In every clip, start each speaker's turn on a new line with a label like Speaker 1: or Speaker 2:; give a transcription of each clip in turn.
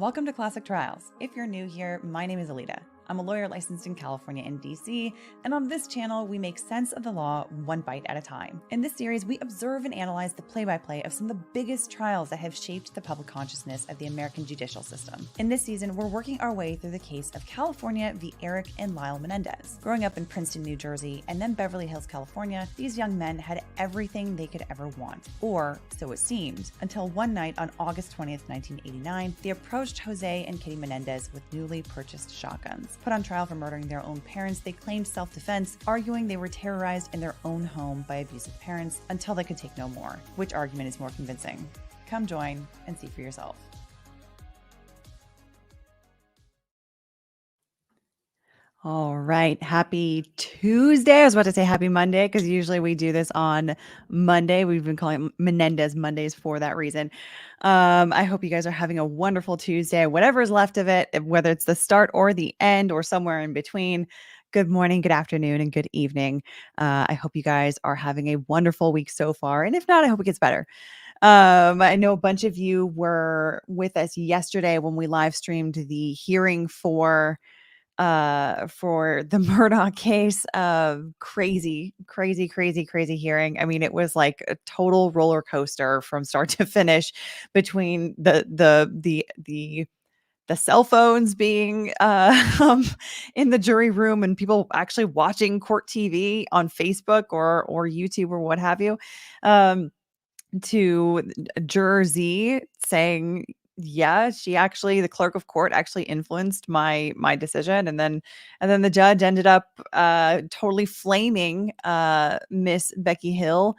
Speaker 1: Welcome to Classic Trials. If you're new here, my name is Alita. I'm a lawyer licensed in California and DC, and on this channel, we make sense of the law one bite at a time. In this series, we observe and analyze the play-by-play of some of the biggest trials that have shaped the public consciousness of the American judicial system. In this season, we're working our way through the case of California v. Erik and Lyle Menendez. Growing up in Princeton, New Jersey, and then Beverly Hills, California, these young men had everything they could ever want, or so it seemed, until one night on August 20th, 1989, they approached Jose and Kitty Menendez with newly purchased shotguns. Put on trial for murdering their own parents, they claimed self-defense, arguing they were terrorized in their own home by abusive parents until they could take no more. Which argument is more convincing? Come join and see for yourself. All right. Happy Tuesday. I was about to say happy Monday because usually we do this on Monday. We've been calling it Menendez Mondays for that reason. I hope you guys are having a wonderful Tuesday, whatever is left of it, whether it's the start or the end or somewhere in between. Good morning, good afternoon, and good evening. I hope you guys are having a wonderful week so far. And if not, I hope it gets better. I know a bunch of you were with us yesterday when we live streamed the hearing for the Murdaugh case. Crazy hearing. I mean, it was like a total roller coaster from start to finish between the cell phones being in the jury room and people actually watching court TV on Facebook or YouTube or what have you, to Juror Z saying, yeah, the clerk of court actually influenced my decision. And then the judge ended up totally flaming Miss Becky Hill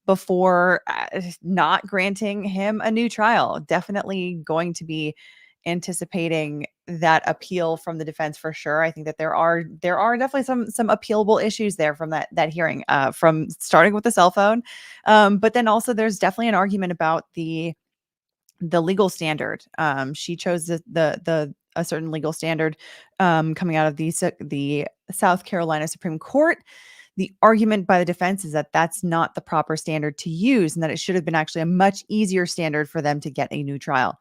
Speaker 1: before not granting him a new trial. Definitely going to be anticipating that appeal from the defense for sure. I think that there are definitely some appealable issues there from that hearing, from starting with the cell phone. But then also there's definitely an argument about the legal standard. She chose a certain legal standard coming out of the South Carolina Supreme Court. The argument by the defense is that that's not the proper standard to use and that it should have been actually a much easier standard for them to get a new trial.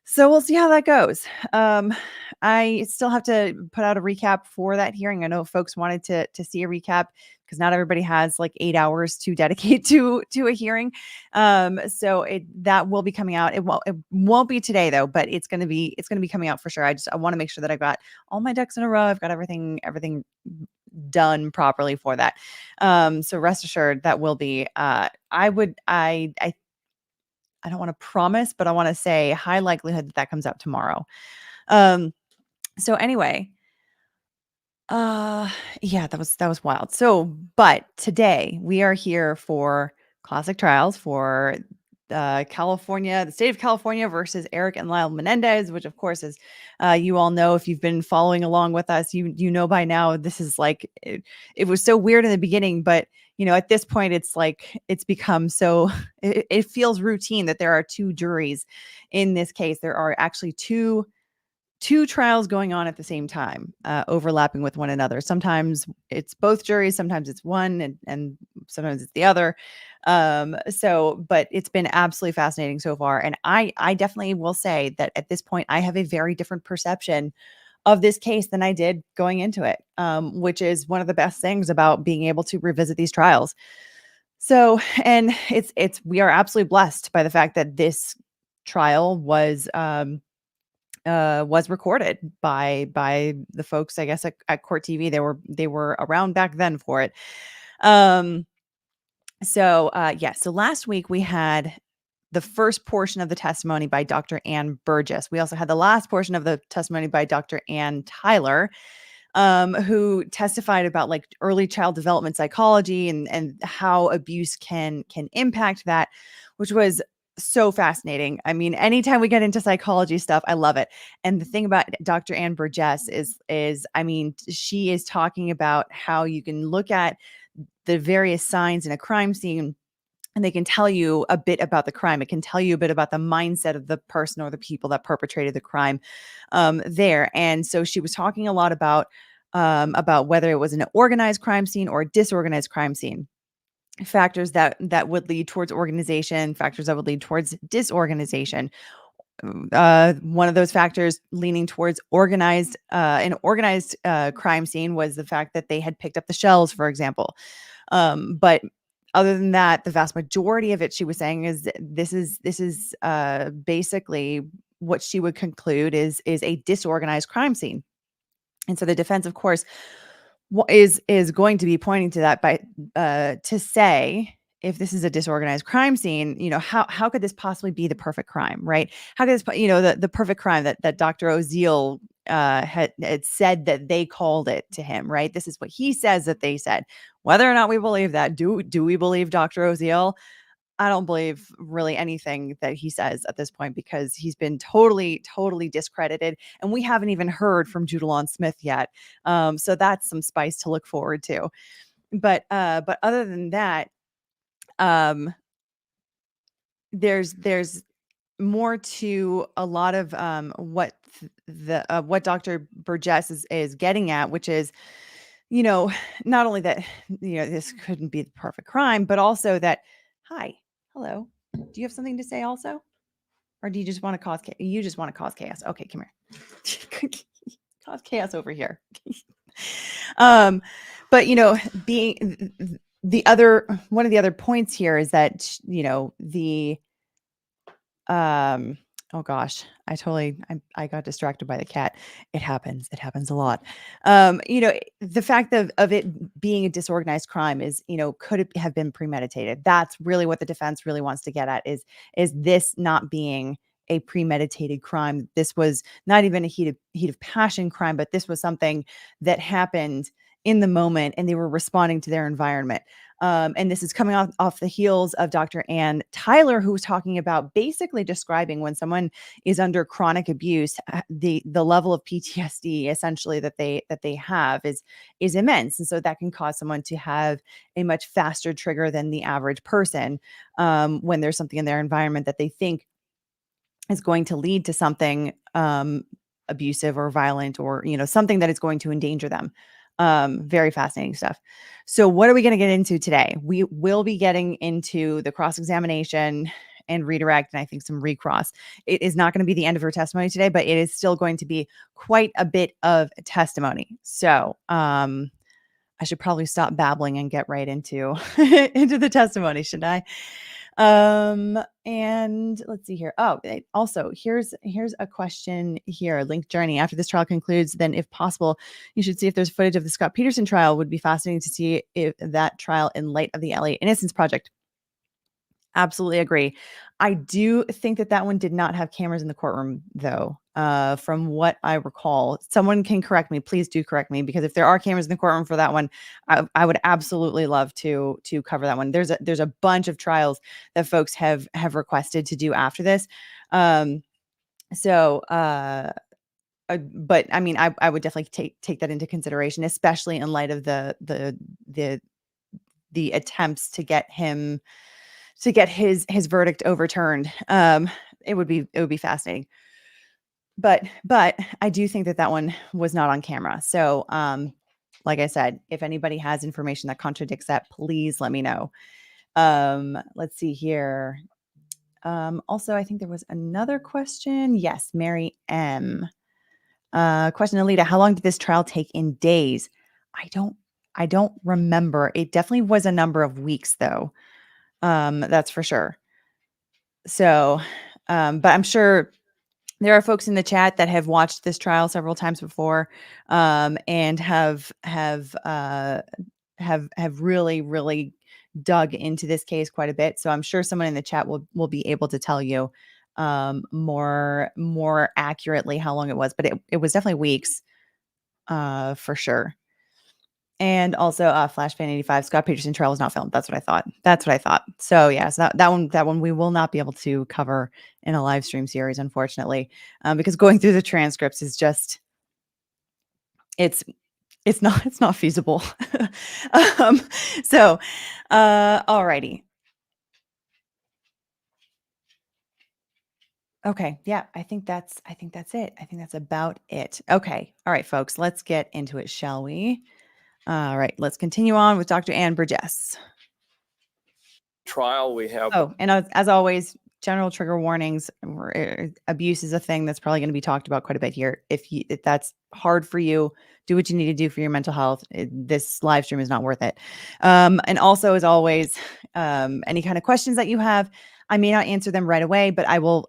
Speaker 1: So we'll see how that goes. I still have to put out a recap for that hearing. I know folks wanted to see a recap because not everybody has like 8 hours to dedicate to a hearing. So that will be coming out. It won't be today though, but it's going to be coming out for sure. I want to make sure that I've got all my ducks in a row. I've got everything done properly for that. So rest assured that will be. I don't want to promise, but I want to say high likelihood that comes out tomorrow. So anyway, yeah, that was wild. So, but today we are here for Classic Trials for the state of California versus Erik and Lyle Menendez, which of course is, you all know, if you've been following along with us, you know by now, this is like, it was so weird in the beginning, but at this point, it's like, it's become so, it feels routine that there are two juries in this case. There are actually two trials going on at the same time, overlapping with one another. Sometimes it's both juries, sometimes it's one, and sometimes it's the other. But it's been absolutely fascinating so far. And I definitely will say that at this point, I have a very different perception of this case than I did going into it, which is one of the best things about being able to revisit these trials. So, and we are absolutely blessed by the fact that this trial was recorded by the folks, I guess, at Court TV. They were around back then for it. So last week we had the first portion of the testimony by Dr. Ann Burgess. We also had the last portion of the testimony by Dr. Ann Tyler, who testified about like early child development psychology and how abuse can impact that, which was so fascinating. I mean, anytime we get into psychology stuff, I love it. And the thing about Dr. Ann Burgess is, I mean, she is talking about how you can look at the various signs in a crime scene and they can tell you a bit about the crime. It can tell you a bit about the mindset of the person or the people that perpetrated the crime there. And so she was talking a lot about whether it was an organized crime scene or a disorganized crime scene. Factors that would lead towards organization, factors that would lead towards disorganization. one of those factors leaning towards an organized crime scene was the fact that they had picked up the shells, for example. But other than that, the vast majority of it, she was saying, is this is basically what she would conclude is a disorganized crime scene. And so the defense, of course, is going to be pointing to that by to say, if this is a disorganized crime scene, how could this possibly be the perfect crime, right? How could this, the perfect crime that Dr. Oziel had said that they called it to him, right? This is what he says that they said. Whether or not we believe that, do we believe Dr. Oziel? I don't believe really anything that he says at this point, because he's been totally, totally discredited, and we haven't even heard from Judalon Smith yet. So that's some spice to look forward to. But other than that, um, there's more to a lot of what Dr. Burgess is getting at, which is, not only that, this couldn't be the perfect crime, but also that, hi, hello, do you have something to say also? Or do you just want to cause chaos? You just want to cause chaos. Okay, come here. Cause chaos over here. um, but being one of the other points here is that, the oh gosh, I got distracted by the cat. It happens a lot. The fact of it being a disorganized crime is, could it have been premeditated? That's really what the defense really wants to get at, is this not being a premeditated crime. This was not even a heat of passion crime, but this was something that happened in the moment, and they were responding to their environment. And this is coming off the heels of Dr. Ann Tyler, who was talking about basically describing when someone is under chronic abuse, the level of PTSD essentially that they have is immense, and so that can cause someone to have a much faster trigger than the average person, when there's something in their environment that they think is going to lead to something abusive or violent, or something that is going to endanger them. Very fascinating stuff. So what are we going to get into today? We will be getting into the cross-examination and redirect, and I think some recross. It is not going to be the end of her testimony today, but it is still going to be quite a bit of testimony. So I should probably stop babbling and get right into into the testimony, shouldn't I? And let's see here. Oh, also here's a question here. Link journey. After this trial concludes, then if possible, you should see if there's footage of the Scott Peterson trial. Would be fascinating to see if that trial in light of the LA Innocence Project. Absolutely agree. I do think that one did not have cameras in the courtroom, though. From what I recall, someone can correct me. Please do correct me, because if there are cameras in the courtroom for that one, I would absolutely love to cover that one. There's a bunch of trials that folks have requested to do after this. So, but I mean, I would definitely take that into consideration, especially in light of the attempts to get his verdict overturned. It would be fascinating. But I do think that one was not on camera. So, like I said, if anybody has information that contradicts that, please let me know. Let's see here. Also, I think there was another question. Yes, Mary M. Question, Alita, how long did this trial take in days? I don't remember. It definitely was a number of weeks, though. That's for sure. So, but I'm sure there are folks in the chat that have watched this trial several times before, and have really, really dug into this case quite a bit. So I'm sure someone in the chat will be able to tell you more accurately how long it was, but it was definitely weeks, for sure. And also, Flashbang 85, Scott Peterson trial was not filmed. That's what I thought. So yeah, so that one we will not be able to cover in a live stream series, unfortunately, because going through the transcripts is just, it's not feasible. So, alrighty. Okay. Yeah, I think that's it. I think that's about it. Okay. All right, folks, let's get into it, shall we? All right, let's continue on with Dr. Ann Burgess.
Speaker 2: Trial we have.
Speaker 1: Oh, and as always, general trigger warnings. Abuse is a thing that's probably going to be talked about quite a bit here. If that's hard for you, do what you need to do for your mental health. This live stream is not worth it. And also, as always, any kind of questions that you have, I may not answer them right away, but I will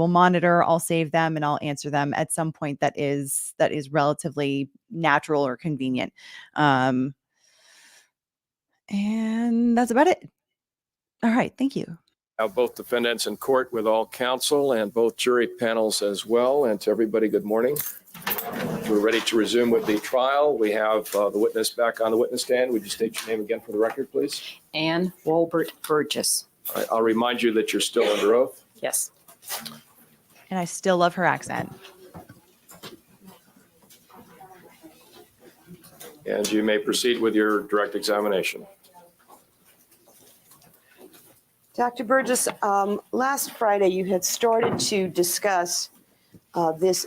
Speaker 1: monitor, I'll save them, and I'll answer them at some point that is relatively natural or convenient. And that's about it. All right. Thank you.
Speaker 2: Both defendants in court with all counsel and both jury panels as well. And to everybody, good morning. We're ready to resume with the trial. We have the witness back on the witness stand. Would you state your name again for the record, please?
Speaker 3: And Wolbert Burgess.
Speaker 2: All right, I'll remind you that you're still under oath.
Speaker 3: Yes.
Speaker 1: And I still love her accent.
Speaker 2: And you may proceed with your direct examination.
Speaker 4: Dr. Burgess, last Friday you had started to discuss this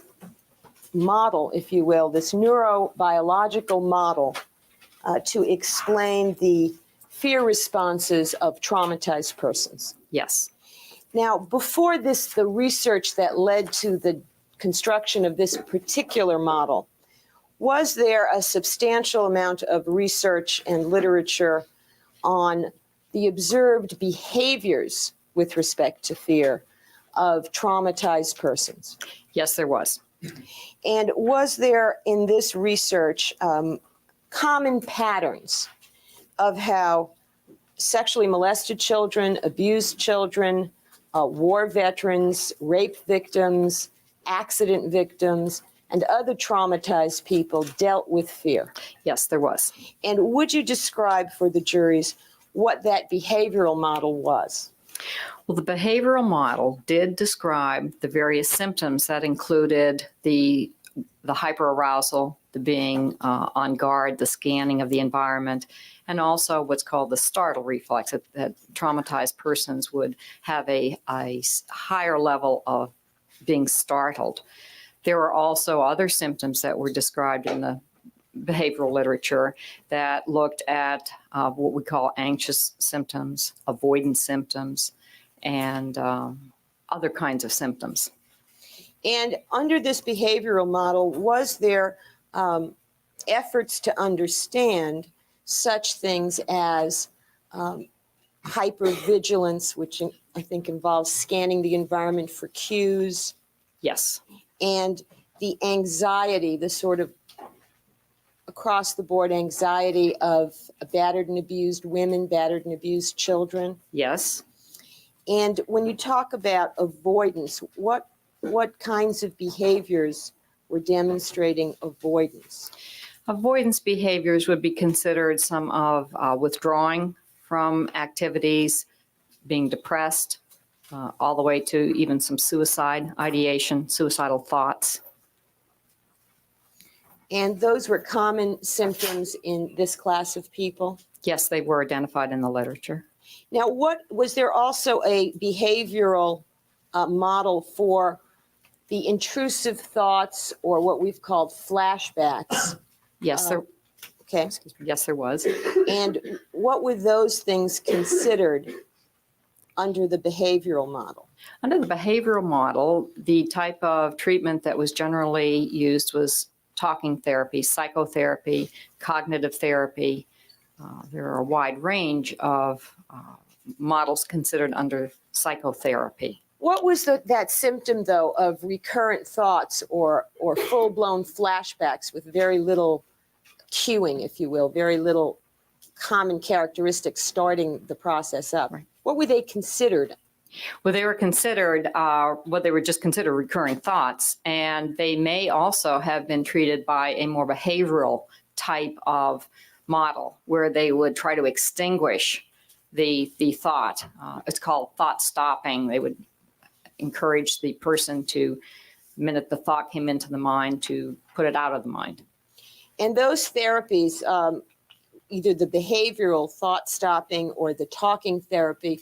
Speaker 4: model, if you will, this neurobiological model to explain the fear responses of traumatized persons.
Speaker 3: Yes.
Speaker 4: Now, before this, the research that led to the construction of this particular model, was there a substantial amount of research and literature on the observed behaviors with respect to fear of traumatized persons?
Speaker 3: Yes, there was.
Speaker 4: And was there in this research common patterns of how sexually molested children, abused children, war veterans, rape victims, accident victims, and other traumatized people dealt with fear?
Speaker 3: Yes, there was.
Speaker 4: And would you describe for the juries what that behavioral model was?
Speaker 3: Well, the behavioral model did describe the various symptoms that included the hyperarousal, the being on guard, the scanning of the environment, and also what's called the startle reflex, that traumatized persons would have a higher level of being startled. There were also other symptoms that were described in the behavioral literature that looked at what we call anxious symptoms, avoidance symptoms, and other kinds of symptoms.
Speaker 4: And under this behavioral model, was there efforts to understand such things as hypervigilance, which I think involves scanning the environment for cues?
Speaker 3: Yes.
Speaker 4: And the anxiety, the sort of across-the-board anxiety of battered and abused women, battered and abused children?
Speaker 3: Yes.
Speaker 4: And when you talk about avoidance, what kinds of behaviors were demonstrating avoidance?
Speaker 3: Avoidance behaviors would be considered some of withdrawing from activities, being depressed, all the way to even some suicide ideation, suicidal thoughts.
Speaker 4: And those were common symptoms in this class of people?
Speaker 3: Yes, they were identified in the literature.
Speaker 4: Now, was there also a behavioral model for the intrusive thoughts, or what we've called flashbacks?
Speaker 3: Yes,
Speaker 4: Okay.
Speaker 3: yes, there was.
Speaker 4: And what were those things considered under the behavioral model?
Speaker 3: Under the behavioral model, the type of treatment that was generally used was talking therapy, psychotherapy, cognitive therapy. There are a wide range of models considered under psychotherapy.
Speaker 4: What was that symptom, though, of recurrent thoughts or full-blown flashbacks with very little cueing, if you will, very little common characteristics starting the process up?
Speaker 3: Right.
Speaker 4: What were they considered?
Speaker 3: Well, they were considered, they were just considered recurring thoughts, and they may also have been treated by a more behavioral type of model where they would try to extinguish the thought. It's called thought stopping. They would encourage the person to, the minute the thought came into the mind, to put it out of the mind.
Speaker 4: And those therapies, either the behavioral thought stopping or the talking therapy,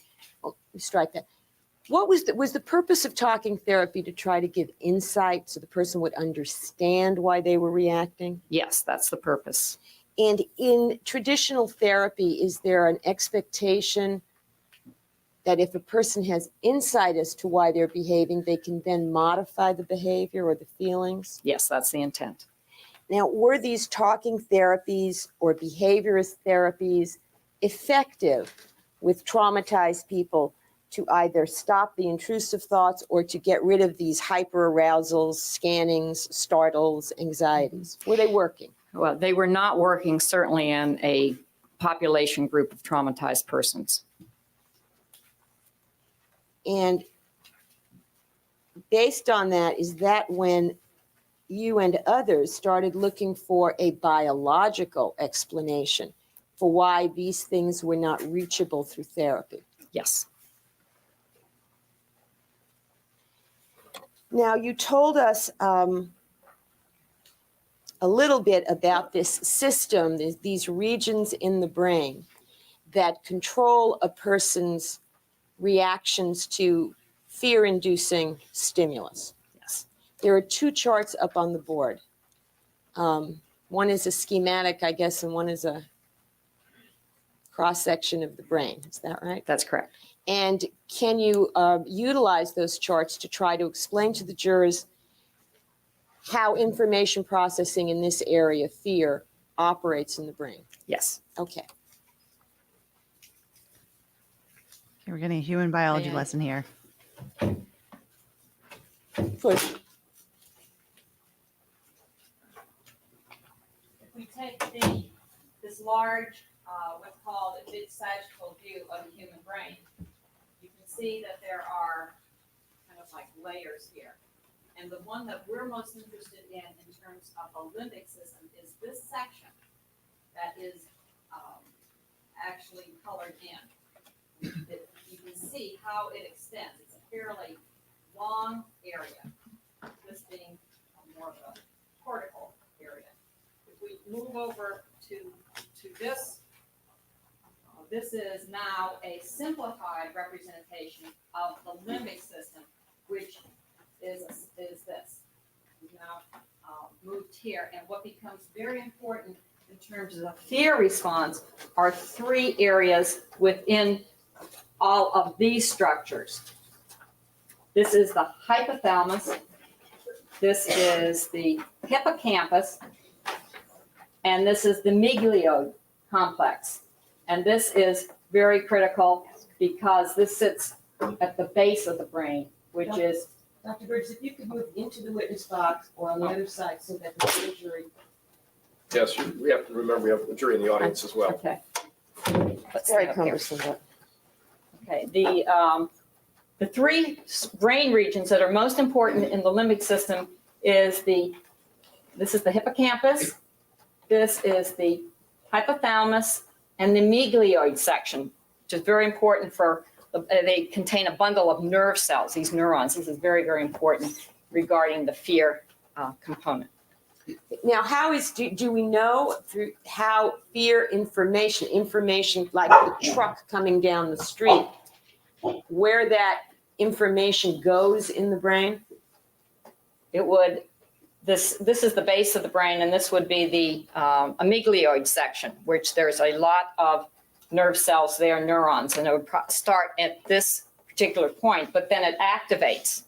Speaker 4: strike that. What was the purpose of talking therapy to try to give insight so the person would understand why they were reacting?
Speaker 3: Yes, that's the purpose.
Speaker 4: And in traditional therapy, is there an expectation that if a person has insight as to why they're behaving, they can then modify the behavior or the feelings?
Speaker 3: Yes, that's the intent.
Speaker 4: Now, were these talking therapies or behaviorist therapies effective with traumatized people to either stop the intrusive thoughts or to get rid of these hyperarousals, scannings, startles, anxieties? Were they working?
Speaker 3: Well, they were not working certainly in a population group of traumatized persons.
Speaker 4: And based on that, is that when you and others started looking for a biological explanation for why these things were not reachable through therapy?
Speaker 3: Yes.
Speaker 4: Now, you told us a little bit about this system, these regions in the brain that control a person's reactions to fear-inducing stimulus.
Speaker 3: Yes.
Speaker 4: There are two charts up on the board. One is a schematic, I guess, and one is a cross-section of the brain. Is that right?
Speaker 3: That's correct.
Speaker 4: And can you utilize those charts to try to explain to the jurors how information processing in this area, fear, operates in the brain?
Speaker 3: Yes.
Speaker 4: Okay.
Speaker 1: Okay, we're getting a human biology
Speaker 3: Yeah.
Speaker 1: lesson here.
Speaker 4: Push.
Speaker 5: If we take this large, what's called a mid-sagittal view of the human brain, you can see that there are kind of like layers here. And the one that we're most interested in terms of the limbic system is this section that is actually colored in. You can see how it extends. It's a fairly long area, this being more of a cortical area. If we move over to this, this is now a simplified representation of the limbic system, which is this. We've now moved here, and what becomes very important in terms of the fear response are three areas within all of these structures. This is the hypothalamus, this is the hippocampus, and this is the amygdaloid complex. And this is very critical because this sits at the base of the brain, which is.
Speaker 4: Dr. Burgess, if you could move into the witness box or on the other side so that the jury.
Speaker 2: Yes, we have to remember we have the jury in the audience as well.
Speaker 3: Okay. Let's
Speaker 4: Very
Speaker 3: see up here.
Speaker 4: cumbersome, but.
Speaker 3: Okay, the three brain regions that are most important in the limbic system is this is the hippocampus, this is the hypothalamus, and the amygdaloid section, which is very important for, they contain a bundle of nerve cells, these neurons. This is very, very important regarding the fear component.
Speaker 4: Now, do we know through how fear information like the truck coming down the street, where that information goes in the brain?
Speaker 3: It would, this is the base of the brain, and this would be the amygdaloid section, which there's a lot of nerve cells there, neurons, and it would start at this particular point, but then it activates.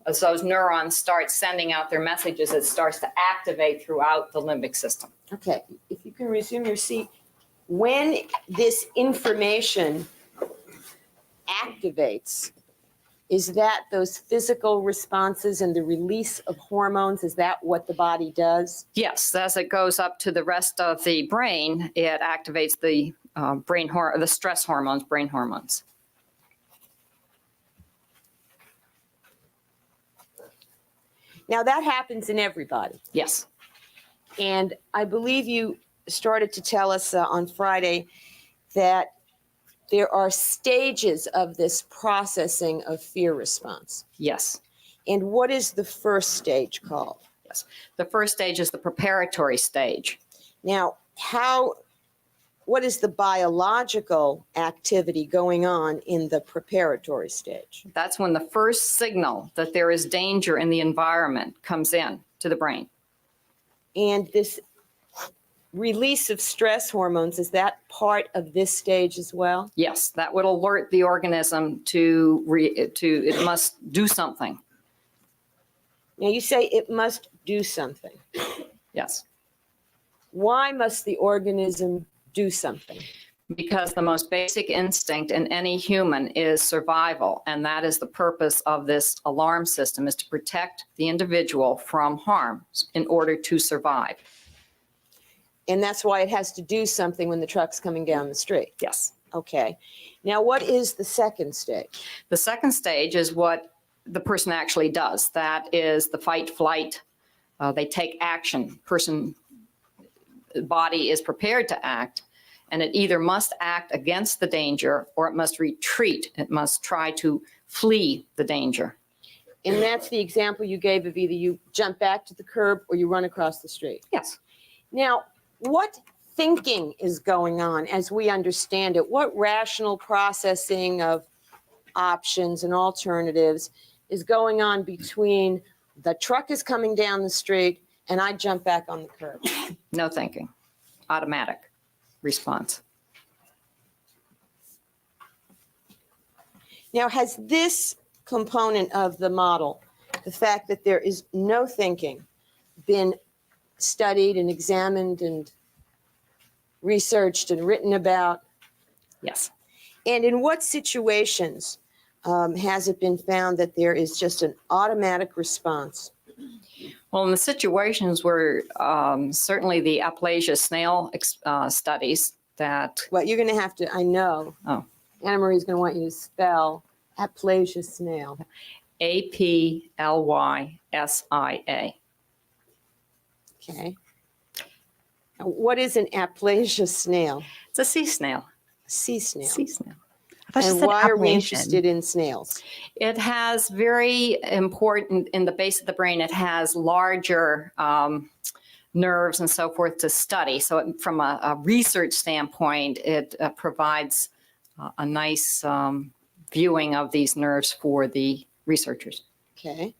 Speaker 3: As those neurons start sending out their messages, it starts to activate throughout the limbic system.
Speaker 4: Okay, if you can resume your seat. When this information activates, is that those physical responses and the release of hormones? Is that what the body does?
Speaker 3: Yes, as it goes up to the rest of the brain, it activates the the stress hormones, brain hormones.
Speaker 4: Now, that happens in everybody.
Speaker 3: Yes.
Speaker 4: And I believe you started to tell us on Friday that there are stages of this processing of fear response.
Speaker 3: Yes.
Speaker 4: And what is the first stage called?
Speaker 3: Yes. The first stage is the preparatory stage.
Speaker 4: Now, what is the biological activity going on in the preparatory stage?
Speaker 3: That's when the first signal that there is danger in the environment comes in to the brain.
Speaker 4: And this release of stress hormones, is that part of this stage as well?
Speaker 3: Yes, that would alert the organism to it must do something.
Speaker 4: Now you say it must do something.
Speaker 3: Yes,
Speaker 4: Why must the organism do something?
Speaker 3: because the most basic instinct in any human is survival, and that is the purpose of this alarm system, is to protect the individual from harm in order to survive.
Speaker 4: And that's why it has to do something when the truck's coming down the street.
Speaker 3: Yes.
Speaker 4: Okay. Now, what is the second stage?
Speaker 3: The second stage is what the person actually does. That is the fight, flight. They take action. Body is prepared to act, and it either must act against the danger or it must retreat. It must try to flee the danger.
Speaker 4: And that's the example you gave of either you jump back to the curb or you run across the street.
Speaker 3: Yes.
Speaker 4: Now, what thinking is going on as we understand it? What rational processing of options and alternatives is going on between the truck is coming down the street and I jump back on the curb?
Speaker 3: No thinking. Automatic response.
Speaker 4: Now, has this component of the model, the fact that there is no thinking, been studied and examined and researched and written about?
Speaker 3: Yes.
Speaker 4: And in what situations has it been found that there is just an automatic response?
Speaker 3: Well, in the situations where certainly the Appalachia snail studies that,
Speaker 4: Well, you're going to have to, I know.
Speaker 3: Oh.
Speaker 4: Anna Marie's going to want you to spell Appalachia snail.
Speaker 3: APLYSIA.
Speaker 4: Okay. Now, what is an Appalachia snail?
Speaker 3: It's a sea snail.
Speaker 4: Sea snail.
Speaker 3: Sea snail.
Speaker 1: I thought you
Speaker 4: And
Speaker 1: said
Speaker 4: why are we
Speaker 1: Appalachian.
Speaker 4: interested in snails?
Speaker 3: It has very important, in the base of the brain, it has larger nerves and so forth to study. So from a research standpoint, it provides a nice viewing of these nerves for the researchers.
Speaker 4: Okay.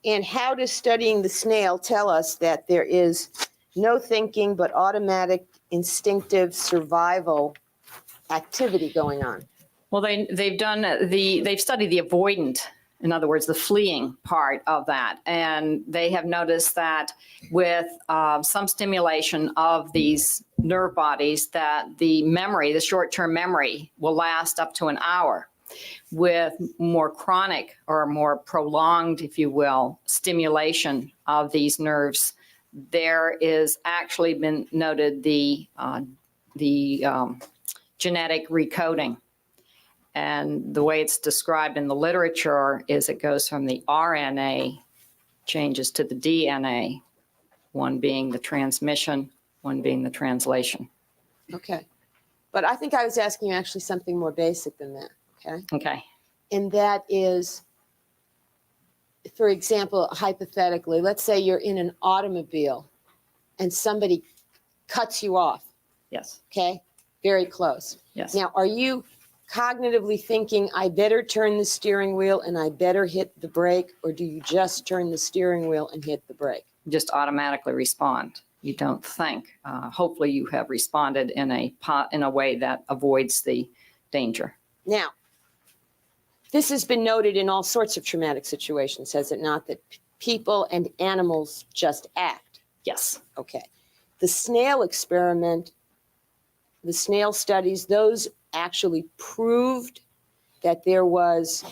Speaker 4: And how does studying the snail tell us that there is no thinking but automatic instinctive survival activity going on?
Speaker 3: Well, they've studied the avoidant, in other words, the fleeing part of that. And they have noticed that with some stimulation of these nerve bodies, that the memory, the short-term memory, will last up to an hour. With more chronic or more prolonged, if you will, stimulation of these nerves, there is actually been noted the genetic recoding. And the way it's described in the literature is it goes from the RNA changes to the DNA, one being the transmission, one being the translation.
Speaker 4: Okay. But I think I was asking you actually something more basic than that. Okay.
Speaker 3: Okay.
Speaker 4: And that is, for example, hypothetically, let's say you're in an automobile and somebody cuts you off.
Speaker 3: Yes.
Speaker 4: Okay. Very close.
Speaker 3: Yes.
Speaker 4: Now, are you cognitively thinking, I better turn the steering wheel and I better hit the brake, or do you just turn the steering wheel and hit the brake?
Speaker 3: Just automatically respond. You don't think. Hopefully you have responded in a way that avoids the danger.
Speaker 4: Now, this has been noted in all sorts of traumatic situations, has it not, that people and animals just act?
Speaker 3: Yes.
Speaker 4: Okay. The snail experiment, the snail studies, those actually proved that there was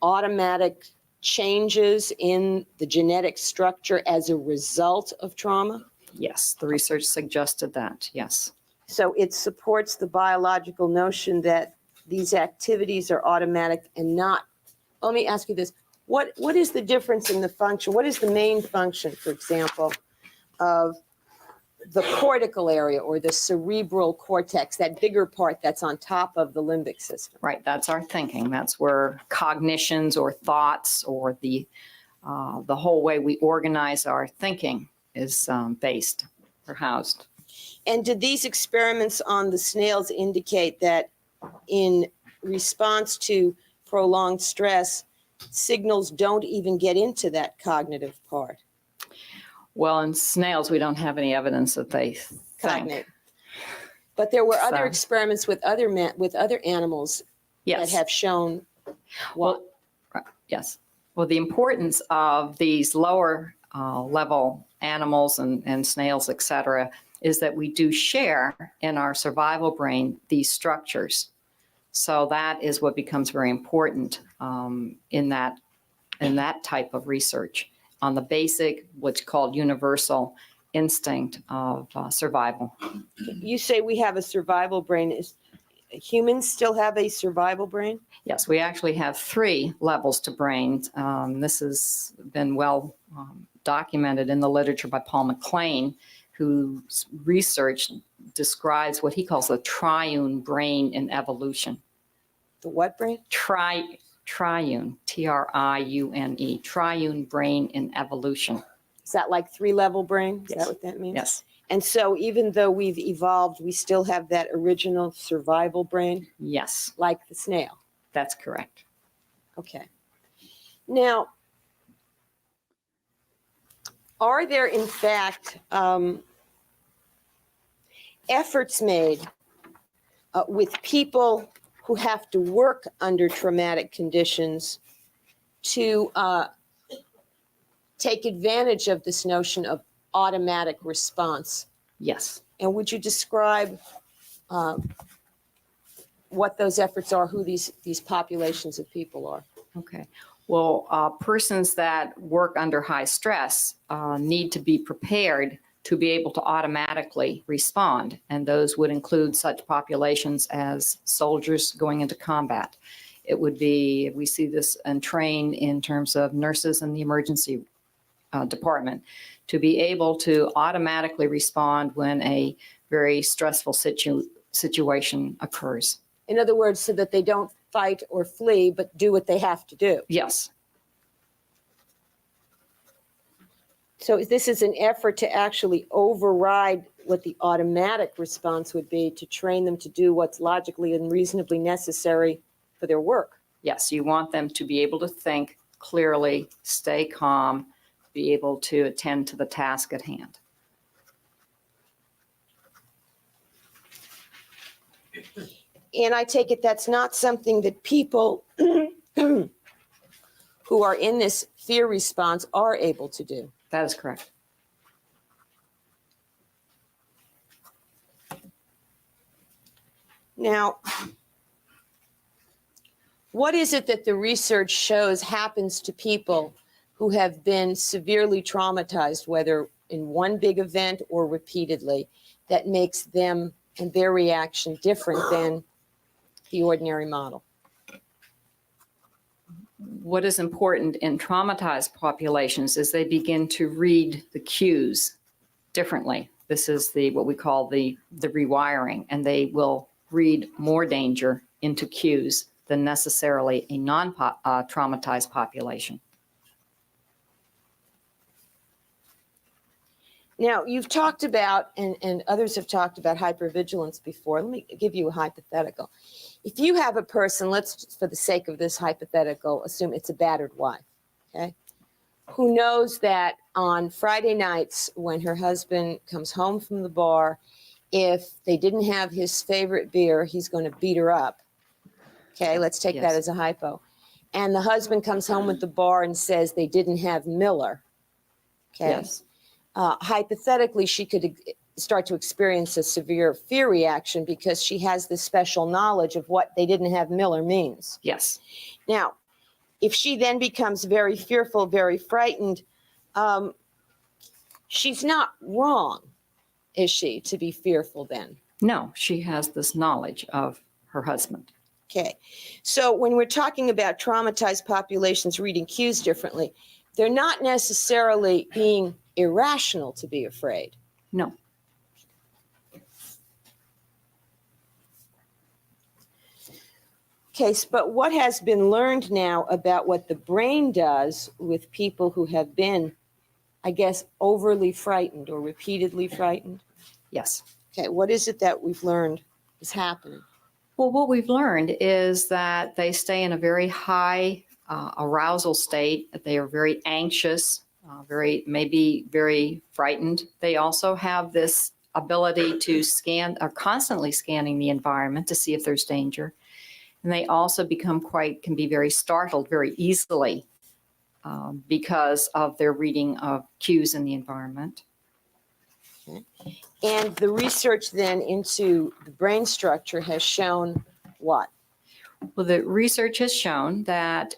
Speaker 4: automatic changes in the genetic structure as a result of trauma.
Speaker 3: Yes. The research suggested that. Yes.
Speaker 4: So it supports the biological notion that these activities are automatic and not. Let me ask you this. What is the difference in the function? What is the main function, for example, of the cortical area or the cerebral cortex, that bigger part that's on top of the limbic system?
Speaker 3: Right. That's our thinking. That's where cognitions or thoughts or the whole way we organize our thinking is based or housed.
Speaker 4: And did these experiments on the snails indicate that in response to prolonged stress, signals don't even get into that cognitive part?
Speaker 3: Well, in snails, we don't have any evidence that they think.
Speaker 4: Cognate. But there were other
Speaker 3: So-
Speaker 4: experiments with other animals that
Speaker 3: Yes.
Speaker 4: have shown what?
Speaker 3: Yes. Well, the importance of these lower level animals and snails, et cetera, is that we do share in our survival brain these structures. So that is what becomes very important in that type of research on the basic, what's called universal instinct of survival.
Speaker 4: You say we have a survival brain. Humans still have a survival brain?
Speaker 3: Yes, we actually have 3 levels to brain. This has been well documented in the literature by Paul MacLean, whose research describes what he calls the triune brain in evolution.
Speaker 4: The what brain?
Speaker 3: Triune, Triune, triune brain in evolution.
Speaker 4: Is that like 3-level brain? Is
Speaker 3: Yes.
Speaker 4: that what that means?
Speaker 3: Yes,
Speaker 4: And so even though we've evolved, we still have that original survival brain,
Speaker 3: yes,
Speaker 4: like the snail.
Speaker 3: that's correct.
Speaker 4: Okay. Now, are there in fact efforts made with people who have to work under traumatic conditions to take advantage of this notion of automatic response?
Speaker 3: Yes.
Speaker 4: And would you describe what those efforts are, who these populations of people are?
Speaker 3: Okay. Well, persons that work under high stress need to be prepared to be able to automatically respond. And those would include such populations as soldiers going into combat. It would be, we see this and train in terms of nurses in the emergency department, to be able to automatically respond when a very stressful situation occurs.
Speaker 4: In other words, so that they don't fight or flee, but do what they have to do.
Speaker 3: Yes,
Speaker 4: So this is an effort to actually override what the automatic response would be, to train them to do what's logically and reasonably necessary for their work.
Speaker 3: yes, you want them to be able to think clearly, stay calm, be able to attend to the task at hand.
Speaker 4: And I take it that's not something that people who are in this fear response are able to do.
Speaker 3: That is correct.
Speaker 4: Now, what is it that the research shows happens to people who have been severely traumatized, whether in one big event or repeatedly, that makes them and their reaction different than the ordinary model?
Speaker 3: What is important in traumatized populations is they begin to read the cues differently. This is what we call the rewiring, and they will read more danger into cues than necessarily a non-traumatized population.
Speaker 4: Now, you've talked about, and others have talked about hypervigilance before. Let me give you a hypothetical. If you have a person, let's, for the sake of this hypothetical, assume it's a battered wife, okay, who knows that on Friday nights when her husband comes home from the bar, if they didn't have his favorite beer, he's going to beat her up. Okay, let's take that
Speaker 3: Yes.
Speaker 4: as a hypo. And the husband comes home with the bar and says they didn't have Miller. Okay.
Speaker 3: Yes.
Speaker 4: Hypothetically, she could start to experience a severe fear reaction because she has this special knowledge of what they didn't have Miller means.
Speaker 3: Yes.
Speaker 4: Now, if she then becomes very fearful, very frightened, she's not wrong, is she, to be fearful then?
Speaker 3: No, she has this knowledge of her husband.
Speaker 4: Okay. So when we're talking about traumatized populations reading cues differently, they're not necessarily being irrational to be afraid.
Speaker 3: No.
Speaker 4: Okay, but what has been learned now about what the brain does with people who have been, I guess, overly frightened or repeatedly frightened?
Speaker 3: Yes.
Speaker 4: Okay, what is it that we've learned is happening?
Speaker 3: Well, what we've learned is that they stay in a very high arousal state, that they are very anxious, maybe very frightened. They also have this ability to scan, are constantly scanning the environment to see if there's danger. And they also can be very startled very easily because of their reading of cues in the environment.
Speaker 4: And the research then into the brain structure has shown what?
Speaker 3: Well, the research has shown that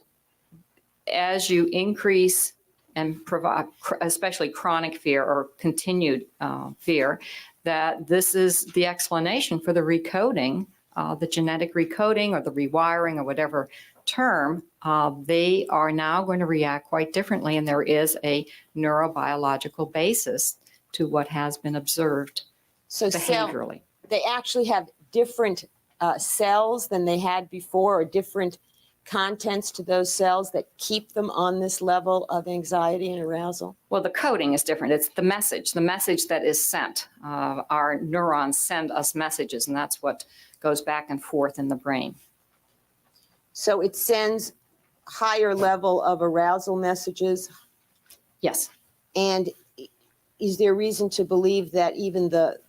Speaker 3: as you increase and provide, especially chronic fear or continued fear, that this is the explanation for the recoding, the genetic recoding or the rewiring or whatever term. They are now going to react quite differently, and there is a neurobiological basis to what has been observed
Speaker 4: So
Speaker 3: behaviorally.
Speaker 4: they actually have different cells than they had before, or different contents to those cells that keep them on this level of anxiety and arousal?
Speaker 3: Well, the coding is different. It's the message that is sent. Our neurons send us messages, and that's what goes back and forth in the brain.
Speaker 4: So it sends higher level of arousal messages.
Speaker 3: Yes.
Speaker 4: And is there reason to believe that even the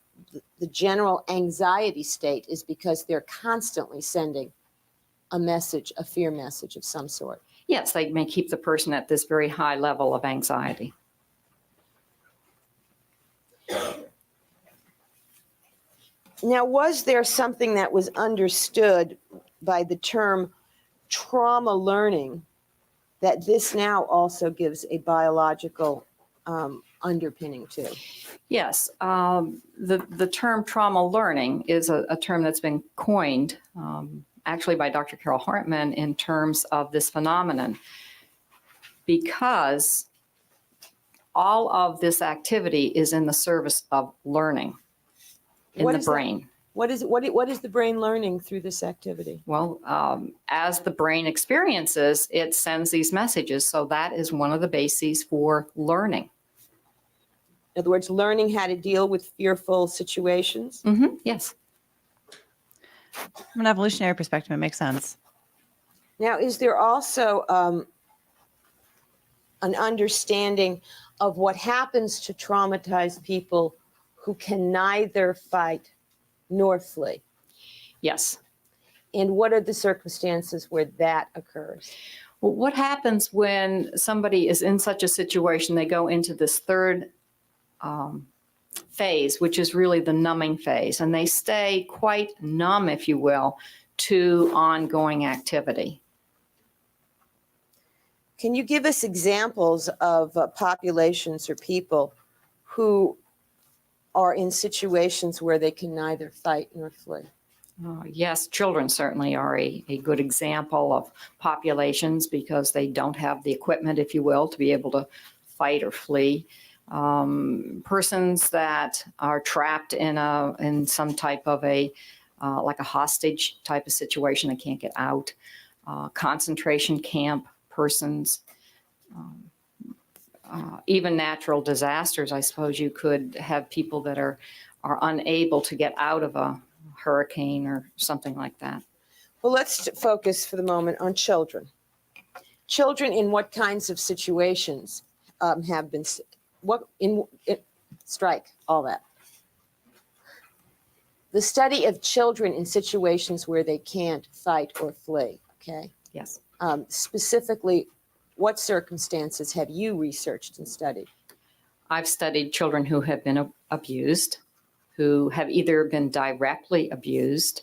Speaker 4: general anxiety state is because they're constantly sending a message, a fear message of some sort?
Speaker 3: Yes, they may keep the person at this very high level of anxiety.
Speaker 4: Now, was there something that was understood by the term trauma learning that this now also gives a biological underpinning to?
Speaker 3: Yes, the term trauma learning is a term that's been coined actually by Dr. Carol Hartman in terms of this phenomenon, because all of this activity is in the service of learning in the brain.
Speaker 4: What is the brain learning through this activity?
Speaker 3: Well, as the brain experiences, it sends these messages. So that is one of the bases for learning.
Speaker 4: In other words, learning how to deal with fearful situations?
Speaker 3: Mm-hmm. Yes.
Speaker 1: From an evolutionary perspective, it makes sense.
Speaker 4: Now, is there also an understanding of what happens to traumatized people who can neither fight nor flee?
Speaker 3: Yes.
Speaker 4: And what are the circumstances where that occurs?
Speaker 3: Well, what happens when somebody is in such a situation, they go into this third phase, which is really the numbing phase, and they stay quite numb, if you will, to ongoing activity.
Speaker 4: Can you give us examples of populations or people who are in situations where they can neither fight nor flee?
Speaker 3: Yes, children certainly are a good example of populations because they don't have the equipment, if you will, to be able to fight or flee. Persons that are trapped in some type of like a hostage type of situation, they can't get out. Concentration camp persons, even natural disasters. I suppose you could have people that are unable to get out of a hurricane or something like that.
Speaker 4: Well, let's focus for the moment on children. Children in what kinds of situations have been, strike all that. The study of children in situations where they can't fight or flee, okay?
Speaker 3: Yes.
Speaker 4: Specifically, what circumstances have you researched and studied?
Speaker 3: I've studied children who have been abused, who have either been directly abused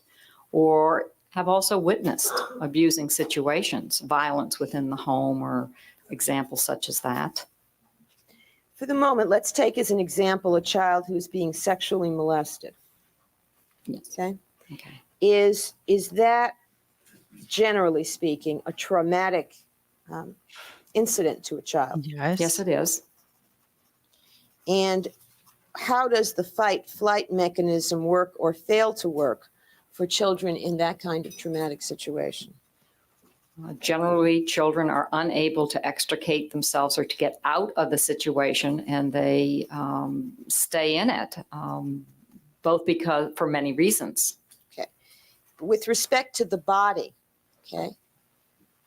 Speaker 3: or have also witnessed abusing situations, violence within the home or examples such as that.
Speaker 4: For the moment, let's take as an example a child who's being sexually molested.
Speaker 3: Yes.
Speaker 4: Okay?
Speaker 3: Okay.
Speaker 4: Is that, generally speaking, a traumatic incident to a child?
Speaker 1: Yes.
Speaker 3: Yes, it is.
Speaker 4: And how does the fight-flight mechanism work or fail to work for children in that kind of traumatic situation?
Speaker 3: Generally, children are unable to extricate themselves or to get out of the situation, and they stay in it, both because for many reasons.
Speaker 4: Okay. With respect to the body, okay,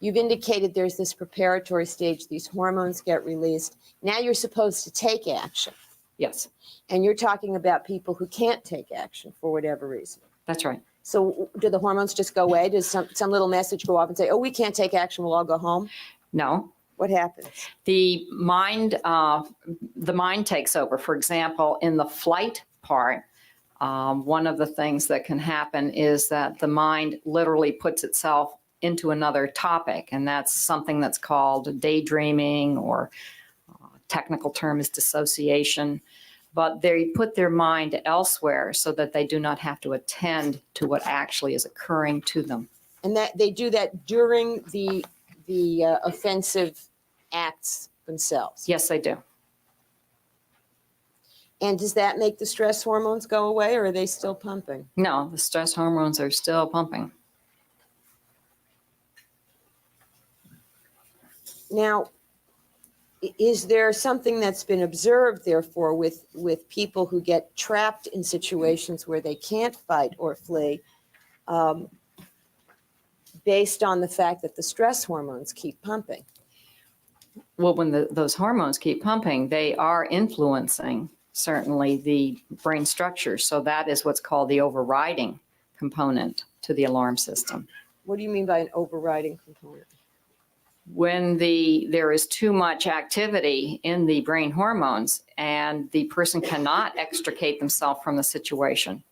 Speaker 4: You've indicated there's this preparatory stage, these hormones get released. Now you're supposed to take action.
Speaker 3: Yes,
Speaker 4: And you're talking about people who can't take action for whatever reason.
Speaker 3: that's right.
Speaker 4: So do the hormones just go away? Does some little message go off and say, oh, we can't take action, we'll all go home?
Speaker 3: No,
Speaker 4: What happens?
Speaker 3: the mind takes over. For example, in the flight part, one of the things that can happen is that the mind literally puts itself into another topic, and that's something that's called daydreaming, or technical term is dissociation. But they put their mind elsewhere so that they do not have to attend to what actually is occurring to them.
Speaker 4: And that they do that during the offensive acts themselves.
Speaker 3: Yes, they do.
Speaker 4: And does that make the stress hormones go away, or are they still pumping?
Speaker 3: No, the stress hormones are still pumping.
Speaker 4: Now, is there something that's been observed, therefore, with people who get trapped in situations where they can't fight or flee, based on the fact that the stress hormones keep pumping?
Speaker 3: Well, when those hormones keep pumping, they are influencing certainly the brain structure. So that is what's called the overriding component to the alarm system.
Speaker 4: What do you mean by an overriding component?
Speaker 3: When there is too much activity in the brain hormones and the person cannot extricate themselves from the situation,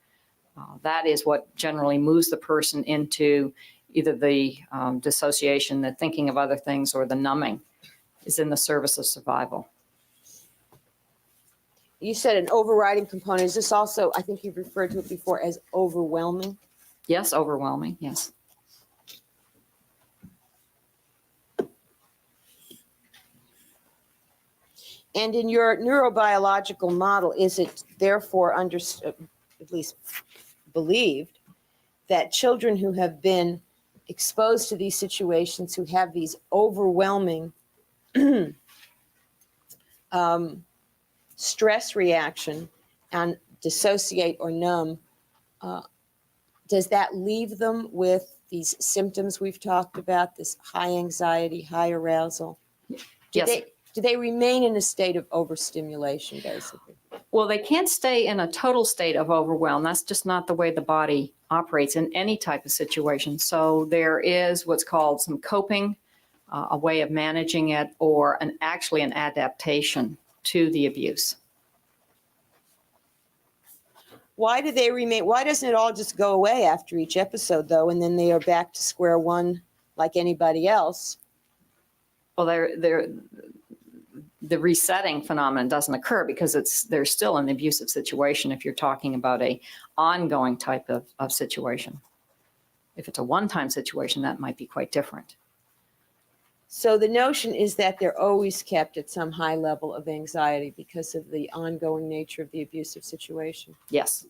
Speaker 3: that is what generally moves the person into either the dissociation, the thinking of other things, or the numbing is in the service of survival.
Speaker 4: You said an overriding component. Is this also, I think you've referred to it before as overwhelming?
Speaker 3: Yes, overwhelming, yes.
Speaker 4: And in your neurobiological model, is it therefore at least believed that children who have been exposed to these situations, who have these overwhelming stress reaction and dissociate or numb, does that leave them with these symptoms we've talked about, this high anxiety, high arousal?
Speaker 3: Yes.
Speaker 4: Do they remain in a state of overstimulation, basically?
Speaker 3: Well, they can't stay in a total state of overwhelm. That's just not the way the body operates in any type of situation. So there is what's called some coping, a way of managing it, or actually an adaptation to the abuse.
Speaker 4: Why do they remain? Why doesn't it all just go away after each episode, though, and then they are back to square one like anybody else?
Speaker 3: Well, the resetting phenomenon doesn't occur because they're still in an abusive situation if you're talking about a ongoing type of situation. If it's a one-time situation, that might be quite different.
Speaker 4: So the notion is that they're always kept at some high level of anxiety because of the ongoing nature of the abusive situation.
Speaker 3: Yes.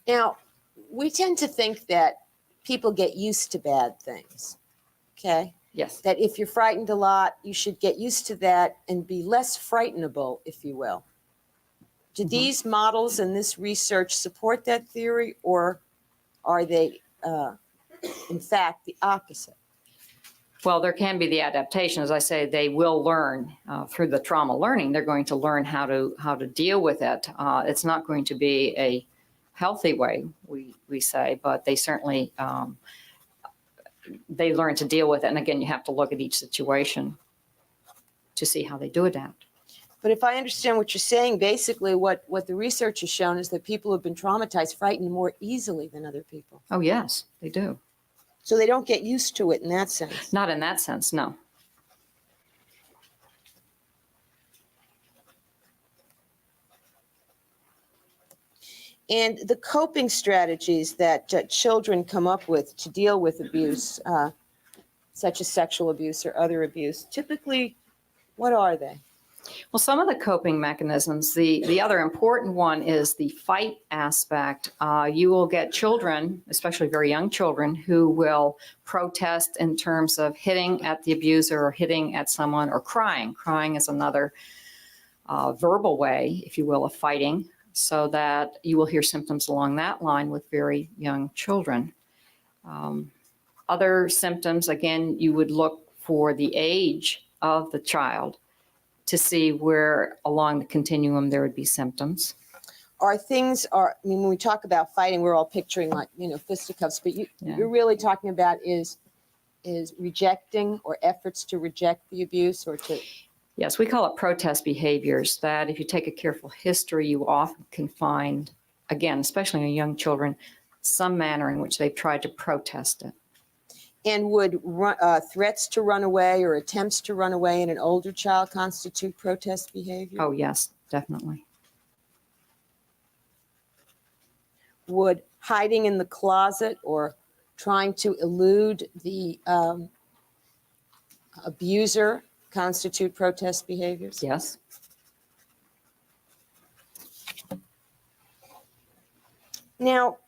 Speaker 4: Now, we tend to think that people get used to bad things, okay?
Speaker 3: Yes.
Speaker 4: That if you're frightened a lot, you should get used to that and be less frightenable, if you will. Do these models and this research support that theory, or are they, in fact, the opposite?
Speaker 3: Well, there can be the adaptation. As I say, they will learn through the trauma learning. They're going to learn how to deal with it. It's not going to be a healthy way, we say, but they certainly, they learn to deal with it. And again, you have to look at each situation to see how they do adapt.
Speaker 4: But if I understand what you're saying, basically what the research has shown is that people who have been traumatized frighten more easily than other people.
Speaker 3: Oh, yes, they do.
Speaker 4: So they don't get used to it in that sense.
Speaker 3: Not in that sense, no.
Speaker 4: And the coping strategies that children come up with to deal with abuse, such as sexual abuse or other abuse, typically, what are they?
Speaker 3: Well, some of the coping mechanisms, the other important one is the fight aspect. You will get children, especially very young children, who will protest in terms of hitting at the abuser or hitting at someone or crying. Crying is another verbal way, if you will, of fighting. so that you will hear symptoms along that line with very young children. Other symptoms, again, you would look for the age of the child to see where along the continuum there would be symptoms.
Speaker 4: I mean, when we talk about fighting, we're all picturing like, fisticuffs, but you're really talking about is rejecting or efforts to reject the abuse or to.
Speaker 3: Yes, we call it protest behaviors that if you take a careful history, you often can find, again, especially in young children, some manner in which they've tried to protest it.
Speaker 4: And would threats to run away or attempts to run away in an older child constitute protest behavior?
Speaker 3: Oh, yes, definitely.
Speaker 4: Would hiding in the closet or trying to elude the abuser constitute protest behaviors?
Speaker 3: Yes.
Speaker 4: Now,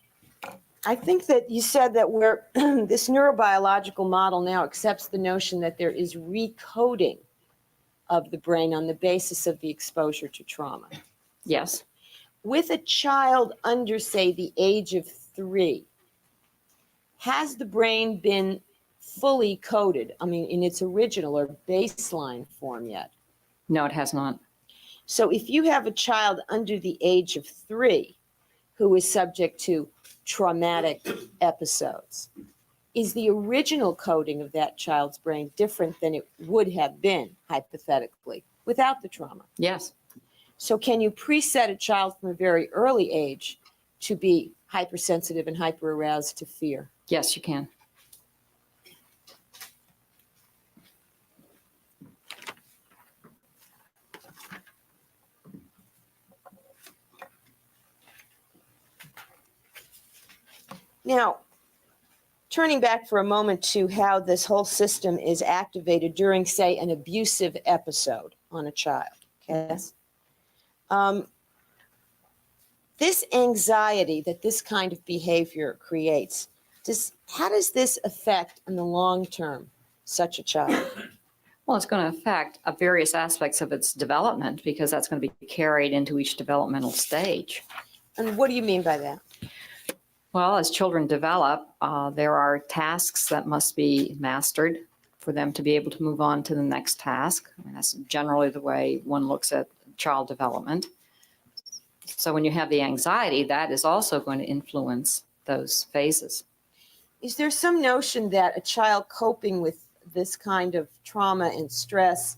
Speaker 4: I think that you said that this neurobiological model now accepts the notion that there is recoding of the brain on the basis of the exposure to trauma.
Speaker 3: Yes.
Speaker 4: With a child under, say, the age of 3, has the brain been fully coded, I mean, in its original or baseline form yet?
Speaker 3: No, it has not.
Speaker 4: So if you have a child under the age of 3 who is subject to traumatic episodes, is the original coding of that child's brain different than it would have been, hypothetically, without the trauma?
Speaker 3: Yes.
Speaker 4: So can you preset a child from a very early age to be hypersensitive and hyperaroused to fear?
Speaker 3: Yes, you can.
Speaker 4: Now, turning back for a moment to how this whole system is activated during, say, an abusive episode on a child. Yes. This anxiety that this kind of behavior creates, how does this affect in the long term such a child?
Speaker 3: Well, it's going to affect various aspects of its development because that's going to be carried into each developmental stage.
Speaker 4: And what do you mean by that?
Speaker 3: Well, as children develop, there are tasks that must be mastered for them to be able to move on to the next task. I mean, that's generally the way one looks at child development. So when you have the anxiety, that is also going to influence those phases.
Speaker 4: Is there some notion that a child coping with this kind of trauma and stress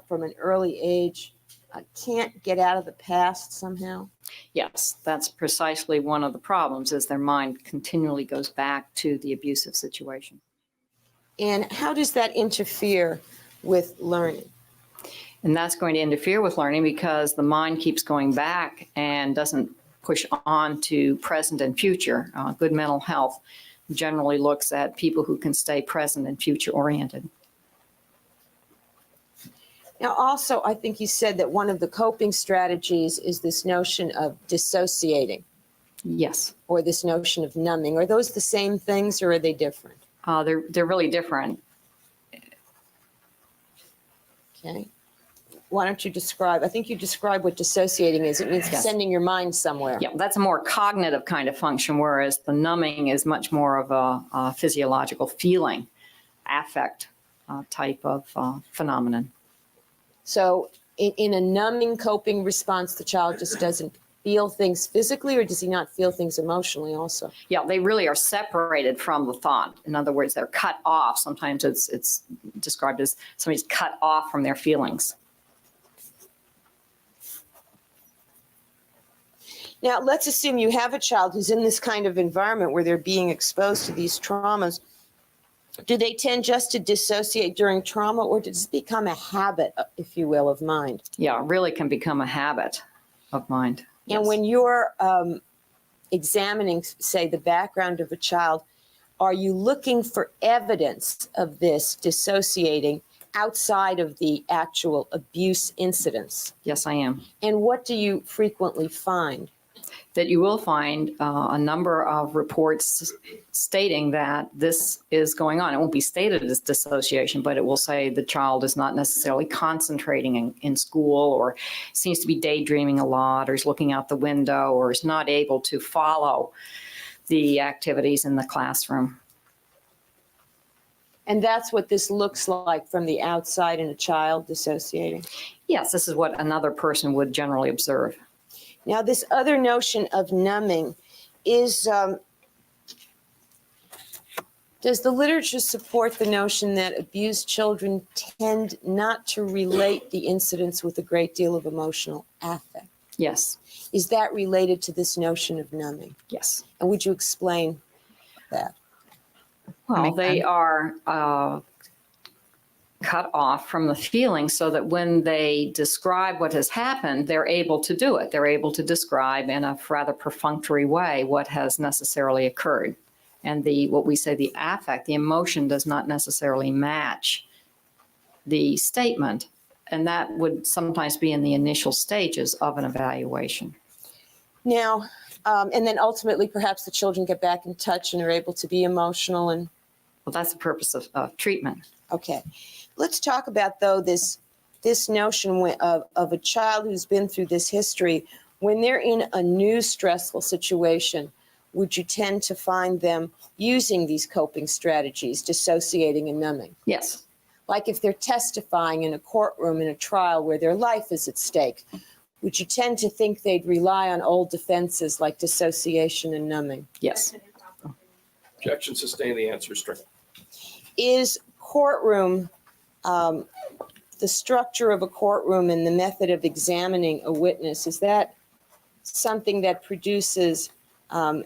Speaker 4: from an early age can't get out of the past somehow?
Speaker 3: Yes, that's precisely one of the problems, is their mind continually goes back to the abusive situation.
Speaker 4: And how does that interfere with learning?
Speaker 3: And that's going to interfere with learning because the mind keeps going back and doesn't push on to present and future. Good mental health generally looks at people who can stay present and future oriented.
Speaker 4: Now, also, I think you said that one of the coping strategies is this notion of dissociating.
Speaker 3: Yes.
Speaker 4: Or this notion of numbing. Are those the same things or are they different?
Speaker 3: They're really different.
Speaker 4: Okay. Why don't you describe, I think you described what dissociating is. It means sending your mind somewhere.
Speaker 3: Yeah, that's a more cognitive kind of function, whereas the numbing is much more of a physiological feeling, affect type of phenomenon.
Speaker 4: So in a numbing coping response, the child just doesn't feel things physically, or does he not feel things emotionally also?
Speaker 3: Yeah, they really are separated from the thought. In other words, they're cut off. Sometimes it's described as somebody's cut off from their feelings.
Speaker 4: Now, let's assume you have a child who's in this kind of environment where they're being exposed to these traumas. Do they tend just to dissociate during trauma, or does it become a habit, if you will, of mind?
Speaker 3: Yeah, it really can become a habit of mind.
Speaker 4: And when you're examining, say, the background of a child, are you looking for evidence of this dissociating outside of the actual abuse incidents?
Speaker 3: Yes, I am.
Speaker 4: And what do you frequently find?
Speaker 3: that you will find a number of reports stating that this is going on. It won't be stated as dissociation, but it will say the child is not necessarily concentrating in school, or seems to be daydreaming a lot, or is looking out the window, or is not able to follow the activities in the classroom.
Speaker 4: And that's what this looks like from the outside in a child dissociating.
Speaker 3: Yes, this is what another person would generally observe.
Speaker 4: Now, this other notion of numbing is, does the literature support the notion that abused children tend not to relate the incidents with a great deal of emotional affect?
Speaker 3: Yes,
Speaker 4: Is that related to this notion of numbing?
Speaker 3: yes.
Speaker 4: And would you explain that?
Speaker 3: Well,
Speaker 1: makes
Speaker 3: they
Speaker 1: sense.
Speaker 3: are cut off from the feeling so that when they describe what has happened, they're able to do it. They're able to describe in a rather perfunctory way what has necessarily occurred. And what we say the affect, the emotion, does not necessarily match the statement. And that would sometimes be in the initial stages of an evaluation.
Speaker 4: Now, and then ultimately, perhaps the children get back in touch and are able to be emotional and,
Speaker 3: Well, that's the purpose of treatment.
Speaker 4: okay. Let's talk about, though, this notion of a child who's been through this history. When they're in a new stressful situation, would you tend to find them using these coping strategies, dissociating and numbing?
Speaker 3: Yes,
Speaker 4: Like if they're testifying in a courtroom in a trial where their life is at stake, would you tend to think they'd rely on old defenses like dissociation and numbing?
Speaker 3: yes.
Speaker 2: Objection sustained. The answer is stricken.
Speaker 4: Is courtroom, the structure of a courtroom and the method of examining a witness, is that something that produces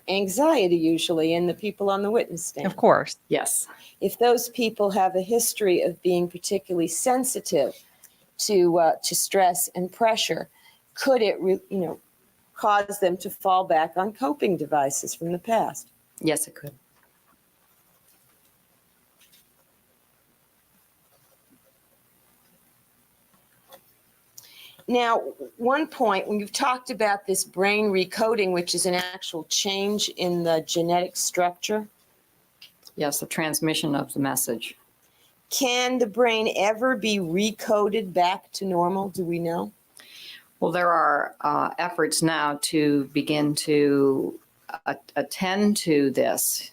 Speaker 4: anxiety usually in the people on the witness stand?
Speaker 1: Of course.
Speaker 3: Yes.
Speaker 4: If those people have a history of being particularly sensitive to stress and pressure, could it cause them to fall back on coping devices from the past?
Speaker 3: Yes, it could.
Speaker 4: Now, one point, when you've talked about this brain recoding, which is an actual change in the genetic structure,
Speaker 3: Yes, the transmission of the message.
Speaker 4: can the brain ever be recoded back to normal? Do we know?
Speaker 3: Well, there are efforts now to begin to attend to this.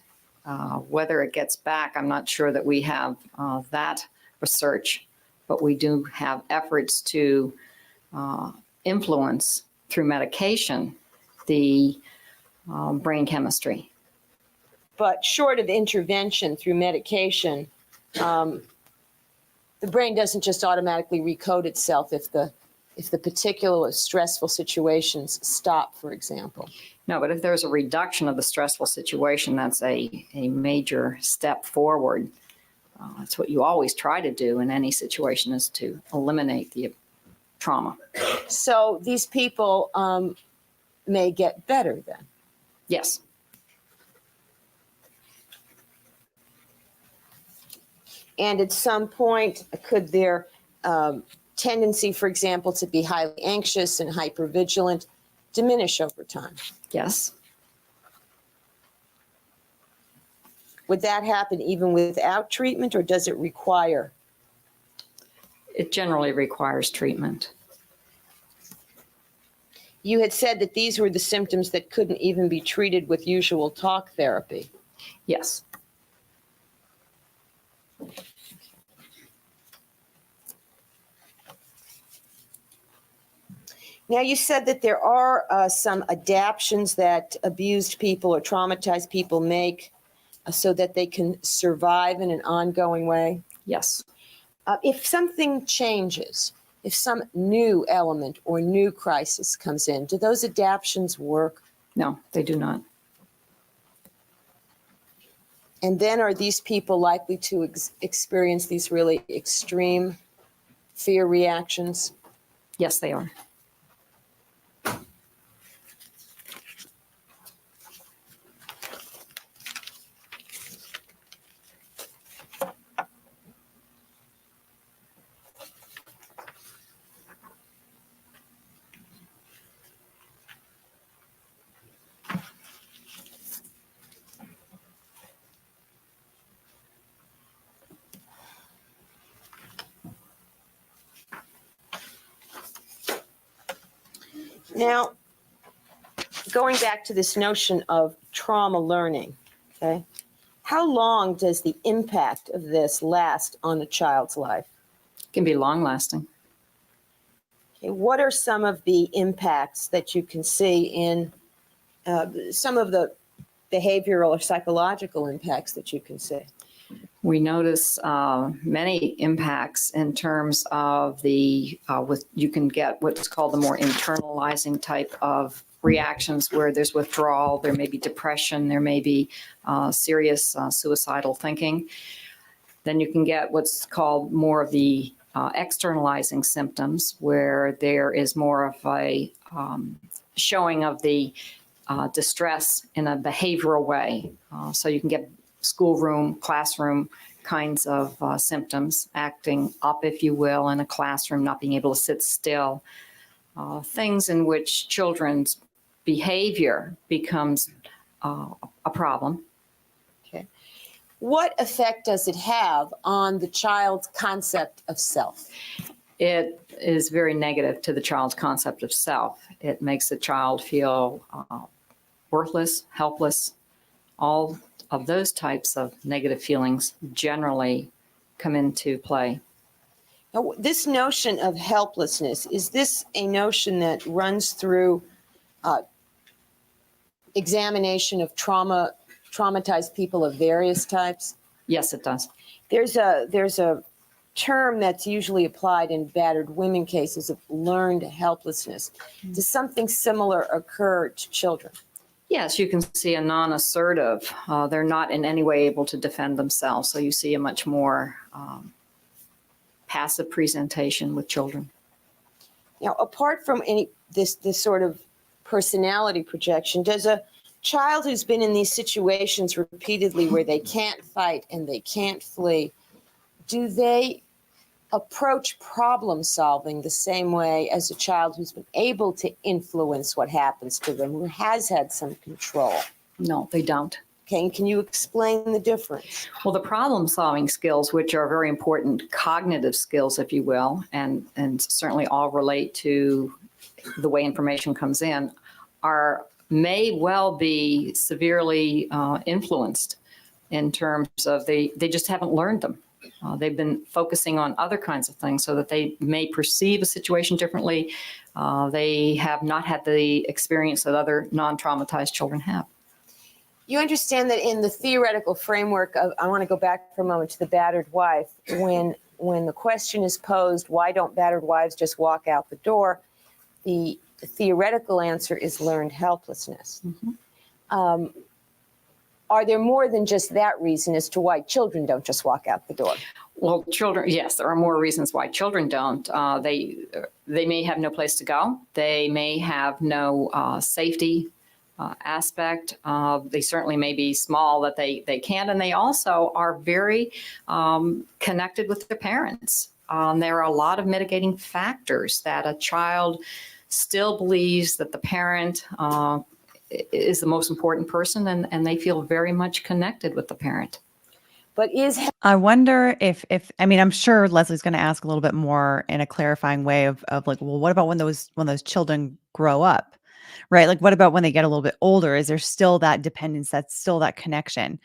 Speaker 3: Whether it gets back, I'm not sure that we have that research, but we do have efforts to influence through medication the brain chemistry.
Speaker 4: But short of intervention through medication, the brain doesn't just automatically recode itself if the particular stressful situations stop, for example.
Speaker 3: No, but if there's a reduction of the stressful situation, that's a major step forward. That's what you always try to do in any situation, is to eliminate the trauma.
Speaker 4: So these people may get better then.
Speaker 3: Yes.
Speaker 4: And at some point, could their tendency, for example, to be highly anxious and hypervigilant diminish over time?
Speaker 3: Yes.
Speaker 4: Would that happen even without treatment, or does it require?
Speaker 3: It generally requires treatment.
Speaker 4: You had said that these were the symptoms that couldn't even be treated with usual talk therapy.
Speaker 3: Yes.
Speaker 4: Now, you said that there are some adaptions that abused people or traumatized people make so that they can survive in an ongoing way.
Speaker 3: Yes.
Speaker 4: If something changes, if some new element or new crisis comes in, do those adaptions work?
Speaker 3: No, they do not.
Speaker 4: And then are these people likely to experience these really extreme fear reactions?
Speaker 3: Yes, they are.
Speaker 4: Now, going back to this notion of trauma learning, okay, how long does the impact of this last on a child's life?
Speaker 3: It can be long lasting.
Speaker 4: Okay, what are some of the impacts that you can see in some of the behavioral or psychological impacts that you can see?
Speaker 3: We notice many impacts in terms of you can get what's called the more internalizing type of reactions where there's withdrawal, there may be depression, there may be serious suicidal thinking. Then you can get what's called more of the externalizing symptoms where there is more of a showing of the distress in a behavioral way. So you can get schoolroom, classroom kinds of symptoms, acting up, if you will, in a classroom, not being able to sit still. Things in which children's behavior becomes a problem.
Speaker 4: Okay. What effect does it have on the child's concept of self?
Speaker 3: It is very negative to the child's concept of self. It makes the child feel worthless, helpless. All of those types of negative feelings generally come into play.
Speaker 4: Now, this notion of helplessness, is this a notion that runs through examination of traumatized people of various types?
Speaker 3: Yes, it does.
Speaker 4: There's a term that's usually applied in battered women cases of learned helplessness. Does something similar occur to children?
Speaker 3: Yes, you can see a non-assertive. They're not in any way able to defend themselves. So you see a much more passive presentation with children.
Speaker 4: Now, apart from this sort of personality projection, does a child who's been in these situations repeatedly where they can't fight and they can't flee, do they approach problem solving the same way as a child who's been able to influence what happens to them, who has had some control?
Speaker 3: No, they don't.
Speaker 4: Okay, and can you explain the difference?
Speaker 3: Well, the problem solving skills, which are very important cognitive skills, if you will, and certainly all relate to the way information comes in, may well be severely influenced in terms of they just haven't learned them. They've been focusing on other kinds of things so that they may perceive a situation differently. They have not had the experience that other non-traumatized children have.
Speaker 4: You understand that in the theoretical framework of, I want to go back for a moment to the battered wife, when the question is posed, why don't battered wives just walk out the door? The theoretical answer is learned helplessness. Mm-hmm. Are there more than just that reason as to why children don't just walk out the door?
Speaker 3: Well, children, yes, there are more reasons why children don't. They may have no place to go. They may have no safety aspect. They certainly may be small that they can't, and they also are very connected with their parents. There are a lot of mitigating factors that a child still believes that the parent is the most important person, and they feel very much connected with the parent.
Speaker 4: But
Speaker 1: I wonder if I mean, I'm sure Leslie's going to ask a little bit more in a clarifying way of like, well, what about when those children grow up, right? Like, what about when they get a little bit older? Is there still that dependence? That's still that connection?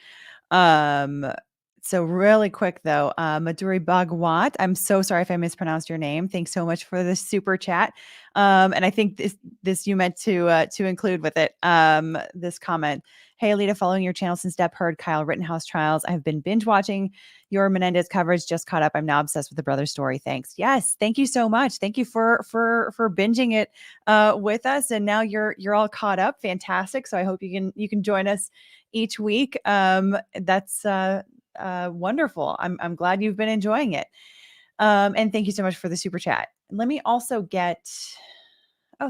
Speaker 1: So really quick though, Madhuri Bhagwat, I'm so sorry if I mispronounced your name. Thanks so much for the super chat. And I think this you meant to include with it, this comment. Hey, Alita, following your channel since Depp heard Kyle Rittenhouse trials. I have been binge watching your Menendez coverage, just caught up. I'm now obsessed with the brother story. Thanks. Yes. Thank you so much. Thank you for binging it with us. And now you're all caught up. Fantastic. So I hope you can join us each week. That's wonderful. I'm glad you've been enjoying it. And thank you so much for the super chat. Let me also get,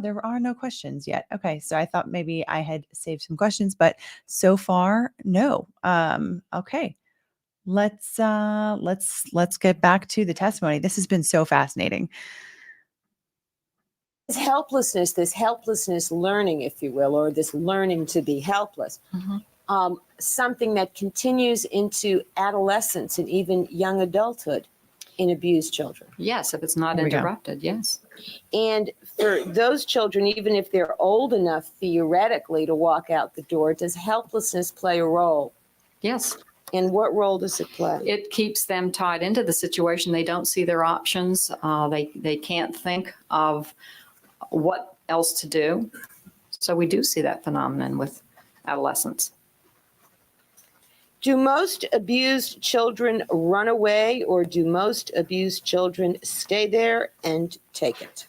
Speaker 1: there are no questions yet. Okay. So I thought maybe I had saved some questions, but so far, no. Okay. Let's get back to the testimony. This has been so fascinating.
Speaker 4: this helplessness learning, if you will, or this learning to be helpless, something that continues into adolescence and even young adulthood. in abused children.
Speaker 3: Yes, if it's not
Speaker 1: There we go.
Speaker 3: interrupted, yes.
Speaker 4: And for those children, even if they're old enough theoretically to walk out the door, does helplessness play a role?
Speaker 3: Yes.
Speaker 4: And what role does it play?
Speaker 3: It keeps them tied into the situation. They don't see their options. They can't think of what else to do. So we do see that phenomenon with adolescents.
Speaker 4: Do most abused children run away, or do most abused children stay there and take it?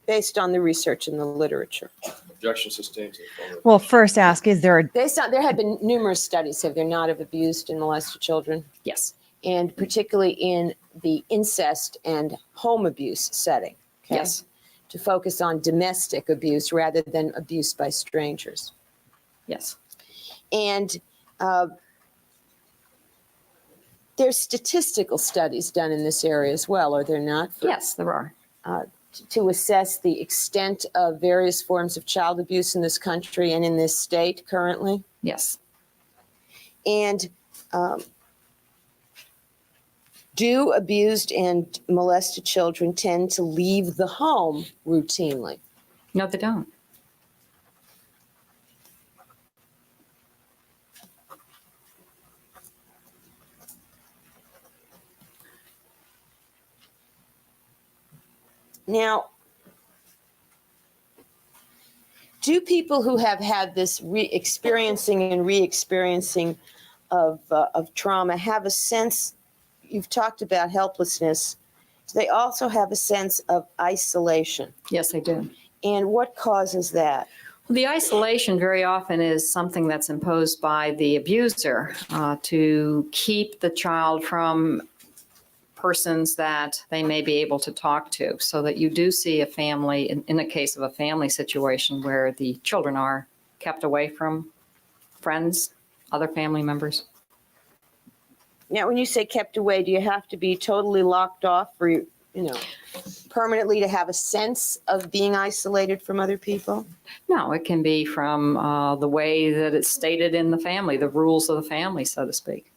Speaker 4: Based on the research and the literature.
Speaker 2: Objection sustained to the affirmative.
Speaker 1: Well, first ask, is there a
Speaker 4: Based on, there have been numerous studies, have there not, of abused and molested children?
Speaker 3: Yes.
Speaker 4: And particularly in the incest and home abuse setting. Okay?
Speaker 3: Yes.
Speaker 4: To focus on domestic abuse rather than abuse by strangers.
Speaker 3: Yes.
Speaker 4: And there's statistical studies done in this area as well, are there not?
Speaker 3: Yes, there are.
Speaker 4: To assess the extent of various forms of child abuse in this country and in this state currently.
Speaker 3: Yes.
Speaker 4: And do abused and molested children tend to leave the home routinely?
Speaker 3: No, they don't.
Speaker 4: Now, do people who have had this experiencing and re-experiencing of trauma have a sense, you've talked about helplessness, do they also have a sense of isolation?
Speaker 3: Yes, they do.
Speaker 4: And what causes that?
Speaker 3: Well, the isolation very often is something that's imposed by the abuser to keep the child from persons that they may be able to talk to, so that you do see a family, in a case of a family situation, where the children are kept away from friends, other family members.
Speaker 4: Now, when you say kept away, do you have to be totally locked off for, permanently to have a sense of being isolated from other people?
Speaker 3: No, it can be from the way that it's stated in the family, the rules of the family, so to speak.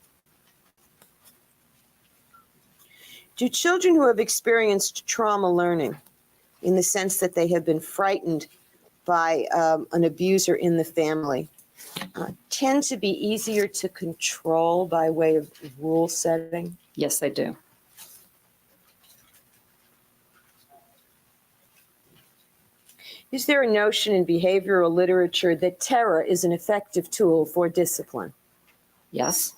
Speaker 4: Do children who have experienced trauma learning, in the sense that they have been frightened by an abuser in the family, tend to be easier to control by way of rule setting?
Speaker 3: Yes, they do.
Speaker 4: Is there a notion in behavioral literature that terror is an effective tool for discipline?
Speaker 3: Yes.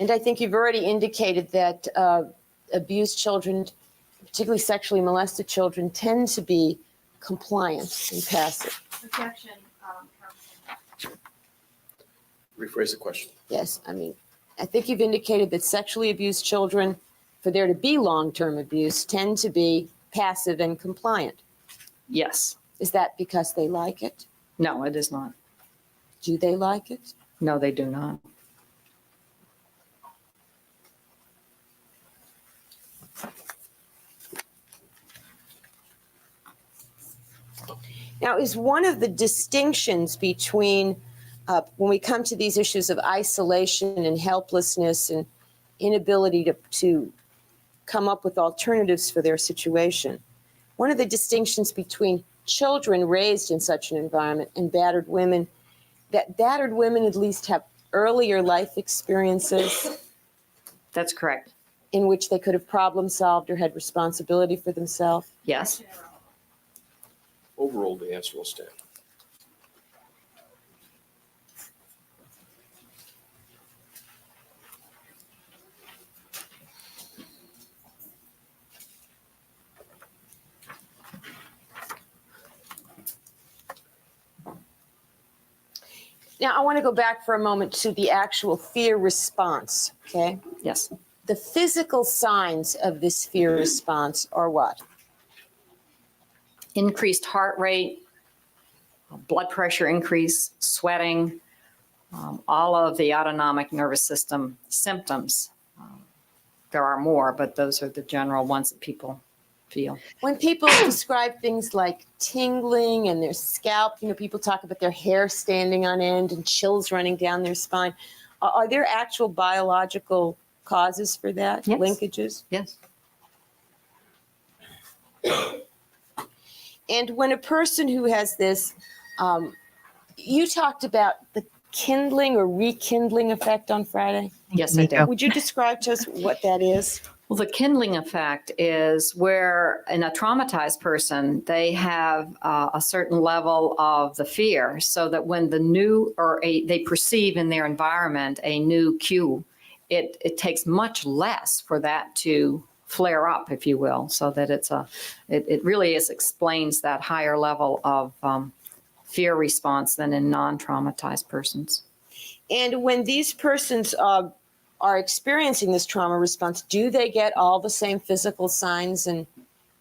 Speaker 4: And I think you've already indicated that abused children, particularly sexually molested children, tend to be compliant and passive.
Speaker 5: Objection, Councilman.
Speaker 2: Rephrase the question.
Speaker 4: Yes, I think you've indicated that sexually abused children, for there to be long-term abuse, tend to be passive and compliant.
Speaker 3: Yes.
Speaker 4: Is that because they like it?
Speaker 3: No, it is not.
Speaker 4: Do they like it?
Speaker 3: No, they do not.
Speaker 4: Now, is one of the distinctions between when we come to these issues of isolation and helplessness and inability to come up with alternatives for their situation, one of the distinctions between children raised in such an environment and battered women, that battered women at least have earlier life experiences
Speaker 3: That's correct.
Speaker 4: in which they could have problem solved or had responsibility for themselves?
Speaker 3: Yes.
Speaker 2: Overruled, the answer will stand.
Speaker 4: Now, I want to go back for a moment to the actual fear response, okay?
Speaker 3: Yes.
Speaker 4: The physical signs of this fear response are what?
Speaker 3: Increased heart rate, blood pressure increase, sweating, all of the autonomic nervous system symptoms. There are more, but those are the general ones that people feel.
Speaker 4: When people describe things like tingling and their scalp, people talk about their hair standing on end and chills running down their spine. Are there actual biological causes for that?
Speaker 3: Yes.
Speaker 4: Linkages?
Speaker 3: Yes.
Speaker 4: And when a person who has this, you talked about the kindling or rekindling effect on Friday.
Speaker 3: Yes, I do.
Speaker 4: Would you describe to us what that is?
Speaker 3: Well, the kindling effect is where in a traumatized person, they have a certain level of the fear so that when the new they perceive in their environment a new cue, it takes much less for that to flare up, if you will, so that it really explains that higher level of fear response than in non-traumatized persons.
Speaker 4: And when these persons are experiencing this trauma response, do they get all the same physical signs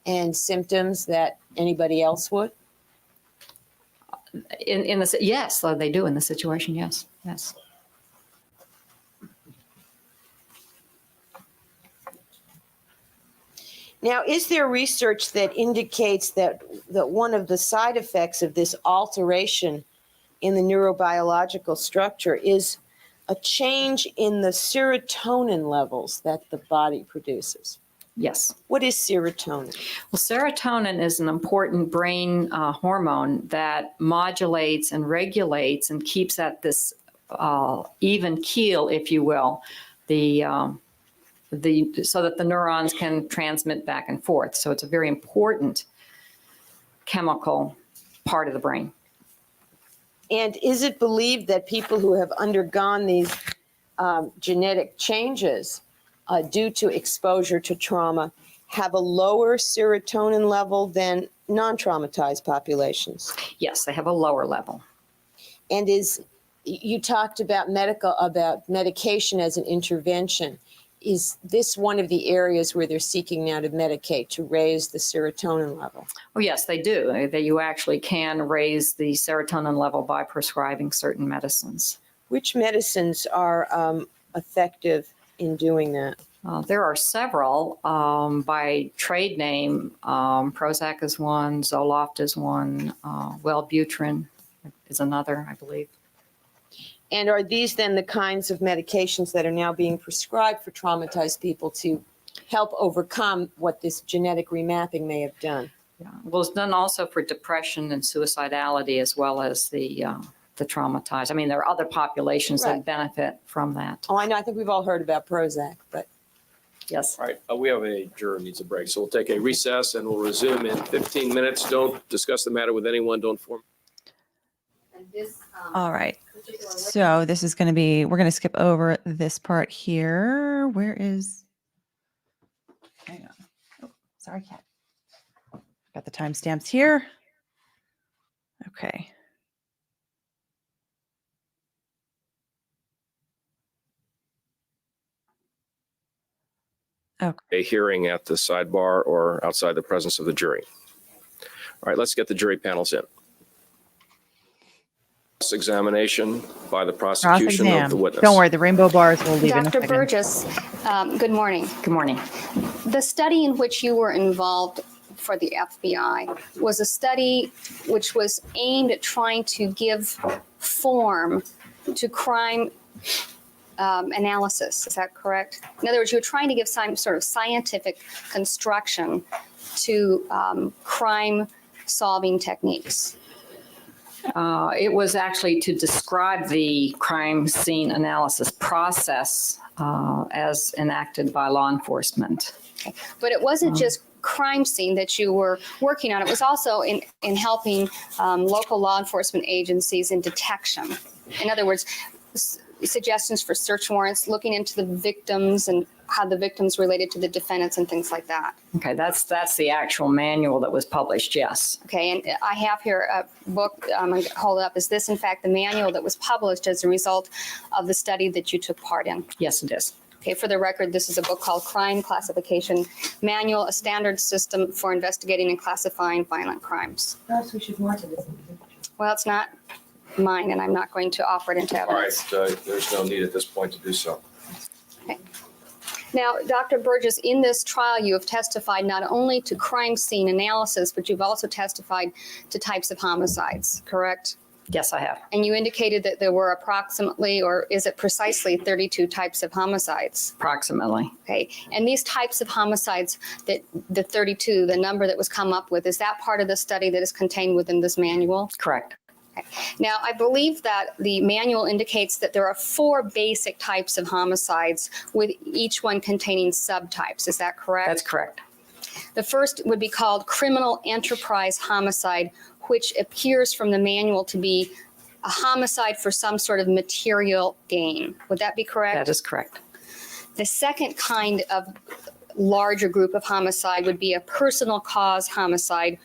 Speaker 4: and symptoms that anybody else would?
Speaker 3: Yes, so they do in the situation. Yes.
Speaker 4: Now, is there research that indicates that one of the side effects of this alteration in the neurobiological structure is a change in the serotonin levels that the body produces?
Speaker 3: Yes.
Speaker 4: What is serotonin?
Speaker 3: Well, serotonin is an important brain hormone that modulates and regulates and keeps at this even keel, if you will, so that the neurons can transmit back and forth. So it's a very important chemical part of the brain.
Speaker 4: And is it believed that people who have undergone these genetic changes due to exposure to trauma have a lower serotonin level than non-traumatized populations?
Speaker 3: Yes, they have a lower level.
Speaker 4: And you talked about medication as an intervention. Is this one of the areas where they're seeking now to medicate to raise the serotonin level?
Speaker 3: Oh, yes, they do. You actually can raise the serotonin level by prescribing certain medicines.
Speaker 4: Which medicines are effective in doing that?
Speaker 3: There are several by trade name. Prozac is one, Zoloft is one, Wellbutrin is another, I believe.
Speaker 4: And are these then the kinds of medications that are now being prescribed for traumatized people to help overcome what this genetic remapping may have done?
Speaker 3: Yeah. Well, it's done also for depression and suicidality as well as the traumatized. I mean, there are other populations
Speaker 4: Right.
Speaker 3: that benefit from that.
Speaker 4: Oh, I know. I think we've all heard about Prozac, but
Speaker 3: Yes.
Speaker 2: All right, we have a juror needs a break, so we'll take a recess and we'll resume in 15 minutes. Don't discuss the matter with anyone. Don't form.
Speaker 5: And this,
Speaker 1: All right.
Speaker 5: particular
Speaker 1: So this is going to be, we're going to skip over this part here. Where is, hang on. Oh, sorry, cat. Got the timestamps here. Okay.
Speaker 2: A hearing at the sidebar or outside the presence of the jury. All right, let's get the jury panels in. Examination by the prosecution of
Speaker 1: Cross-exam.
Speaker 2: the witness.
Speaker 1: Don't worry, the rainbow bars will leave in a
Speaker 6: Dr.
Speaker 1: second.
Speaker 6: Burgess, good morning.
Speaker 3: Good morning.
Speaker 6: The study in which you were involved for the FBI was a study which was aimed at trying to give form to crime analysis. Is that correct? In other words, you're trying to give some sort of scientific construction to crime-solving techniques.
Speaker 3: It was actually to describe the crime scene analysis process as enacted by law enforcement.
Speaker 6: But it wasn't just crime scene that you were working on. It was also in helping local law enforcement agencies in detection. In other words, suggestions for search warrants, looking into the victims and how the victims related to the defendants and things like that.
Speaker 3: Okay, that's the actual manual that was published, yes.
Speaker 6: Okay, and I have here a book, I'm going to hold it up. Is this in fact the manual that was published as a result of the study that you took part in?
Speaker 3: Yes, it is.
Speaker 6: Okay, for the record, this is a book called Crime Classification Manual, a standard system for investigating and classifying violent crimes.
Speaker 4: perhaps we should mark it.
Speaker 6: Well, it's not mine, and I'm not going to offer it into
Speaker 2: All right,
Speaker 6: evidence.
Speaker 2: there's no need at this point to do so.
Speaker 6: Now, Dr. Burgess, in this trial, you have testified not only to crime scene analysis, but you've also testified to types of homicides, correct?
Speaker 3: Yes, I have.
Speaker 6: And you indicated that there were approximately, or is it precisely 32 types of homicides?
Speaker 3: Approximately.
Speaker 6: Okay. And these types of homicides, that the 32, the number that was come up with, is that part of the study that is contained within this manual?
Speaker 3: Correct.
Speaker 6: Now, I believe that the manual indicates that there are 4 basic types of homicides, with each one containing subtypes. Is that correct?
Speaker 3: That's correct.
Speaker 6: The first would be called criminal enterprise homicide, which appears from the manual to be a homicide for some sort of material gain. Would that be correct?
Speaker 3: That is correct.
Speaker 6: The second kind of larger group of homicide would be a personal cause homicide,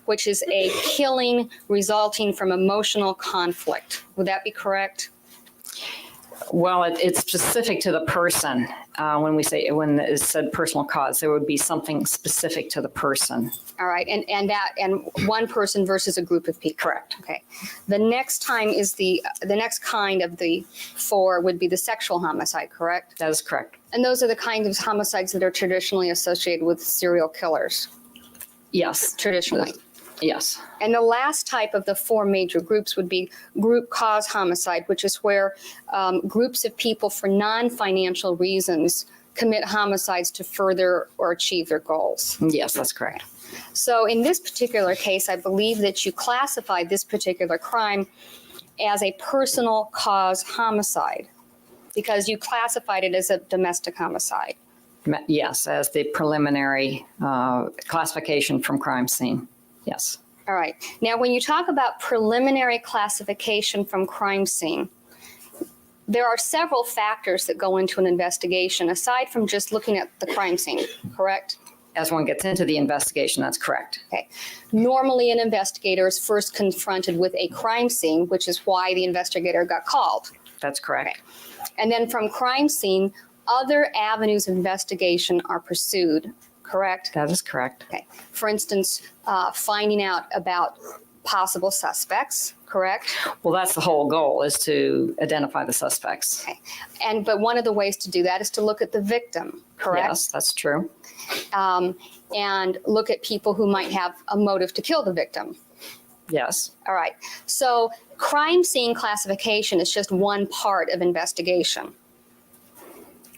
Speaker 6: which is a killing resulting from emotional conflict. Would that be correct?
Speaker 3: Well, it's specific to the person. When it's said personal cause, there would be something specific to the person.
Speaker 6: All right, and one person versus a group of people.
Speaker 3: Correct.
Speaker 6: Okay. The next time is the next kind of the 4 would be the sexual homicide, correct?
Speaker 3: That is correct.
Speaker 6: And those are the kinds of homicides that are traditionally associated with serial killers.
Speaker 3: Yes.
Speaker 6: Traditionally.
Speaker 3: Yes.
Speaker 6: And the last type of the 4 major groups would be group cause homicide, which is where groups of people for non-financial reasons commit homicides to further or achieve their goals.
Speaker 3: Yes, that's correct.
Speaker 6: So in this particular case, I believe that you classified this particular crime as a personal cause homicide because you classified it as a domestic homicide.
Speaker 3: Yes, as the preliminary classification from crime scene. Yes.
Speaker 6: All right. Now, when you talk about preliminary classification from crime scene, there are several factors that go into an investigation aside from just looking at the crime scene, correct?
Speaker 3: As one gets into the investigation, that's correct.
Speaker 6: Okay. Normally, an investigator is first confronted with a crime scene, which is why the investigator got called.
Speaker 3: That's correct.
Speaker 6: Okay. And then from crime scene, other avenues of investigation are pursued, correct?
Speaker 3: That is correct.
Speaker 6: Okay. For instance, finding out about possible suspects, correct?
Speaker 3: Well, that's the whole goal, is to identify the suspects.
Speaker 6: Okay. But one of the ways to do that is to look at the victim, correct?
Speaker 3: Yes, that's true.
Speaker 6: And look at people who might have a motive to kill the victim.
Speaker 3: Yes.
Speaker 6: All right. So crime scene classification is just one part of investigation.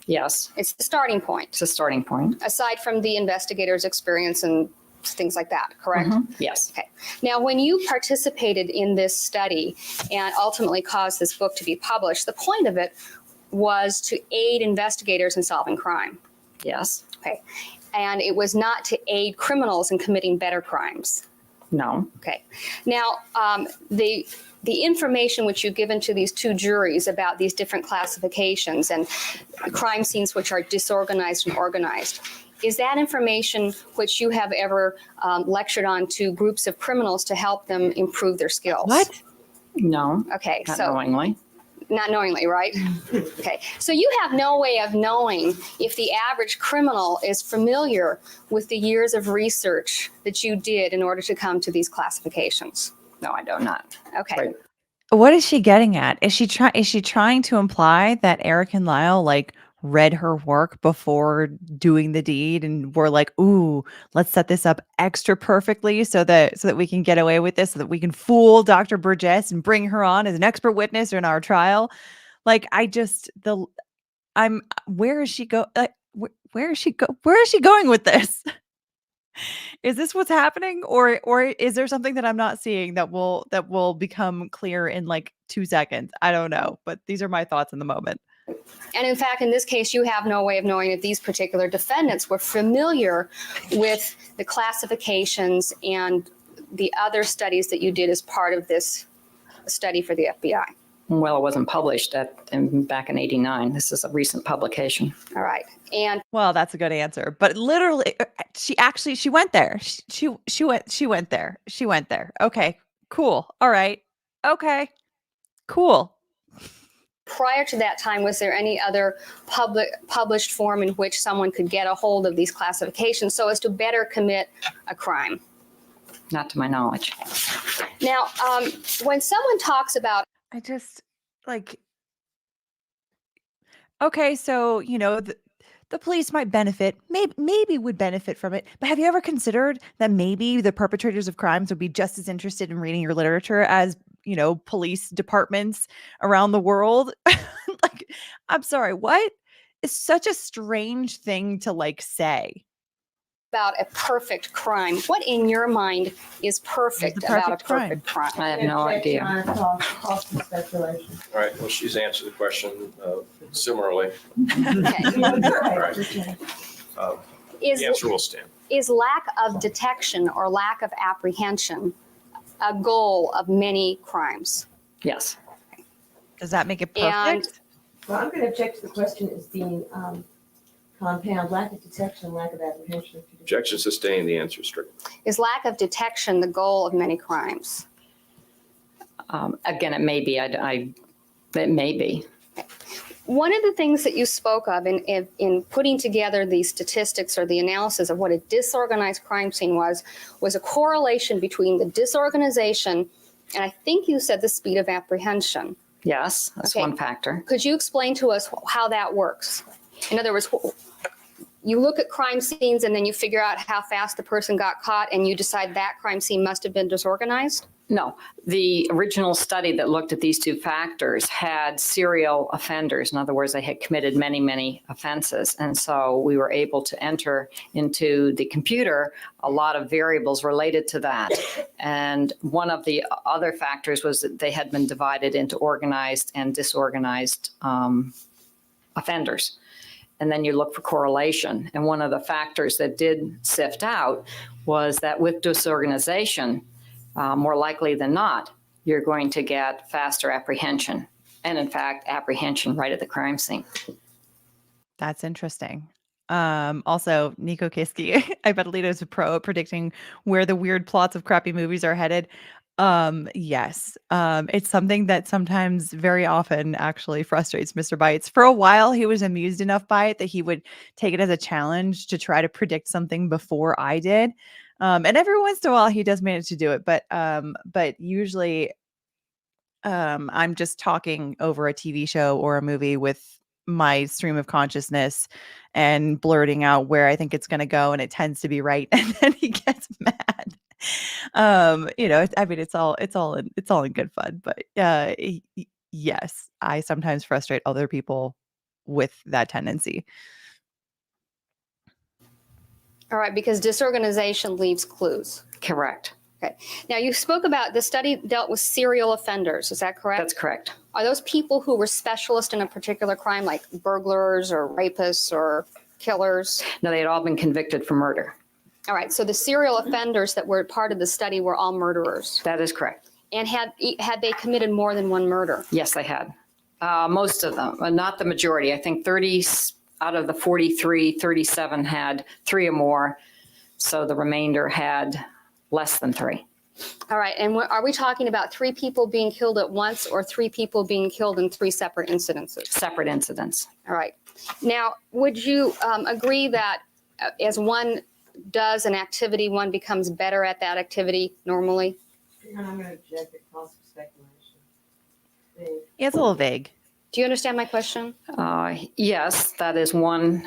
Speaker 3: Yes.
Speaker 6: It's the starting point,
Speaker 3: It's a starting point.
Speaker 6: aside from the investigator's experience and things like that, correct?
Speaker 3: Yes.
Speaker 6: Okay. Now, when you participated in this study and ultimately caused this book to be published, the point of it was to aid investigators in solving crime.
Speaker 3: Yes.
Speaker 6: Okay. And it was not to aid criminals in committing better crimes.
Speaker 3: No.
Speaker 6: Okay. Now, the information which you've given to these 2 juries about these different classifications and crime scenes which are disorganized and organized, is that information which you have ever lectured on to groups of criminals to help them improve their skills?
Speaker 1: What?
Speaker 3: No.
Speaker 6: Okay.
Speaker 3: Not
Speaker 6: So
Speaker 3: knowingly.
Speaker 6: not knowingly, right? Okay. So you have no way of knowing if the average criminal is familiar with the years of research that you did in order to come to these classifications.
Speaker 3: No, I do not.
Speaker 6: Okay.
Speaker 3: Right.
Speaker 1: What is she getting at? Is she trying to imply that Erik and Lyle read her work before doing the deed and were like, "Ooh, let's set this up extra perfectly so that we can get away with this, so that we can fool Dr. Burgess and bring her on as an expert witness in our trial." Where is she where is she going with this? Is this what's happening, or is there something that I'm not seeing that will become clear in 2 seconds? I don't know, but these are my thoughts in the moment.
Speaker 6: And in fact, in this case, you have no way of knowing if these particular defendants were familiar with the classifications and the other studies that you did as part of this study for the FBI.
Speaker 3: Well, it wasn't published back in '89. This is a recent publication.
Speaker 6: All right. And
Speaker 1: Well, that's a good answer, but literally, she went there. She went there. She went there. Okay, cool. All right. Okay, cool.
Speaker 6: prior to that time, was there any other published form in which someone could get a hold of these classifications so as to better commit a crime?
Speaker 3: Not to my knowledge.
Speaker 6: Now, when someone talks about
Speaker 1: I just okay, so the police might benefit, maybe would benefit from it. But have you ever considered that maybe the perpetrators of crimes would be just as interested in reading your literature as, police departments around the world? Like, I'm sorry, what? It's such a strange thing to say.
Speaker 6: About a perfect crime. What in your mind is perfect
Speaker 1: The
Speaker 6: about a
Speaker 1: perfect crime?
Speaker 6: perfect crime?
Speaker 3: I have no idea.
Speaker 2: All right, well, she's answered the question similarly.
Speaker 6: Okay.
Speaker 2: All right.
Speaker 6: Is,
Speaker 2: The answer will stand.
Speaker 6: is lack of detection or lack of apprehension a goal of many crimes?
Speaker 3: Yes.
Speaker 1: Does that make it
Speaker 6: And-
Speaker 1: perfect?
Speaker 7: Well, I'm going to object to the question as being compound, lack of detection, lack of apprehension.
Speaker 2: Objection sustained. The answer is stricken.
Speaker 6: Is lack of detection the goal of many crimes?
Speaker 3: Again, it may be. It may be.
Speaker 6: One of the things that you spoke of in putting together the statistics or the analysis of what a disorganized crime scene was a correlation between the disorganization and I think you said the speed of apprehension.
Speaker 3: Yes, that's
Speaker 6: Okay.
Speaker 3: one factor.
Speaker 6: Could you explain to us how that works? In other words, you look at crime scenes and then you figure out how fast the person got caught and you decide that crime scene must have been disorganized?
Speaker 3: No, the original study that looked at these two factors had serial offenders. In other words, they had committed many, many offenses. And so we were able to enter into the computer a lot of variables related to that. And one of the other factors was that they had been divided into organized and disorganized offenders. And then you look for correlation. And one of the factors that did sift out was that with disorganization, more likely than not, you're going to get faster apprehension. And in fact, apprehension right at the crime scene.
Speaker 1: That's interesting. Also, Nico Kiski, I bet Alito's a pro at predicting where the weird plots of crappy movies are headed. Yes. It's something that sometimes very often actually frustrates Mr. Bites. For a while, he was amused enough by it that he would take it as a challenge to try to predict something before I did. And every once in a while he does manage to do it, but usually I'm just talking over a TV show or a movie with my stream of consciousness and blurting out where I think it's going to go, and it tends to be right, and then he gets mad. I mean, it's all in good fun, but yes, I sometimes frustrate other people with that tendency.
Speaker 6: All right, because disorganization leaves clues.
Speaker 3: Correct.
Speaker 6: Okay. Now, you spoke about the study dealt with serial offenders. Is that correct?
Speaker 3: That's correct.
Speaker 6: Are those people who were specialists in a particular crime, like burglars or rapists or killers?
Speaker 3: No, they had all been convicted for murder.
Speaker 6: All right, so the serial offenders that were part of the study were all murderers.
Speaker 3: That is correct.
Speaker 6: And had they committed more than one murder?
Speaker 3: Yes, they had. Most of them, not the majority. I think 30 out of the 43, 37 had 3 or more. So the remainder had less than 3.
Speaker 6: All right, and are we talking about 3 people being killed at once or 3 people being killed in 3 separate incidences?
Speaker 3: Separate incidents.
Speaker 6: All right. Now, would you agree that as one does an activity, one becomes better at that activity normally?
Speaker 7: And I'm going to object to false speculation.
Speaker 1: Yeah, it's a little vague.
Speaker 6: Do you understand my question?
Speaker 3: Yes, that is one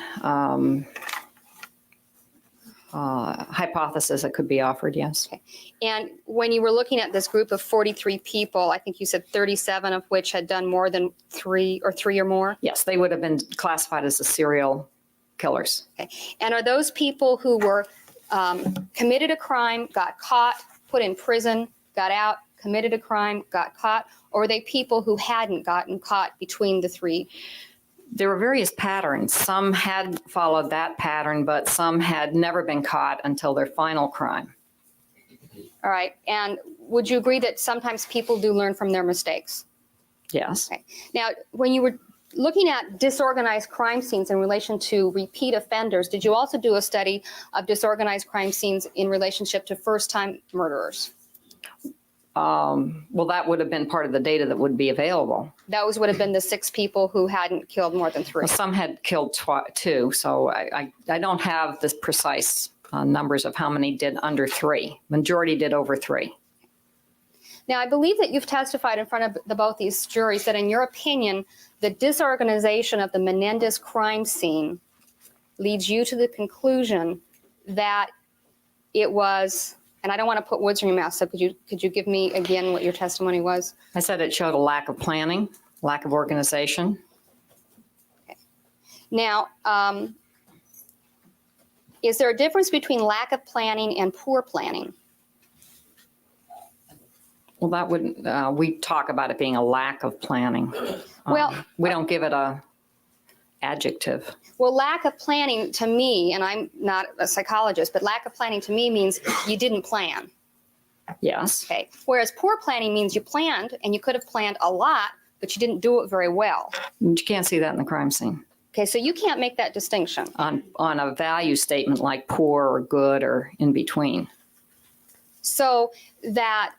Speaker 3: hypothesis that could be offered, yes.
Speaker 6: Okay. And when you were looking at this group of 43 people, I think you said 37 of which had done more than 3 or more.
Speaker 3: Yes, they would have been classified as the serial killers.
Speaker 6: Okay. And are those people who were committed a crime, got caught, put in prison, got out, committed a crime, got caught, or were they people who hadn't gotten caught between the 3?
Speaker 3: There were various patterns. Some had followed that pattern, but some had never been caught until their final crime.
Speaker 6: All right. And would you agree that sometimes people do learn from their mistakes?
Speaker 3: Yes.
Speaker 6: Okay. Now, when you were looking at disorganized crime scenes in relation to repeat offenders, did you also do a study of disorganized crime scenes in relationship to first-time murderers?
Speaker 3: Well, that would have been part of the data that would be available.
Speaker 6: Those would have been the 6 people who hadn't killed more than 3.
Speaker 3: Well, some had killed 2, so I don't have the precise numbers of how many did under 3. Majority did over 3.
Speaker 6: Now, I believe that you've testified in front of both these juries that in your opinion, the disorganization of the Menendez crime scene leads you to the conclusion that it was, and I don't want to put words in your mouth, so could you give me again what your testimony was?
Speaker 3: I said it showed a lack of planning, lack of organization.
Speaker 6: Now, is there a difference between lack of planning and poor planning?
Speaker 3: Well, that would, we talk about it being a lack of planning.
Speaker 6: Well,
Speaker 3: We don't give it a adjective.
Speaker 6: Well, lack of planning to me, and I'm not a psychologist, but lack of planning to me means you didn't plan.
Speaker 3: Yes.
Speaker 6: Okay. Whereas poor planning means you planned and you could have planned a lot, but you didn't do it very well.
Speaker 3: You can't see that in the crime scene.
Speaker 6: Okay. So you can't make that distinction.
Speaker 3: On a value statement like poor or good or in between.
Speaker 6: So that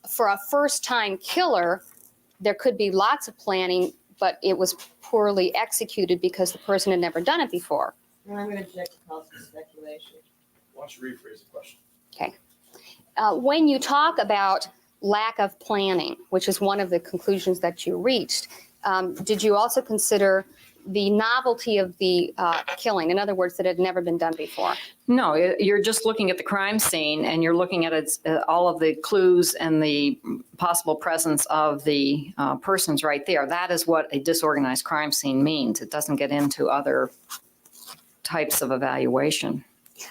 Speaker 6: for a first-time killer, there could be lots of planning, but it was poorly executed because the person had never done it before.
Speaker 7: And I'm going to object to cause for speculation.
Speaker 2: Why don't you rephrase the question?
Speaker 6: Okay. When you talk about lack of planning, which is one of the conclusions that you reached, did you also consider the novelty of the killing? In other words, that it had never been done before.
Speaker 3: No, you're just looking at the crime scene and you're looking at all of the clues and the possible presence of the persons right there. That is what a disorganized crime scene means. It doesn't get into other types of evaluation.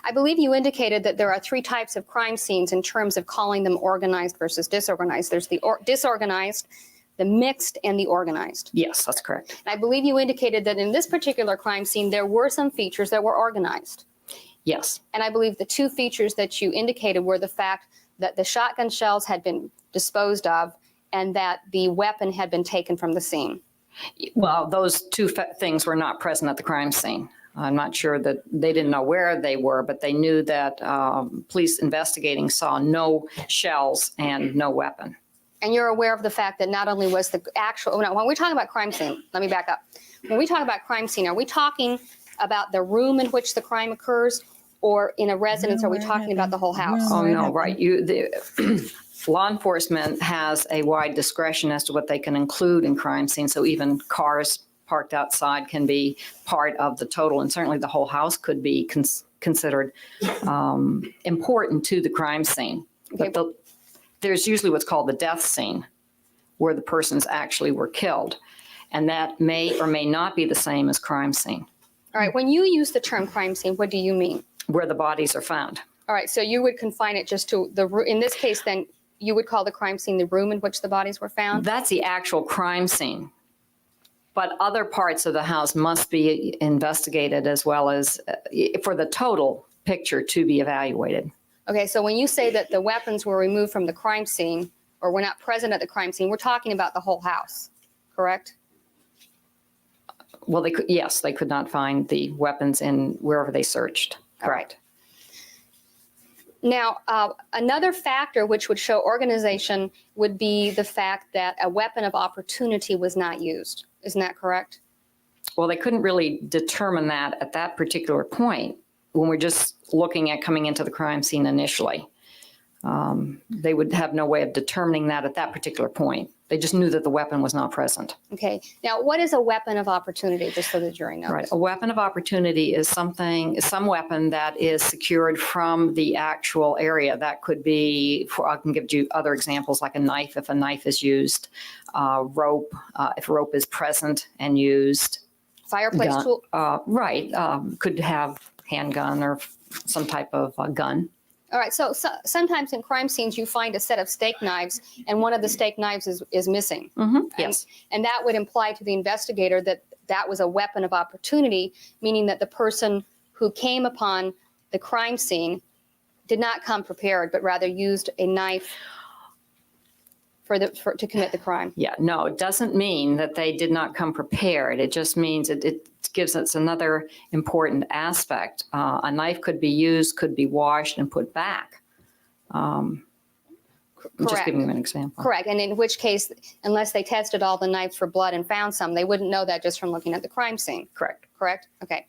Speaker 6: I believe you indicated that there are three types of crime scenes in terms of calling them organized versus disorganized. There's the disorganized, the mixed, and the organized.
Speaker 3: Yes, that's correct.
Speaker 6: And I believe you indicated that in this particular crime scene, there were some features that were organized.
Speaker 3: Yes.
Speaker 6: And I believe the two features that you indicated were the fact that the shotgun shells had been disposed of and that the weapon had been taken from the scene.
Speaker 3: Well, those two things were not present at the crime scene. I'm not sure that they didn't know where they were, but they knew that police investigating saw no shells and no weapon.
Speaker 6: And you're aware of the fact that not only was the actual, no, when we talk about crime scene, let me back up. When we talk about crime scene, are we talking about the room in which the crime occurs, or in a residence, are we talking about the whole house?
Speaker 3: Oh, no, right. Law enforcement has a wide discretion as to what they can include in crime scenes. So even cars parked outside can be part of the total, and certainly the whole house could be considered important to the crime scene.
Speaker 6: Okay.
Speaker 3: But there's usually what's called the death scene, where the persons actually were killed, and that may or may not be the same as crime scene,
Speaker 6: All right, when you use the term crime scene, what do you mean?
Speaker 3: where the bodies are found.
Speaker 6: All right, so you would confine it just to in this case, then you would call the crime scene the room in which the bodies were found?
Speaker 3: That's the actual crime scene. But other parts of the house must be investigated as well as for the total picture to be evaluated.
Speaker 6: Okay, so when you say that the weapons were removed from the crime scene or were not present at the crime scene, we're talking about the whole house, correct?
Speaker 3: Well, yes, they could not find the weapons in wherever they searched. Correct.
Speaker 6: Now, another factor which would show organization would be the fact that a weapon of opportunity was not used. Isn't that correct?
Speaker 3: Well, they couldn't really determine that at that particular point when we're just looking at coming into the crime scene initially. They would have no way of determining that at that particular point. They just knew that the weapon was not present.
Speaker 6: Okay. Now, what is a weapon of opportunity, just so the jury knows?
Speaker 3: Right. A weapon of opportunity is some weapon that is secured from the actual area. That could be, I can give you other examples, like a knife, if a knife is used, rope, if rope is present and used.
Speaker 6: Fireplace tool?
Speaker 3: Right. Could have handgun or some type of gun.
Speaker 6: All right, so sometimes in crime scenes, you find a set of steak knives, and one of the steak knives is missing.
Speaker 3: Mm-hmm. Yes.
Speaker 6: And that would imply to the investigator that that was a weapon of opportunity, meaning that the person who came upon the crime scene did not come prepared, but rather used a knife to commit the crime.
Speaker 3: Yeah, no, it doesn't mean that they did not come prepared. It just means it gives us another important aspect. A knife could be used, could be washed and put back. I'm just giving you an example.
Speaker 6: Correct. And in which case, unless they tested all the knives for blood and found some, they wouldn't know that just from looking at the crime scene.
Speaker 3: Correct.
Speaker 6: Correct? Okay.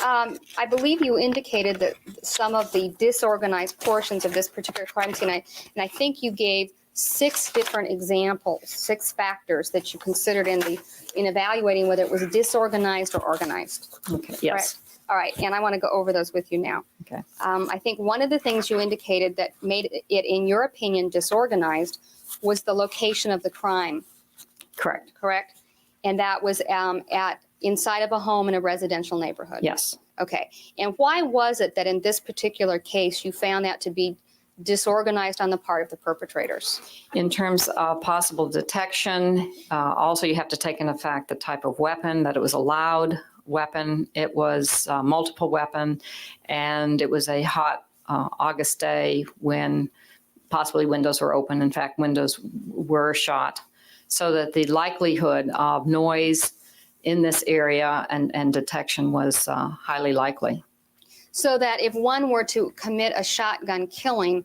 Speaker 6: I believe you indicated that some of the disorganized portions of this particular crime scene, and I think you gave 6 different examples, 6 factors that you considered in evaluating whether it was disorganized or organized.
Speaker 3: Okay, yes.
Speaker 6: All right, and I want to go over those with you now.
Speaker 3: Okay.
Speaker 6: I think one of the things you indicated that made it, in your opinion, disorganized was the location of the crime,
Speaker 3: Correct.
Speaker 6: correct? And that was inside of a home in a residential neighborhood.
Speaker 3: Yes.
Speaker 6: Okay. And why was it that in this particular case you found that to be disorganized on the part of the perpetrators?
Speaker 3: In terms of possible detection, also you have to take into fact the type of weapon, that it was a loud weapon, it was a multiple weapon, and it was a hot August day when possibly windows were open. In fact, windows were shot, so that the likelihood of noise in this area and detection was highly likely.
Speaker 6: So that if one were to commit a shotgun killing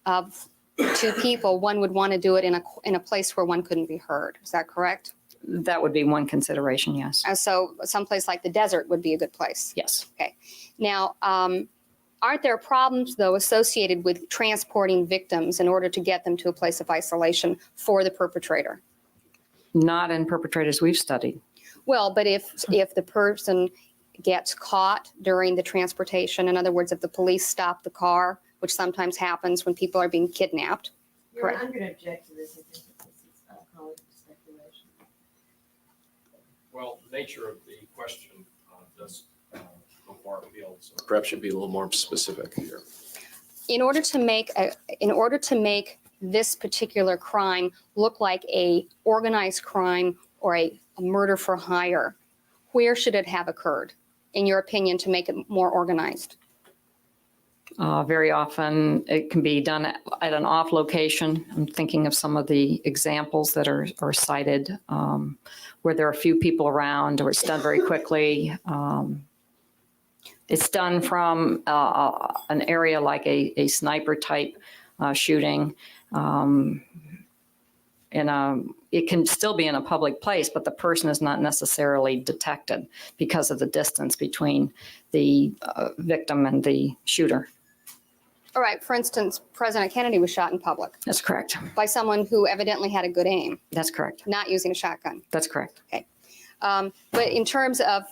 Speaker 6: of 2 people, one would want to do it in a place where one couldn't be heard. Is that correct?
Speaker 3: That would be one consideration, yes.
Speaker 6: And so someplace like the desert would be a good place.
Speaker 3: Yes.
Speaker 6: Okay. Now, aren't there problems, though, associated with transporting victims in order to get them to a place of isolation for the perpetrator?
Speaker 3: Not in perpetrators we've studied.
Speaker 6: Well, but if the person gets caught during the transportation, in other words, if the police stop the car, which sometimes happens when people are being kidnapped.
Speaker 7: Your Honor,
Speaker 6: Correct.
Speaker 7: I'm going to object to this. I think that this is calling for speculation.
Speaker 2: Well, the nature of the question does go far afield, so perhaps should be a little more specific here.
Speaker 6: In order to make this particular crime look like a organized crime or a murder for hire, where should it have occurred, in your opinion, to make it more organized?
Speaker 3: Very often it can be done at an off location. I'm thinking of some of the examples that are cited where there are a few people around, or it's done very quickly. It's done from an area like a sniper type shooting. It can still be in a public place, but the person is not necessarily detected because of the distance between the victim and the shooter.
Speaker 6: All right, for instance, President Kennedy was shot in public
Speaker 3: That's correct.
Speaker 6: by someone who evidently had a good aim,
Speaker 3: That's correct.
Speaker 6: not using a shotgun.
Speaker 3: That's correct.
Speaker 6: But in terms of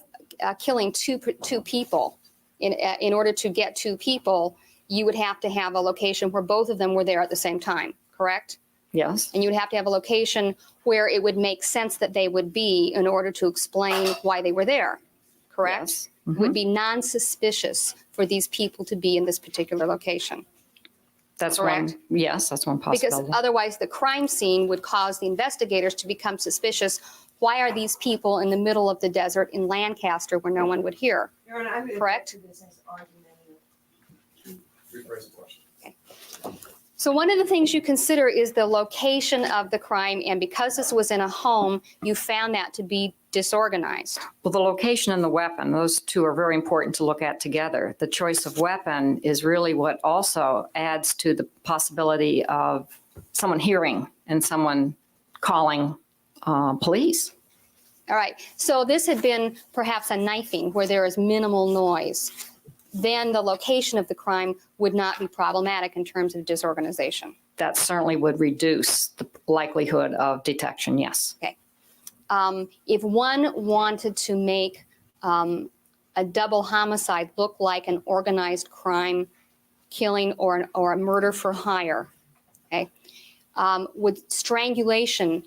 Speaker 6: killing two people, in order to get 2 people, you would have to have a location where both of them were there at the same time, correct?
Speaker 3: Yes.
Speaker 6: And you would have to have a location where it would make sense that they would be in order to explain why they were there, correct?
Speaker 3: Yes.
Speaker 6: It would be non-suspicious for these people to be in this particular location.
Speaker 3: That's
Speaker 6: correct?
Speaker 3: one. Yes, that's one
Speaker 6: Because
Speaker 3: possibility.
Speaker 6: otherwise the crime scene would cause the investigators to become suspicious. Why are these people in the middle of the desert in Lancaster where no one would hear?
Speaker 7: Your Honor, I'm going to
Speaker 6: Correct.
Speaker 7: object to this as argumentative.
Speaker 2: Rephrase the question.
Speaker 6: So one of the things you consider is the location of the crime, and because this was in a home, you found that to be disorganized.
Speaker 3: Well, the location and the weapon, those two are very important to look at together. The choice of weapon is really what also adds to the possibility of someone hearing and someone calling police.
Speaker 6: All right, so this had been perhaps a knifing where there is minimal noise. Then the location of the crime would not be problematic in terms of disorganization.
Speaker 3: That certainly would reduce the likelihood of detection, yes.
Speaker 6: If one wanted to make a double homicide look like an organized crime, killing or a murder for hire, okay, would strangulation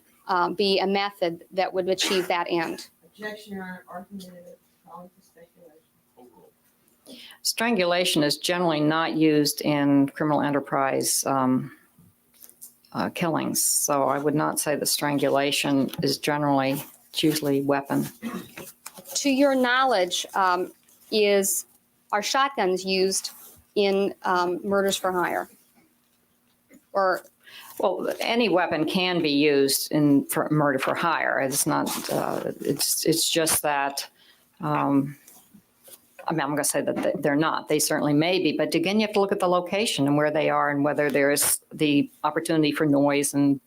Speaker 6: be a method that would achieve that end?
Speaker 7: Objection, Your Honor, argumentative, calling for speculation.
Speaker 3: Strangulation is generally not used in criminal enterprise killings. So I would not say that strangulation is generally, it's usually weapon.
Speaker 6: To your knowledge, are shotguns used in murders for hire? Or
Speaker 3: Well, any weapon can be used for murder for hire. It's not, it's just that, I'm going to say that they're not. They certainly may be. But again, you have to look at the location and where they are and whether there's the opportunity for noise and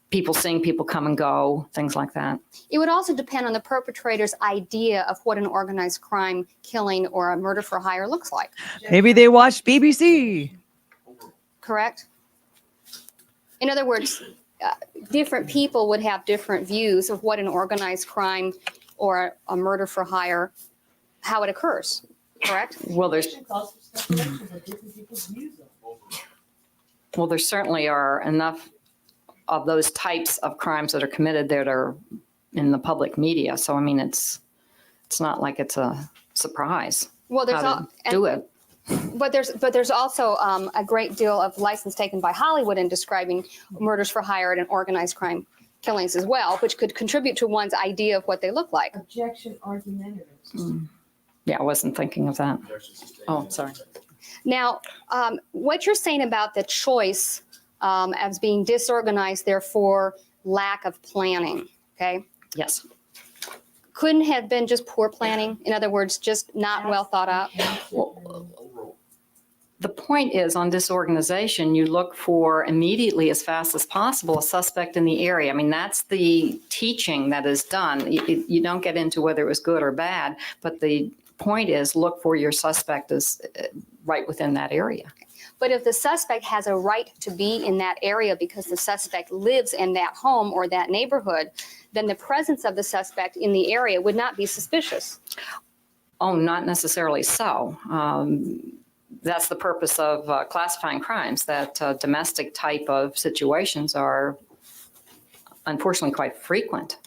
Speaker 3: people seeing people come and go, things like that.
Speaker 6: it would also depend on the perpetrator's idea of what an organized crime, killing, or a murder for hire looks like,
Speaker 1: Maybe they watched BBC.
Speaker 6: correct? In other words, different people would have different views of what an organized crime or a murder for hire, how it occurs, correct?
Speaker 3: Well, there's
Speaker 7: Calls for speculation, but different people's views on it.
Speaker 3: Well, there certainly are enough of those types of crimes that are committed that are in the public media. So, I mean, it's not like it's a surprise
Speaker 6: Well, there's
Speaker 3: how to do it.
Speaker 6: But there's also a great deal of license taken by Hollywood in describing murders for hire and organized crime killings as well, which could contribute to one's idea of what they look like.
Speaker 7: Objection argumentative.
Speaker 3: Yeah, I wasn't thinking of that. Oh, sorry.
Speaker 6: Now, what you're saying about the choice as being disorganized, therefore lack of planning, okay?
Speaker 3: Yes.
Speaker 6: Couldn't have been just poor planning. In other words, just not well thought out.
Speaker 3: The point is, on disorganization, you look for immediately, as fast as possible, a suspect in the area. I mean, that's the teaching that is done. You don't get into whether it was good or bad, but the point is, look for your suspect is right within that area.
Speaker 6: But if the suspect has a right to be in that area because the suspect lives in that home or that neighborhood, then the presence of the suspect in the area would not be suspicious.
Speaker 3: Oh, not necessarily so. That's the purpose of classifying crimes, that domestic type of situations are unfortunately quite frequent.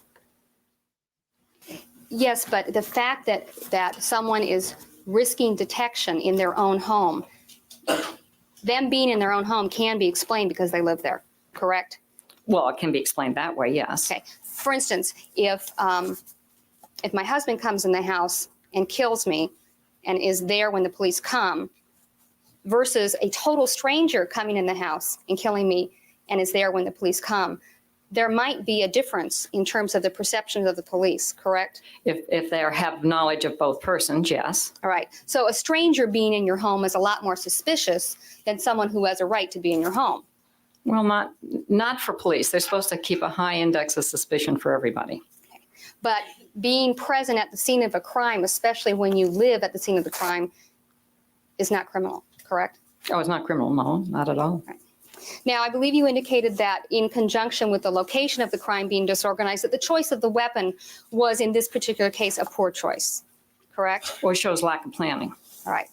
Speaker 6: Yes, but the fact that someone is risking detection in their own home, them being in their own home can be explained because they live there, correct?
Speaker 3: Well, it can be explained that way, yes.
Speaker 6: Okay. For instance, if my husband comes in the house and kills me and is there when the police come, versus a total stranger coming in the house and killing me and is there when the police come, there might be a difference in terms of the perceptions of the police, correct?
Speaker 3: If they have knowledge of both persons, yes.
Speaker 6: All right. So a stranger being in your home is a lot more suspicious than someone who has a right to be in your home.
Speaker 3: Well, not for police. They're supposed to keep a high index of suspicion for everybody.
Speaker 6: But being present at the scene of a crime, especially when you live at the scene of the crime, is not criminal, correct?
Speaker 3: Oh, it's not criminal, no, not at all.
Speaker 6: Now, I believe you indicated that in conjunction with the location of the crime being disorganized, that the choice of the weapon was, in this particular case, a poor choice, correct?
Speaker 3: Or shows lack of planning.
Speaker 6: All right.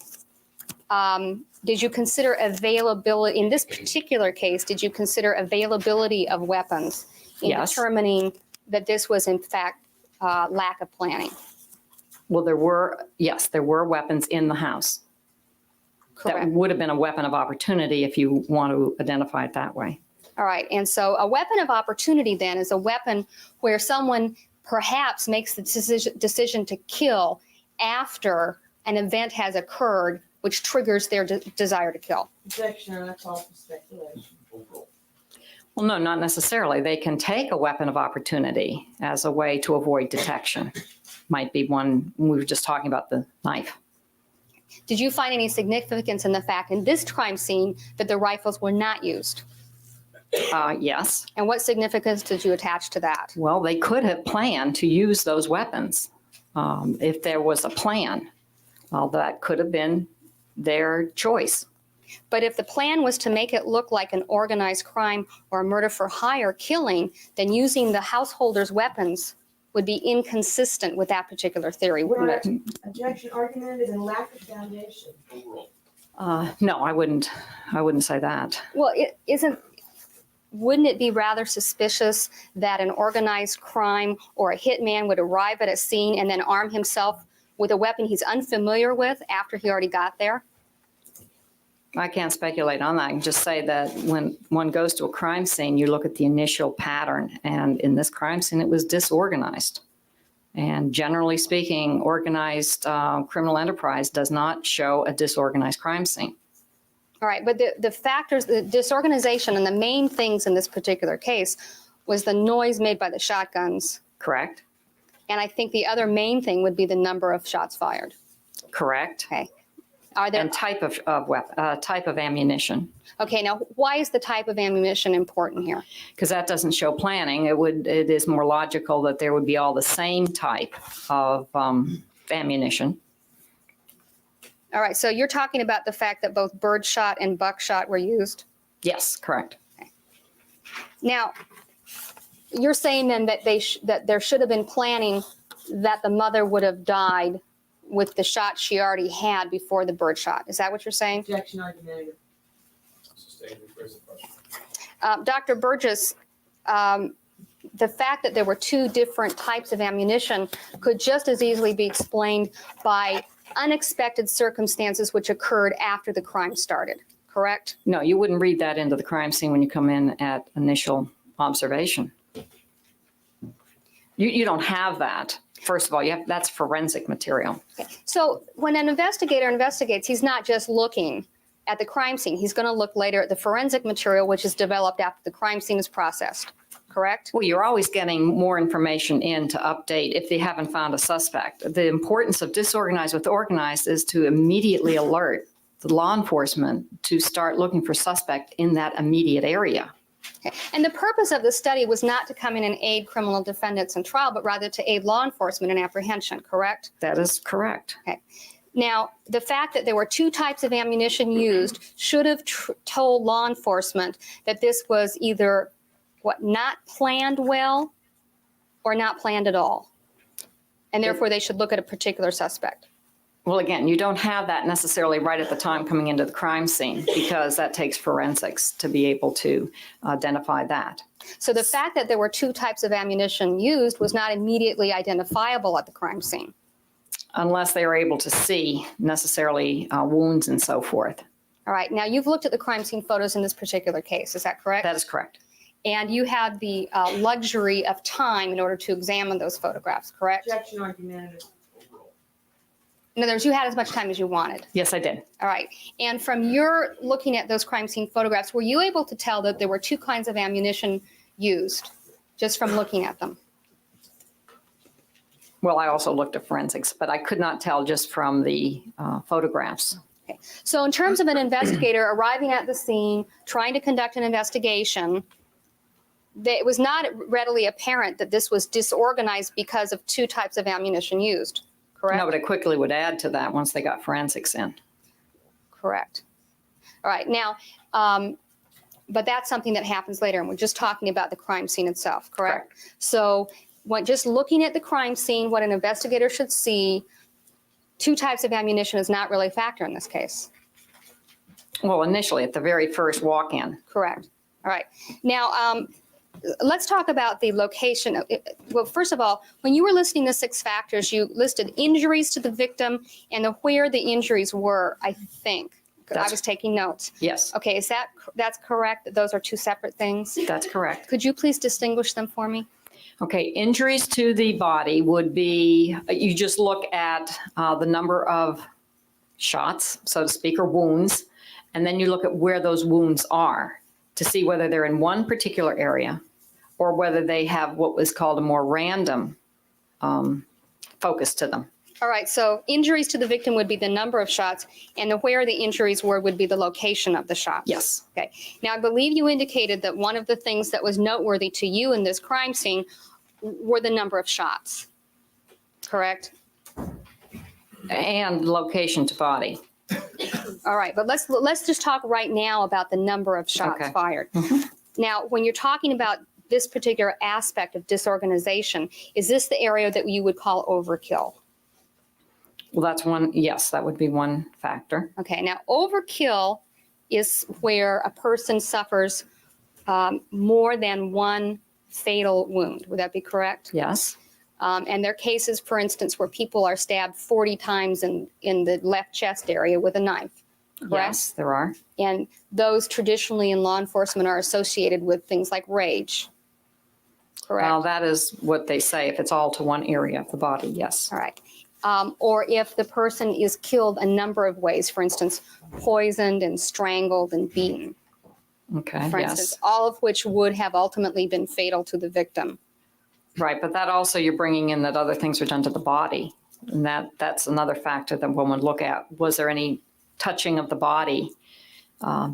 Speaker 6: Did you consider availability, in this particular case, did you consider availability of weapons in
Speaker 3: Yes.
Speaker 6: determining that this was, in fact, lack of planning?
Speaker 3: Well, there were weapons in the house. That
Speaker 6: Correct.
Speaker 3: would have been a weapon of opportunity if you want to identify it that way.
Speaker 6: All right. And so a weapon of opportunity then is a weapon where someone perhaps makes the decision to kill after an event has occurred, which triggers their desire to kill.
Speaker 7: Objection, I call for speculation.
Speaker 3: Well, no, not necessarily. They can take a weapon of opportunity as a way to avoid detection. Might be one, we were just talking about the knife.
Speaker 6: Did you find any significance in the fact in this crime scene that the rifles were not used?
Speaker 3: Yes.
Speaker 6: And what significance did you attach to that?
Speaker 3: Well, they could have planned to use those weapons if there was a plan. Well, that could have been their choice.
Speaker 6: But if the plan was to make it look like an organized crime or a murder for hire killing, then using the householder's weapons would be inconsistent with that particular theory, wouldn't it?
Speaker 7: Objection, argumentative, and lack of foundation.
Speaker 3: No, I wouldn't say that.
Speaker 6: Well, wouldn't it be rather suspicious that an organized crime or a hitman would arrive at a scene and then arm himself with a weapon he's unfamiliar with after he already got there?
Speaker 3: I can't speculate on that. I can just say that when one goes to a crime scene, you look at the initial pattern. And in this crime scene, it was disorganized. And generally speaking, organized criminal enterprise does not show a disorganized crime scene.
Speaker 6: All right, but the factors, the disorganization and the main things in this particular case was the noise made by the shotguns.
Speaker 3: Correct?
Speaker 6: And I think the other main thing would be the number of shots fired.
Speaker 3: Correct.
Speaker 6: Okay. Are there,
Speaker 3: And type of ammunition.
Speaker 6: okay, now why is the type of ammunition important here?
Speaker 3: Because that doesn't show planning. It is more logical that there would be all the same type of ammunition.
Speaker 6: All right, so you're talking about the fact that both birdshot and buckshot were used?
Speaker 3: Yes, correct.
Speaker 6: Now, you're saying then that that there should have been planning that the mother would have died with the shot she already had before the bird shot. Is that what you're saying?
Speaker 7: Objection argumentative.
Speaker 2: Sustained, rephrase the question.
Speaker 6: Dr. Burgess, the fact that there were two different types of ammunition could just as easily be explained by unexpected circumstances which occurred after the crime started, correct?
Speaker 3: No, you wouldn't read that into the crime scene when you come in at initial observation. You don't have that. First of all, that's forensic material.
Speaker 6: So when an investigator investigates, he's not just looking at the crime scene. He's going to look later at the forensic material, which is developed after the crime scene is processed, correct?
Speaker 3: Well, you're always getting more information in to update if they haven't found a suspect. The importance of disorganized with organized is to immediately alert the law enforcement to start looking for suspect in that immediate area.
Speaker 6: Okay. And the purpose of the study was not to come in and aid criminal defendants in trial, but rather to aid law enforcement in apprehension, correct?
Speaker 3: That is correct.
Speaker 6: Okay. Now, the fact that there were two types of ammunition used should have told law enforcement that this was either not planned well or not planned at all. And therefore, they should look at a particular suspect.
Speaker 3: Well, again, you don't have that necessarily right at the time coming into the crime scene because that takes forensics to be able to identify that.
Speaker 6: So the fact that there were two types of ammunition used was not immediately identifiable at the crime scene.
Speaker 3: Unless they were able to see necessarily wounds and so forth.
Speaker 6: All right. Now, you've looked at the crime scene photos in this particular case. Is that correct?
Speaker 3: That is correct.
Speaker 6: And you had the luxury of time in order to examine those photographs, correct?
Speaker 7: Objection argumentative.
Speaker 6: In other words, you had as much time as you wanted.
Speaker 3: Yes, I did.
Speaker 6: All right. And from your looking at those crime scene photographs, were you able to tell that there were two kinds of ammunition used just from looking at them?
Speaker 3: Well, I also looked at forensics, but I could not tell just from the photographs.
Speaker 6: Okay. So in terms of an investigator arriving at the scene, trying to conduct an investigation, it was not readily apparent that this was disorganized because of two types of ammunition used, correct?
Speaker 3: No, but it quickly would add to that once they got forensics in.
Speaker 6: Correct. All right. Now, but that's something that happens later, and we're just talking about the crime scene itself, correct? So just looking at the crime scene, what an investigator should see, two types of ammunition is not really a factor in this case.
Speaker 3: Well, initially, at the very first walk-in.
Speaker 6: Correct. All right. Now, let's talk about the location. Well, first of all, when you were listing the 6 factors, you listed injuries to the victim and where the injuries were, I think. I was taking notes.
Speaker 3: Yes.
Speaker 6: Okay, that's correct, that those are two separate things?
Speaker 3: That's correct.
Speaker 6: Could you please distinguish them for me?
Speaker 3: Okay, injuries to the body would be, you just look at the number of shots, so to speak, or wounds, and then you look at where those wounds are to see whether they're in one particular area or whether they have what was called a more random focus to them.
Speaker 6: All right, so injuries to the victim would be the number of shots, and where the injuries were would be the location of the shots.
Speaker 3: Yes.
Speaker 6: Okay. Now, I believe you indicated that one of the things that was noteworthy to you in this crime scene were the number of shots, correct?
Speaker 3: And location to body.
Speaker 6: All right, but let's just talk right now about the number of shots
Speaker 3: Okay.
Speaker 6: fired.
Speaker 3: Mhm.
Speaker 6: Now, when you're talking about this particular aspect of disorganization, is this the area that you would call overkill?
Speaker 3: Well, that's one, yes, that would be one factor.
Speaker 6: Okay, now overkill is where a person suffers more than one fatal wound. Would that be correct?
Speaker 3: Yes.
Speaker 6: And there are cases, for instance, where people are stabbed 40 times in the left chest area with a knife, correct?
Speaker 3: Yes, there are.
Speaker 6: And those traditionally in law enforcement are associated with things like rage, correct?
Speaker 3: Well, that is what they say. If it's all to one area of the body, yes.
Speaker 6: All right. Or if the person is killed a number of ways, for instance, poisoned and strangled and beaten,
Speaker 3: Okay,
Speaker 6: for
Speaker 3: yes.
Speaker 6: instance, all of which would have ultimately been fatal to the victim.
Speaker 3: Right, but that also, you're bringing in that other things are done to the body. And that's another factor that one would look at. Was there any touching of the body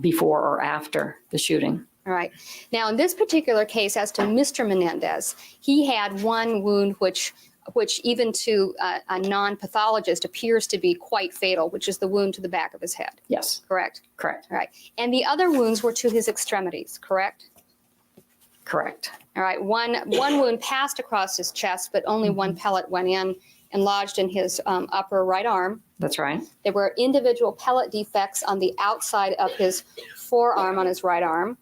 Speaker 3: before or after the shooting?
Speaker 6: All right. Now, in this particular case, as to Mr. Menendez, he had one wound which even to a non-pathologist appears to be quite fatal, which is the wound to the back of his head,
Speaker 3: Yes,
Speaker 6: correct?
Speaker 3: correct.
Speaker 6: All right. And the other wounds were to his extremities, correct?
Speaker 3: Correct.
Speaker 6: All right, one wound passed across his chest, but only one pellet went in and lodged in his upper right arm.
Speaker 3: That's right.
Speaker 6: There were individual pellet defects on the outside of his forearm on his right arm.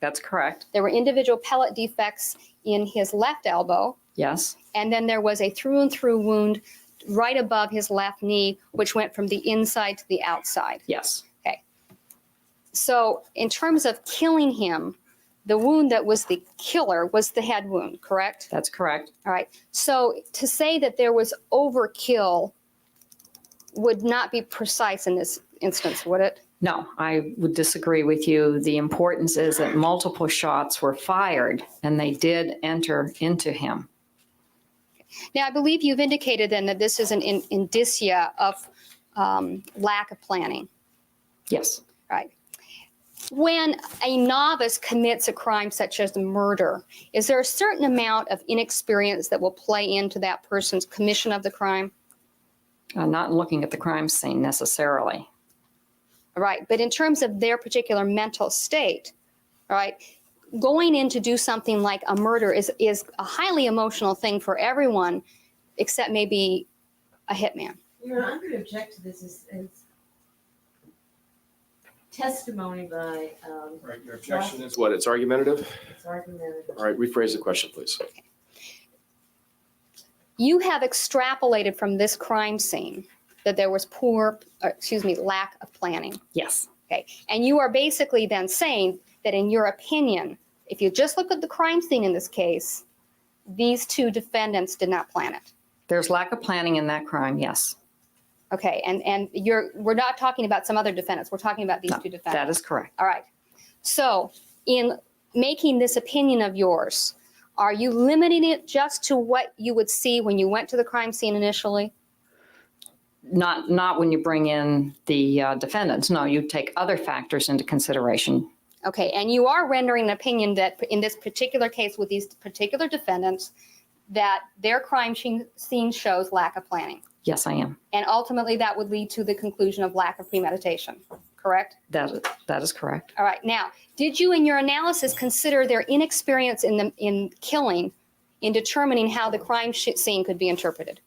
Speaker 3: That's correct.
Speaker 6: There were individual pellet defects in his left elbow.
Speaker 3: Yes.
Speaker 6: And then there was a through and through wound right above his left knee, which went from the inside to the outside.
Speaker 3: Yes.
Speaker 6: Okay. So in terms of killing him, the wound that was the killer was the head wound, correct?
Speaker 3: That's correct.
Speaker 6: All right. So to say that there was overkill would not be precise in this instance, would it?
Speaker 3: No, I would disagree with you. The importance is that multiple shots were fired and they did enter into him.
Speaker 6: Now, I believe you've indicated then that this is an indicia of lack of planning.
Speaker 3: Yes.
Speaker 6: Right. When a novice commits a crime such as murder, is there a certain amount of inexperience that will play into that person's commission of the crime?
Speaker 3: Not looking at the crime scene necessarily.
Speaker 6: Right. But in terms of their particular mental state, right, going in to do something like a murder is a highly emotional thing for everyone, except maybe a hitman.
Speaker 7: Your Honor, I'm going to object to this as testimony by,
Speaker 2: Right, your objection is what? It's argumentative?
Speaker 7: it's argumentative.
Speaker 2: All right, rephrase the question, please.
Speaker 6: You have extrapolated from this crime scene that there was lack of planning.
Speaker 3: Yes.
Speaker 6: Okay. And you are basically then saying that in your opinion, if you just look at the crime scene in this case, these two defendants did not plan it.
Speaker 3: There's lack of planning in that crime, yes.
Speaker 6: Okay. And we're not talking about some other defendants. We're talking about these
Speaker 3: No,
Speaker 6: two defendants.
Speaker 3: that is correct.
Speaker 6: All right. So in making this opinion of yours, are you limiting it just to what you would see when you went to the crime scene initially?
Speaker 3: Not when you bring in the defendants. No, you take other factors into consideration.
Speaker 6: Okay, and you are rendering an opinion that in this particular case with these particular defendants, that their crime scene shows lack of planning.
Speaker 3: Yes, I am.
Speaker 6: And ultimately that would lead to the conclusion of lack of premeditation, correct?
Speaker 3: That is correct.
Speaker 6: All right, now, did you in your analysis consider their inexperience in killing in determining how the crime scene could be interpreted?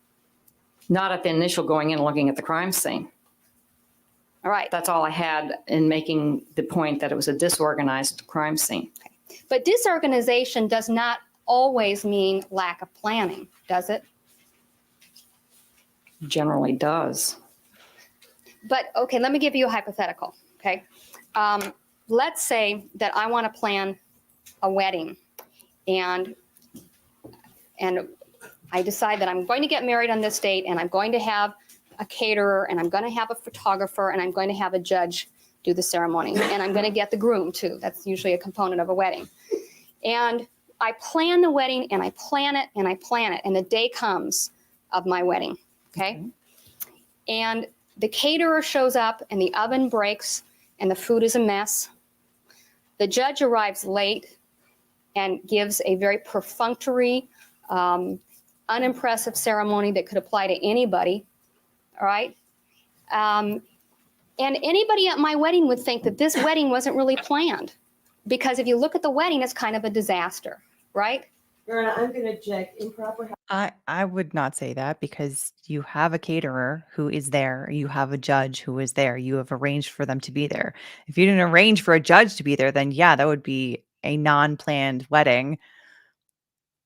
Speaker 3: Not at the initial going in and looking at the crime scene.
Speaker 6: All right.
Speaker 3: That's all I had in making the point that it was a disorganized crime scene.
Speaker 6: But disorganization does not always mean lack of planning, does it?
Speaker 3: Generally does.
Speaker 6: But, okay, let me give you a hypothetical, okay? Let's say that I want to plan a wedding and I decide that I'm going to get married on this date and I'm going to have a caterer and I'm going to have a photographer and I'm going to have a judge do the ceremony and I'm going to get the groom too. That's usually a component of a wedding. And I plan the wedding and I plan it and I plan it and the day comes of my wedding, okay? And the caterer shows up and the oven breaks and the food is a mess. The judge arrives late and gives a very perfunctory, unimpressive ceremony that could apply to anybody, all right? And anybody at my wedding would think that this wedding wasn't really planned because if you look at the wedding, it's kind of a disaster, right?
Speaker 7: Your Honor, I'm going to object improper.
Speaker 1: I would not say that because you have a caterer who is there. You have a judge who is there. You have arranged for them to be there. If you didn't arrange for a judge to be there, then yeah, that would be a non-planned wedding.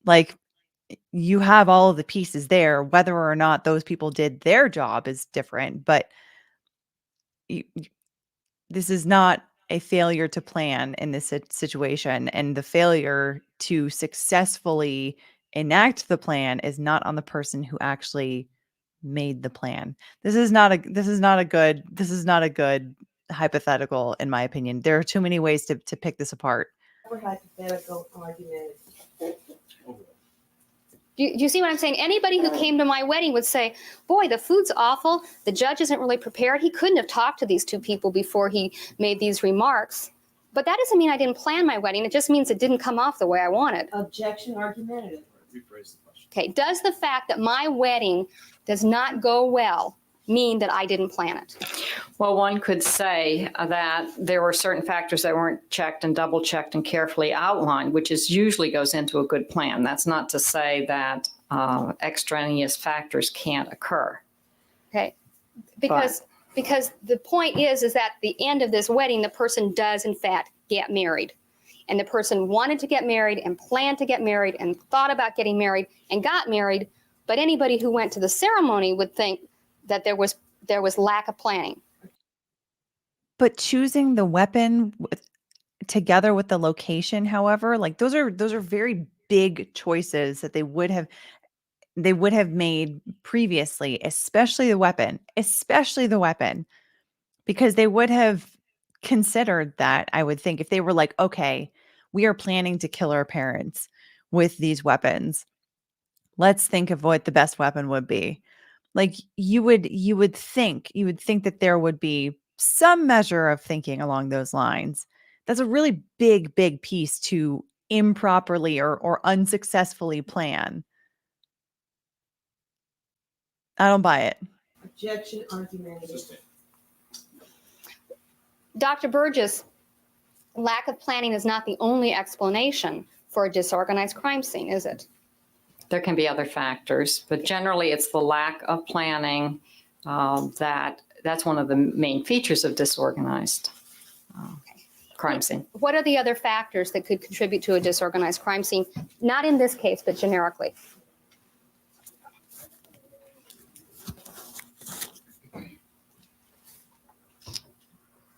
Speaker 1: Like you have all of the pieces there. Whether or not those people did their job is different, but this is not a failure to plan in this situation. And the failure to successfully enact the plan is not on the person who actually made the plan. This is not a good hypothetical, in my opinion. There are too many ways to pick this apart.
Speaker 7: Hypothetical argument.
Speaker 6: Do you see what I'm saying? Anybody who came to my wedding would say, boy, the food's awful. The judge isn't really prepared. He couldn't have talked to these two people before he made these remarks. But that doesn't mean I didn't plan my wedding. It just means it didn't come off the way I wanted.
Speaker 7: Objection argumentative.
Speaker 2: Rephrase the question.
Speaker 6: Okay, does the fact that my wedding does not go well mean that I didn't plan it?
Speaker 3: Well, one could say that there were certain factors that weren't checked and double checked and carefully outlined, which is usually goes into a good plan. That's not to say that extraneous factors can't occur.
Speaker 6: Okay, because the point is that at the end of this wedding, the person does in fact get married, and the person wanted to get married and planned to get married and thought about getting married and got married. But anybody who went to the ceremony would think that there was lack of planning.
Speaker 1: But choosing the weapon together with the location, however, like those are very big choices that they would have made previously, especially the weapon, because they would have considered that, I would think, if they were like, okay, we are planning to kill our parents with these weapons. Let's think of what the best weapon would be. Like you would think that there would be some measure of thinking along those lines. That's a really big piece to improperly or unsuccessfully plan. I don't buy it.
Speaker 7: Objection, argumentative.
Speaker 6: Dr. Burgess, lack of planning is not the only explanation for a disorganized crime scene, is it?
Speaker 3: There can be other factors, but generally it's the lack of planning that's one of the main features of disorganized crime scene.
Speaker 6: What are the other factors that could contribute to a disorganized crime scene? Not in this case, but generically.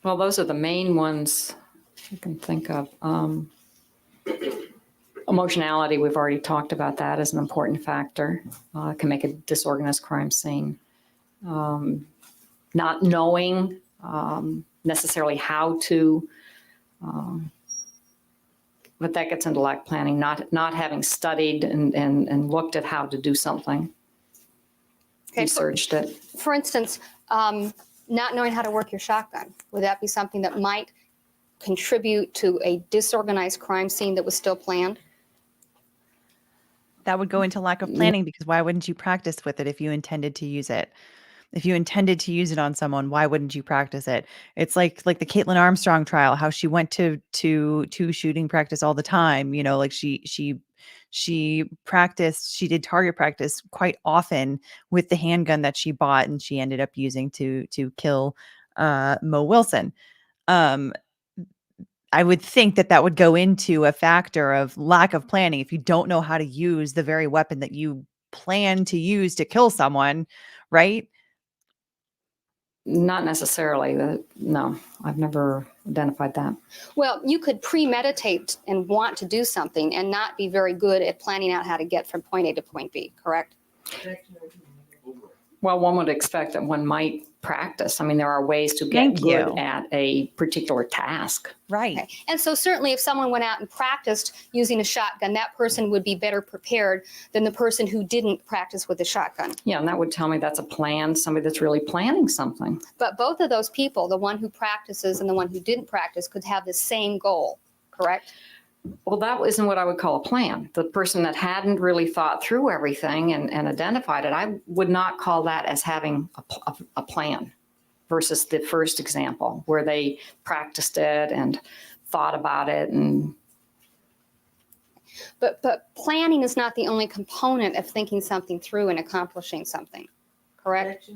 Speaker 3: Well, those are the main ones you can think of. Emotionality, we've already talked about that as an important factor. Can make a disorganized crime scene. Not knowing necessarily how to, but that gets into lack of planning, not having studied and looked at how to do something, researched it.
Speaker 6: For instance, not knowing how to work your shotgun. Would that be something that might contribute to a disorganized crime scene that was still planned?
Speaker 1: That would go into lack of planning, because why wouldn't you practice with it if you intended to use it? If you intended to use it on someone, why wouldn't you practice it? It's like the Caitlin Armstrong trial, how she went to shooting practice all the time. You know, like she practiced, she did target practice quite often with the handgun that she bought and she ended up using to kill Mo Wilson. I would think that would go into a factor of lack of planning. If you don't know how to use the very weapon that you plan to use to kill someone, right?
Speaker 3: Not necessarily. No, I've never identified that.
Speaker 6: Well, you could premeditate and want to do something and not be very good at planning out how to get from point A to point B, correct?
Speaker 3: Well, one would expect that one might practice. I mean, there are ways to get good at a particular task.
Speaker 1: Right.
Speaker 6: Okay. And so certainly if someone went out and practiced using a shotgun, that person would be better prepared than the person who didn't practice with a shotgun.
Speaker 3: Yeah, and that would tell me that's a plan, somebody that's really planning something.
Speaker 6: But both of those people, the one who practices and the one who didn't practice, could have the same goal, correct?
Speaker 3: Well, that isn't what I would call a plan. The person that hadn't really thought through everything and identified it, I would not call that as having a plan versus the first example where they practiced it and thought about it.
Speaker 6: But planning is not the only component of thinking something through and accomplishing something, correct?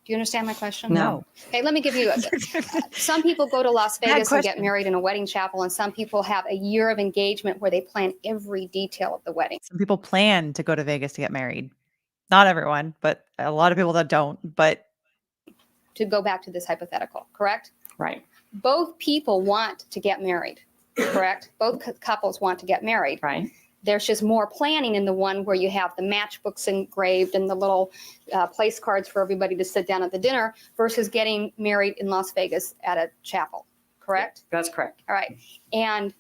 Speaker 6: Do you understand my question?
Speaker 1: No.
Speaker 6: Okay, let me give you some people go to Las Vegas and get married in a wedding chapel, and some people have a year of engagement where they plan every detail of the wedding.
Speaker 1: Some people plan to go to Vegas to get married. Not everyone, but a lot of people that don't. But
Speaker 6: to go back to this hypothetical, correct?
Speaker 3: Right.
Speaker 6: Both people want to get married, correct? Both couples want to get married.
Speaker 3: Right.
Speaker 6: There's just more planning in the one where you have the matchbooks engraved and the little place cards for everybody to sit down at the dinner versus getting married in Las Vegas at a chapel, correct?
Speaker 3: That's correct.
Speaker 6: All right. And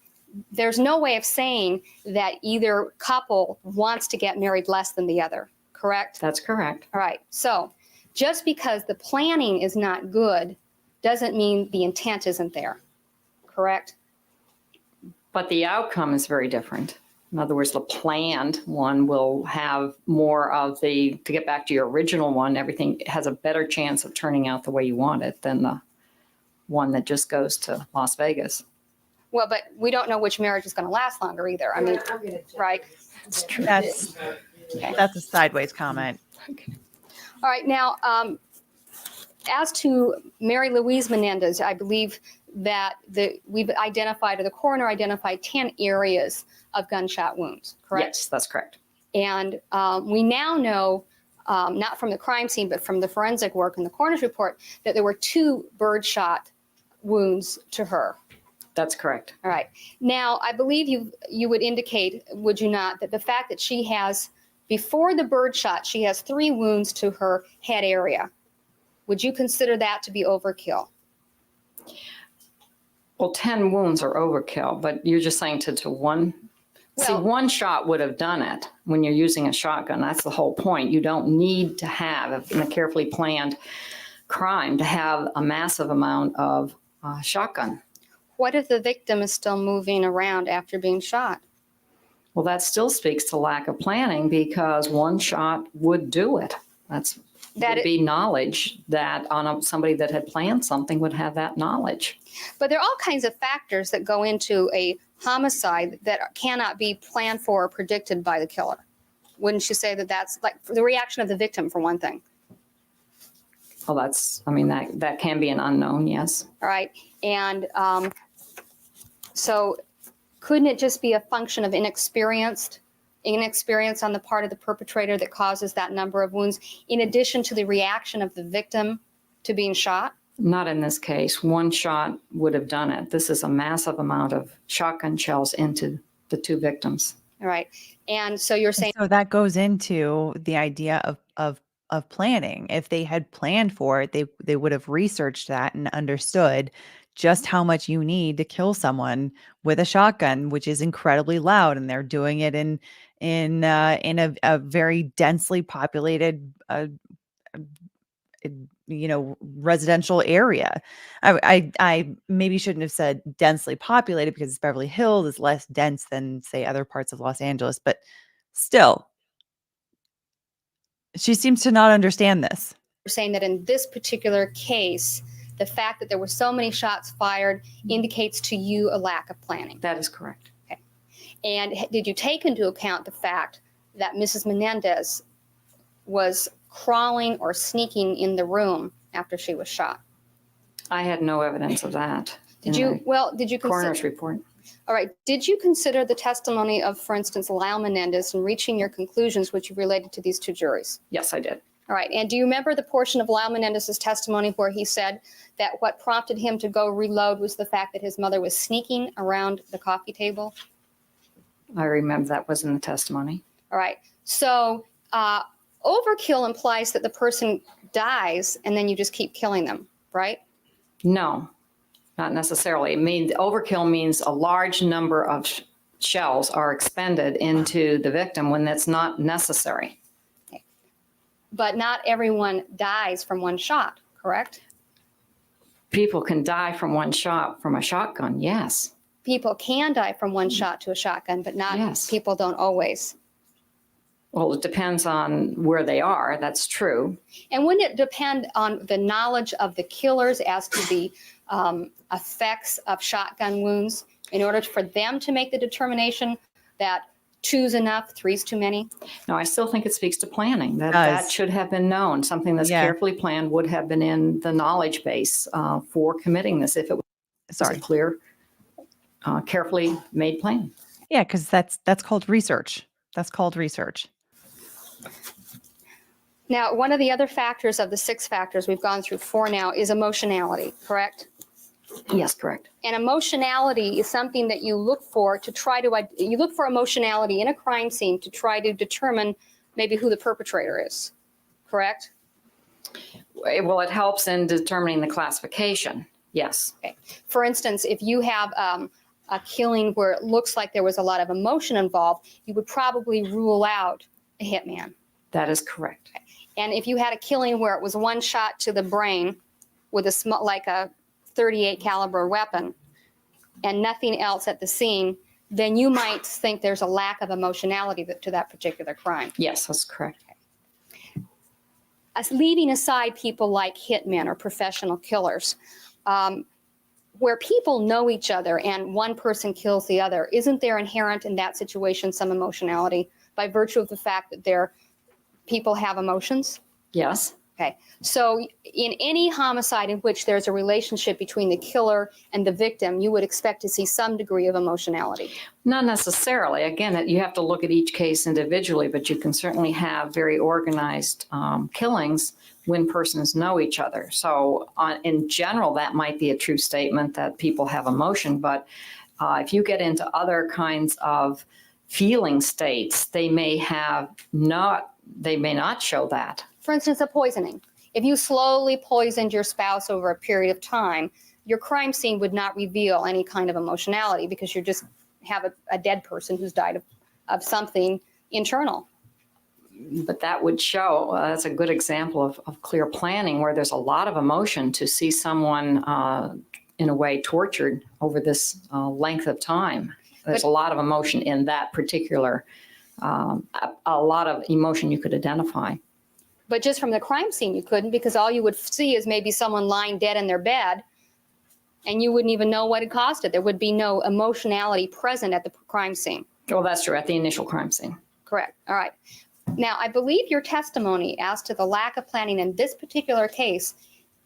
Speaker 6: there's no way of saying that either couple wants to get married less than the other, correct?
Speaker 3: That's correct.
Speaker 6: All right. So just because the planning is not good doesn't mean the intent isn't there, correct?
Speaker 3: But the outcome is very different. In other words, the planned one will have more of to get back to your original one, everything has a better chance of turning out the way you want it than the one that just goes to Las Vegas.
Speaker 6: Well, but we don't know which marriage is going to last longer either. I mean,
Speaker 7: I'm gonna check
Speaker 6: right.
Speaker 7: this.
Speaker 1: That's a sideways comment.
Speaker 6: All right. Now, as to Mary Louise Menendez, I believe that we've identified, or the coroner identified 10 areas of gunshot wounds, correct?
Speaker 3: Yes, that's correct.
Speaker 6: And we now know, not from the crime scene, but from the forensic work in the coroner's report, that there were 2 birdshot wounds to her.
Speaker 3: That's correct.
Speaker 6: All right. Now, I believe you would indicate, would you not, that the fact that she has, before the birdshot, she has 3 wounds to her head area. Would you consider that to be overkill?
Speaker 3: Well, 10 wounds are overkill, but you're just saying to one. See,
Speaker 6: Well-
Speaker 3: one shot would have done it when you're using a shotgun. That's the whole point. You don't need to have, in a carefully planned crime, to have a massive amount of shotgun.
Speaker 6: What if the victim is still moving around after being shot?
Speaker 3: Well, that still speaks to lack of planning, because one shot would do it. That would be knowledge that somebody that had planned something would have that knowledge.
Speaker 6: But there are all kinds of factors that go into a homicide that cannot be planned for or predicted by the killer. Wouldn't you say that that's like the reaction of the victim, for one thing?
Speaker 3: Well, that can be an unknown, yes.
Speaker 6: All right. And so couldn't it just be a function of inexperience on the part of the perpetrator that causes that number of wounds, in addition to the reaction of the victim to being shot?
Speaker 3: Not in this case. One shot would have done it. This is a massive amount of shotgun shells into the 2 victims.
Speaker 6: All right. And so you're saying,
Speaker 1: So that goes into the idea of planning. If they had planned for it, they would have researched that and understood just how much you need to kill someone with a shotgun, which is incredibly loud, and they're doing it in a very densely populated residential area. I maybe shouldn't have said densely populated, because Beverly Hills is less dense than, say, other parts of Los Angeles, but still, she seems to not understand this.
Speaker 6: you're saying that in this particular case, the fact that there were so many shots fired indicates to you a lack of planning.
Speaker 3: That is correct.
Speaker 6: And did you take into account the fact that Mrs. Menendez was crawling or sneaking in the room after she was shot?
Speaker 3: I had no evidence of that.
Speaker 6: Did
Speaker 3: in
Speaker 6: you
Speaker 3: the coroner's
Speaker 6: consider,
Speaker 3: report?
Speaker 6: all right, did you consider the testimony of, for instance, Lyle Menendez in reaching your conclusions, which you related to these 2 juries?
Speaker 3: Yes, I did.
Speaker 6: All right, and do you remember the portion of Lyle Menendez's testimony where he said that what prompted him to go reload was the fact that his mother was sneaking around the coffee table?
Speaker 3: I remember that was in the testimony.
Speaker 6: All right, so overkill implies that the person dies and then you just keep killing them, right?
Speaker 3: No, not necessarily. Overkill means a large number of shells are expended into the victim when that's not necessary.
Speaker 6: But not everyone dies from one shot, correct?
Speaker 3: People can die from one shot from a shotgun, yes.
Speaker 6: People can die from one shot to a shotgun, but not
Speaker 3: Yes.
Speaker 6: people don't always.
Speaker 3: Well, it depends on where they are, that's true.
Speaker 6: And wouldn't it depend on the knowledge of the killers as to the effects of shotgun wounds in order for them to make the determination that 2's enough, 3's too many?
Speaker 3: No, I still think it speaks to planning.
Speaker 1: Does.
Speaker 3: That should have been known. Something that's
Speaker 1: Yeah.
Speaker 3: carefully planned would have been in the knowledge base for committing this if it was
Speaker 1: Sorry.
Speaker 3: a clear, carefully made plan.
Speaker 1: Yeah, because that's called research. That's called research.
Speaker 6: Now, one of the other factors of the 6 factors we've gone through 4 now is emotionality, correct?
Speaker 3: Yes, correct.
Speaker 6: And emotionality is something that you look for to try to, you look for emotionality in a crime scene to try to determine maybe who the perpetrator is, correct?
Speaker 3: Well, it helps in determining the classification, yes.
Speaker 6: Okay. For instance, if you have a killing where it looks like there was a lot of emotion involved, you would probably rule out a hitman.
Speaker 3: That is correct.
Speaker 6: And if you had a killing where it was one shot to the brain with like a 38 caliber weapon and nothing else at the scene, then you might think there's a lack of emotionality to that particular crime.
Speaker 3: Yes, that's correct.
Speaker 6: As leaving aside people like hitmen or professional killers, where people know each other and one person kills the other, isn't there inherent in that situation some emotionality by virtue of the fact that people have emotions?
Speaker 3: Yes.
Speaker 6: Okay, so in any homicide in which there's a relationship between the killer and the victim, you would expect to see some degree of emotionality.
Speaker 3: Not necessarily. Again, you have to look at each case individually, but you can certainly have very organized killings when persons know each other. So in general, that might be a true statement that people have emotion, but if you get into other kinds of feeling states, they may not show that.
Speaker 6: For instance, a poisoning. If you slowly poisoned your spouse over a period of time, your crime scene would not reveal any kind of emotionality because you just have a dead person who's died of something internal.
Speaker 3: But that would show, that's a good example of clear planning where there's a lot of emotion to see someone in a way tortured over this length of time. There's a lot of emotion in that particular, a lot of emotion you could identify.
Speaker 6: But just from the crime scene, you couldn't, because all you would see is maybe someone lying dead in their bed, and you wouldn't even know what had caused it. There would be no emotionality present at the crime scene.
Speaker 3: Well, that's true, at the initial crime scene.
Speaker 6: Correct. All right. Now, I believe your testimony as to the lack of planning in this particular case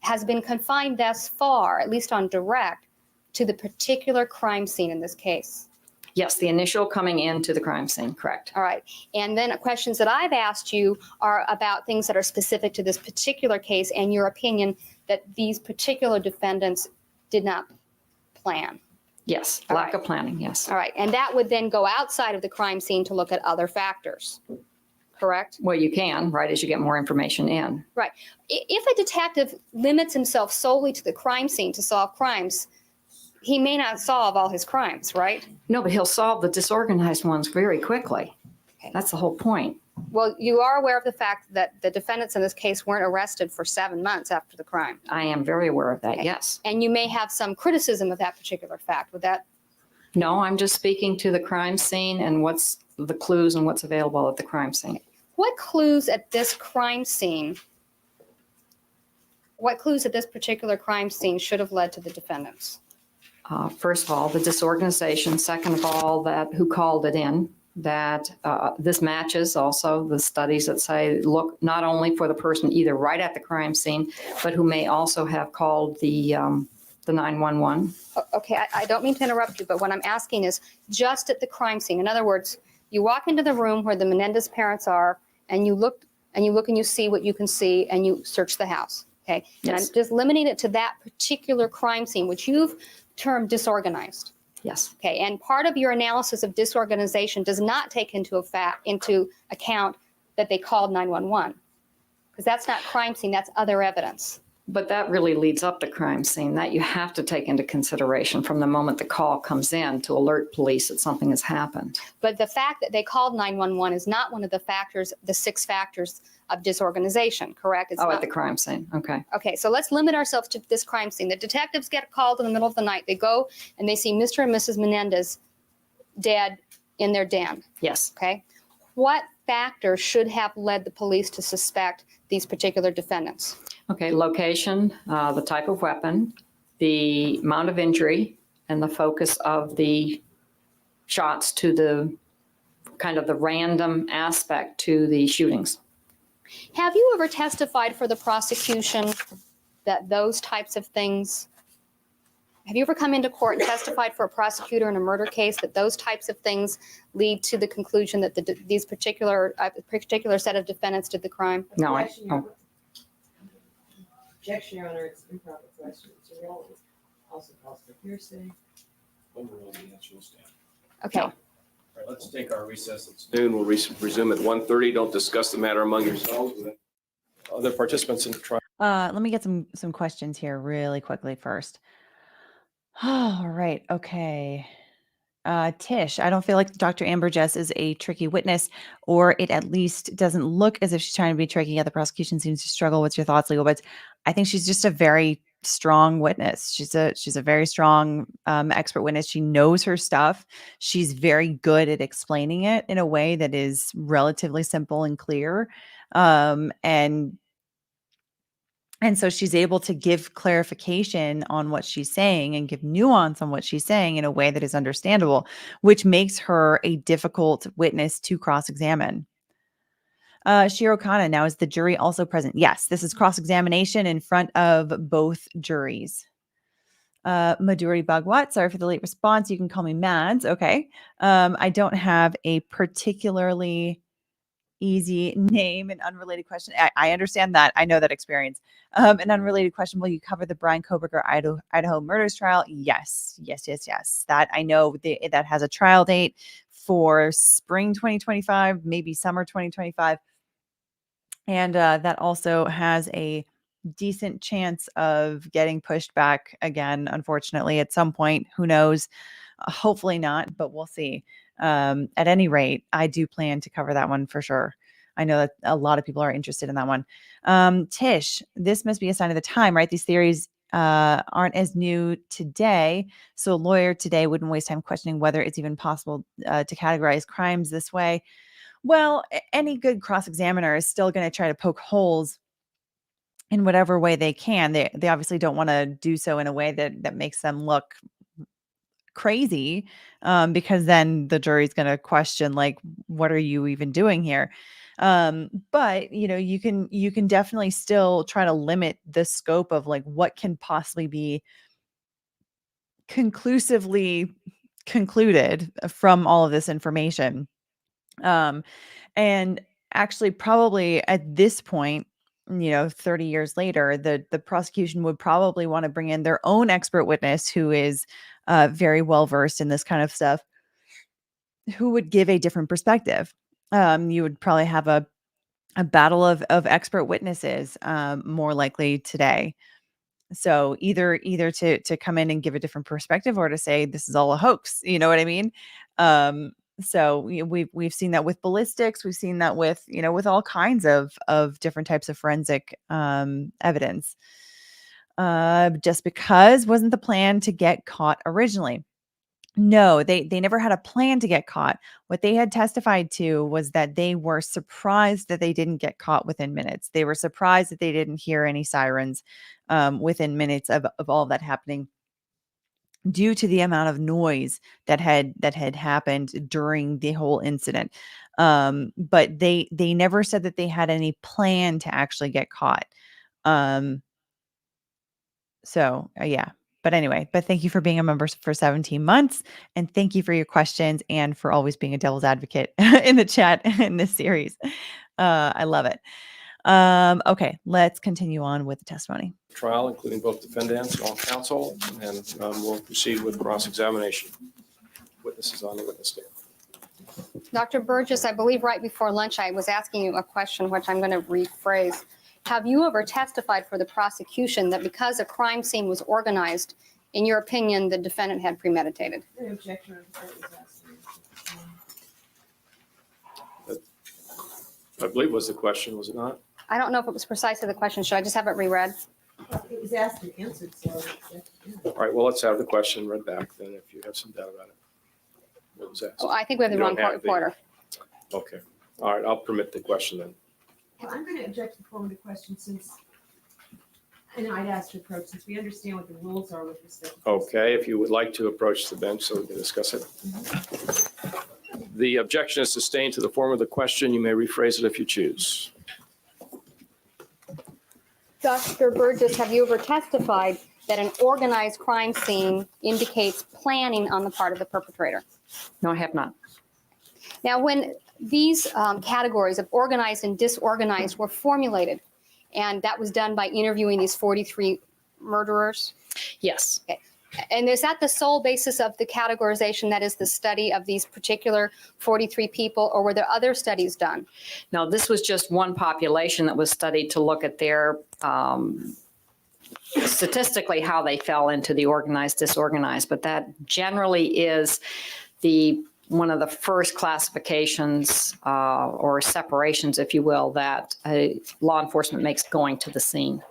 Speaker 6: has been confined thus far, at least on direct, to the particular crime scene in this case.
Speaker 3: Yes, the initial coming into the crime scene, correct.
Speaker 6: All right. And then questions that I've asked you are about things that are specific to this particular case and your opinion that these particular defendants did not plan.
Speaker 3: Yes,
Speaker 6: All
Speaker 3: lack
Speaker 6: right.
Speaker 3: of planning, yes.
Speaker 6: All right. And that would then go outside of the crime scene to look at other factors, correct?
Speaker 3: Well, you can, right, as you get more information in.
Speaker 6: Right. If a detective limits himself solely to the crime scene to solve crimes, he may not solve all his crimes, right?
Speaker 3: No, but he'll solve the disorganized ones very quickly.
Speaker 6: Okay.
Speaker 3: That's the whole point.
Speaker 6: Well, you are aware of the fact that the defendants in this case weren't arrested for 7 months after the crime.
Speaker 3: I am very aware of that,
Speaker 6: Okay.
Speaker 3: yes.
Speaker 6: And you may have some criticism of that particular fact. Would that?
Speaker 3: No, I'm just speaking to the crime scene and what's the clues and what's available at the crime scene.
Speaker 6: What clues at this crime scene, what clues at this particular crime scene should have led to the defendants?
Speaker 3: First of all, the disorganization. Second of all, that who called it in. That this matches also the studies that say look not only for the person either right at the crime scene, but who may also have called the 911.
Speaker 6: Okay, I don't mean to interrupt you, but what I'm asking is just at the crime scene. In other words, you walk into the room where the Menendez parents are, and you look and you see what you can see, and you search the house. Okay, and
Speaker 3: Yes.
Speaker 6: I'm just limiting it to that particular crime scene, which you've termed disorganized.
Speaker 3: Yes.
Speaker 6: Okay, and part of your analysis of disorganization does not take into account that they called 911, because that's not crime scene, that's other evidence.
Speaker 3: But that really leads up the crime scene. That you have to take into consideration from the moment the call comes in to alert police that something has happened.
Speaker 6: But the fact that they called 911 is not one of the factors, the 6 factors of disorganization, correct? It's
Speaker 3: Oh,
Speaker 6: not.
Speaker 3: at the crime scene. Okay.
Speaker 6: Okay, so let's limit ourselves to this crime scene. The detectives get called in the middle of the night. They go and they see Mr. and Mrs. Menendez dead in their den,
Speaker 3: Yes.
Speaker 6: okay? What factors should have led the police to suspect these particular defendants?
Speaker 3: Okay. Location, the type of weapon, the amount of injury, and the focus of the shots to the kind of the random aspect to the shootings.
Speaker 6: Have you ever testified for the prosecution that those types of things, have you ever come into court and testified for a prosecutor in a murder case that those types of things lead to the conclusion that these particular set of defendants did the crime?
Speaker 3: No,
Speaker 7: Objection, Your Honor, it's improper question. It's irrelevant. Also calls for hearsay.
Speaker 2: Overall, the answer will stand.
Speaker 6: Okay.
Speaker 3: No.
Speaker 2: All right, let's take our recess. It's noon. We'll resume at 1:30. Don't discuss the matter among yourselves with other participants in the trial.
Speaker 1: Let me get some questions here really quickly first. All right. Okay. Tish, I don't feel like Dr. Amber Jess is a tricky witness, or it at least doesn't look as if she's trying to be tricky. Yet the prosecution seems to struggle. What's your thoughts, legal? But I think she's just a very strong witness. She's a very strong expert witness. She knows her stuff. She's very good at explaining it in a way that is relatively simple and clear. And so she's able to give clarification on what she's saying and give nuance on what she's saying in a way that is understandable, which makes her a difficult witness to cross-examine. Shiro Kana, now is the jury also present? Yes, this is cross-examination in front of both juries. Madhuri Bhagwat, sorry for the late response. You can call me Mads. Okay. I don't have a particularly easy name. An unrelated question. I understand that. I know that experience. An unrelated question. Will you cover the Brian Koberger Idaho murders trial? Yes. That I know that has a trial date for spring 2025, maybe summer 2025. And that also has a decent chance of getting pushed back again, unfortunately, at some point. Who knows? Hopefully not, but we'll see. At any rate, I do plan to cover that one for sure. I know that a lot of people are interested in that one. Tish, this must be a sign of the time, right? These theories aren't as new today. So a lawyer today wouldn't waste time questioning whether it's even possible to categorize crimes this way. Well, any good cross-examiner is still going to try to poke holes in whatever way they can. They obviously don't want to do so in a way that makes them look crazy, because then the jury's going to question, like, what are you even doing here? But you can definitely still try to limit the scope of like what can possibly be conclusively concluded from all of this information. And actually probably at this point, 30 years later, the prosecution would probably want to bring in their own expert witness who is very well versed in this kind of stuff, who would give a different perspective. You would probably have a battle of expert witnesses, more likely today. So either to come in and give a different perspective, or to say this is all a hoax. You know what I mean? So we've seen that with ballistics. We've seen that with with all kinds of different types of forensic evidence. Just because wasn't the plan to get caught originally? No, they never had a plan to get caught. What they had testified to was that they were surprised that they didn't get caught within minutes. They were surprised that they didn't hear any sirens within minutes of all of that happening, due to the amount of noise that had happened during the whole incident. But they never said that they had any plan to actually get caught. So yeah. But anyway, thank you for being a member for 17 months. And thank you for your questions and for always being a devil's advocate in the chat in this series. I love it. Okay, let's continue on with the testimony.
Speaker 2: Trial, including both defendants and all counsel, and we'll proceed with cross-examination. Witnesses on the witness stand.
Speaker 6: Dr. Burgess, I believe right before lunch, I was asking you a question, which I'm going to rephrase. Have you ever testified for the prosecution that because a crime scene was organized, in your opinion, the defendant had premeditated?
Speaker 7: The objection
Speaker 2: I believe was the question, was it not?
Speaker 6: I don't know if it was precisely the question. Should I just have it reread?
Speaker 7: it was asked and answered, so.
Speaker 2: All right, well, let's have the question read back then if you have some doubt about it. What was asked?
Speaker 6: Oh, I think we have the
Speaker 2: You
Speaker 6: wrong
Speaker 2: don't have
Speaker 6: court
Speaker 2: the-
Speaker 6: reporter.
Speaker 2: Okay, all right, I'll permit the question then.
Speaker 7: Well, I'm going to object to the form of the question since, I know I'd asked to approach, since we understand what the rules are with respect to. this.
Speaker 2: Okay, if you would like to approach the bench so we can discuss it. The objection is sustained to the form of the question. You may rephrase it if you choose.
Speaker 6: Dr. Burgess, have you ever testified that an organized crime scene indicates planning on the part of the perpetrator?
Speaker 3: No, I have not.
Speaker 6: Now, when these categories of organized and disorganized were formulated, and that was done by interviewing these 43 murderers,
Speaker 3: Yes.
Speaker 6: and is that the sole basis of the categorization, that is the study of these particular 43 people, or were there other studies done?
Speaker 3: No, this was just one population that was studied to look at their statistically how they fell into the organized, disorganized, but that generally is one of the first classifications or separations, if you will, that law enforcement makes going to the scene.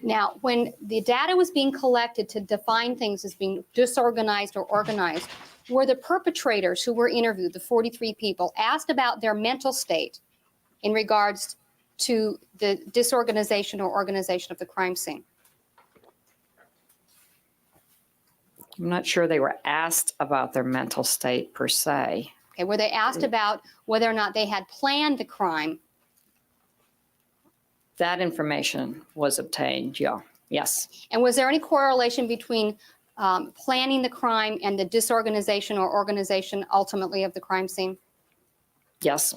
Speaker 6: Now, when the data was being collected to define things as being disorganized or organized, were the perpetrators who were interviewed, the 43 people, asked about their mental state in regards to the disorganization or organization of the crime scene?
Speaker 3: I'm not sure they were asked about their mental state per se.
Speaker 6: Okay, were they asked about whether or not they had planned the crime?
Speaker 3: That information was obtained, yeah. Yes.
Speaker 6: And was there any correlation between planning the crime and the disorganization or organization ultimately of the crime scene?
Speaker 3: Yes.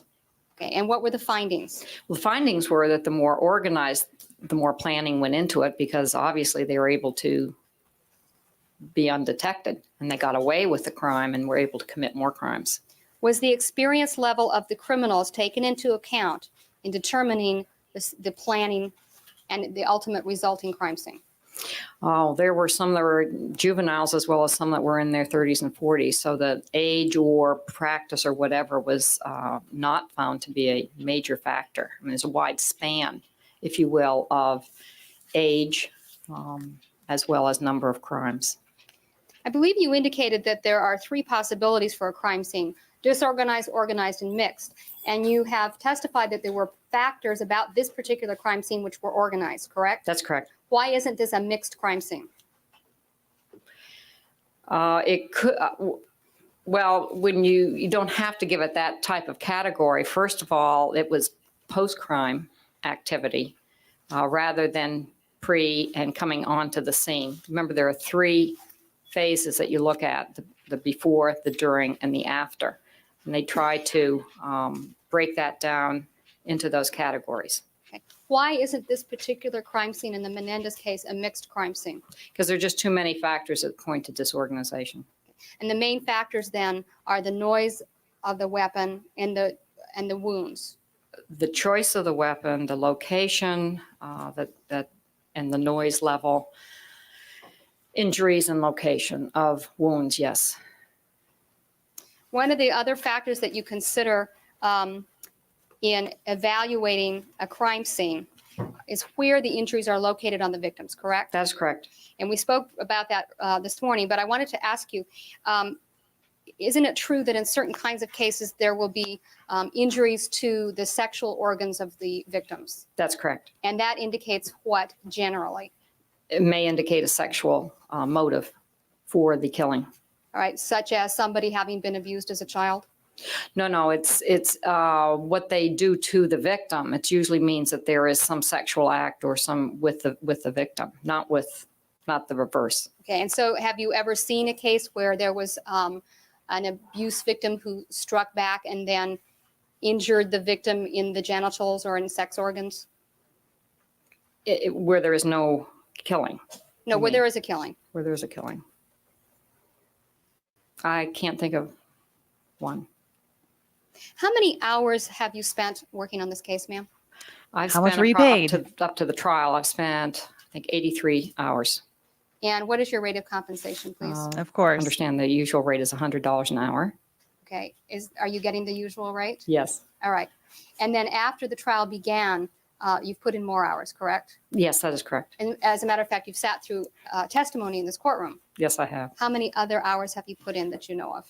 Speaker 6: Okay, and what were the findings?
Speaker 3: Well, the findings were that the more organized, the more planning went into it, because obviously they were able to be undetected and they got away with the crime and were able to commit more crimes.
Speaker 6: Was the experience level of the criminals taken into account in determining the planning and the ultimate resulting crime scene?
Speaker 3: Oh, there were some that were juveniles as well as some that were in their 30s and 40s. So the age or practice or whatever was not found to be a major factor. I mean, there's a wide span, if you will, of age as well as number of crimes.
Speaker 6: I believe you indicated that there are 3 possibilities for a crime scene: disorganized, organized, and mixed. And you have testified that there were factors about this particular crime scene which were organized, correct?
Speaker 3: That's correct.
Speaker 6: Why isn't this a mixed crime scene?
Speaker 3: It could, well, when you don't have to give it that type of category. First of all, it was post-crime activity rather than pre and coming onto the scene. Remember, there are 3 phases that you look at: the before, the during, and the after. And they try to break that down into those categories.
Speaker 6: Okay. Why isn't this particular crime scene in the Menendez case a mixed crime scene?
Speaker 3: Because there are just too many factors that point to disorganization.
Speaker 6: And the main factors then are the noise of the weapon and the wounds.
Speaker 3: The choice of the weapon, the location, and the noise level, injuries and location of wounds, yes.
Speaker 6: One of the other factors that you consider in evaluating a crime scene is where the injuries are located on the victims, correct?
Speaker 3: That's correct.
Speaker 6: And we spoke about that this morning, but I wanted to ask you, isn't it true that in certain kinds of cases there will be injuries to the sexual organs of the victims?
Speaker 3: That's correct.
Speaker 6: And that indicates what generally?
Speaker 3: It may indicate a sexual motive for the killing.
Speaker 6: All right, such as somebody having been abused as a child?
Speaker 3: No, it's what they do to the victim. It usually means that there is some sexual act or some with the victim, not the reverse.
Speaker 6: Okay, and so have you ever seen a case where there was an abuse victim who struck back and then injured the victim in the genitals or in sex organs?
Speaker 3: Where there is no killing.
Speaker 6: No, where there is a killing.
Speaker 3: Where there is a killing. I can't think of one.
Speaker 6: How many hours have you spent working on this case, ma'am?
Speaker 1: How much were you paid?
Speaker 3: Up to the trial, I've spent, I think, 83 hours.
Speaker 6: And what is your rate of compensation, please?
Speaker 1: Of course.
Speaker 3: Understand the usual rate is $100 an hour.
Speaker 6: Okay, are you getting the usual rate?
Speaker 3: Yes.
Speaker 6: All right. And then after the trial began, you've put in more hours, correct?
Speaker 3: Yes, that is correct.
Speaker 6: And as a matter of fact, you've sat through testimony in this courtroom.
Speaker 3: Yes, I have.
Speaker 6: How many other hours have you put in that you know of?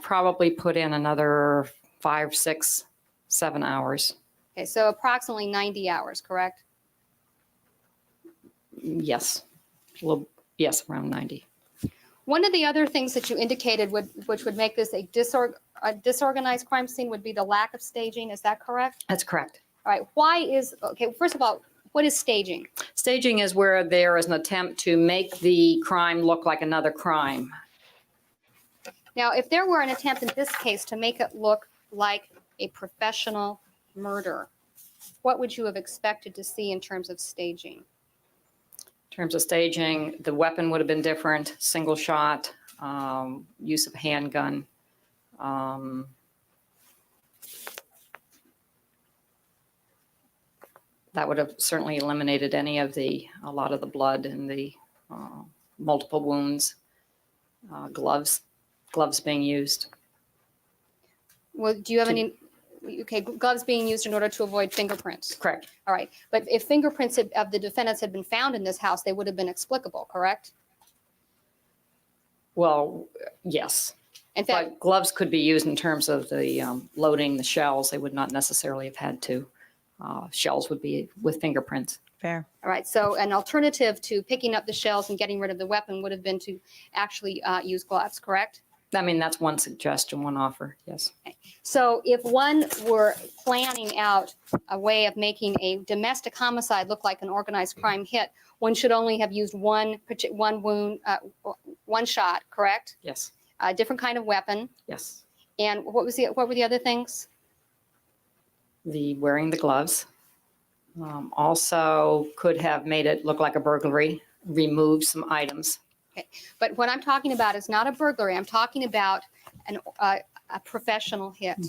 Speaker 3: Probably put in another 5, 6, 7 hours.
Speaker 6: Okay, so approximately 90 hours, correct?
Speaker 3: Yes. Well, yes, around 90.
Speaker 6: One of the other things that you indicated which would make this a disorganized crime scene would be the lack of staging. Is that correct?
Speaker 3: That's correct.
Speaker 6: All right. Okay, first of all, what is staging?
Speaker 3: Staging is where there is an attempt to make the crime look like another crime.
Speaker 6: Now, if there were an attempt in this case to make it look like a professional murder, what would you have expected to see in terms of staging?
Speaker 3: In terms of staging, the weapon would have been different, single shot, use of handgun. That would have certainly eliminated a lot of the blood and the multiple wounds, gloves being used.
Speaker 6: Well, do you have any okay, gloves being used in order to avoid fingerprints.
Speaker 3: Correct.
Speaker 6: All right, but if fingerprints of the defendants had been found in this house, they would have been explicable, correct?
Speaker 3: Well, yes.
Speaker 6: In fact,
Speaker 3: But gloves could be used in terms of the loading the shells. They would not necessarily have had to. Shells would be with fingerprints.
Speaker 1: Fair.
Speaker 6: all right, so an alternative to picking up the shells and getting rid of the weapon would have been to actually use gloves, correct?
Speaker 3: I mean, that's one suggestion, one offer, yes.
Speaker 6: So if one were planning out a way of making a domestic homicide look like an organized crime hit, one should only have used one wound, one shot, correct?
Speaker 3: Yes,
Speaker 6: A different kind of weapon.
Speaker 3: yes.
Speaker 6: And what were the other things?
Speaker 3: The wearing the gloves. Also could have made it look like a burglary, removed some items.
Speaker 6: But what I'm talking about is not a burglary. I'm talking about a professional hit.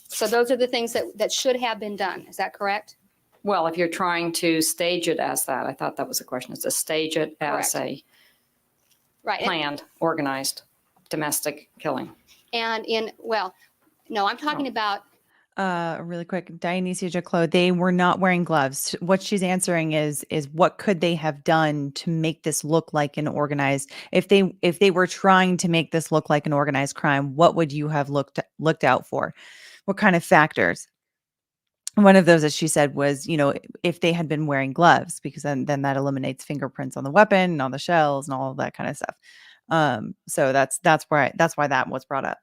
Speaker 6: So those are the things that should have been done. Is that correct?
Speaker 3: Well, if you're trying to stage it as that, I thought that was the question, is to stage it as
Speaker 6: Correct.
Speaker 3: a
Speaker 6: Right.
Speaker 3: planned, organized domestic killing.
Speaker 6: And no, I'm talking about,
Speaker 1: Really quick, Dionysia Jaclo, they were not wearing gloves. What she's answering is what could they have done to make this look like an organized, if they were trying to make this look like an organized crime, what would you have looked out for? What kind of factors? One of those, as she said, was, if they had been wearing gloves, because then that eliminates fingerprints on the weapon and on the shells and all of that kind of stuff. So that's why that was brought up.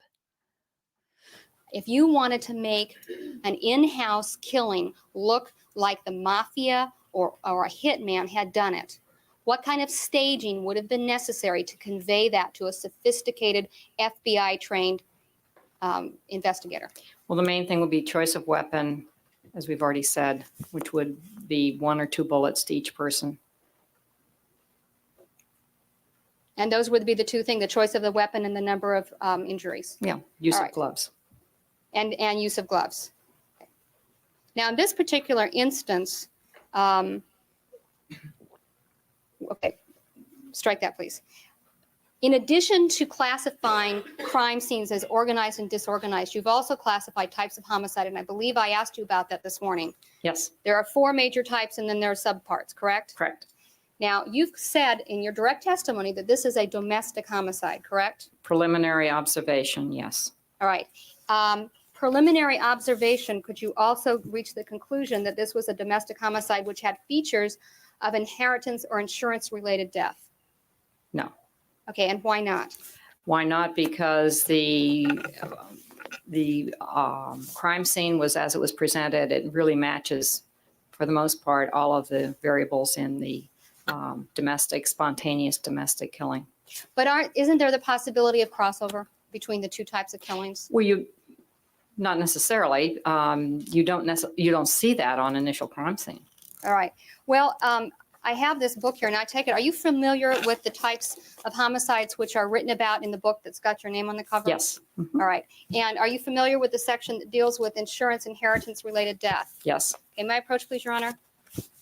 Speaker 6: if you wanted to make an in-house killing look like the mafia or a hitman had done it, what kind of staging would have been necessary to convey that to a sophisticated FBI-trained investigator?
Speaker 3: Well, the main thing would be choice of weapon, as we've already said, which would be 1 or 2 bullets to each person.
Speaker 6: And those would be the two things, the choice of the weapon and the number of injuries.
Speaker 3: Yeah, use
Speaker 6: All
Speaker 3: of
Speaker 6: right.
Speaker 3: gloves.
Speaker 6: And use of gloves. Now, in this particular instance, okay, strike that, please. In addition to classifying crime scenes as organized and disorganized, you've also classified types of homicide, and I believe I asked you about that this morning.
Speaker 3: Yes,
Speaker 6: There are 4 major types, and then there are subparts, correct?
Speaker 3: correct.
Speaker 6: Now, you've said in your direct testimony that this is a domestic homicide, correct?
Speaker 3: Preliminary observation, yes.
Speaker 6: All right. Preliminary observation, could you also reach the conclusion that this was a domestic homicide which had features of inheritance or insurance-related death?
Speaker 3: No.
Speaker 6: Okay, and why not?
Speaker 3: Why not? Because the crime scene was as it was presented. It really matches, for the most part, all of the variables in the spontaneous domestic killing.
Speaker 6: But isn't there the possibility of crossover between the two types of killings?
Speaker 3: Well, not necessarily. You don't see that on initial crime scene.
Speaker 6: All right. Well, I have this book here, and I take it, are you familiar with the types of homicides which are written about in the book that's got your name on the cover?
Speaker 3: Yes. Mhm.
Speaker 6: All right. And are you familiar with the section that deals with insurance inheritance-related death?
Speaker 3: Yes.
Speaker 6: Okay, my approach, please, Your Honor.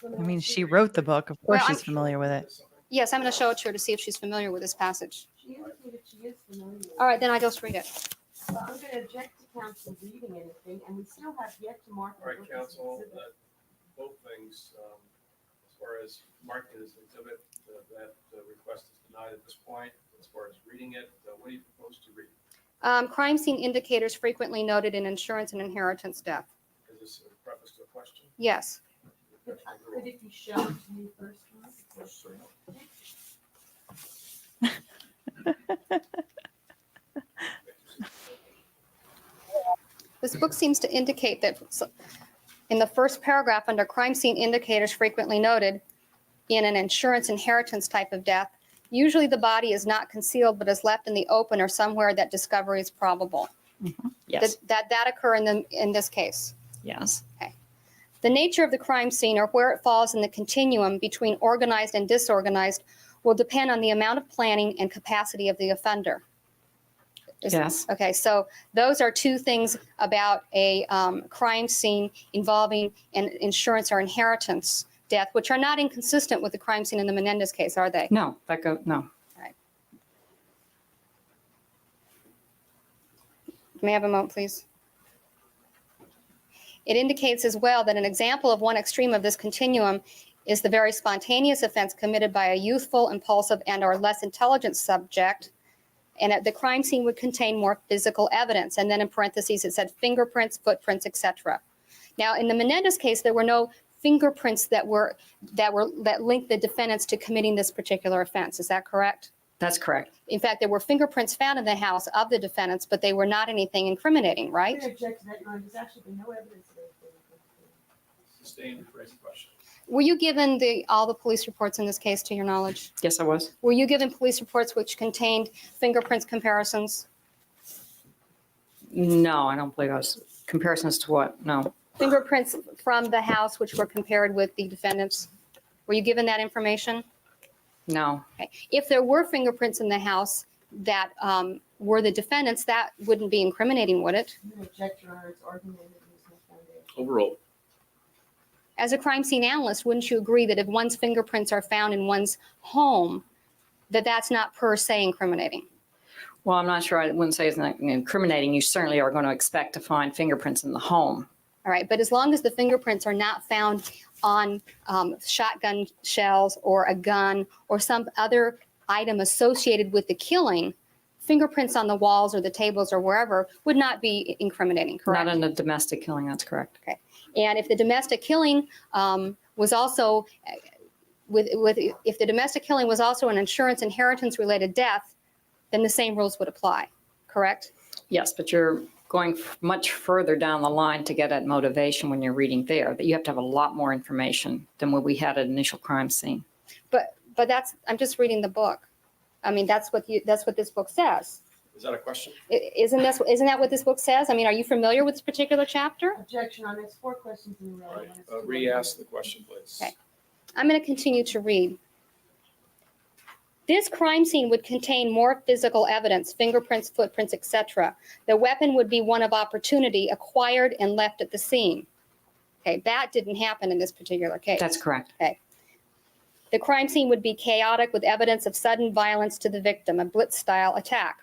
Speaker 1: I mean, she wrote the book. Of course,
Speaker 6: Well,
Speaker 1: she's familiar with it.
Speaker 6: Yes, I'm going to show it to her to see if she's familiar with this passage.
Speaker 7: She indicated she is familiar.
Speaker 6: All right, then I just read it.
Speaker 7: So I'm going to object to counsel reading anything, and we still have yet to mark.
Speaker 2: All right,
Speaker 7: the book as
Speaker 2: counsel,
Speaker 7: exhibit.
Speaker 2: both things, as far as marking as exhibit, that request is denied at this point. As far as reading it, what do you propose to read?
Speaker 6: Crime scene indicators frequently noted in insurance and inheritance death.
Speaker 2: Is this a preface to a question?
Speaker 6: Yes.
Speaker 7: Could it be shown to me first?
Speaker 6: This book seems to indicate that in the first paragraph under crime scene indicators frequently noted in an insurance inheritance type of death, usually the body is not concealed but is left in the open or somewhere that discovery is probable.
Speaker 3: Yes.
Speaker 6: Did that occur in this case?
Speaker 3: Yes.
Speaker 6: The nature of the crime scene or where it falls in the continuum between organized and disorganized will depend on the amount of planning and capacity of the offender.
Speaker 3: Yes.
Speaker 6: Okay, so those are two things about a crime scene involving an insurance or inheritance death, which are not inconsistent with the crime scene in the Menendez case, are they?
Speaker 3: No, no.
Speaker 6: May I have a moment, please? It indicates as well that an example of one extreme of this continuum is the very spontaneous offense committed by a youthful, impulsive, and/or less intelligent subject, and the crime scene would contain more physical evidence. And then in parentheses, it said fingerprints, footprints, etc. Now, in the Menendez case, there were no fingerprints that linked the defendants to committing this particular offense. Is that correct?
Speaker 3: That's correct.
Speaker 6: In fact, there were fingerprints found in the house of the defendants, but they were not anything incriminating,
Speaker 7: I'm
Speaker 6: right?
Speaker 7: going to object to that, Your Honor. There's actually been no evidence of anything.
Speaker 2: Sustained, raise the question.
Speaker 6: Were you given all the police reports in this case, to your knowledge?
Speaker 3: Yes, I was.
Speaker 6: Were you given police reports which contained fingerprints comparisons?
Speaker 3: No, I don't believe I was. Comparisons to what? No.
Speaker 6: Fingerprints from the house which were compared with the defendants? Were you given that information?
Speaker 3: No.
Speaker 6: Okay. If there were fingerprints in the house that were the defendants, that wouldn't be incriminating, would it?
Speaker 7: I'm going to object, Your Honor. It's argument that there's no foundation.
Speaker 2: Overruled.
Speaker 6: As a crime scene analyst, wouldn't you agree that if one's fingerprints are found in one's home, that that's not per se incriminating?
Speaker 3: Well, I'm not sure. I wouldn't say it's not incriminating. You certainly are going to expect to find fingerprints in the home.
Speaker 6: All right, but as long as the fingerprints are not found on shotgun shells or a gun or some other item associated with the killing, fingerprints on the walls or the tables or wherever would not be incriminating, correct?
Speaker 3: Not in a domestic killing. That's correct.
Speaker 6: Okay. And if the domestic killing was also if the domestic killing was also an insurance inheritance related death, then the same rules would apply, correct?
Speaker 3: Yes, but you're going much further down the line to get at motivation when you're reading there. That you have to have a lot more information than what we had at initial crime scene.
Speaker 6: But I'm just reading the book. I mean, that's what this book says.
Speaker 2: Is that a question?
Speaker 6: Isn't that what this book says? I mean, are you familiar with this particular chapter?
Speaker 7: Objection, Your Honor. It's 4 questions in a row.
Speaker 2: All right.
Speaker 7: and it's too
Speaker 2: Re-ask the question, please.
Speaker 6: Okay. I'm going to continue to read. This crime scene would contain more physical evidence, fingerprints, footprints, etc. The weapon would be one of opportunity, acquired and left at the scene. Okay, that didn't happen in this particular case.
Speaker 3: That's correct.
Speaker 6: Okay. The crime scene would be chaotic with evidence of sudden violence to the victim, a blitz-style attack.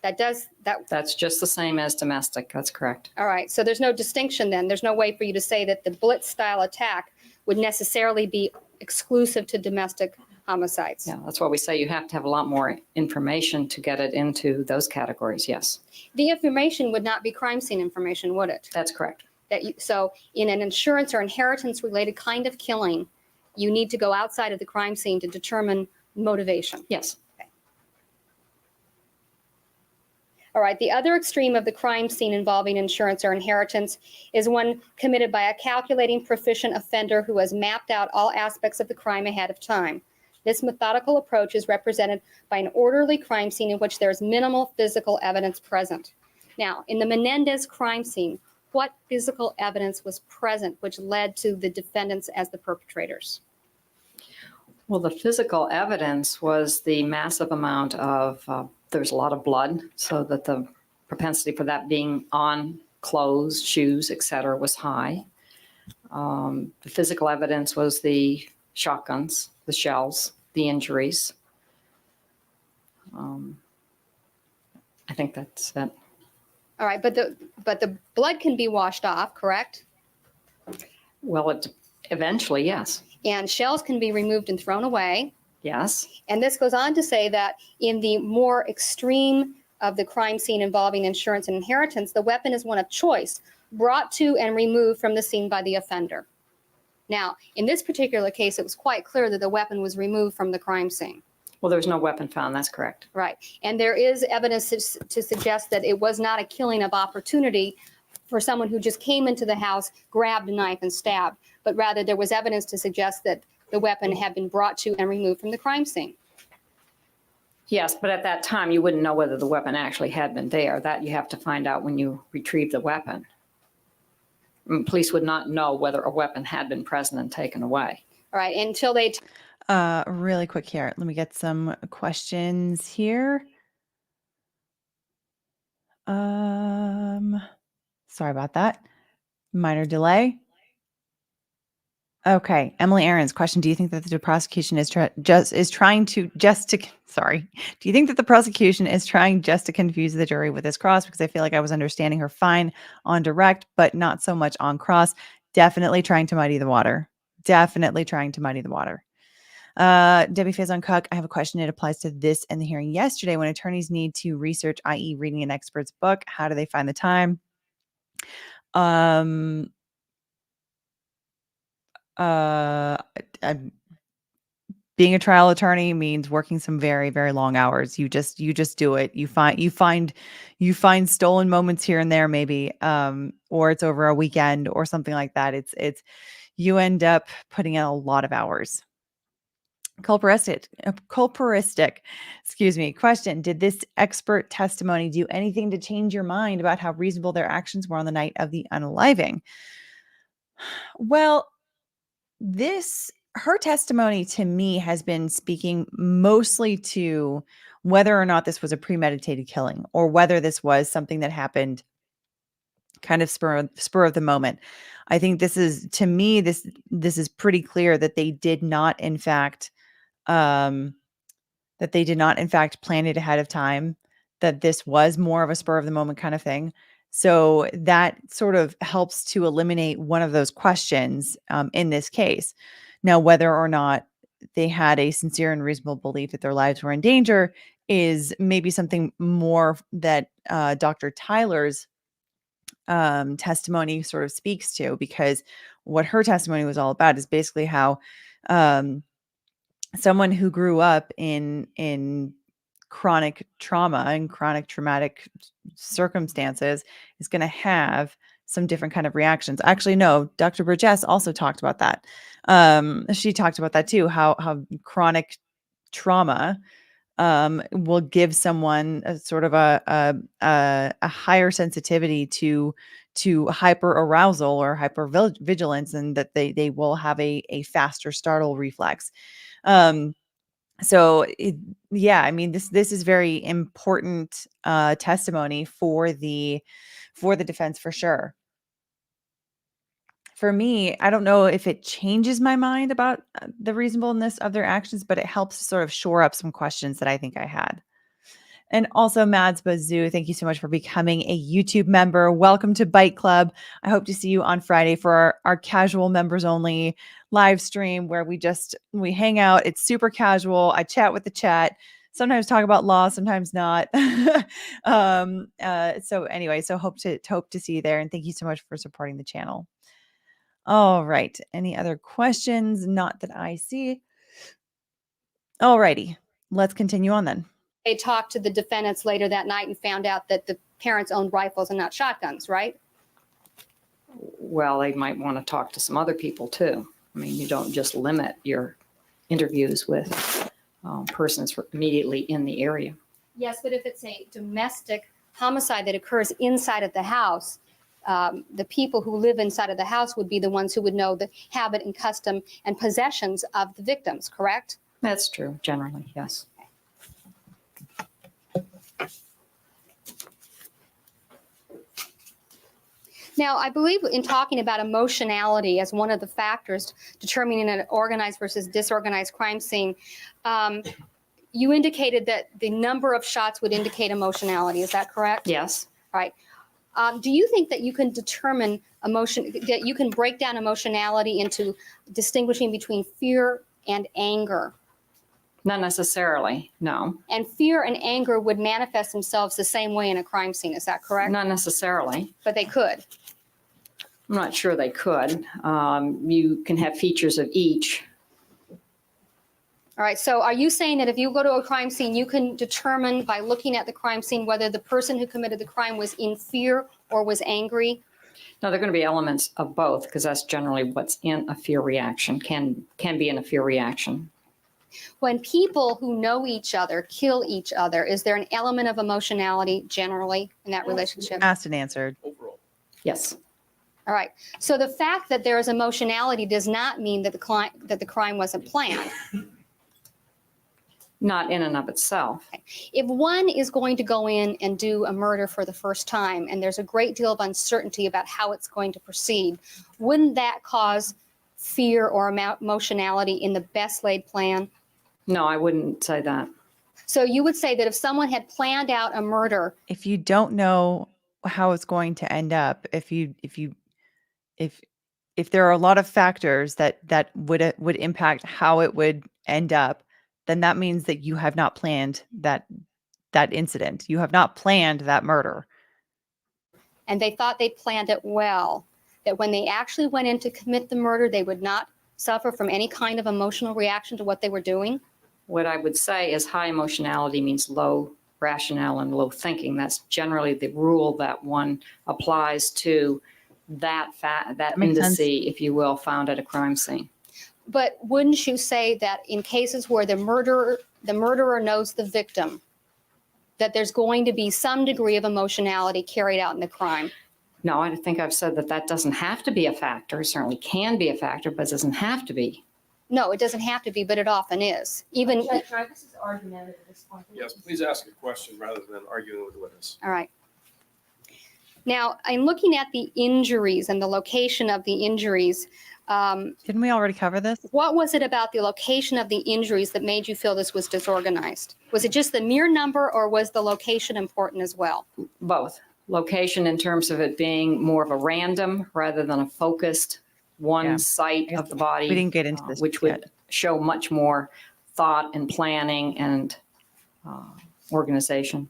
Speaker 3: That's just the same as domestic. That's correct.
Speaker 6: All right, so there's no distinction then. There's no way for you to say that the blitz-style attack would necessarily be exclusive to domestic homicides.
Speaker 3: Yeah, that's why we say you have to have a lot more information to get it into those categories. Yes,
Speaker 6: The information would not be crime scene information, would it?
Speaker 3: that's correct.
Speaker 6: So in an insurance or inheritance related kind of killing, you need to go outside of the crime scene to determine motivation.
Speaker 3: Yes.
Speaker 6: All right, the other extreme of the crime scene involving insurance or inheritance is one committed by a calculating, proficient offender who has mapped out all aspects of the crime ahead of time. This methodical approach is represented by an orderly crime scene in which there is minimal physical evidence present. Now, in the Menendez crime scene, what physical evidence was present which led to the defendants as the perpetrators?
Speaker 3: Well, the physical evidence was the massive amount of, there's a lot of blood, so that the propensity for that being on clothes, shoes, etc., was high. The physical evidence was the shotguns, the shells, the injuries. I think that's it.
Speaker 6: All right, but the blood can be washed off, correct?
Speaker 3: Well, eventually, yes.
Speaker 6: And shells can be removed and thrown away.
Speaker 3: Yes.
Speaker 6: And this goes on to say that in the more extreme of the crime scene involving insurance and inheritance, the weapon is one of choice, brought to and removed from the scene by the offender. Now, in this particular case, it was quite clear that the weapon was removed from the crime scene.
Speaker 3: Well, there was no weapon found. That's correct.
Speaker 6: Right. And there is evidence to suggest that it was not a killing of opportunity for someone who just came into the house, grabbed a knife and stabbed, but rather there was evidence to suggest that the weapon had been brought to and removed from the crime scene.
Speaker 3: Yes, but at that time, you wouldn't know whether the weapon actually had been there. That you have to find out when you retrieve the weapon. Police would not know whether a weapon had been present and taken away.
Speaker 6: All right, until they...
Speaker 1: Really quick here. Let me get some questions here. Sorry about that. Minor delay. Okay, Emily Aaron's question: do you think that the prosecution is trying to sorry? Do you think that the prosecution is trying just to confuse the jury with this cross? Because I feel like I was understanding her fine on direct, but not so much on cross. Definitely trying to muddy the water. Definitely trying to muddy the water. Debbie Faison Cook, I have a question. It applies to this and the hearing yesterday. When attorneys need to research, i.e., reading an expert's book, how do they find the time? I'm being a trial attorney means working some very, very long hours. You just do it. You find stolen moments here and there, maybe, or it's over a weekend or something like that. It's you end up putting in a lot of hours. Culperistic, excuse me. Question: did this expert testimony do anything to change your mind about how reasonable their actions were on the night of the unaliving? Well, her testimony to me has been speaking mostly to whether or not this was a premeditated killing or whether this was something that happened kind of spur of the moment. I think this is, to me, this is pretty clear that they did not in fact plan it ahead of time, that this was more of a spur of the moment kind of thing. So that sort of helps to eliminate one of those questions in this case. Now, whether or not they had a sincere and reasonable belief that their lives were in danger is maybe something more that Dr. Tyler's testimony sort of speaks to, because what her testimony was all about is basically how someone who grew up in chronic trauma and chronic traumatic circumstances is going to have some different kind of reactions. Actually, no, Dr. Burgess also talked about that. She talked about that too, how chronic trauma will give someone a sort of a higher sensitivity to hyper arousal or hyper vigilance, and that they will have a faster startle reflex. Yeah, I mean, this is very important testimony for the defense, for sure. For me, I don't know if it changes my mind about the reasonableness of their actions, but it helps to sort of shore up some questions that I think I had. And also, Mads Bazoo, thank you so much for becoming a YouTube member. Welcome to Bite Club. I hope to see you on Friday for our casual members only live stream, where we hang out. It's super casual. I chat with the chat. Sometimes talk about law, sometimes not. So anyway, hope to see you there. And thank you so much for supporting the channel. All right. Any other questions? Not that I see. All righty. Let's continue on then.
Speaker 6: They talked to the defendants later that night and found out that the parents owned rifles and not shotguns, right?
Speaker 3: Well, they might want to talk to some other people too. I mean, you don't just limit your interviews with persons immediately in the area.
Speaker 6: Yes, but if it's a domestic homicide that occurs inside of the house, the people who live inside of the house would be the ones who would know the habit and custom and possessions of the victims, correct?
Speaker 3: That's true, generally, yes.
Speaker 6: Now, I believe in talking about emotionality as one of the factors determining an organized versus disorganized crime scene, you indicated that the number of shots would indicate emotionality. Is that correct?
Speaker 3: Yes.
Speaker 6: All right. Do you think that you can determine emotion, that you can break down emotionality into distinguishing between fear and anger?
Speaker 3: Not necessarily, no.
Speaker 6: And fear and anger would manifest themselves the same way in a crime scene. Is that correct?
Speaker 3: Not necessarily.
Speaker 6: But they could.
Speaker 3: I'm not sure they could. You can have features of each.
Speaker 6: All right. So are you saying that if you go to a crime scene, you can determine by looking at the crime scene whether the person who committed the crime was in fear or was angry?
Speaker 3: No, there are going to be elements of both, because that's generally what's in a fear reaction, can be in a fear reaction.
Speaker 6: When people who know each other kill each other, is there an element of emotionality generally in that relationship?
Speaker 1: Asked and answered.
Speaker 2: Overall.
Speaker 3: Yes.
Speaker 6: All right. So the fact that there is emotionality does not mean that the crime wasn't planned.
Speaker 3: Not in and of itself.
Speaker 6: If one is going to go in and do a murder for the first time, and there's a great deal of uncertainty about how it's going to proceed, wouldn't that cause fear or emotionality in the best laid plan?
Speaker 3: No, I wouldn't say that.
Speaker 6: So you would say that if someone had planned out a murder,
Speaker 1: If you don't know how it's going to end up, if there are a lot of factors that would impact how it would end up, then that means that you have not planned that incident. You have not planned that murder.
Speaker 6: and they thought they planned it well, that when they actually went in to commit the murder, they would not suffer from any kind of emotional reaction to what they were doing?
Speaker 3: What I would say is high emotionality means low rationale and low thinking. That's generally the rule that one applies to that
Speaker 1: makes sense.
Speaker 3: indice, if you will, found at a crime scene.
Speaker 6: But wouldn't you say that in cases where the murderer knows the victim, that there's going to be some degree of emotionality carried out in the crime?
Speaker 3: No, I think I've said that doesn't have to be a factor. It certainly can be a factor, but it doesn't have to be.
Speaker 6: No, it doesn't have to be, but it often is. Even,
Speaker 7: Judge, this is argumentative at this point.
Speaker 2: Yes, please ask a question rather than arguing with the witness.
Speaker 6: all right. Now, in looking at the injuries and the location of the injuries,
Speaker 1: Didn't we already cover this?
Speaker 6: what was it about the location of the injuries that made you feel this was disorganized? Was it just the mere number, or was the location important as well?
Speaker 3: Both. Location in terms of it being more of a random rather than a focused one
Speaker 1: Yeah.
Speaker 3: site of the body.
Speaker 1: We didn't get into this
Speaker 3: which
Speaker 1: yet.
Speaker 3: would show much more thought and planning and organization.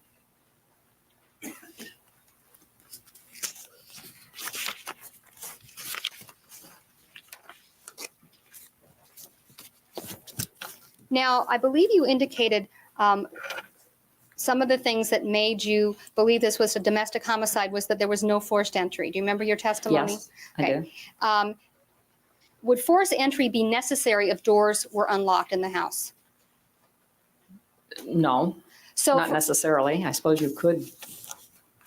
Speaker 6: Now, I believe you indicated some of the things that made you believe this was a domestic homicide was that there was no forced entry. Do you remember your testimony?
Speaker 3: Yes, I
Speaker 6: Okay.
Speaker 3: do.
Speaker 6: Would forced entry be necessary if doors were unlocked in the house?
Speaker 3: No,
Speaker 6: So,
Speaker 3: not necessarily. I suppose you could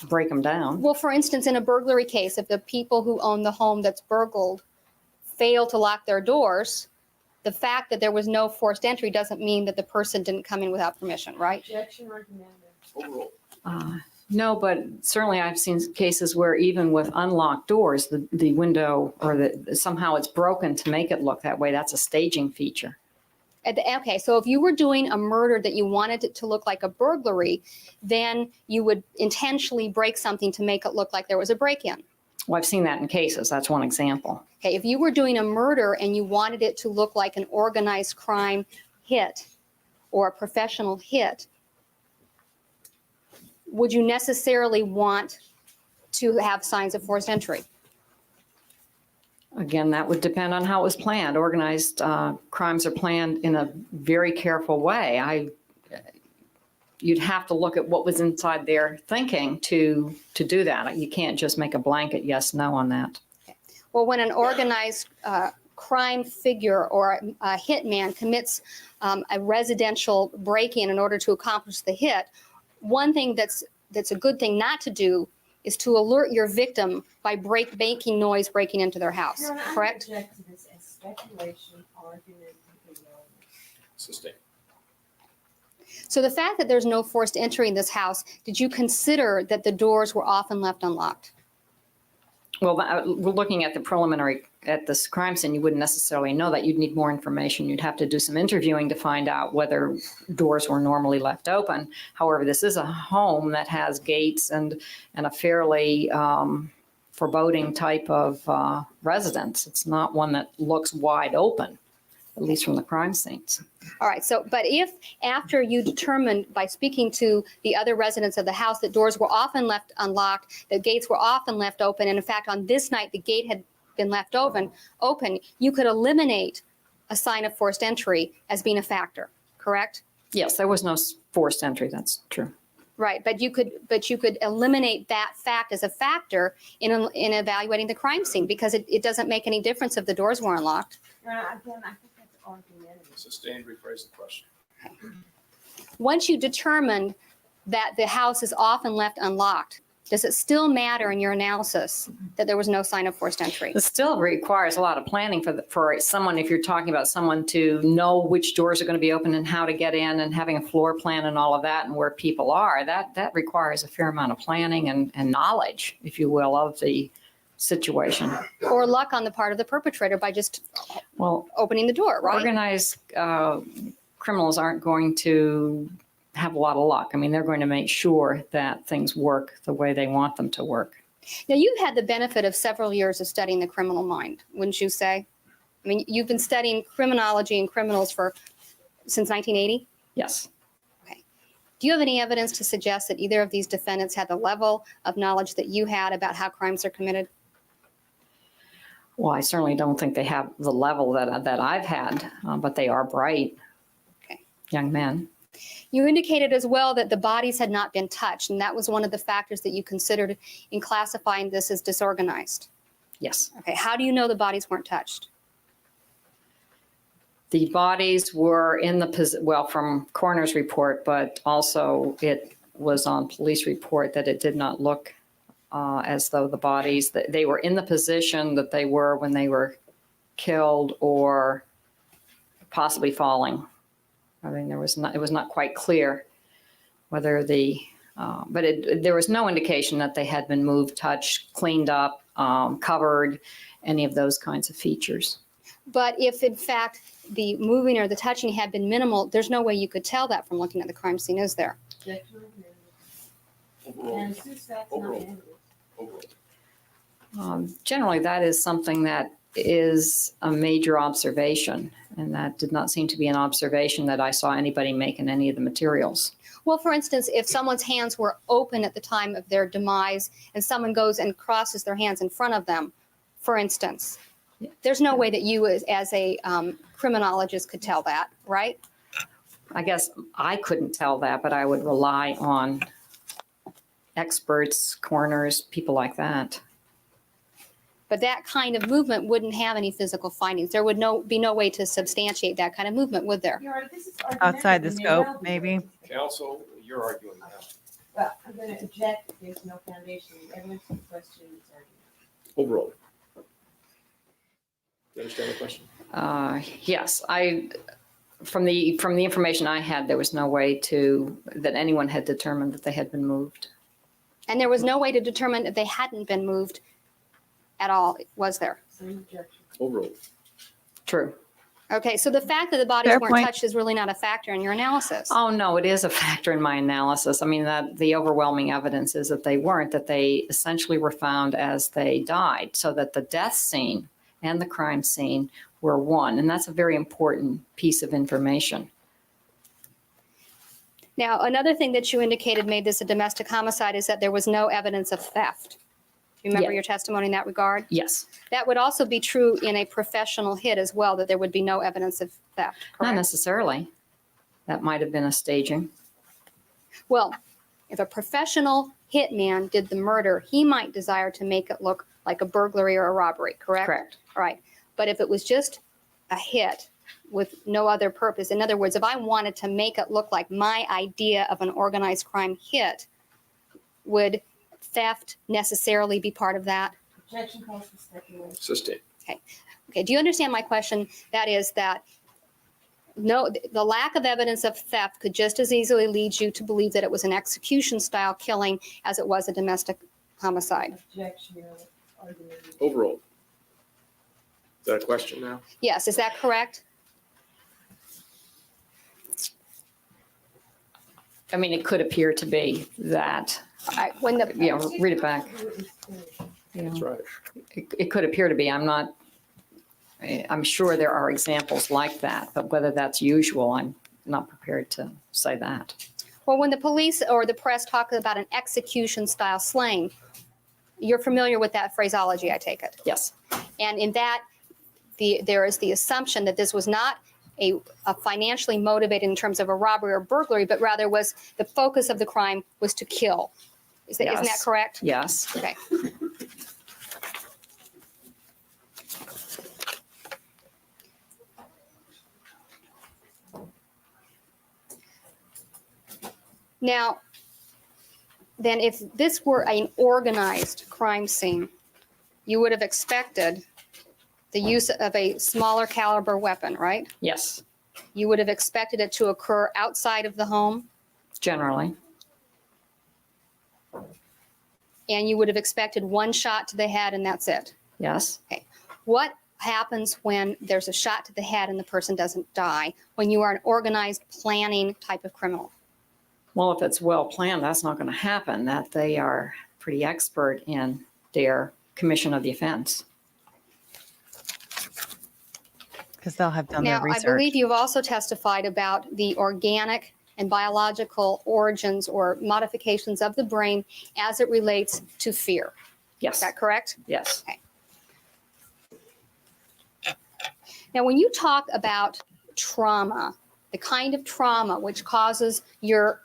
Speaker 3: break them down.
Speaker 6: well, for instance, in a burglary case, if the people who own the home that's burgled fail to lock their doors, the fact that there was no forced entry doesn't mean that the person didn't come in without permission, right?
Speaker 7: Objection argumentative.
Speaker 2: Overruled.
Speaker 3: No, but certainly I've seen cases where even with unlocked doors, the window or somehow it's broken to make it look that way. That's a staging feature.
Speaker 6: Okay, so if you were doing a murder that you wanted it to look like a burglary, then you would intentionally break something to make it look like there was a break-in.
Speaker 3: Well, I've seen that in cases. That's one example.
Speaker 6: Okay, if you were doing a murder and you wanted it to look like an organized crime hit or a professional hit, would you necessarily want to have signs of forced entry?
Speaker 3: Again, that would depend on how it was planned. Organized crimes are planned in a very careful way. You'd have to look at what was inside their thinking to do that. You can't just make a blanket yes, no on that.
Speaker 6: Well, when an organized crime figure or a hitman commits a residential break-in in order to accomplish the hit, one thing that's a good thing not to do is to alert your victim by making noise breaking into their house,
Speaker 7: Your Honor, I
Speaker 6: correct?
Speaker 7: object to this as speculation, argument, and irrelevance.
Speaker 2: Sustained.
Speaker 6: So the fact that there's no forced entry in this house, did you consider that the doors were often left unlocked?
Speaker 3: Well, we're looking at the preliminary at this crime scene. You wouldn't necessarily know that. You'd need more information. You'd have to do some interviewing to find out whether doors were normally left open. However, this is a home that has gates and a fairly foreboding type of residence. It's not one that looks wide open, at least from the crime scenes.
Speaker 6: All right, so, but if after you determined by speaking to the other residents of the house that doors were often left unlocked, that gates were often left open, and in fact on this night the gate had been left open, you could eliminate a sign of forced entry as being a factor, correct?
Speaker 3: Yes, there was no forced entry. That's true.
Speaker 6: Right, but you could eliminate that fact as a factor in evaluating the crime scene because it doesn't make any difference if the doors were unlocked.
Speaker 7: Your Honor, again, I think that's argumentative.
Speaker 2: Sustained, rephrase the question.
Speaker 6: Once you determined that the house is often left unlocked, does it still matter in your analysis that there was no sign of forced entry?
Speaker 3: It still requires a lot of planning for someone, if you're talking about someone to know which doors are going to be open and how to get in and having a floor plan and all of that and where people are. That requires a fair amount of planning and knowledge, if you will, of the situation.
Speaker 6: Or luck on the part of the perpetrator by just
Speaker 3: Well,
Speaker 6: opening the door, right?
Speaker 3: organized criminals aren't going to have a lot of luck. I mean, they're going to make sure that things work the way they want them to work.
Speaker 6: Now, you've had the benefit of several years of studying the criminal mind, wouldn't you say? I mean, you've been studying criminology and criminals since 1980?
Speaker 3: Yes.
Speaker 6: Do you have any evidence to suggest that either of these defendants had the level of knowledge that you had about how crimes are committed?
Speaker 3: Well, I certainly don't think they have the level that I've had, but they are bright young men.
Speaker 6: You indicated as well that the bodies had not been touched, and that was one of the factors that you considered in classifying this as disorganized.
Speaker 3: Yes.
Speaker 6: Okay, how do you know the bodies weren't touched?
Speaker 3: The bodies were in the, from coroner's report, but also it was on police report that it did not look as though the bodies, that they were in the position that they were when they were killed or possibly falling. I mean, it was not quite clear whether there was no indication that they had been moved, touched, cleaned up, covered, any of those kinds of features.
Speaker 6: But if in fact the moving or the touching had been minimal, there's no way you could tell that from looking at the crime scene, is there?
Speaker 7: And since that's not evidence.
Speaker 3: Generally, that is something that is a major observation, and that did not seem to be an observation that I saw anybody make in any of the materials.
Speaker 6: Well, for instance, if someone's hands were open at the time of their demise and someone goes and crosses their hands in front of them, for instance, there's no way that you as a criminologist could tell that, right?
Speaker 3: I guess I couldn't tell that, but I would rely on experts, coroners, people like that.
Speaker 6: But that kind of movement wouldn't have any physical findings. There would be no way to substantiate that kind of movement, would there?
Speaker 7: Your Honor, this is
Speaker 1: Outside the
Speaker 7: argumentative,
Speaker 1: scope,
Speaker 7: and
Speaker 1: maybe.
Speaker 2: Counsel, you're arguing now.
Speaker 7: Well, I'm going to object. There's no foundation. The evidence in question is argument.
Speaker 2: Overall. Do you understand the question?
Speaker 3: Yes, from the information I had, there was no way that anyone had determined that they had been moved.
Speaker 6: And there was no way to determine that they hadn't been moved at all, was there?
Speaker 7: Same objection.
Speaker 2: Overall.
Speaker 3: True.
Speaker 6: Okay, so the fact that the bodies
Speaker 1: Fair
Speaker 6: weren't
Speaker 1: point.
Speaker 6: touched is really not a factor in your analysis.
Speaker 3: Oh, no, it is a factor in my analysis. I mean, that the overwhelming evidence is that they weren't, that they essentially were found as they died, so that the death scene and the crime scene were one. And that's a very important piece of information.
Speaker 6: Now, another thing that you indicated made this a domestic homicide is that there was no evidence of theft. Do you remember
Speaker 3: Yeah.
Speaker 6: your testimony in that regard?
Speaker 3: Yes,
Speaker 6: That would also be true in a professional hit as well, that there would be no evidence of theft,
Speaker 3: not
Speaker 6: correct?
Speaker 3: necessarily. That might have been a staging.
Speaker 6: Well, if a professional hitman did the murder, he might desire to make it look like a burglary or a robbery, correct?
Speaker 3: Correct.
Speaker 6: All right. But if it was just a hit with no other purpose, in other words, if I wanted to make it look like my idea of an organized crime hit, would theft necessarily be part of that?
Speaker 7: Objection calls for speculation.
Speaker 2: Sustain.
Speaker 6: Okay, do you understand my question? That is that no, the lack of evidence of theft could just as easily lead you to believe that it was an execution style killing as it was a domestic homicide.
Speaker 7: Objection, Your Honor. Argument.
Speaker 2: Overall. Is that a question now?
Speaker 6: Yes, is that correct?
Speaker 3: I mean, it could appear to be that,
Speaker 6: When the
Speaker 3: read it back.
Speaker 2: That's right.
Speaker 3: It could appear to be. I'm sure there are examples like that, but whether that's usual, I'm not prepared to say that.
Speaker 6: Well, when the police or the press talk about an execution style slaying, you're familiar with that phraseology, I take it.
Speaker 3: Yes.
Speaker 6: And in that, there is the assumption that this was not a financially motivated in terms of a robbery or burglary, but rather was the focus of the crime was to kill. Isn't that
Speaker 3: Yes.
Speaker 6: correct?
Speaker 3: Yes.
Speaker 6: Okay. Now, then if this were an organized crime scene, you would have expected the use of a smaller caliber weapon, right?
Speaker 3: Yes.
Speaker 6: You would have expected it to occur outside of the home.
Speaker 3: Generally.
Speaker 6: And you would have expected one shot to the head and that's it.
Speaker 3: Yes.
Speaker 6: What happens when there's a shot to the head and the person doesn't die, when you are an organized planning type of criminal?
Speaker 3: Well, if it's well planned, that's not going to happen, that they are pretty expert in their commission of the offense.
Speaker 1: Because they'll have done
Speaker 6: Now,
Speaker 1: their
Speaker 6: I
Speaker 1: research.
Speaker 6: believe you've also testified about the organic and biological origins or modifications of the brain as it relates to fear. Is
Speaker 3: Yes.
Speaker 6: that correct?
Speaker 3: Yes.
Speaker 6: Now, when you talk about trauma, the kind of trauma which causes your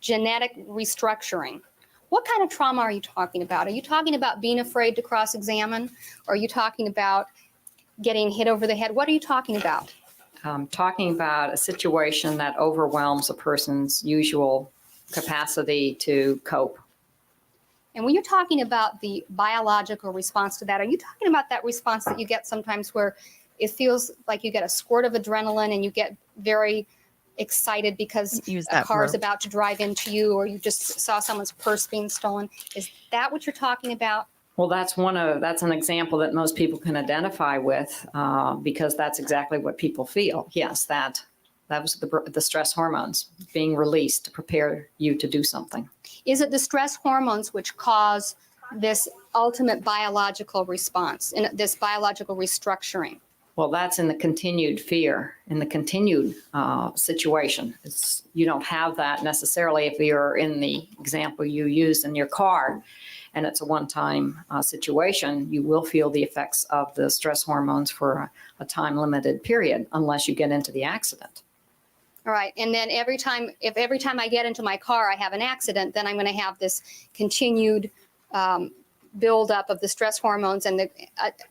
Speaker 6: genetic restructuring, what kind of trauma are you talking about? Are you talking about being afraid to cross-examine? Or are you talking about getting hit over the head? What are you talking about?
Speaker 3: Talking about a situation that overwhelms a person's usual capacity to cope.
Speaker 6: And when you're talking about the biological response to that, are you talking about that response that you get sometimes where it feels like you get a squirt of adrenaline and you get very excited because
Speaker 1: Use
Speaker 6: a
Speaker 1: that
Speaker 6: car is
Speaker 1: verb.
Speaker 6: about to drive into you, or you just saw someone's purse being stolen? Is that what you're talking about?
Speaker 3: Well, that's an example that most people can identify with because that's exactly what people feel. Yes, that was the stress hormones being released to prepare you to do something.
Speaker 6: Is it the stress hormones which cause this ultimate biological response and this biological restructuring?
Speaker 3: Well, that's in the continued fear, in the continued situation. You don't have that necessarily if you're in the example you used in your car and it's a one-time situation. You will feel the effects of the stress hormones for a time-limited period unless you get into the accident.
Speaker 6: All right. And then every time I get into my car, I have an accident, then I'm going to have this continued buildup of the stress hormones and the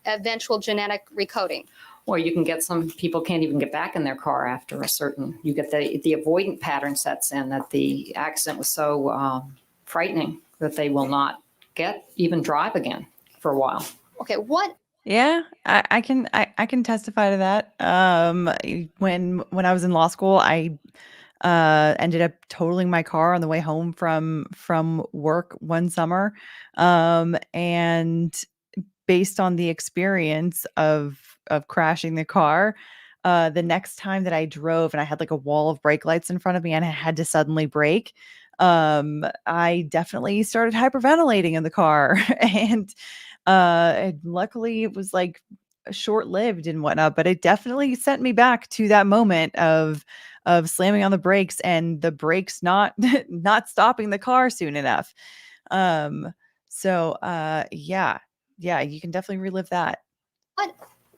Speaker 6: eventual genetic recoding.
Speaker 3: Or you can get some people can't even get back in their car after you get the avoidant pattern sets in, that the accident was so frightening that they will not even drive again for a while.
Speaker 6: Okay. What?
Speaker 1: Yeah, I can testify to that. When I was in law school, I ended up totaling my car on the way home from work one summer, and based on the experience of crashing the car, the next time that I drove and I had like a wall of brake lights in front of me and I had to suddenly brake, I definitely started hyperventilating in the car. And luckily it was like short-lived and whatnot, but it definitely sent me back to that moment of slamming on the brakes and the brakes not not stopping the car soon enough. Yeah, you can definitely relive that.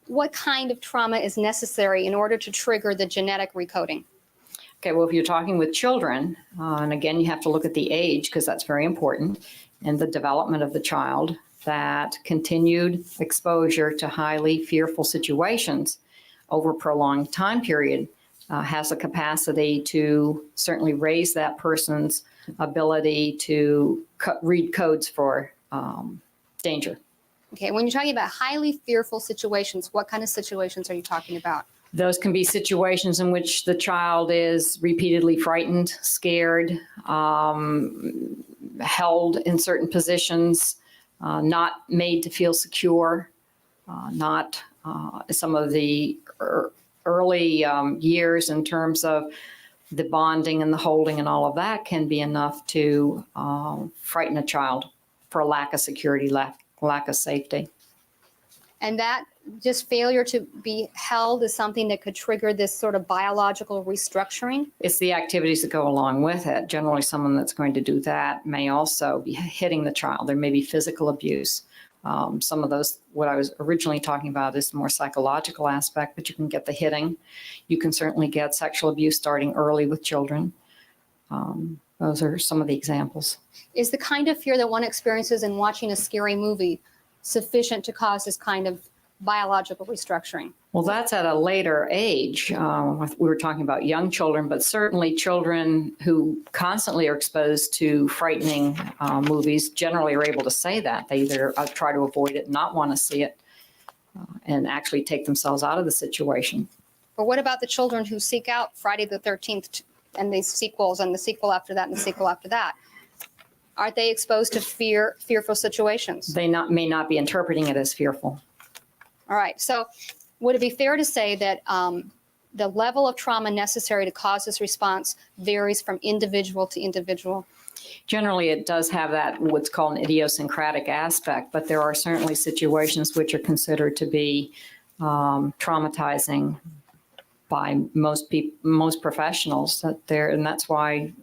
Speaker 6: What kind of trauma is necessary in order to trigger the genetic recoding?
Speaker 3: Okay, well, if you're talking with children, and again, you have to look at the age because that's very important, and the development of the child, that continued exposure to highly fearful situations over a prolonged time period has a capacity to certainly raise that person's ability to read codes for danger.
Speaker 6: Okay, when you're talking about highly fearful situations, what kind of situations are you talking about?
Speaker 3: Those can be situations in which the child is repeatedly frightened, scared, held in certain positions, not made to feel secure, not some of the early years in terms of the bonding and the holding and all of that can be enough to frighten a child for a lack of security, lack of safety.
Speaker 6: And that just failure to be held is something that could trigger this sort of biological restructuring?
Speaker 3: It's the activities that go along with it. Generally, someone that's going to do that may also be hitting the child. There may be physical abuse. Some of those, what I was originally talking about is the more psychological aspect, but you can get the hitting. You can certainly get sexual abuse starting early with children. Those are some of the examples.
Speaker 6: Is the kind of fear that one experiences in watching a scary movie sufficient to cause this kind of biological restructuring?
Speaker 3: Well, that's at a later age. We were talking about young children, but certainly children who constantly are exposed to frightening movies generally are able to say that. They either try to avoid it, not want to see it, and actually take themselves out of the situation.
Speaker 6: Or what about the children who seek out Friday the 13th and the sequels and the sequel after that and the sequel after that? Aren't they exposed to fearful situations?
Speaker 3: They may not be interpreting it as fearful.
Speaker 6: All right. So would it be fair to say that the level of trauma necessary to cause this response varies from individual to individual?
Speaker 3: Generally, it does have that what's called an idiosyncratic aspect, but there are certainly situations which are considered to be traumatizing by most professionals. And that's why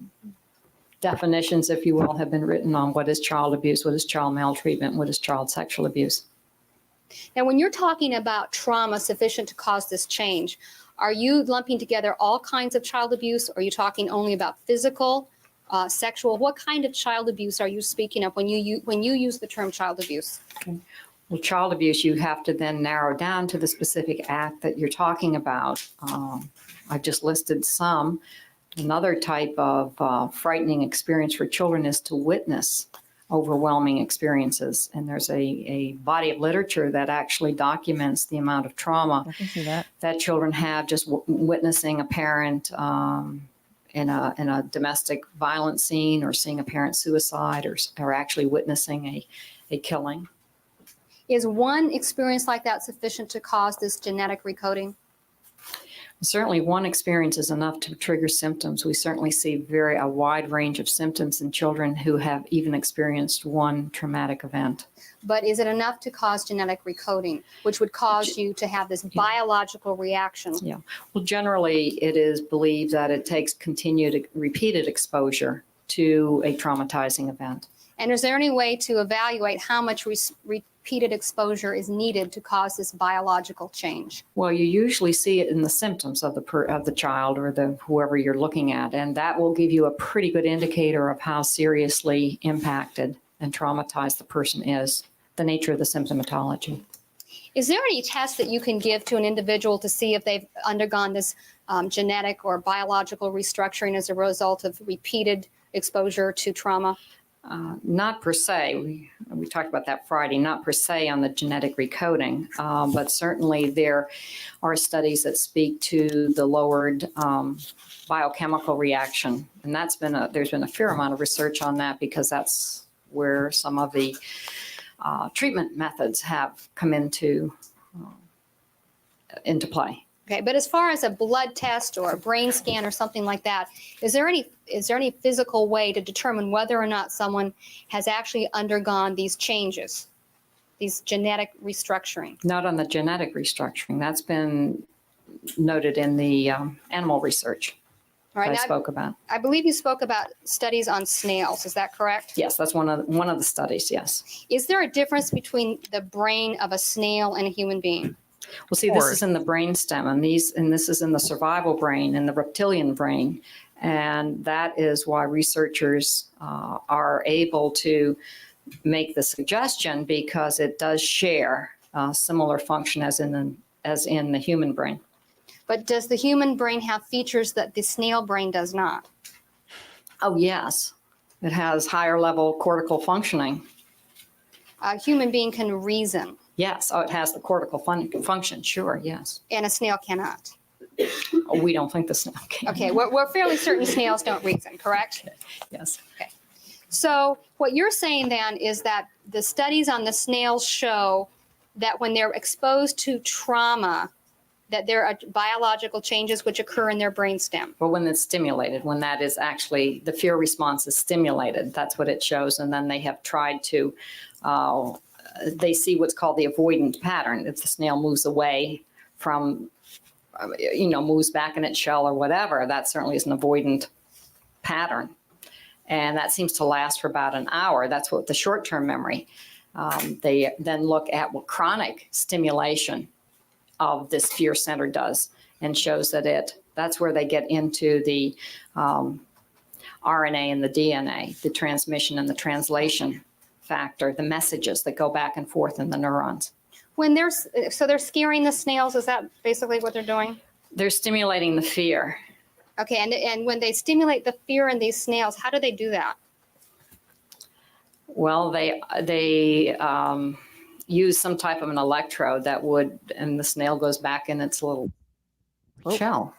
Speaker 3: definitions, if you will, have been written on what is child abuse, what is child maltreatment, what is child sexual abuse.
Speaker 6: Now, when you're talking about trauma sufficient to cause this change, are you lumping together all kinds of child abuse? Or are you talking only about physical, sexual? What kind of child abuse are you speaking of when you use the term child abuse?
Speaker 3: Well, child abuse, you have to then narrow down to the specific act that you're talking about. I've just listed some. Another type of frightening experience for children is to witness overwhelming experiences. And there's a body of literature that actually documents the amount of trauma
Speaker 1: I can see that.
Speaker 3: that children have just witnessing a parent in a domestic violence scene, or seeing a parent suicide, or actually witnessing a killing.
Speaker 6: Is one experience like that sufficient to cause this genetic recoding?
Speaker 3: Certainly one experience is enough to trigger symptoms. We certainly see a wide range of symptoms in children who have even experienced one traumatic event.
Speaker 6: But is it enough to cause genetic recoding, which would cause you to have this biological reaction?
Speaker 3: Yeah. Well, generally it is believed that it takes continued repeated exposure to a traumatizing event.
Speaker 6: And is there any way to evaluate how much repeated exposure is needed to cause this biological change?
Speaker 3: Well, you usually see it in the symptoms of the child or whoever you're looking at, and that will give you a pretty good indicator of how seriously impacted and traumatized the person is, the nature of the symptomatology.
Speaker 6: Is there any test that you can give to an individual to see if they've undergone this genetic or biological restructuring as a result of repeated exposure to trauma?
Speaker 3: Not per se. We talked about that Friday, not per se on the genetic recoding, but certainly there are studies that speak to the lowered biochemical reaction. And there's been a fair amount of research on that, because that's where some of the treatment methods have come into play.
Speaker 6: Okay, but as far as a blood test or a brain scan or something like that, is there any physical way to determine whether or not someone has actually undergone these changes, these genetic restructuring?
Speaker 3: Not on the genetic restructuring. That's been noted in the animal research
Speaker 6: All right,
Speaker 3: I
Speaker 6: now,
Speaker 3: spoke about.
Speaker 6: I believe you spoke about studies on snails. Is that correct?
Speaker 3: Yes, that's one of the studies, yes.
Speaker 6: Is there a difference between the brain of a snail and a human being?
Speaker 3: Well, see, this is in the brainstem, and this is in the survival brain and the reptilian brain. And that is why researchers are able to make the suggestion, because it does share similar function as in the human brain.
Speaker 6: But does the human brain have features that the snail brain does not?
Speaker 3: Oh, yes. It has higher level cortical functioning.
Speaker 6: A human being can reason.
Speaker 3: Yes. Oh, it has the cortical function. Sure. Yes.
Speaker 6: And a snail cannot.
Speaker 3: Oh, we don't think the snail can.
Speaker 6: Okay, we're fairly certain snails don't reason, correct?
Speaker 3: Yes.
Speaker 6: Okay. So what you're saying then is that the studies on the snails show that when they're exposed to trauma, that there are biological changes which occur in their brainstem.
Speaker 3: But when it's stimulated, when that is actually, the fear response is stimulated, that's what it shows. And then they have tried to, they see what's called the avoidant pattern. If the snail moves away from, moves back in its shell or whatever, that certainly is an avoidant pattern. And that seems to last for about an hour. That's what the short-term memory. They then look at what chronic stimulation of this fear center does, and shows that that's where they get into the RNA and the DNA, the transmission and the translation factor, the messages that go back and forth in the neurons.
Speaker 6: So they're scaring the snails, is that basically what they're doing?
Speaker 3: They're stimulating the fear.
Speaker 6: Okay, and when they stimulate the fear in these snails, how do they do that?
Speaker 3: Well, they use some type of an electrode and the snail goes back in its little shell.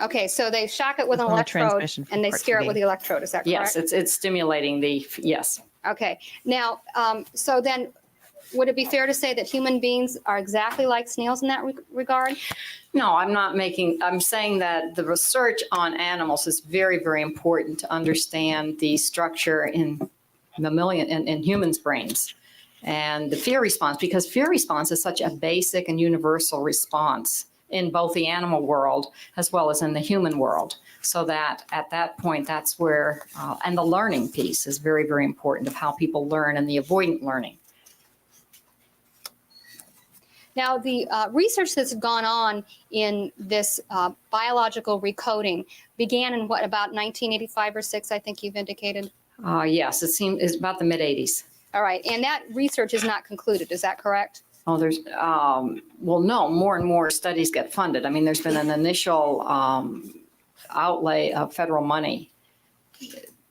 Speaker 6: Okay, so they shock it with an
Speaker 1: From a
Speaker 6: electrode
Speaker 1: transmission from
Speaker 6: and they
Speaker 1: heart to
Speaker 6: scare it
Speaker 1: vein.
Speaker 6: with the electrode. Is that correct?
Speaker 3: Yes, it's stimulating yes.
Speaker 6: Okay. Now, so then would it be fair to say that human beings are exactly like snails in that regard?
Speaker 3: No, I'm saying that the research on animals is very, very important to understand the structure in mammalian and in humans' brains and the fear response, because fear response is such a basic and universal response in both the animal world as well as in the human world. So that at that point, that's where, and the learning piece is very, very important of how people learn and the avoidant learning.
Speaker 6: Now, the research that's gone on in this biological recoding began in what, about 1985 or 6, I think you've indicated?
Speaker 3: Yes, it's about the mid-'80s.
Speaker 6: All right, and that research is not concluded, is that correct?
Speaker 3: Oh, there's, well, no, more and more studies get funded. I mean, there's been an initial outlay of federal money.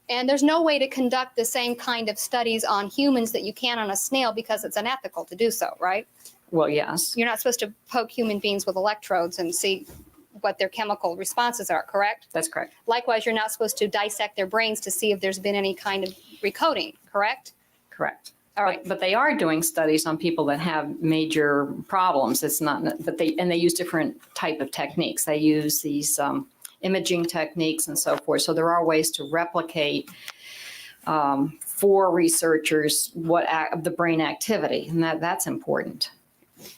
Speaker 6: And there's no way to conduct the same kind of studies on humans that you can on a snail because it's unethical to do so, right?
Speaker 3: Well, yes,
Speaker 6: You're not supposed to poke human beings with electrodes and see what their chemical responses are, correct?
Speaker 3: that's correct.
Speaker 6: Likewise, you're not supposed to dissect their brains to see if there's been any kind of recoding, correct?
Speaker 3: Correct.
Speaker 6: All right.
Speaker 3: But they are doing studies on people that have major problems. It's not, but they use different type of techniques. They use these imaging techniques and so forth. So there are ways to replicate for researchers the brain activity, and that's important.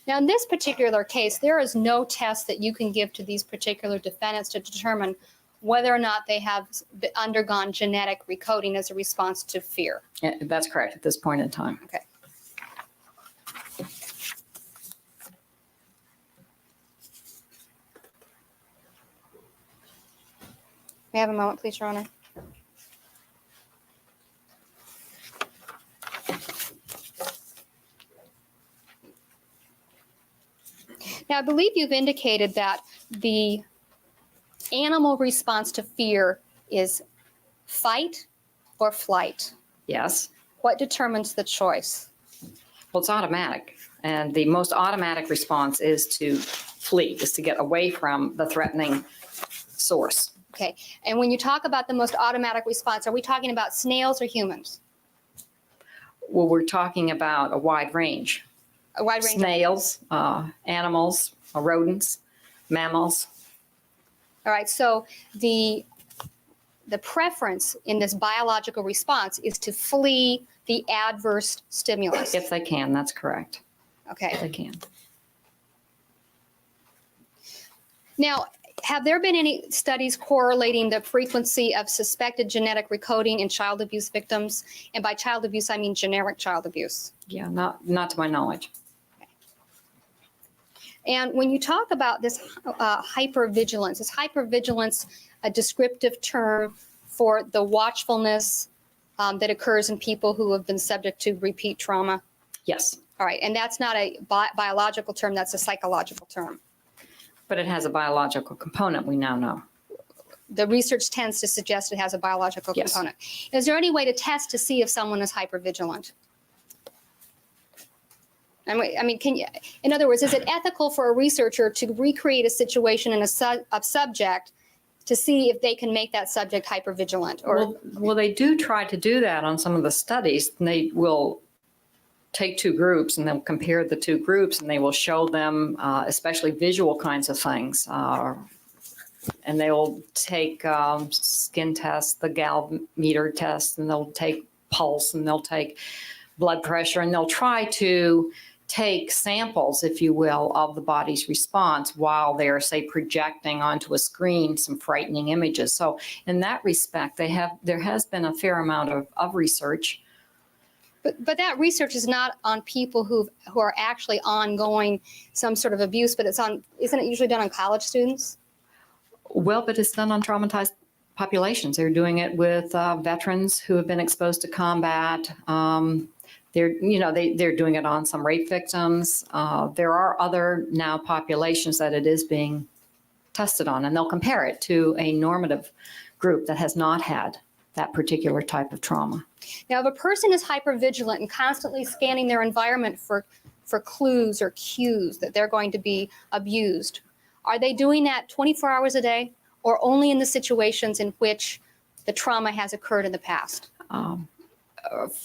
Speaker 6: Now, in this particular case, there is no test that you can give to these particular defendants to determine whether or not they have undergone genetic recoding as a response to fear.
Speaker 3: Yeah, that's correct at this point in time.
Speaker 6: Okay. May I have a moment, please, Your Honor? Now, I believe you've indicated that the animal response to fear is fight or flight.
Speaker 3: Yes.
Speaker 6: What determines the choice?
Speaker 3: Well, it's automatic. And the most automatic response is to flee, is to get away from the threatening source.
Speaker 6: Okay. And when you talk about the most automatic response, are we talking about snails or humans?
Speaker 3: Well, we're talking about a wide range.
Speaker 6: A wide range.
Speaker 3: Snails, animals, rodents, mammals.
Speaker 6: All right. So the preference in this biological response is to flee the adverse stimulus.
Speaker 3: If they can, that's correct.
Speaker 6: Okay.
Speaker 3: They can.
Speaker 6: Now, have there been any studies correlating the frequency of suspected genetic recoding in child abuse victims? And by child abuse, I mean generic child abuse.
Speaker 3: Yeah, not to my knowledge.
Speaker 6: And when you talk about this hypervigilance, is hypervigilance a descriptive term for the watchfulness that occurs in people who have been subject to repeat trauma?
Speaker 3: Yes,
Speaker 6: All right, and that's not a biological term, that's a psychological term.
Speaker 3: but it has a biological component, we now know.
Speaker 6: The research tends to suggest it has a biological
Speaker 3: Yes.
Speaker 6: component. Is there any way to test to see if someone is hypervigilant? I mean, can you, in other words, is it ethical for a researcher to recreate a situation in a subject to see if they can make that subject hypervigilant? Or
Speaker 3: Well, they do try to do that on some of the studies. And they will take two groups and they'll compare the two groups and they will show them especially visual kinds of things. And they will take skin tests, the galvanometer test, and they'll take pulse and they'll take blood pressure, and they'll try to take samples, if you will, of the body's response while they're, say, projecting onto a screen some frightening images. So in that respect, there has been a fair amount of research.
Speaker 6: But that research is not on people who are actually ongoing some sort of abuse, but isn't it usually done on college students?
Speaker 3: Well, but it's done on traumatized populations. They're doing it with veterans who have been exposed to combat. They're doing it on some rape victims. There are other now populations that it is being tested on, and they'll compare it to a normative group that has not had that particular type of trauma.
Speaker 6: Now, if a person is hypervigilant and constantly scanning their environment for clues or cues that they're going to be abused, are they doing that 24 hours a day? or only in the situations in which the trauma has occurred in the past?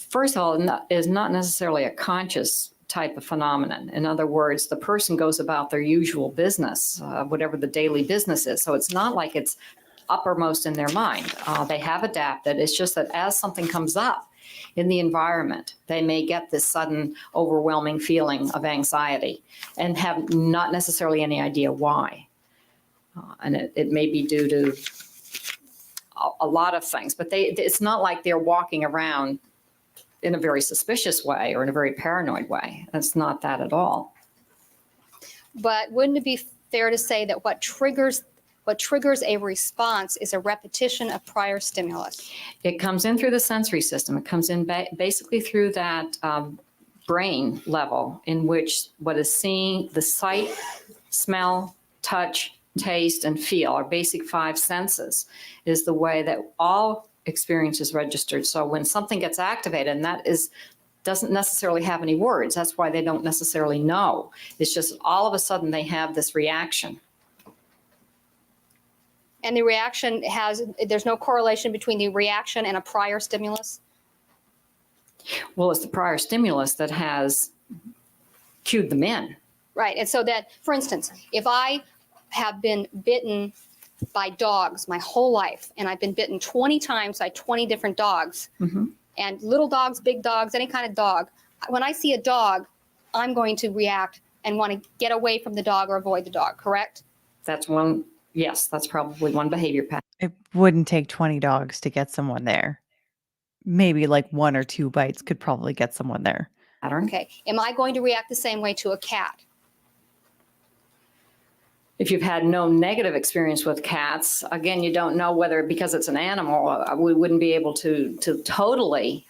Speaker 3: First of all, is not necessarily a conscious type of phenomenon. In other words, the person goes about their usual business, whatever the daily business is. So it's not like it's uppermost in their mind. They have adapted. It's just that as something comes up in the environment, they may get this sudden overwhelming feeling of anxiety and have not necessarily any idea why. And it may be due to a lot of things, but it's not like they're walking around in a very suspicious way or in a very paranoid way. It's not that at all.
Speaker 6: But wouldn't it be fair to say that what triggers a response is a repetition of prior stimulus?
Speaker 3: It comes in through the sensory system. It comes in basically through that brain level in which what is seen, the sight, smell, touch, taste, and feel, our basic 5 senses, is the way that all experience is registered. So when something gets activated, and that doesn't necessarily have any words, that's why they don't necessarily know. It's just all of a sudden they have this reaction.
Speaker 6: And the reaction there's no correlation between the reaction and a prior stimulus?
Speaker 3: Well, it's the prior stimulus that has cued them in.
Speaker 6: Right. And so that, for instance, if I have been bitten by dogs my whole life, and I've been bitten 20 times by 20 different dogs, and little dogs, big dogs, any kind of dog, when I see a dog, I'm going to react and want to get away from the dog or avoid the dog, correct?
Speaker 3: That's one, yes, that's probably one behavior pattern.
Speaker 1: It wouldn't take 20 dogs to get someone there. Maybe like 1 or 2 bites could probably get someone there.
Speaker 6: Okay. Am I going to react the same way to a cat?
Speaker 3: If you've had no negative experience with cats, again, you don't know whether, because it's an animal, we wouldn't be able to totally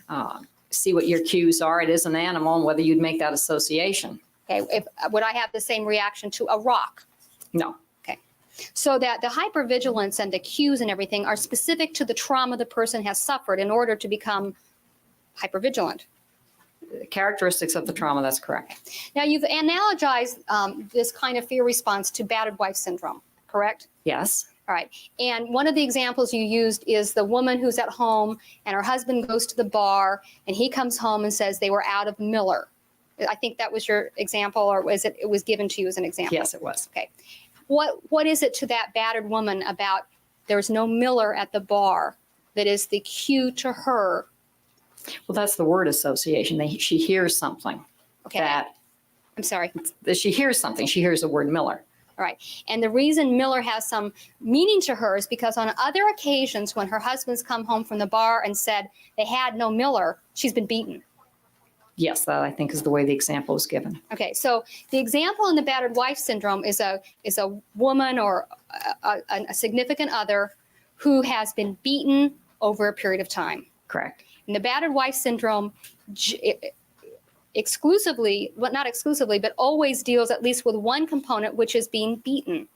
Speaker 3: see what your cues are. It is an animal, and whether you'd make that association.
Speaker 6: Okay. Would I have the same reaction to a rock?
Speaker 3: No.
Speaker 6: Okay. So that the hypervigilance and the cues and everything are specific to the trauma the person has suffered in order to become hypervigilant.
Speaker 3: Characteristics of the trauma, that's correct.
Speaker 6: Now, you've analogized this kind of fear response to battered wife syndrome, correct?
Speaker 3: Yes.
Speaker 6: All right. And one of the examples you used is the woman who's at home and her husband goes to the bar and he comes home and says they were out of Miller. I think that was your example, or was it was given to you as an example?
Speaker 3: Yes, it was.
Speaker 6: Okay. What is it to that battered woman about there's no Miller at the bar that is the cue to her?
Speaker 3: Well, that's the word association. She hears something.
Speaker 6: Okay. I'm sorry.
Speaker 3: She hears something. She hears the word Miller.
Speaker 6: All right. And the reason Miller has some meaning to her is because on other occasions when her husband's come home from the bar and said they had no Miller, she's been beaten.
Speaker 3: Yes, that I think is the way the example is given.
Speaker 6: Okay. So the example in the battered wife syndrome is a woman or a significant other who has been beaten over a period of time.
Speaker 3: Correct.
Speaker 6: In the battered wife syndrome, exclusively, well, not exclusively, but always deals at least with one component, which is being beaten.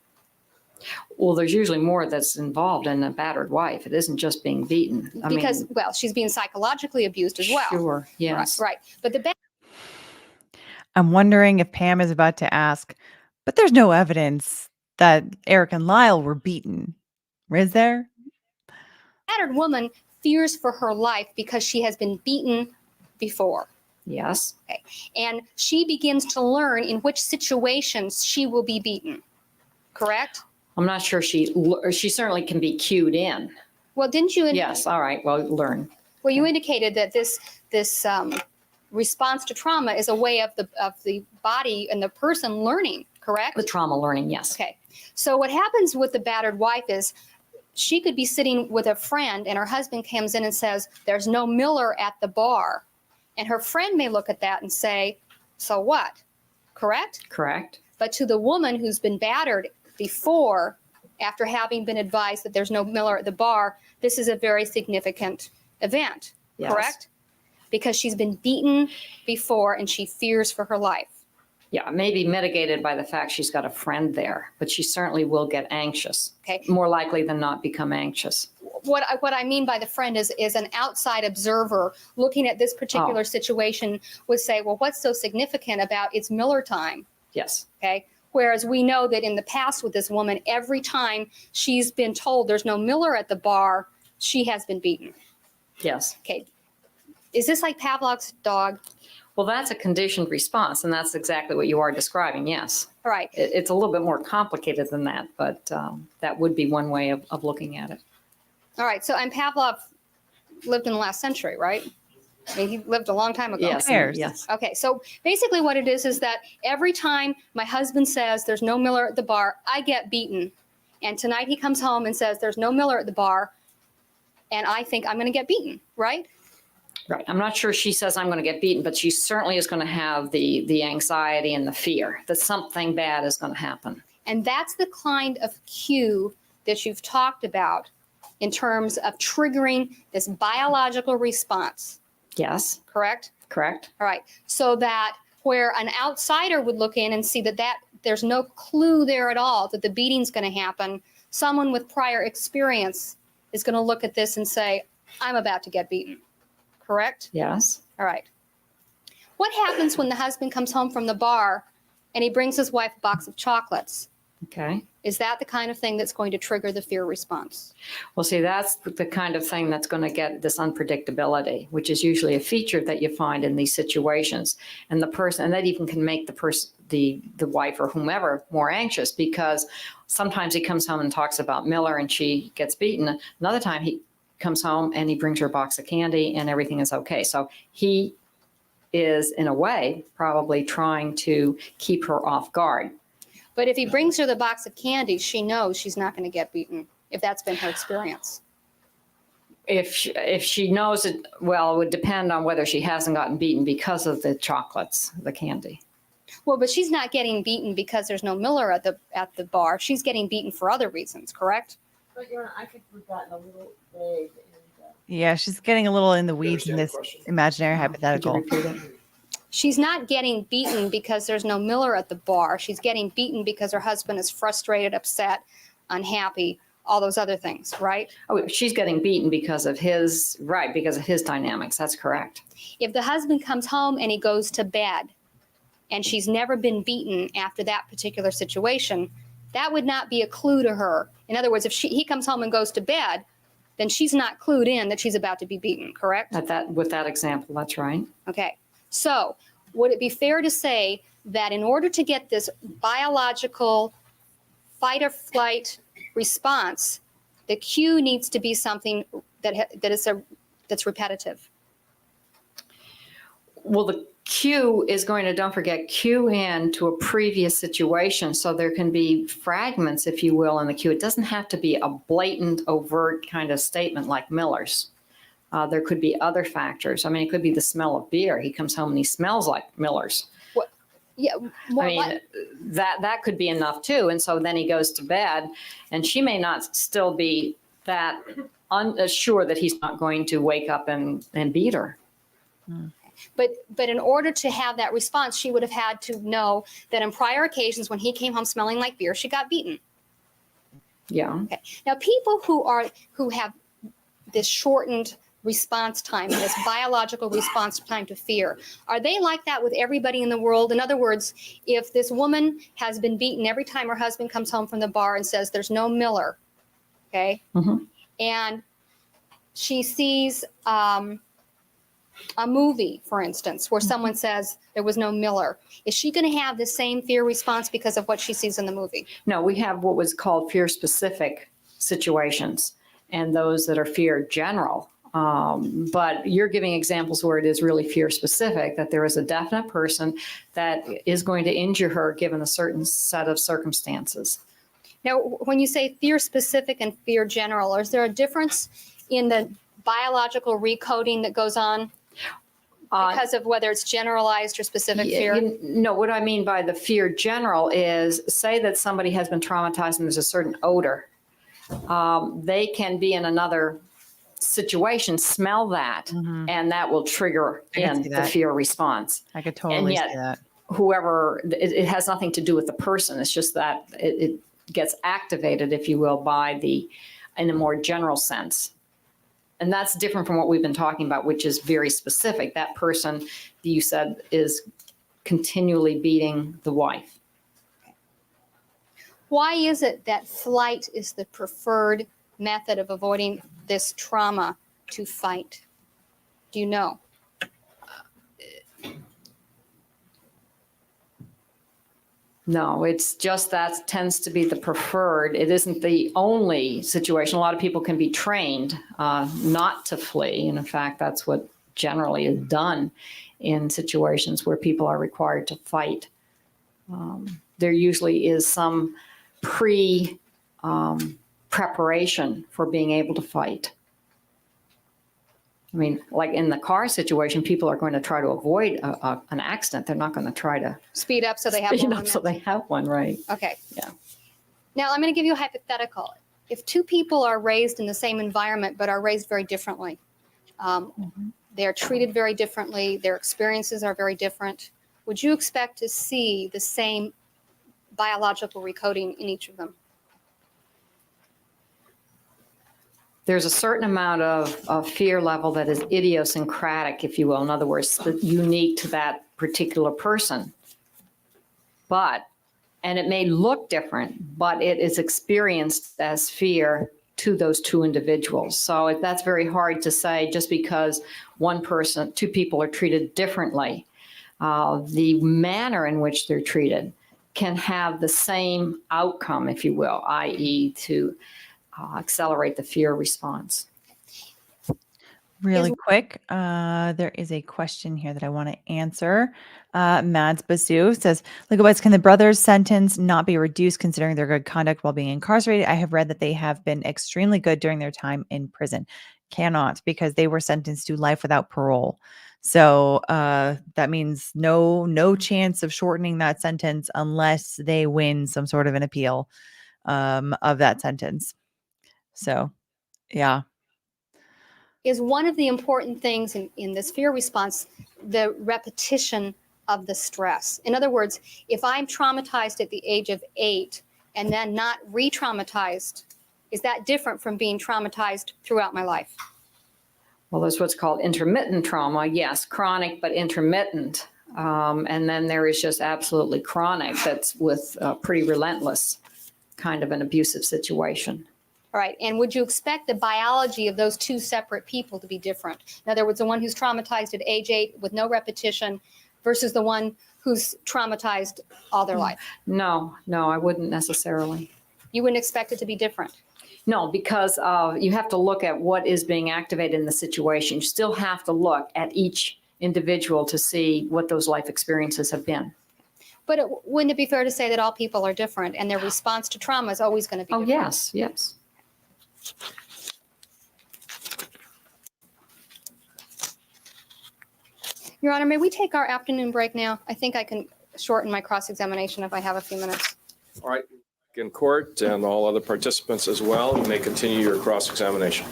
Speaker 3: Well, there's usually more that's involved in a battered wife. It isn't just being beaten.
Speaker 6: Well, she's being psychologically abused as well.
Speaker 3: Sure, yes.
Speaker 6: Right. But
Speaker 1: I'm wondering if Pam is about to ask, but there's no evidence that Erik and Lyle were beaten. Is there?
Speaker 6: battered woman fears for her life because she has been beaten before.
Speaker 3: Yes.
Speaker 6: Okay. And she begins to learn in which situations she will be beaten. Correct?
Speaker 3: I'm not sure she certainly can be cued in.
Speaker 6: Well, didn't you?
Speaker 3: Yes. All right. Well, learn.
Speaker 6: Well, you indicated that this response to trauma is a way of the body and the person learning. Correct?
Speaker 3: The trauma learning. Yes.
Speaker 6: Okay. So what happens with the battered wife is she could be sitting with a friend and her husband comes in and says, "There's no Miller at the bar." And her friend may look at that and say, "So what?" Correct?
Speaker 3: Correct.
Speaker 6: But to the woman who's been battered before, after having been advised that there's no Miller at the bar, this is a very significant event.
Speaker 3: Yes.
Speaker 6: Correct? Because she's been beaten before and she fears for her life.
Speaker 3: Yeah, maybe mitigated by the fact she's got a friend there, but she certainly will get anxious.
Speaker 6: Okay.
Speaker 3: More likely than not become anxious.
Speaker 6: What I mean by the friend is an outside observer looking at this particular situation would say, well, what's so significant about it's Miller time?
Speaker 3: Yes.
Speaker 6: Okay. Whereas we know that in the past with this woman, every time she's been told there's no Miller at the bar, she has been beaten.
Speaker 3: Yes.
Speaker 6: Okay. Is this like Pavlov's dog?
Speaker 3: Well, that's a conditioned response, and that's exactly what you are describing, yes.
Speaker 6: All right.
Speaker 3: It's a little bit more complicated than that, but that would be one way of looking at it.
Speaker 6: All right. So, and Pavlov lived in the last century, right? I mean, he lived a long time ago.
Speaker 3: Yes,
Speaker 1: Bears.
Speaker 3: yes.
Speaker 6: Okay. So basically what it is that every time my husband says there's no Miller at the bar, I get beaten. And tonight he comes home and says there's no Miller at the bar, and I think I'm going to get beaten, right?
Speaker 3: Right. I'm not sure she says I'm going to get beaten, but she certainly is going to have the anxiety and the fear that something bad is going to happen.
Speaker 6: And that's the kind of cue that you've talked about in terms of triggering this biological response,
Speaker 3: Yes,
Speaker 6: correct?
Speaker 3: correct.
Speaker 6: All right. So that where an outsider would look in and see that there's no clue there at all that the beating's going to happen, someone with prior experience is going to look at this and say, I'm about to get beaten. Correct?
Speaker 3: Yes.
Speaker 6: All right. What happens when the husband comes home from the bar and he brings his wife a box of chocolates?
Speaker 3: Okay.
Speaker 6: Is that the kind of thing that's going to trigger the fear response?
Speaker 3: Well, see, that's the kind of thing that's going to get this unpredictability, which is usually a feature that you find in these situations. And the person, and that even can make the person, the wife or whomever more anxious, because sometimes he comes home and talks about Miller and she gets beaten. Another time he comes home and he brings her a box of candy and everything is okay. So he is, in a way, probably trying to keep her off guard.
Speaker 6: But if he brings her the box of candy, she knows she's not going to get beaten, if that's been her experience.
Speaker 3: If she knows it, well, it would depend on whether she hasn't gotten beaten because of the chocolates, the candy.
Speaker 6: Well, but she's not getting beaten because there's no Miller at the bar. She's getting beaten for other reasons, correct?
Speaker 4: But Your Honor, I think we've gotten a little vague.
Speaker 1: Yeah, she's getting a little in the weeds in
Speaker 2: understand the
Speaker 1: this
Speaker 2: question?
Speaker 1: imaginary
Speaker 3: Could you
Speaker 1: hypothetical.
Speaker 3: repeat it?
Speaker 6: She's not getting beaten because there's no Miller at the bar. She's getting beaten because her husband is frustrated, upset, unhappy, all those other things, right?
Speaker 3: Oh, she's getting beaten because of his, right, because of his dynamics. That's correct.
Speaker 6: If the husband comes home and he goes to bed and she's never been beaten after that particular situation, that would not be a clue to her. In other words, if he comes home and goes to bed, then she's not clued in that she's about to be beaten, correct?
Speaker 3: With that example, that's right.
Speaker 6: Okay. So would it be fair to say that in order to get this biological fight or flight response, the cue needs to be something that's repetitive?
Speaker 3: Well, the cue is going to, don't forget, cue in to a previous situation. So there can be fragments, if you will, in the cue. It doesn't have to be a blatant, overt kind of statement like Miller's. There could be other factors. I mean, it could be the smell of beer. He comes home and he smells like Miller's.
Speaker 6: Yeah. Well,
Speaker 3: I mean, that could be enough too. And so then he goes to bed and she may not still be that sure that he's not going to wake up and beat her.
Speaker 6: But in order to have that response, she would have had to know that on prior occasions when he came home smelling like beer, she got beaten.
Speaker 3: Yeah.
Speaker 6: Okay. Now, people who have this shortened response time, this biological response time to fear, are they like that with everybody in the world? In other words, if this woman has been beaten every time her husband comes home from the bar and says there's no Miller, okay, and she sees a movie, for instance, where someone says there was no Miller, is she going to have the same fear response because of what she sees in the movie?
Speaker 3: No, we have what was called fear-specific situations and those that are fear general. But you're giving examples where it is really fear-specific, that there is a definite person that is going to injure her given a certain set of circumstances.
Speaker 6: Now, when you say fear-specific and fear general, is there a difference in the biological recoding that goes on because of whether it's generalized or specific fear?
Speaker 3: No, what I mean by the fear general is, say that somebody has been traumatized and there's a certain odor. They can be in another situation, smell that, and that will trigger in the fear response.
Speaker 1: I could totally see that.
Speaker 3: Whoever, it has nothing to do with the person. It's just that it gets activated, if you will, in a more general sense. And that's different from what we've been talking about, which is very specific. That person, you said, is continually beating the wife.
Speaker 6: Why is it that flight is the preferred method of avoiding this trauma to fight? Do you know?
Speaker 3: No, it's just that tends to be the preferred. It isn't the only situation. A lot of people can be trained not to flee. And in fact, that's what generally is done in situations where people are required to fight. There usually is some preparation for being able to fight. I mean, like in the car situation, people are going to try to avoid an accident. They're not going to try to
Speaker 6: Speed up so they have
Speaker 3: speed
Speaker 6: more
Speaker 3: up so they have one, right?
Speaker 6: Okay.
Speaker 3: Yeah.
Speaker 6: Now I'm going to give you a hypothetical. If two people are raised in the same environment but are raised very differently, they're treated very differently, their experiences are very different, would you expect to see the same biological recoding in each of them?
Speaker 3: There's a certain amount of fear level that is idiosyncratic, if you will. In other words, unique to that particular person. And it may look different, but it is experienced as fear to those two individuals. So that's very hard to say just because two people are treated differently. The manner in which they're treated can have the same outcome, if you will, i.e. to accelerate the fear response.
Speaker 1: Really quick, there is a question here that I want to answer. Mads Basu says, Legowitz, can the brothers' sentence not be reduced considering their good conduct while being incarcerated? I have read that they have been extremely good during their time in prison. Cannot, because they were sentenced to life without parole. So that means no chance of shortening that sentence unless they win some sort of an appeal of that sentence. So, yeah.
Speaker 6: Is one of the important things in this fear response the repetition of the stress. In other words, if I'm traumatized at the age of 8 and then not re-traumatized, is that different from being traumatized throughout my life?
Speaker 3: Well, there's what's called intermittent trauma. Yes, chronic, but intermittent. And then there is just absolutely chronic that's with pretty relentless kind of an abusive situation.
Speaker 6: All right. And would you expect the biology of those two separate people to be different? In other words, the one who's traumatized at age 8 with no repetition versus the one who's traumatized all their life?
Speaker 3: No, I wouldn't necessarily.
Speaker 6: You wouldn't expect it to be different?
Speaker 3: No, because you have to look at what is being activated in the situation. You still have to look at each individual to see what those life experiences have been.
Speaker 6: But wouldn't it be fair to say that all people are different and their response to trauma is always going to be different?
Speaker 3: Yes.
Speaker 6: Your Honor, may we take our afternoon break now? I think I can shorten my cross-examination if I have a few minutes.
Speaker 2: All right, in court and all other participants as well, you may continue your cross-examination.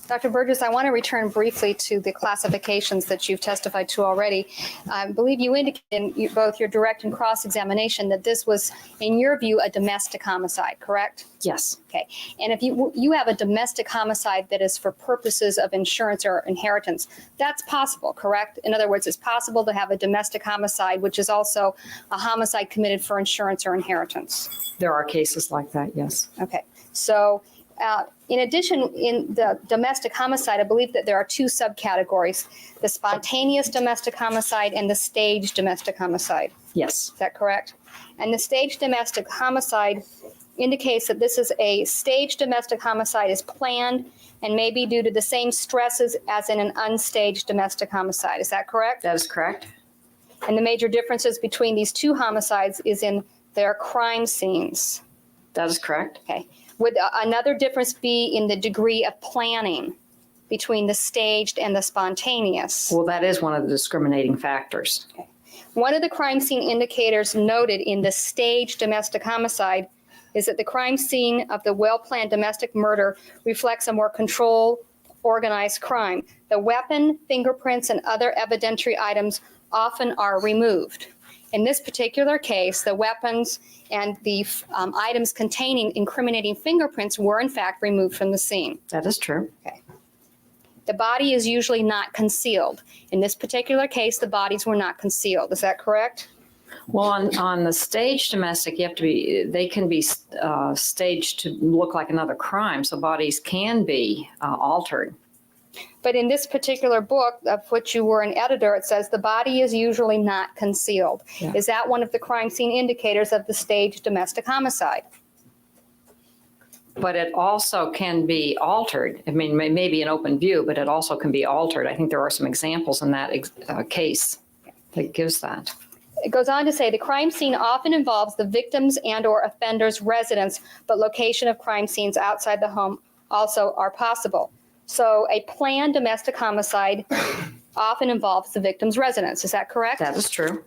Speaker 6: Dr. Burgess, I want to return briefly to the classifications that you've testified to already. I believe you indicated in both your direct and cross-examination that this was, in your view, a domestic homicide, correct?
Speaker 3: Yes.
Speaker 6: Okay. And if you have a domestic homicide that is for purposes of insurance or inheritance, that's possible, correct? In other words, it's possible to have a domestic homicide, which is also a homicide committed for insurance or inheritance.
Speaker 3: There are cases like that, yes.
Speaker 6: Okay. So in addition, in the domestic homicide, I believe that there are two subcategories, the spontaneous domestic homicide and the staged domestic homicide.
Speaker 3: Yes.
Speaker 6: Is that correct? And the staged domestic homicide indicates that this is a staged domestic homicide is planned and may be due to the same stresses as in an unstaged domestic homicide. Is that correct?
Speaker 3: That is correct.
Speaker 6: And the major differences between these two homicides is in their crime scenes.
Speaker 3: That is correct.
Speaker 6: Okay. Would another difference be in the degree of planning between the staged and the spontaneous?
Speaker 3: Well, that is one of the discriminating factors.
Speaker 6: Okay. One of the crime scene indicators noted in the staged domestic homicide is that the crime scene of the well-planned domestic murder reflects a more controlled, organized crime. The weapon, fingerprints, and other evidentiary items often are removed. In this particular case, the weapons and the items containing incriminating fingerprints were in fact removed from the scene.
Speaker 3: That is true.
Speaker 6: Okay. The body is usually not concealed. In this particular case, the bodies were not concealed. Is that correct?
Speaker 3: Well, on the staged domestic, they can be staged to look like another crime, so bodies can be altered.
Speaker 6: But in this particular book, of which you were an editor, it says the body is usually not concealed.
Speaker 3: Yeah.
Speaker 6: Is that one of the crime scene indicators of the staged domestic homicide?
Speaker 3: But it also can be altered. I mean, maybe an open view, but it also can be altered. I think there are some examples in that case that gives that.
Speaker 6: It goes on to say the crime scene often involves the victim's and or offender's residence, but location of crime scenes outside the home also are possible. So a planned domestic homicide often involves the victim's residence. Is that correct?
Speaker 3: That is true.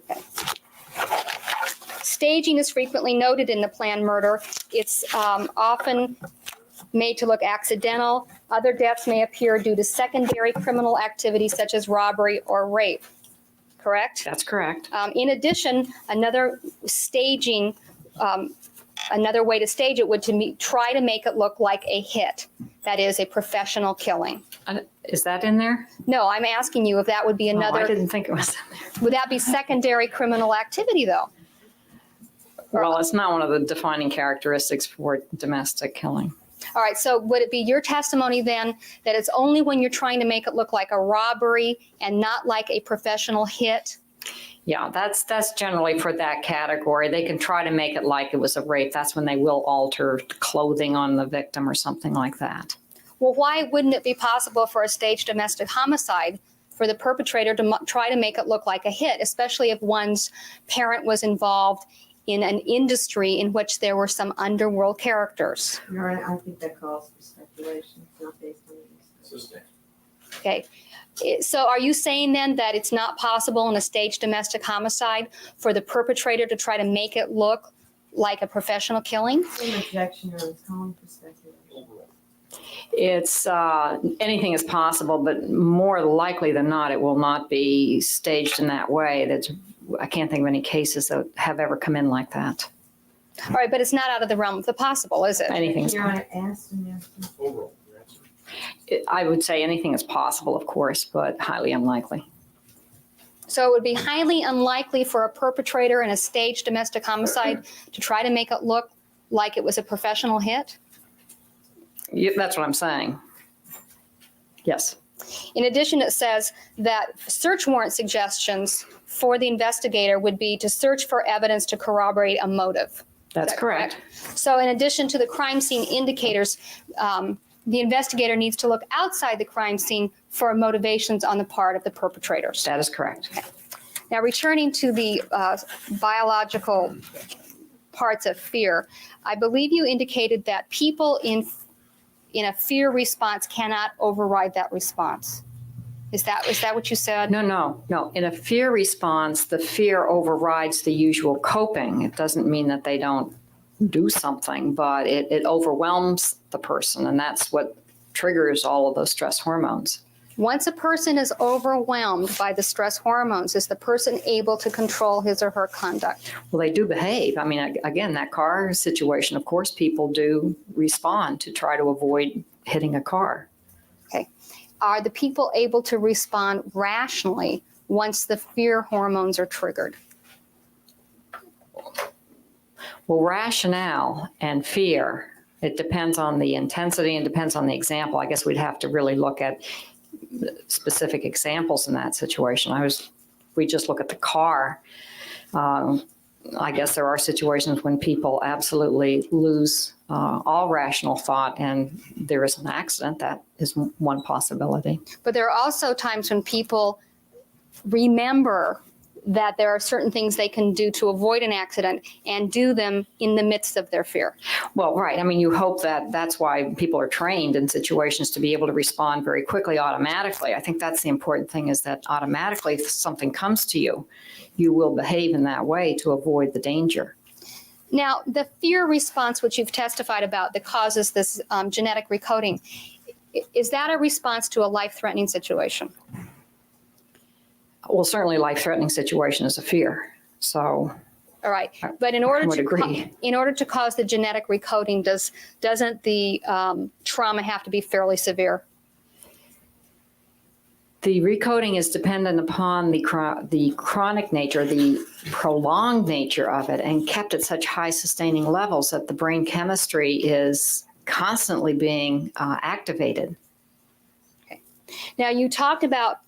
Speaker 6: Staging is frequently noted in the planned murder. It's often made to look accidental. Other deaths may appear due to secondary criminal activity such as robbery or rape. Correct?
Speaker 3: That's correct.
Speaker 6: In addition, another way to stage it would try to make it look like a hit. That is a professional killing.
Speaker 3: Is that in there?
Speaker 6: No, I'm asking you if that would be
Speaker 3: Oh,
Speaker 6: another.
Speaker 3: I didn't think it was in there.
Speaker 6: Would that be secondary criminal activity, though?
Speaker 3: Well, it's not one of the defining characteristics for domestic killing.
Speaker 6: All right, so would it be your testimony then that it's only when you're trying to make it look like a robbery and not like a professional hit?
Speaker 3: Yeah, that's generally for that category. They can try to make it like it was a rape. That's when they will alter clothing on the victim or something like that.
Speaker 6: Well, why wouldn't it be possible for a staged domestic homicide for the perpetrator to try to make it look like a hit, especially if one's parent was involved in an industry in which there were some underworld characters?
Speaker 7: Your Honor, I think that calls for speculation. It's not based on research.
Speaker 6: Okay. So are you saying then that it's not possible in a staged domestic homicide for the perpetrator to try to make it look like a professional killing?
Speaker 7: Same objection, Your Honor, it's calling for speculation.
Speaker 3: It's anything is possible, but more likely than not, it will not be staged in that way. I can't think of any cases that have ever come in like that.
Speaker 6: All right, but it's not out of the realm of the possible, is it?
Speaker 3: Anything's
Speaker 7: Your Honor, asked and answered.
Speaker 2: Overall, your answer.
Speaker 3: I would say anything is possible, of course, but highly unlikely.
Speaker 6: So it would be highly unlikely for a perpetrator in a staged domestic homicide to try to make it look like it was a professional hit?
Speaker 3: That's what I'm saying. Yes.
Speaker 6: In addition, it says that search warrant suggestions for the investigator would be to search for evidence to corroborate a motive.
Speaker 3: That's correct.
Speaker 6: So in addition to the crime scene indicators, the investigator needs to look outside the crime scene for motivations on the part of the perpetrators.
Speaker 3: That is correct.
Speaker 6: Now, returning to the biological parts of fear, I believe you indicated that people in a fear response cannot override that response. Is that what you said?
Speaker 3: No. In a fear response, the fear overrides the usual coping. It doesn't mean that they don't do something, but it overwhelms the person, and that's what triggers all of those stress hormones.
Speaker 6: Once a person is overwhelmed by the stress hormones, is the person able to control his or her conduct?
Speaker 3: Well, they do behave. I mean, again, that car situation, of course, people do respond to try to avoid hitting a car.
Speaker 6: Okay. Are the people able to respond rationally once the fear hormones are triggered?
Speaker 3: Well, rationale and fear, it depends on the intensity and depends on the example. I guess we'd have to really look at specific examples in that situation. We just look at the car. I guess there are situations when people absolutely lose all rational thought and there is an accident. That is one possibility.
Speaker 6: But there are also times when people remember that there are certain things they can do to avoid an accident and do them in the midst of their fear.
Speaker 3: Well, right. I mean, you hope that's why people are trained in situations to be able to respond very quickly, automatically. I think that's the important thing, is that automatically if something comes to you, you will behave in that way to avoid the danger.
Speaker 6: Now, the fear response, which you've testified about, that causes this genetic recoding, is that a response to a life-threatening situation?
Speaker 3: Well, certainly life-threatening situation is a fear. So,
Speaker 6: all right, but in order
Speaker 3: to
Speaker 6: cause the genetic recoding, doesn't the trauma have to be fairly severe?
Speaker 3: The recoding is dependent upon the chronic nature, the prolonged nature of it, and kept at such high sustaining levels that the brain chemistry is constantly being activated.
Speaker 6: Now, you talked about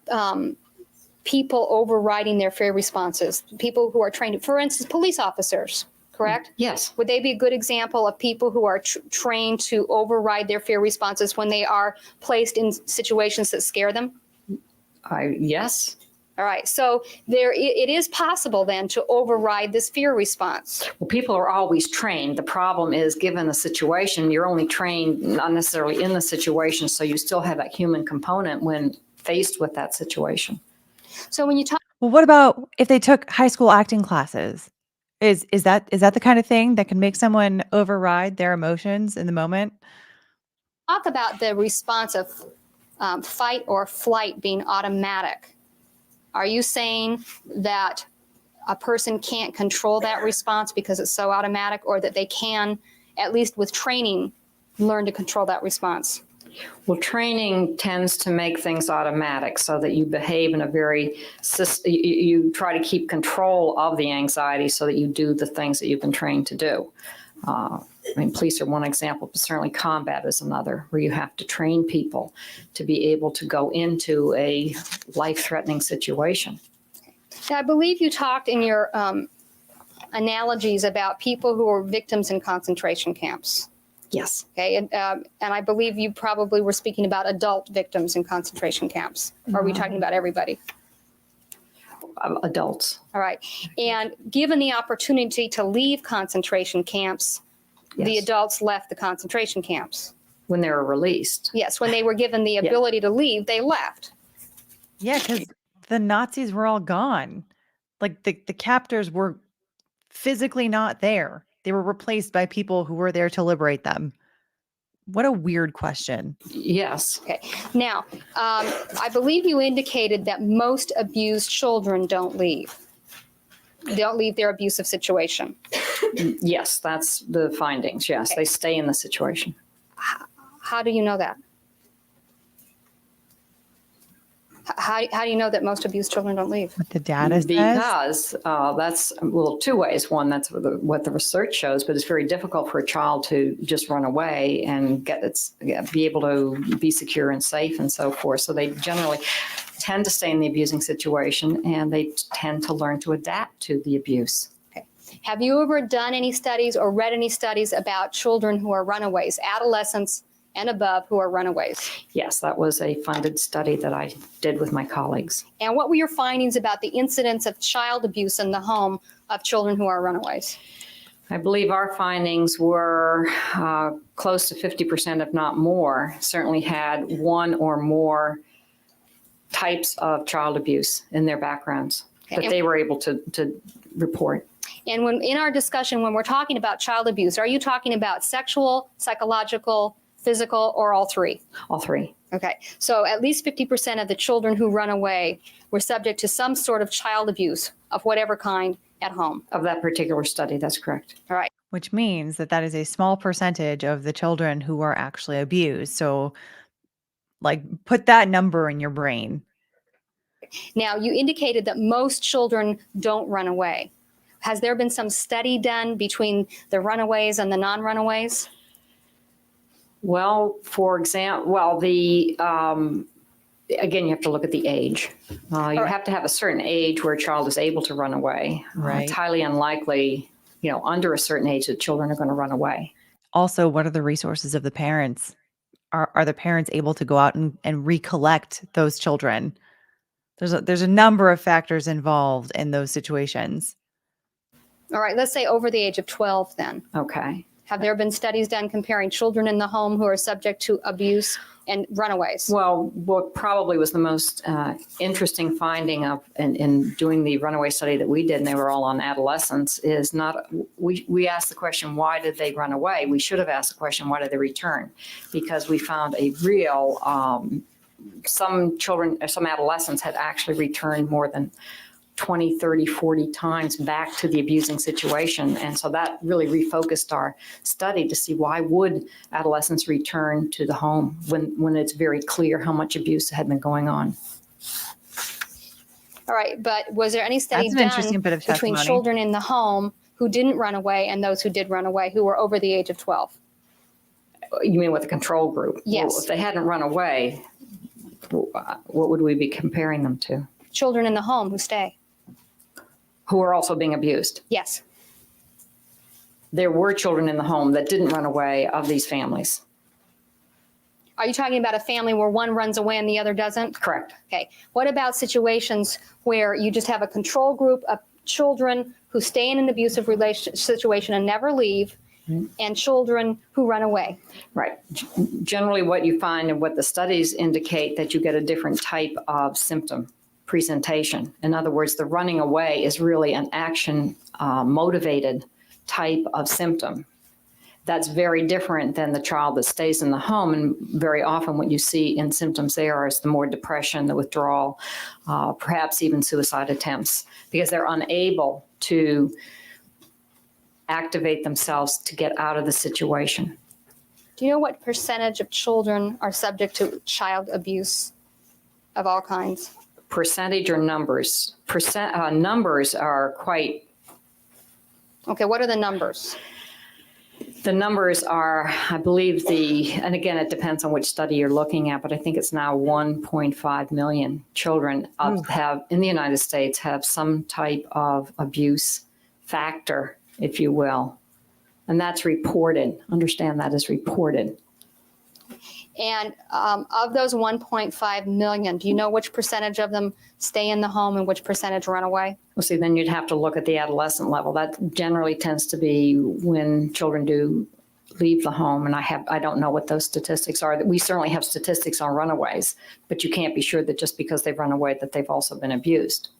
Speaker 6: people overriding their fear responses, people who are trained, for instance, police officers, correct?
Speaker 3: Yes.
Speaker 6: Would they be a good example of people who are trained to override their fear responses when they are placed in situations that scare them?
Speaker 3: Yes.
Speaker 6: All right. So it is possible then to override this fear response.
Speaker 3: Well, people are always trained. The problem is, given the situation, you're only trained not necessarily in the situation, so you still have that human component when faced with that situation.
Speaker 6: So when you talk
Speaker 1: Well, what about if they took high school acting classes? Is that the kind of thing that can make someone override their emotions in the moment?
Speaker 6: about the response of fight or flight being automatic, are you saying that a person can't control that response because it's so automatic, or that they can, at least with training, learn to control that response?
Speaker 3: Well, training tends to make things automatic so that you behave in a very, you try to keep control of the anxiety so that you do the things that you've been trained to do. I mean, police are one example, but certainly combat is another, where you have to train people to be able to go into a life-threatening situation.
Speaker 6: Now, I believe you talked in your analogies about people who are victims in concentration camps.
Speaker 3: Yes.
Speaker 6: Okay, and I believe you probably were speaking about adult victims in concentration camps. Or are we talking about everybody?
Speaker 3: Adults.
Speaker 6: All right. And given the opportunity to leave concentration camps, the
Speaker 3: Yes.
Speaker 6: adults left the concentration camps.
Speaker 3: When they were released.
Speaker 6: Yes, when they were given the ability to leave, they left.
Speaker 1: Yeah, because the Nazis were all gone. Like the captors were physically not there. They were replaced by people who were there to liberate them. What a weird question.
Speaker 3: Yes.
Speaker 6: Okay. Now, I believe you indicated that most abused children don't leave. Don't leave their abusive situation.
Speaker 3: Yes, that's the findings. Yes,
Speaker 6: Okay.
Speaker 3: they stay in the situation.
Speaker 6: How do you know that? How do you know that most abused children don't leave?
Speaker 1: What the data says.
Speaker 3: Because that's, well, two ways. One, that's what the research shows, but it's very difficult for a child to just run away and be able to be secure and safe and so forth. So they generally tend to stay in the abusing situation, and they tend to learn to adapt to the abuse.
Speaker 6: Okay. Have you ever done any studies or read any studies about children who are runaways, adolescents and above who are runaways?
Speaker 3: Yes, that was a funded study that I did with my colleagues.
Speaker 6: And what were your findings about the incidence of child abuse in the home of children who are runaways?
Speaker 3: I believe our findings were close to 50%, if not more, certainly had one or more types of child abuse in their backgrounds that they were able to report.
Speaker 6: And when in our discussion, when we're talking about child abuse, are you talking about sexual, psychological, physical, or all three?
Speaker 3: All three.
Speaker 6: Okay, so at least 50% of the children who run away were subject to some sort of child abuse of whatever kind at home.
Speaker 3: Of that particular study, that's correct.
Speaker 6: All right.
Speaker 1: Which means that is a small percentage of the children who are actually abused. So, like, put that number in your brain.
Speaker 6: Now, you indicated that most children don't run away. Has there been some study done between the runaways and the non-runaways?
Speaker 3: Well, for example, again, you have to look at the age. You have to have a certain age where a child is able to run away.
Speaker 1: Right.
Speaker 3: It's highly unlikely, under a certain age that children are going to run away.
Speaker 1: Also, what are the resources of the parents? Are the parents able to go out and recollect those children? There's a number of factors involved in those situations.
Speaker 6: All right, let's say over the age of 12 then.
Speaker 3: Okay.
Speaker 6: Have there been studies done comparing children in the home who are subject to abuse and runaways?
Speaker 3: Well, what probably was the most interesting finding in doing the runaway study that we did, and they were all on adolescents, is we asked the question, why did they run away? We should have asked the question, why did they return? Because we found a real, some adolescents had actually returned more than 20, 30, 40 times back to the abusing situation. And so that really refocused our study to see why would adolescents return to the home when it's very clear how much abuse had been going on.
Speaker 6: All right, but was there any study
Speaker 1: That's an interesting
Speaker 6: done
Speaker 1: bit of
Speaker 6: between
Speaker 1: testimony.
Speaker 6: children in the home who didn't run away and those who did run away, who were over the age of 12?
Speaker 3: You mean with the control group?
Speaker 6: Yes.
Speaker 3: Well, if they hadn't run away, what would we be comparing them to?
Speaker 6: Children in the home who stay.
Speaker 3: Who are also being abused.
Speaker 6: Yes.
Speaker 3: There were children in the home that didn't run away of these families.
Speaker 6: Are you talking about a family where one runs away and the other doesn't?
Speaker 3: Correct.
Speaker 6: Okay. What about situations where you just have a control group of children who stay in an abusive situation and never leave, and children who run away?
Speaker 3: Right. Generally, what you find and what the studies indicate that you get a different type of symptom presentation. In other words, the running away is really an action motivated type of symptom. That's very different than the child that stays in the home. And very often what you see in symptoms there is the more depression, the withdrawal, perhaps even suicide attempts, because they're unable to activate themselves to get out of the situation.
Speaker 6: Do you know what percentage of children are subject to child abuse of all kinds?
Speaker 3: Percentage or numbers? Numbers are quite.
Speaker 6: Okay, what are the numbers?
Speaker 3: The numbers are, I believe and again, it depends on which study you're looking at, but I think it's now 1.5 million children in the United States have some type of abuse factor, if you will. And that's reported. Understand that is reported.
Speaker 6: And of those 1.5 million, do you know which percentage of them stay in the home and which percentage run away?
Speaker 3: Well, see, then you'd have to look at the adolescent level. That generally tends to be when children do leave the home. And I don't know what those statistics are. We certainly have statistics on runaways, but you can't be sure that just because they've run away that they've also been abused.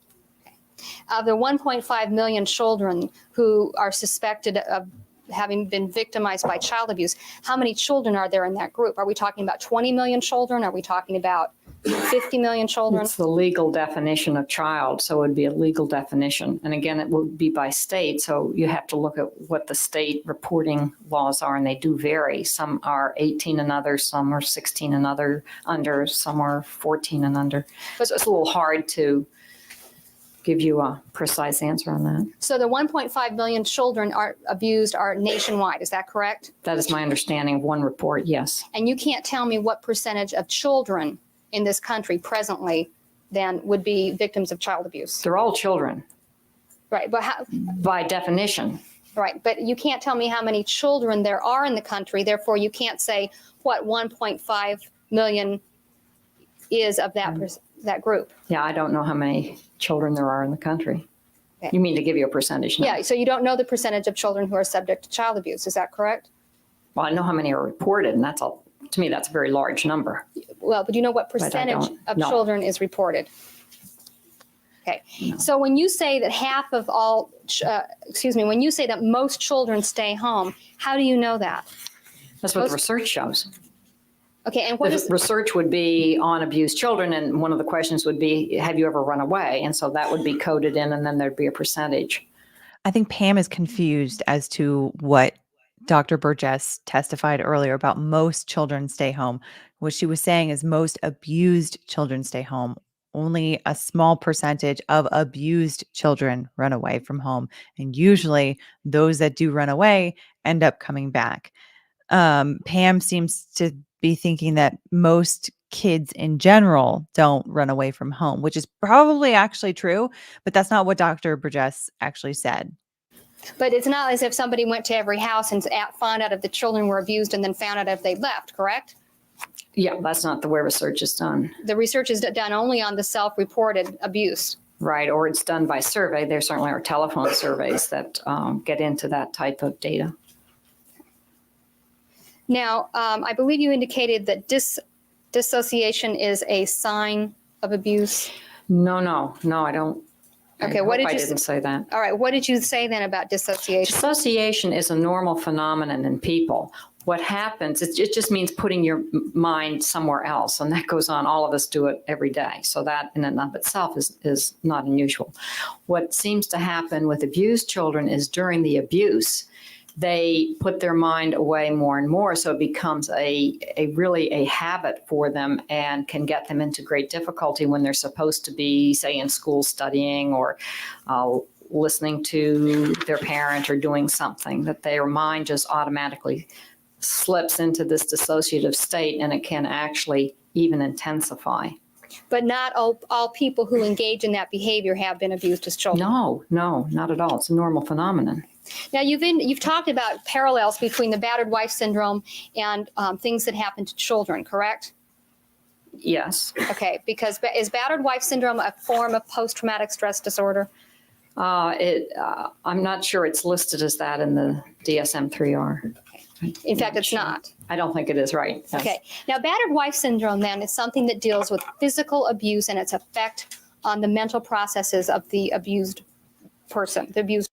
Speaker 6: Of the 1.5 million children who are suspected of having been victimized by child abuse, how many children are there in that group? Are we talking about 20 million children? Are we talking about 50 million children?
Speaker 3: It's the legal definition of child, so it would be a legal definition. And again, it would be by state, so you have to look at what the state reporting laws are, and they do vary. Some are 18 and under, some are 16 and under, some are 14 and under. But it's a little hard to give you a precise answer on that.
Speaker 6: So the 1.5 million children are abused are nationwide, is that correct?
Speaker 3: That is my understanding of one report, yes.
Speaker 6: And you can't tell me what percentage of children in this country presently then would be victims of child abuse.
Speaker 3: They're all children.
Speaker 6: Right, but how,
Speaker 3: by definition.
Speaker 6: Right, but you can't tell me how many children there are in the country, therefore you can't say what 1.5 million is of that group.
Speaker 3: Yeah, I don't know how many children there are in the country.
Speaker 6: Okay.
Speaker 3: You mean to give you a percentage? No.
Speaker 6: Yeah, so you don't know the percentage of children who are subject to child abuse, is that correct?
Speaker 3: Well, I know how many are reported, and to me, that's a very large number.
Speaker 6: Well, but do you know what percentage of children is reported? Okay, so when you say that half of all, when you say that most children stay home, how do you know that?
Speaker 3: That's what the research shows.
Speaker 6: Okay, and what
Speaker 3: The
Speaker 6: is
Speaker 3: research would be on abused children, and one of the questions would be, have you ever run away? And so that would be coded in, and then there'd be a percentage.
Speaker 1: I think Pam is confused as to what Dr. Burgess testified earlier about most children stay home. What she was saying is most abused children stay home. Only a small percentage of abused children run away from home. And usually those that do run away end up coming back. Pam seems to be thinking that most kids in general don't run away from home, which is probably actually true, but that's not what Dr. Burgess actually said.
Speaker 6: But it's not as if somebody went to every house and found out if the children were abused and then found out if they left, correct?
Speaker 3: Yeah, that's not the way research is done.
Speaker 6: The research is done only on the self-reported abuse.
Speaker 3: Right, or it's done by survey. There certainly are telephone surveys that get into that type of data.
Speaker 6: Now, I believe you indicated that dissociation is a sign of abuse.
Speaker 3: No, I don't.
Speaker 6: Okay,
Speaker 3: I didn't say that.
Speaker 6: All right, what did you say then about dissociation?
Speaker 3: Dissociation is a normal phenomenon in people. What happens, it just means putting your mind somewhere else, and that goes on. All of us do it every day. So that in and of itself is not unusual. What seems to happen with abused children is during the abuse, they put their mind away more and more. So it becomes really a habit for them and can get them into great difficulty when they're supposed to be, say, in school studying or listening to their parent or doing something, that their mind just automatically slips into this dissociative state, and it can actually even intensify.
Speaker 6: But not all people who engage in that behavior have been abused as children.
Speaker 3: No, not at all. It's a normal phenomenon.
Speaker 6: Now, you've talked about parallels between the battered wife syndrome and things that happen to children, correct?
Speaker 3: Yes.
Speaker 6: Okay, because is battered wife syndrome a form of post-traumatic stress disorder?
Speaker 3: I'm not sure it's listed as that in the DSM-3R.
Speaker 6: In fact, it's not.
Speaker 3: I don't think it is, right. Yes.
Speaker 6: Okay. Now, battered wife syndrome then is something that deals with physical abuse and its effect on the mental processes of the abused person, the abused.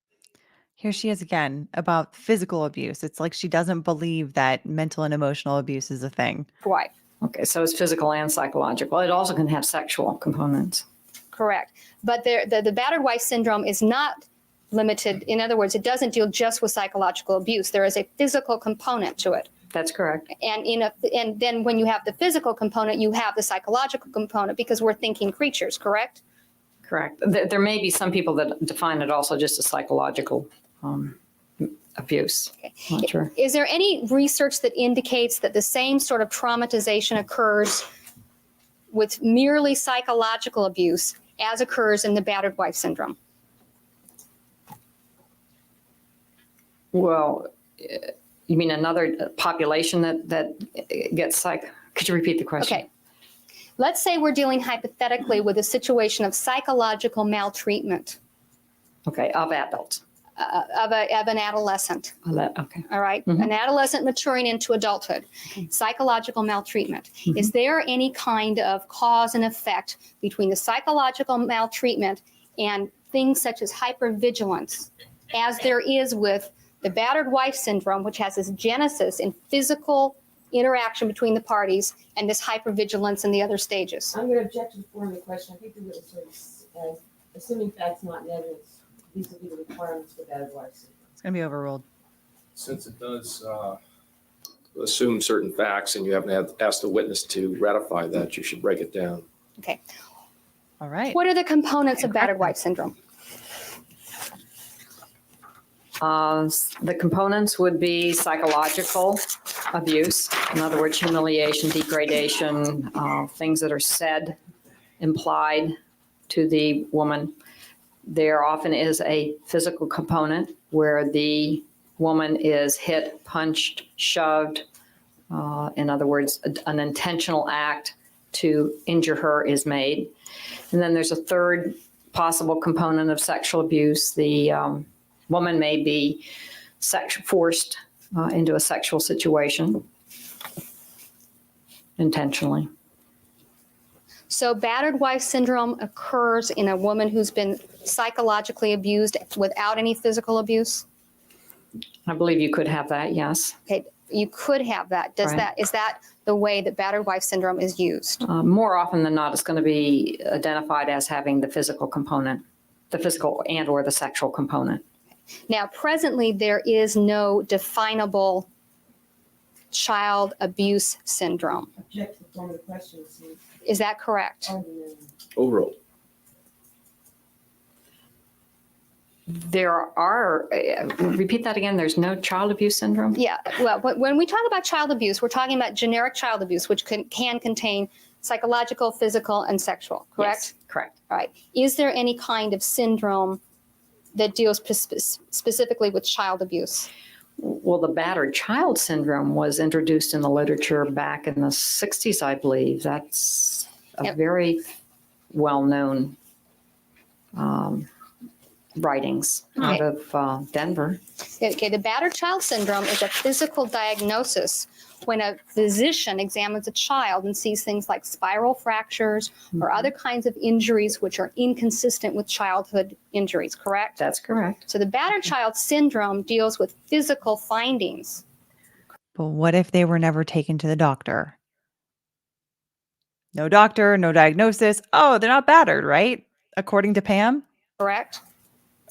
Speaker 1: Here she is again about physical abuse. It's like she doesn't believe that mental and emotional abuse is a thing.
Speaker 6: wife.
Speaker 3: Okay, so it's physical and psychological. It also can have sexual components.
Speaker 6: Correct. But the battered wife syndrome is not limited. In other words, it doesn't deal just with psychological abuse. There is a physical component to it.
Speaker 3: That's correct.
Speaker 6: And then when you have the physical component, you have the psychological component because we're thinking creatures, correct?
Speaker 3: Correct. There may be some people that define it also just as psychological abuse.
Speaker 6: Okay.
Speaker 3: Not sure.
Speaker 6: Is there any research that indicates that the same sort of traumatization occurs with merely psychological abuse as occurs in the battered wife syndrome?
Speaker 3: Well, you mean another population that gets could you repeat the question?
Speaker 6: Okay. Let's say we're dealing hypothetically with a situation of psychological maltreatment
Speaker 3: Okay, of adults.
Speaker 6: of an adolescent.
Speaker 3: Okay.
Speaker 6: All right,
Speaker 3: Mhm.
Speaker 6: an adolescent maturing into adulthood, psychological maltreatment.
Speaker 3: Mhm.
Speaker 6: Is there any kind of cause and effect between the psychological maltreatment and things such as hypervigilance, as there is with the battered wife syndrome, which has its genesis in physical interaction between the parties, and this hypervigilance in the other stages?
Speaker 7: I'm going to object to the form of the question. I think the witness was assuming facts not in evidence. These would be the requirements for battered wife syndrome.
Speaker 1: It's going to be overruled.
Speaker 2: Since it does assume certain facts and you haven't asked the witness to ratify that, you should break it down.
Speaker 6: Okay.
Speaker 1: All right.
Speaker 6: What are the components of battered wife syndrome?
Speaker 3: The components would be psychological abuse, in other words, humiliation, degradation, things that are said, implied to the woman. There often is a physical component where the woman is hit, punched, shoved. In other words, an intentional act to injure her is made. And then there's a third possible component of sexual abuse. The woman may be forced into a sexual situation intentionally.
Speaker 6: So battered wife syndrome occurs in a woman who's been psychologically abused without any physical abuse?
Speaker 3: I believe you could have that, yes.
Speaker 6: Okay, you could have that.
Speaker 3: Right.
Speaker 6: Is that the way that battered wife syndrome is used?
Speaker 3: More often than not, it's going to be identified as having the physical component, the physical and or the sexual component.
Speaker 6: Now, presently, there is no definable child abuse syndrome.
Speaker 7: Object to the form of the question.
Speaker 6: Is that correct?
Speaker 2: Overruled.
Speaker 3: There are, repeat that again, there's no child abuse syndrome?
Speaker 6: Yeah, well, when we talk about child abuse, we're talking about generic child abuse, which can contain psychological, physical, and sexual, correct?
Speaker 3: Yes, correct.
Speaker 6: All right. Is there any kind of syndrome that deals specifically with child abuse?
Speaker 3: Well, the battered child syndrome was introduced in the literature back in the 60s, I believe. That's a
Speaker 6: Yep.
Speaker 3: very well-known writings out of Denver.
Speaker 6: Okay, the battered child syndrome is a physical diagnosis when a physician examines a child and sees things like spiral fractures or other kinds of injuries which are inconsistent with childhood injuries, correct?
Speaker 3: That's correct.
Speaker 6: So the battered child syndrome deals with physical findings.
Speaker 1: But what if they were never taken to the doctor? No doctor, no diagnosis. Oh, they're not battered, right? According to Pam?
Speaker 6: Correct?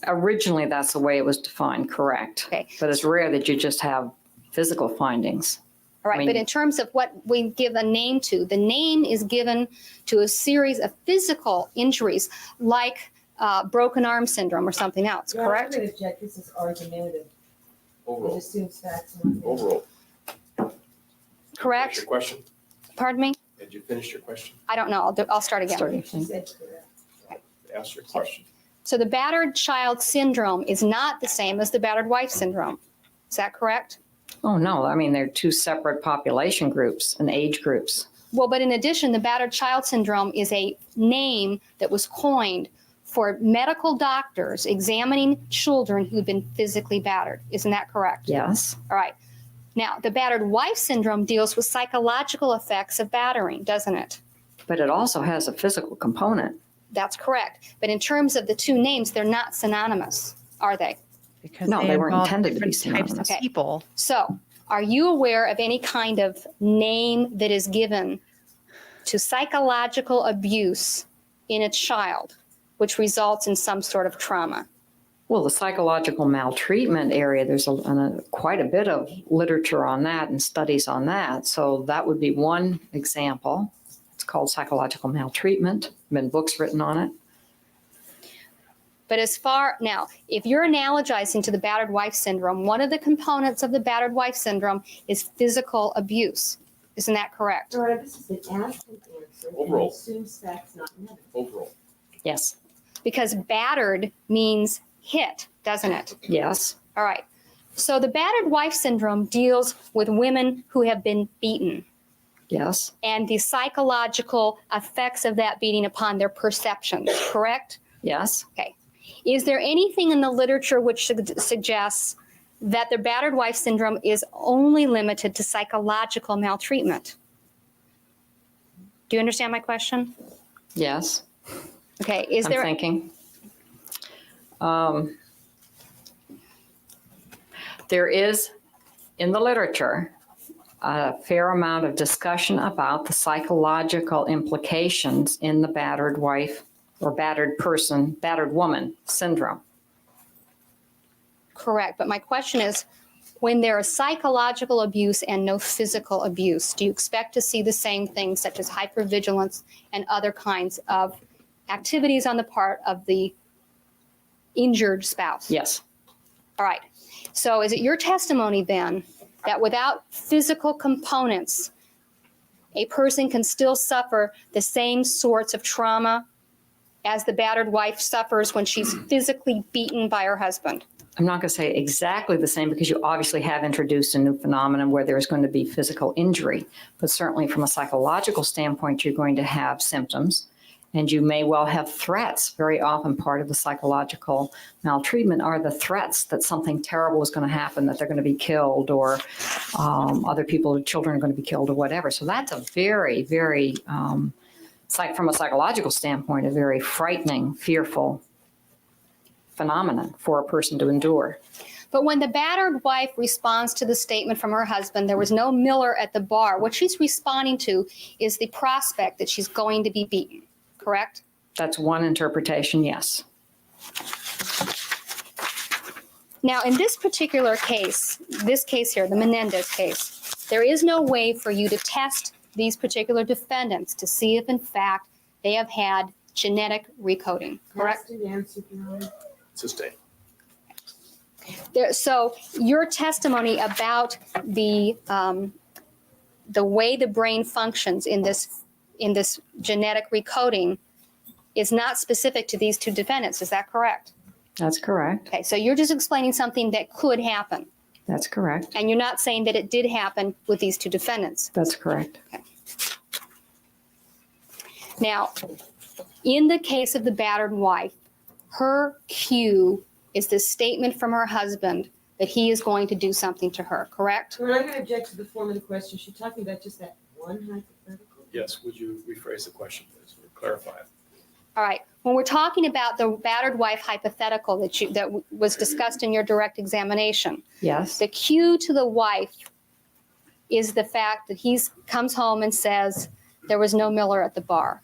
Speaker 3: Originally, that's the way it was defined, correct?
Speaker 6: Okay.
Speaker 3: But it's rare that you just have physical findings.
Speaker 6: All right,
Speaker 3: I mean-
Speaker 6: but in terms of what we give a name to, the name is given to a series of physical injuries like broken arm syndrome or something else,
Speaker 7: Your Honor,
Speaker 6: correct?
Speaker 7: I'm going to object. This is argumentative. It
Speaker 2: Overall.
Speaker 7: assumes facts. not fact.
Speaker 2: Overall. Finish
Speaker 6: Correct?
Speaker 2: your question?
Speaker 6: Pardon me?
Speaker 2: Did you finish your question?
Speaker 6: I don't know. I'll start again.
Speaker 3: Starting
Speaker 7: She said correct.
Speaker 2: Ask your question.
Speaker 6: So the battered child syndrome is not the same as the battered wife syndrome. Is that correct?
Speaker 3: Oh, no, I mean, they're two separate population groups and age groups.
Speaker 6: Well, but in addition, the battered child syndrome is a name that was coined for medical doctors examining children who've been physically battered. Isn't that correct?
Speaker 3: Yes,
Speaker 6: All right. Now, the battered wife syndrome deals with psychological effects of battering, doesn't it?
Speaker 3: but it also has a physical component.
Speaker 6: That's correct. But in terms of the two names, they're not synonymous, are they?
Speaker 1: Because
Speaker 3: No, they weren't
Speaker 1: involve
Speaker 3: intended to be
Speaker 1: different types of
Speaker 3: synonymous.
Speaker 6: Okay.
Speaker 1: people.
Speaker 6: So, are you aware of any kind of name that is given to psychological abuse in a child, which results in some sort of trauma?
Speaker 3: Well, the psychological maltreatment area, there's quite a bit of literature on that and studies on that. So that would be one example. It's called psychological maltreatment. Been books written on it.
Speaker 6: But now, if you're analogizing to the battered wife syndrome, one of the components of the battered wife syndrome is physical abuse. Isn't that correct?
Speaker 7: Your Honor, this is an asked and answered. and
Speaker 2: Overall.
Speaker 7: it assumes facts, not negative.
Speaker 2: Overall.
Speaker 3: Yes.
Speaker 6: Because battered means hit, doesn't it?
Speaker 3: Yes.
Speaker 6: All right. So the battered wife syndrome deals with women who have been beaten
Speaker 3: Yes.
Speaker 6: and the psychological effects of that beating upon their perceptions, correct?
Speaker 3: Yes.
Speaker 6: Okay. Is there anything in the literature which suggests that the battered wife syndrome is only limited to psychological maltreatment? Do you understand my question?
Speaker 3: Yes.
Speaker 6: Okay. Is
Speaker 3: I'm
Speaker 6: there
Speaker 3: thinking. There is, in the literature, a fair amount of discussion about the psychological implications in the battered wife or battered person, battered woman syndrome.
Speaker 6: correct? But my question is, when there is psychological abuse and no physical abuse, do you expect to see the same things such as hypervigilance and other kinds of activities on the part of the injured spouse?
Speaker 3: Yes.
Speaker 6: All right. So is it your testimony then that without physical components, a person can still suffer the same sorts of trauma as the battered wife suffers when she's physically beaten by her husband?
Speaker 3: I'm not going to say exactly the same because you obviously have introduced a new phenomenon where there's going to be physical injury. But certainly from a psychological standpoint, you're going to have symptoms and you may well have threats. Very often part of the psychological maltreatment are the threats that something terrible is going to happen, that they're going to be killed or other people, children are going to be killed or whatever. So that's a very, very, from a psychological standpoint, a very frightening, fearful phenomenon for a person to endure.
Speaker 6: But when the battered wife responds to the statement from her husband, there was no Miller at the bar, what she's responding to is the prospect that she's going to be beaten, correct?
Speaker 3: That's one interpretation, yes.
Speaker 6: Now, in this particular case, this case here, the Menendez case, there is no way for you to test these particular defendants to see if, in fact, they have had genetic recoding, correct?
Speaker 7: Asked and answered, Your Honor.
Speaker 2: Sustained.
Speaker 6: So your testimony about the way the brain functions in this genetic recoding is not specific to these two defendants. Is that correct?
Speaker 3: That's correct.
Speaker 6: Okay, so you're just explaining something that could happen,
Speaker 3: That's correct.
Speaker 6: and you're not saying that it did happen with these two defendants.
Speaker 3: That's correct.
Speaker 6: Now, in the case of the battered wife, her cue is this statement from her husband that he is going to do something to her, correct?
Speaker 7: Your Honor, I'm going to object to the form of the question. She's talking about just that one hypothetical.
Speaker 2: Yes, would you rephrase the question, please, or clarify it?
Speaker 6: All right. When we're talking about the battered wife hypothetical that was discussed in your direct examination,
Speaker 3: Yes.
Speaker 6: the cue to the wife is the fact that he comes home and says there was no Miller at the bar.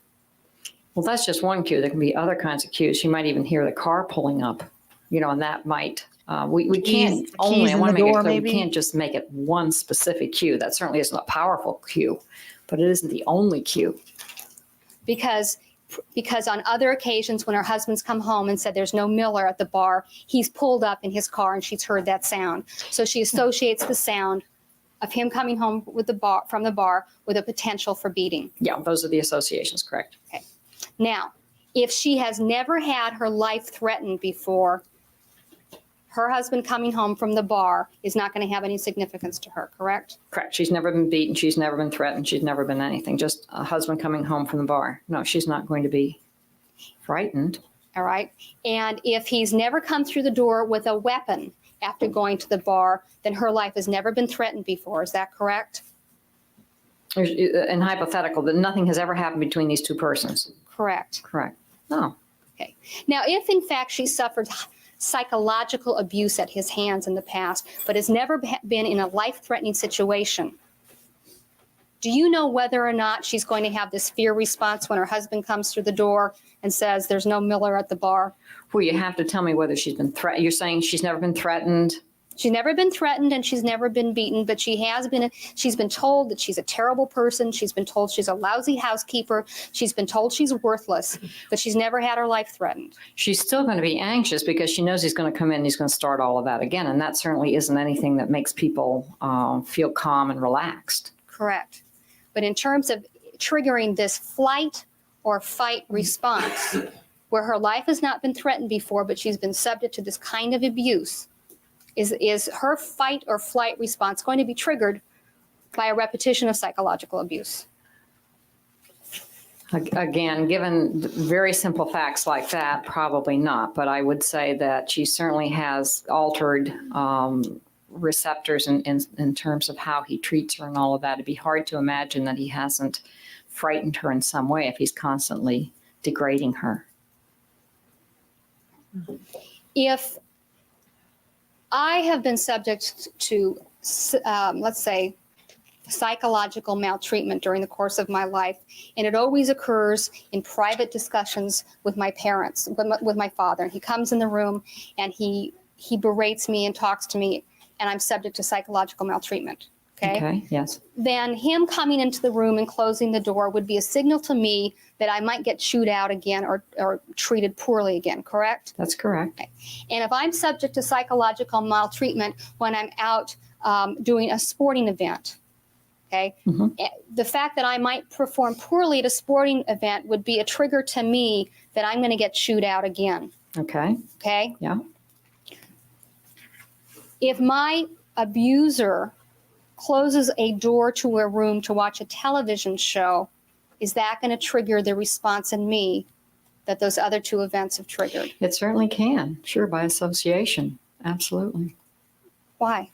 Speaker 3: Well, that's just one cue. There can be other kinds of cues. She might even hear the car pulling up. and that might, we can't
Speaker 1: Keys
Speaker 3: only, I
Speaker 1: in
Speaker 3: want
Speaker 1: the
Speaker 3: to make it
Speaker 1: door,
Speaker 3: clear, we
Speaker 1: maybe?
Speaker 3: can't just make it one specific cue. That certainly isn't a powerful cue, but it isn't the only cue.
Speaker 6: Because on other occasions when her husband's come home and said there's no Miller at the bar, he's pulled up in his car and she's heard that sound. So she associates the sound of him coming home from the bar with a potential for beating.
Speaker 3: Yeah, those are the associations, correct?
Speaker 6: Okay. Now, if she has never had her life threatened before, her husband coming home from the bar is not going to have any significance to her, correct?
Speaker 3: Correct. She's never been beaten. She's never been threatened. She's never been anything. Just a husband coming home from the bar. No, she's not going to be frightened.
Speaker 6: All right. And if he's never come through the door with a weapon after going to the bar, then her life has never been threatened before. Is that correct?
Speaker 3: And hypothetical, that nothing has ever happened between these two persons.
Speaker 6: Correct.
Speaker 3: Correct. No.
Speaker 6: Okay. Now, if in fact she suffered psychological abuse at his hands in the past, but has never been in a life-threatening situation, do you know whether or not she's going to have this fear response when her husband comes through the door and says there's no Miller at the bar?
Speaker 3: Well, you have to tell me whether she's been threatened. You're saying she's never been threatened?
Speaker 6: She's never been threatened and she's never been beaten, but she's been told that she's a terrible person. She's been told she's a lousy housekeeper. She's been told she's worthless, but she's never had her life threatened.
Speaker 3: She's still going to be anxious because she knows he's going to come in and he's going to start all of that again. And that certainly isn't anything that makes people feel calm and relaxed.
Speaker 6: Correct. But in terms of triggering this flight or fight response, where her life has not been threatened before, but she's been subject to this kind of abuse, is her fight or flight response going to be triggered by a repetition of psychological abuse?
Speaker 3: Again, given very simple facts like that, probably not. But I would say that she certainly has altered receptors in terms of how he treats her and all of that. It'd be hard to imagine that he hasn't frightened her in some way if he's constantly degrading her.
Speaker 6: If I have been subject to, let's say, psychological maltreatment during the course of my life, and it always occurs in private discussions with my parents, with my father. And he comes in the room and he berates me and talks to me, and I'm subject to psychological maltreatment. Okay,
Speaker 3: yes.
Speaker 6: Then him coming into the room and closing the door would be a signal to me that I might get chewed out again or treated poorly again, correct?
Speaker 3: That's correct.
Speaker 6: Okay. And if I'm subject to psychological maltreatment when I'm out doing a sporting event, okay, the fact that I might perform poorly at a sporting event would be a trigger to me that I'm going to get chewed out again.
Speaker 3: Okay.
Speaker 6: Okay?
Speaker 3: Yeah.
Speaker 6: If my abuser closes a door to a room to watch a television show, is that going to trigger the response in me that those other two events have triggered?
Speaker 3: It certainly can. Sure, by association. Absolutely.
Speaker 6: Why?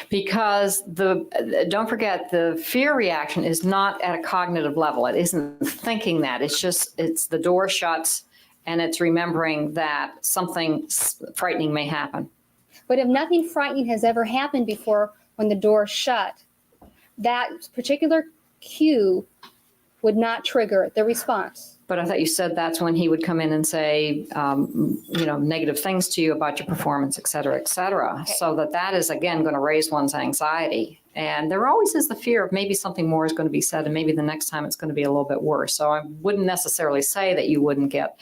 Speaker 3: Because don't forget, the fear reaction is not at a cognitive level. It isn't thinking that. It's the door shuts and it's remembering that something frightening may happen.
Speaker 6: But if nothing frightening has ever happened before when the door shut, that particular cue would not trigger the response.
Speaker 3: But I thought you said that's when he would come in and say, negative things to you about your performance, et cetera, et cetera.
Speaker 6: Okay.
Speaker 3: So that is, again, going to raise one's anxiety. And there always is the fear of maybe something more is going to be said and maybe the next time it's going to be a little bit worse. So I wouldn't necessarily say that you wouldn't get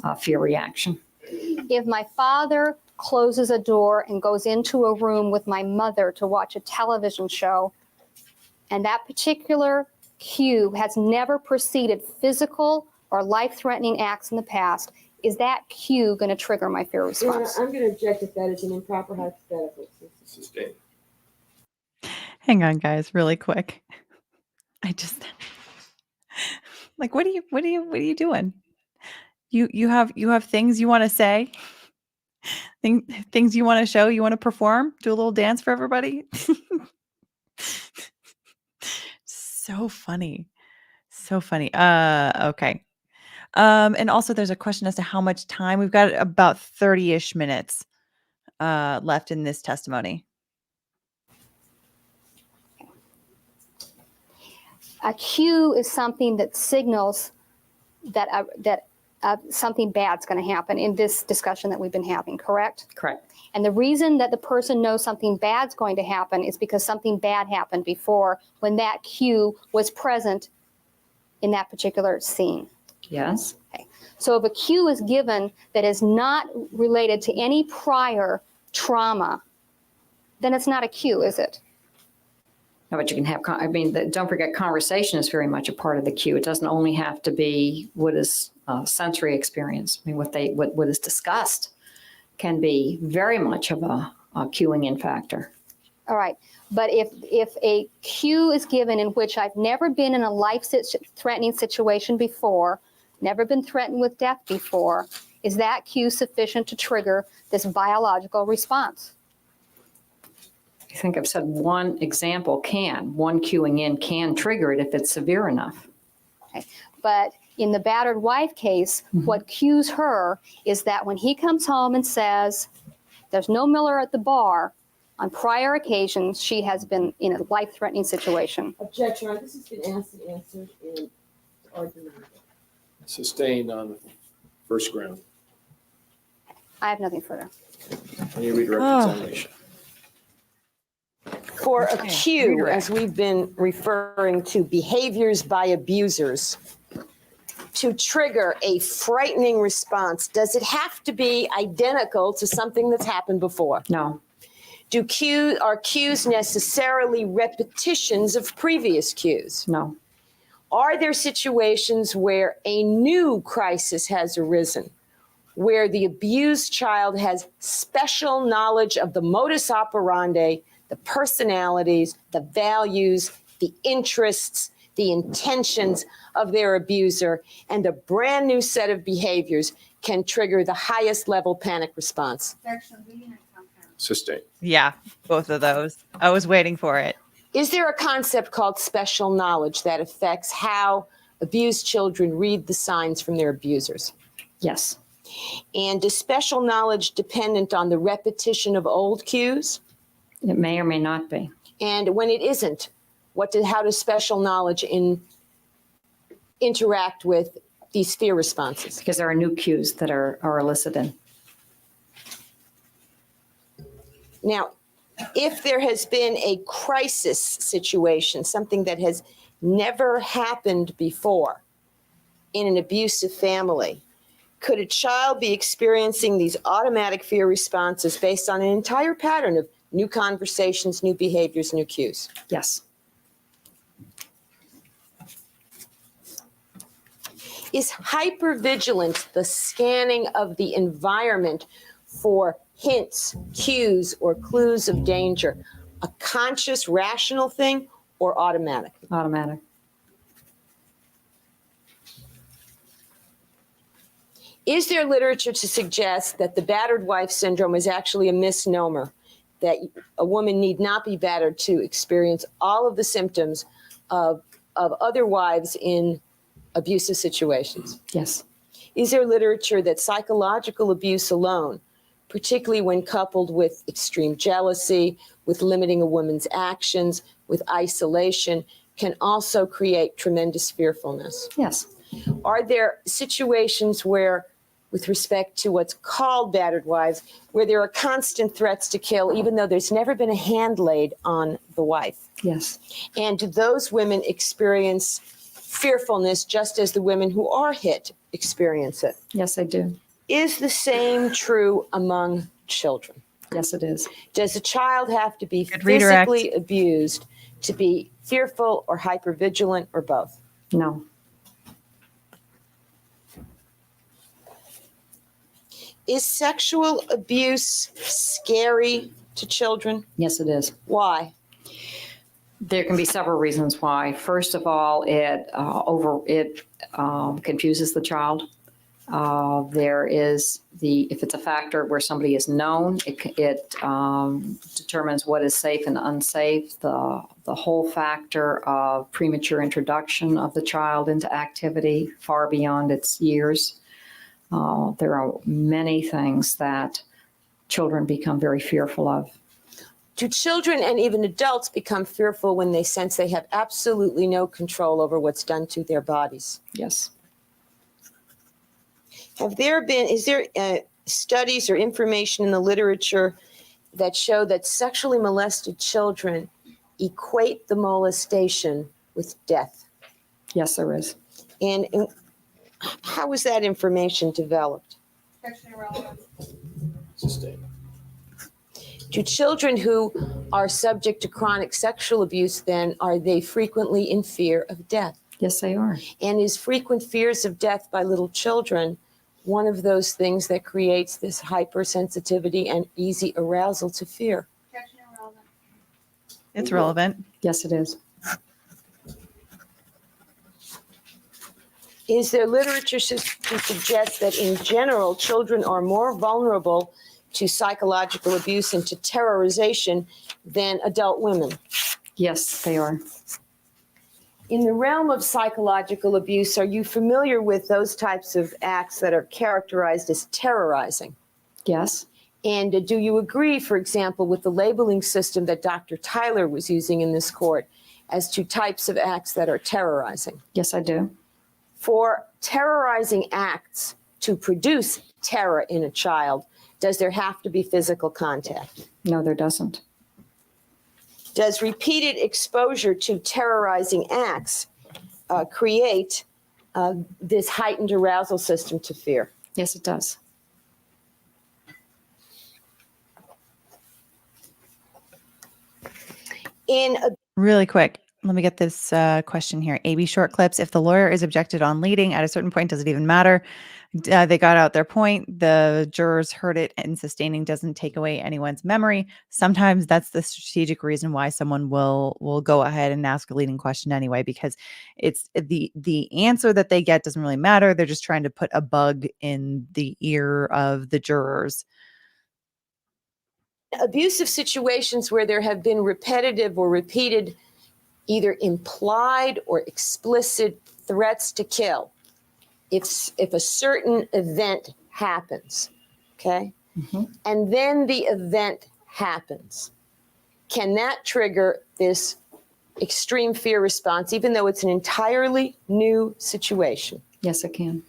Speaker 3: a fear reaction.
Speaker 6: If my father closes a door and goes into a room with my mother to watch a television show, and that particular cue has never preceded physical or life-threatening acts in the past, is that cue going to trigger my fear response?
Speaker 4: I'm going to object if that is an improper hypothetical.
Speaker 2: Sustained.
Speaker 1: Hang on, guys, really quick. I just like, what are you doing? You have things you want to say, things you want to show, you want to perform, do a little dance for everybody. So funny. Okay. And also there's a question as to how much time. We've got about 30-ish minutes left in this testimony.
Speaker 6: A cue is something that signals that something bad's going to happen in this discussion that we've been having, correct?
Speaker 3: Correct.
Speaker 6: And the reason that the person knows something bad's going to happen is because something bad happened before when that cue was present in that particular scene.
Speaker 3: Yes.
Speaker 6: So if a cue is given that is not related to any prior trauma, then it's not a cue, is it?
Speaker 3: No, but you can have, don't forget, conversation is very much a part of the cue. It doesn't only have to be what is sensory experience. I mean, what is discussed can be very much of a cueing in factor.
Speaker 6: All right. But if a cue is given in which I've never been in a life-threatening situation before, never been threatened with death before, is that cue sufficient to trigger this biological response?
Speaker 3: I think I've said one cueing in can trigger it if it's severe enough.
Speaker 6: Okay. But in the battered wife case, what cues her is that when he comes home and says, there's no Miller at the bar, on prior occasions, she has been in a life-threatening situation.
Speaker 4: Objection, Your Honor. This has been asked and answered in argument.
Speaker 2: Sustained on the first ground.
Speaker 6: I have nothing further.
Speaker 2: Any redirect examination?
Speaker 4: For a
Speaker 1: Okay.
Speaker 4: cue,
Speaker 1: Redirect.
Speaker 4: as we've been referring to behaviors by abusers, to trigger a frightening response, does it have to be identical to something that's happened before?
Speaker 3: No.
Speaker 4: Are cues necessarily repetitions of previous cues?
Speaker 3: No.
Speaker 4: Are there situations where a new crisis has arisen, where the abused child has special knowledge of the modus operandi, the personalities, the values, the interests, the intentions of their abuser, and a brand new set of behaviors can trigger the highest level panic response?
Speaker 2: Sustained.
Speaker 1: Yeah, both of those. I was waiting for it.
Speaker 4: Is there a concept called special knowledge that affects how abused children read the signs from their abusers?
Speaker 3: Yes.
Speaker 4: And is special knowledge dependent on the repetition of old cues?
Speaker 3: It may or may not be.
Speaker 4: And when it isn't, how does special knowledge interact with these fear responses?
Speaker 3: Because there are new cues that are elicited.
Speaker 4: Now, if there has been a crisis situation, something that has never happened before in an abusive family, could a child be experiencing these automatic fear responses based on an entire pattern of new conversations, new behaviors, new cues?
Speaker 3: Yes.
Speaker 4: Is hypervigilance the scanning of the environment for hints, cues, or clues of danger a conscious, rational thing or automatic?
Speaker 3: Automatic.
Speaker 4: Is there literature to suggest that the battered wife syndrome is actually a misnomer, that a woman need not be battered to experience all of the symptoms of other wives in abusive situations?
Speaker 3: Yes.
Speaker 4: Is there literature that psychological abuse alone, particularly when coupled with extreme jealousy, with limiting a woman's actions, with isolation, can also create tremendous fearfulness?
Speaker 3: Yes.
Speaker 4: Are there situations where, with respect to what's called battered wives, where there are constant threats to kill, even though there's never been a hand laid on the wife?
Speaker 3: Yes.
Speaker 4: And do those women experience fearfulness just as the women who are hit experience it?
Speaker 3: Yes, I do.
Speaker 4: Is the same true among children?
Speaker 3: Yes, it is.
Speaker 4: Does a child have to be
Speaker 1: Good redirect.
Speaker 4: physically abused to be fearful or hypervigilant or both?
Speaker 3: No.
Speaker 4: Is sexual abuse scary to children?
Speaker 3: Yes, it is.
Speaker 4: Why?
Speaker 3: There can be several reasons why. First of all, it confuses the child. There is if it's a factor where somebody is known, it determines what is safe and unsafe. The whole factor of premature introduction of the child into activity far beyond its years. There are many things that children become very fearful of.
Speaker 4: Do children and even adults become fearful when they sense they have absolutely no control over what's done to their bodies?
Speaker 3: Yes.
Speaker 4: Is there studies or information in the literature that show that sexually molested children equate the molestation with death?
Speaker 3: Yes, there is.
Speaker 4: And how was that information developed?
Speaker 5: Section irrelevant.
Speaker 2: Sustained.
Speaker 4: Do children who are subject to chronic sexual abuse then, are they frequently in fear of death?
Speaker 3: Yes, they are.
Speaker 4: And is frequent fears of death by little children one of those things that creates this hypersensitivity and easy arousal to fear?
Speaker 5: Section irrelevant.
Speaker 1: It's relevant.
Speaker 3: Yes, it is.
Speaker 4: Is there literature to suggest that in general, children are more vulnerable to psychological abuse and to terrorization than adult women?
Speaker 3: Yes, they are.
Speaker 4: In the realm of psychological abuse, are you familiar with those types of acts that are characterized as terrorizing?
Speaker 3: Yes.
Speaker 4: And do you agree, for example, with the labeling system that Dr. Tyler was using in this court as to types of acts that are terrorizing?
Speaker 3: Yes, I do.
Speaker 4: For terrorizing acts to produce terror in a child, does there have to be physical contact?
Speaker 3: No, there doesn't.
Speaker 4: Does repeated exposure to terrorizing acts create this heightened arousal system to fear?
Speaker 3: Yes, it does.
Speaker 1: Really quick, let me get this question here. AB short clips. If the lawyer is objected on leading at a certain point, does it even matter? They got out their point. The jurors heard it, and sustaining doesn't take away anyone's memory. Sometimes that's the strategic reason why someone will go ahead and ask a leading question anyway, because it's the answer that they get doesn't really matter. They're just trying to put a bug in the ear of the jurors.
Speaker 4: Abusive situations where there have been repetitive or repeated, either implied or explicit threats to kill. If a certain event happens, okay, and then the event happens, can that trigger this extreme fear response, even though it's an entirely new situation?
Speaker 3: Yes, it can.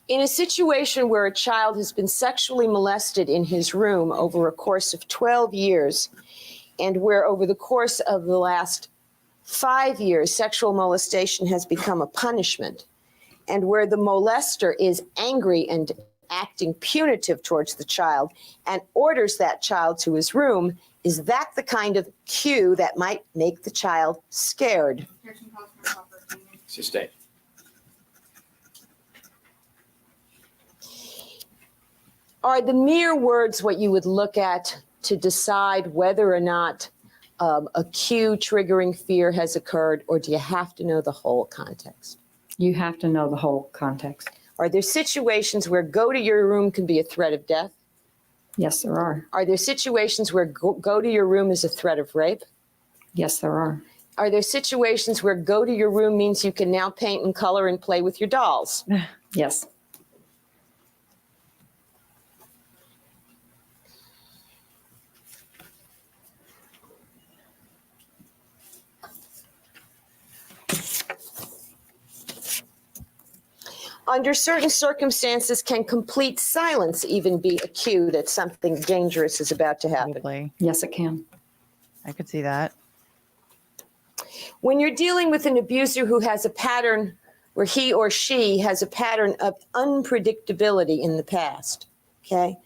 Speaker 4: In a situation where a child has been sexually molested in his room over a course of 12 years, and where over the course of the last 5 years, sexual molestation has become a punishment, and where the molester is angry and acting punitive towards the child and orders that child to his room, is that the kind of cue that might make the child scared?
Speaker 5: Section calls for proper opinion.
Speaker 2: Sustained.
Speaker 4: Are the mere words what you would look at to decide whether or not a cue triggering fear has occurred, or do you have to know the whole context?
Speaker 3: You have to know the whole context.
Speaker 4: Are there situations where go to your room can be a threat of death?
Speaker 3: Yes, there are.
Speaker 4: Are there situations where go to your room is a threat of rape?
Speaker 3: Yes, there are.
Speaker 4: Are there situations where go to your room means you can now paint and color and play with your dolls?
Speaker 3: Yes.
Speaker 4: Under certain circumstances, can complete silence even be a cue that something dangerous is about to happen?
Speaker 1: Probably.
Speaker 3: Yes, it can.
Speaker 1: I could see that.
Speaker 4: When you're dealing with an abuser who has a pattern where he or she has a pattern of unpredictability in the past, okay,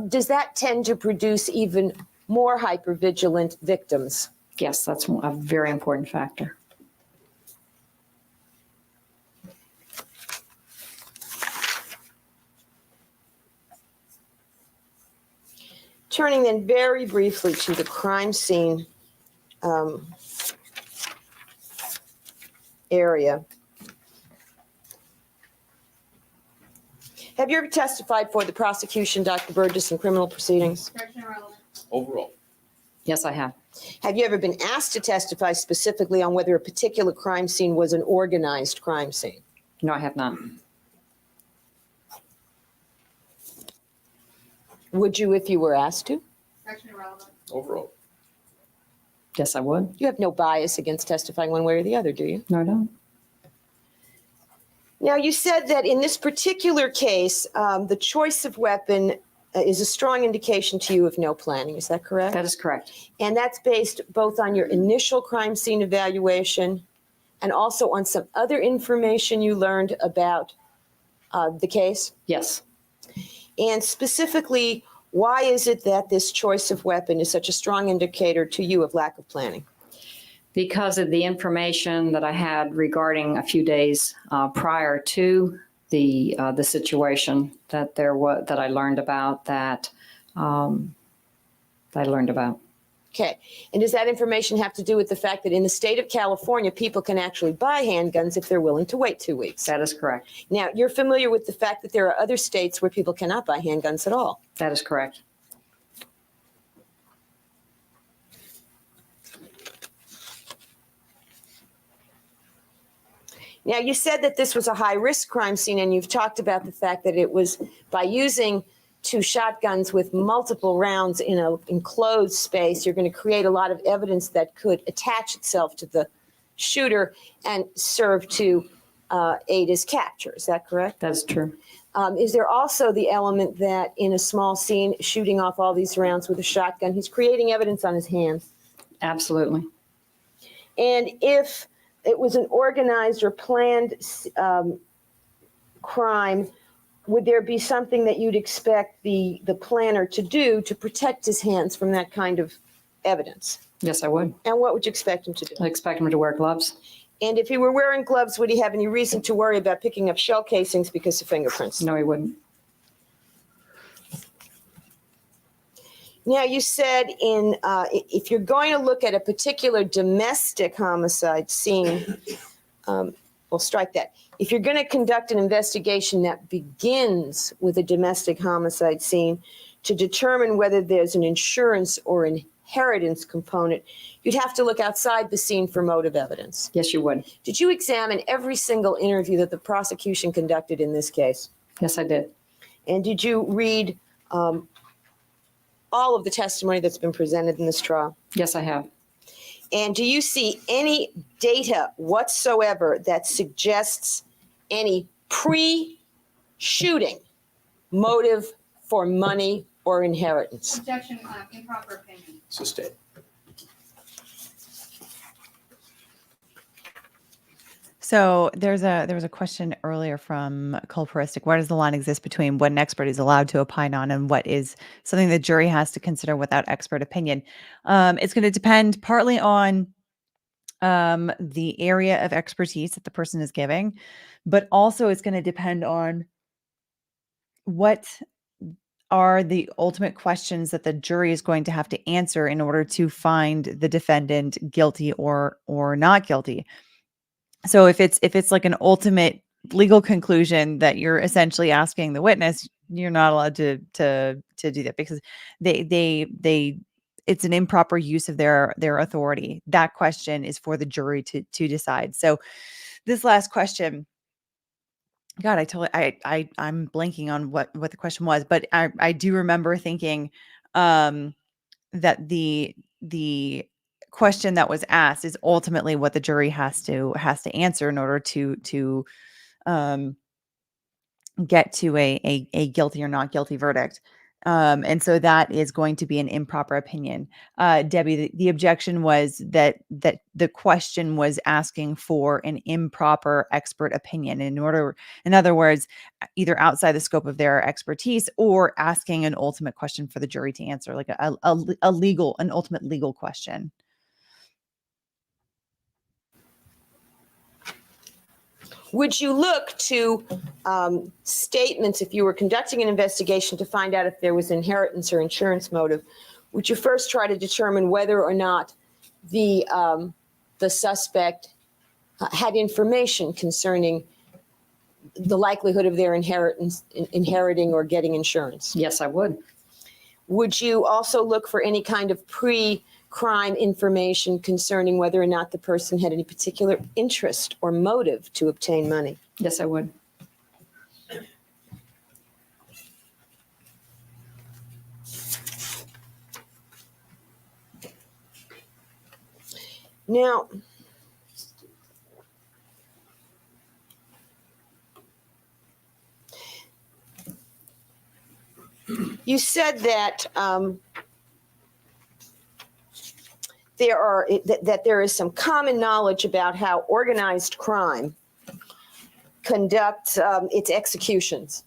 Speaker 4: does that tend to produce even more hypervigilant victims?
Speaker 3: Yes, that's a very important factor.
Speaker 4: Turning then very briefly to the crime scene area. Have you ever testified for the prosecution, Dr. Burgess, in criminal proceedings?
Speaker 5: Section irrelevant.
Speaker 2: Overall.
Speaker 3: Yes, I have.
Speaker 4: Have you ever been asked to testify specifically on whether a particular crime scene was an organized crime scene?
Speaker 3: No, I have not.
Speaker 4: Would you if you were asked to?
Speaker 5: Section irrelevant.
Speaker 2: Overall.
Speaker 3: Yes, I would.
Speaker 4: You have no bias against testifying one way or the other, do you?
Speaker 3: No, I don't.
Speaker 4: Now, you said that in this particular case, the choice of weapon is a strong indication to you of no planning. Is that correct?
Speaker 3: That is correct.
Speaker 4: And that's based both on your initial crime scene evaluation and also on some other information you learned about the case?
Speaker 3: Yes.
Speaker 4: And specifically, why is it that this choice of weapon is such a strong indicator to you of lack of planning?
Speaker 3: Because of the information that I had regarding a few days prior to the situation that that I learned about
Speaker 4: Okay. And does that information have to do with the fact that in the state of California, people can actually buy handguns if they're willing to wait 2 weeks?
Speaker 3: That is correct.
Speaker 4: Now, you're familiar with the fact that there are other states where people cannot buy handguns at all.
Speaker 3: That is correct.
Speaker 4: Now, you said that this was a high-risk crime scene, and you've talked about the fact that it was by using 2 shotguns with multiple rounds in an enclosed space, you're going to create a lot of evidence that could attach itself to the shooter and serve to aid his capture. Is that correct?
Speaker 3: That is true.
Speaker 4: Is there also the element that in a small scene, shooting off all these rounds with a shotgun, he's creating evidence on his hands?
Speaker 3: Absolutely.
Speaker 4: And if it was an organized or planned crime, would there be something that you'd expect the planner to do to protect his hands from that kind of evidence?
Speaker 3: Yes, I would.
Speaker 4: And what would you expect him to do?
Speaker 3: I expect him to wear gloves.
Speaker 4: And if he were wearing gloves, would he have any reason to worry about picking up shell casings because of fingerprints?
Speaker 3: No, he wouldn't.
Speaker 4: Now, you said if you're going to look at a particular domestic homicide scene, we'll strike that. If you're going to conduct an investigation that begins with a domestic homicide scene to determine whether there's an insurance or inheritance component, you'd have to look outside the scene for motive evidence.
Speaker 3: Yes, you would.
Speaker 4: Did you examine every single interview that the prosecution conducted in this case?
Speaker 3: Yes, I did.
Speaker 4: And did you read all of the testimony that's been presented in this trial?
Speaker 3: Yes, I have.
Speaker 4: And do you see any data whatsoever that suggests any pre-shooting motive for money or inheritance?
Speaker 5: Objection, improper opinion.
Speaker 2: Sustained.
Speaker 1: So there was a question earlier from Culperistic. Where does the line exist between what an expert is allowed to opine on and what is something the jury has to consider without expert opinion? It's going to depend partly on the area of expertise that the person is giving, but also it's going to depend on what are the ultimate questions that the jury is going to have to answer in order to find the defendant guilty or not guilty. So if it's like an ultimate legal conclusion that you're essentially asking the witness, you're not allowed to do that because they it's an improper use of their authority. That question is for the jury to decide. So this last question, God, I'm blanking on what the question was, but I do remember thinking that the question that was asked is ultimately what the jury has to answer in order to get to a guilty or not guilty verdict. And so that is going to be an improper opinion. Debbie, the objection was that the question was asking for an improper expert opinion in other words, either outside the scope of their expertise or asking an ultimate question for the jury to answer, like an ultimate legal question.
Speaker 4: Would you look to statements if you were conducting an investigation to find out if there was inheritance or insurance motive? Would you first try to determine whether or not the suspect had information concerning the likelihood of their inheriting or getting insurance?
Speaker 3: Yes, I would.
Speaker 4: Would you also look for any kind of pre-crime information concerning whether or not the person had any particular interest or motive to obtain money?
Speaker 3: Yes, I would.
Speaker 4: Now, you said that that there is some common knowledge about how organized crime conducts its executions.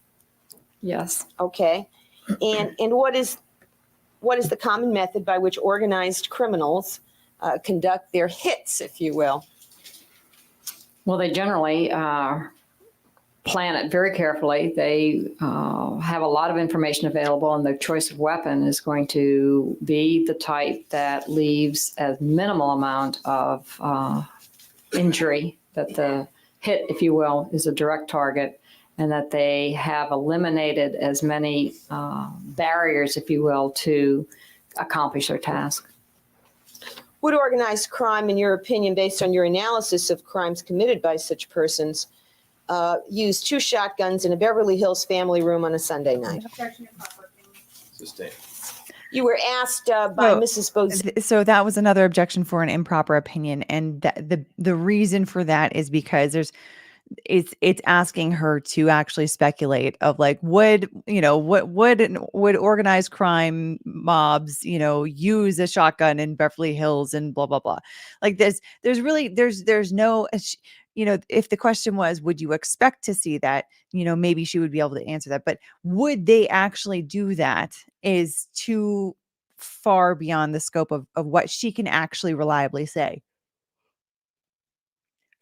Speaker 3: Yes.
Speaker 4: Okay, and what is the common method by which organized criminals conduct their hits, if you will?
Speaker 3: Well, they generally plan it very carefully. They have a lot of information available, and the choice of weapon is going to be the type that leaves a minimal amount of injury, that the hit, if you will, is a direct target, and that they have eliminated as many barriers, if you will, to accomplish their task.
Speaker 4: Would organized crime, in your opinion, based on your analysis of crimes committed by such persons, use 2 shotguns in a Beverly Hills family room on a Sunday night?
Speaker 7: Objection to proper opinion.
Speaker 2: Sustained.
Speaker 4: You were asked by Mrs. Bozell.
Speaker 1: So that was another objection for an improper opinion, and the reason for that is because it's asking her to actually speculate of like, would organized crime mobs use a shotgun in Beverly Hills and blah blah blah. Like there's no, if the question was, would you expect to see that, maybe she would be able to answer that, but would they actually do that is too far beyond the scope of what she can actually reliably say.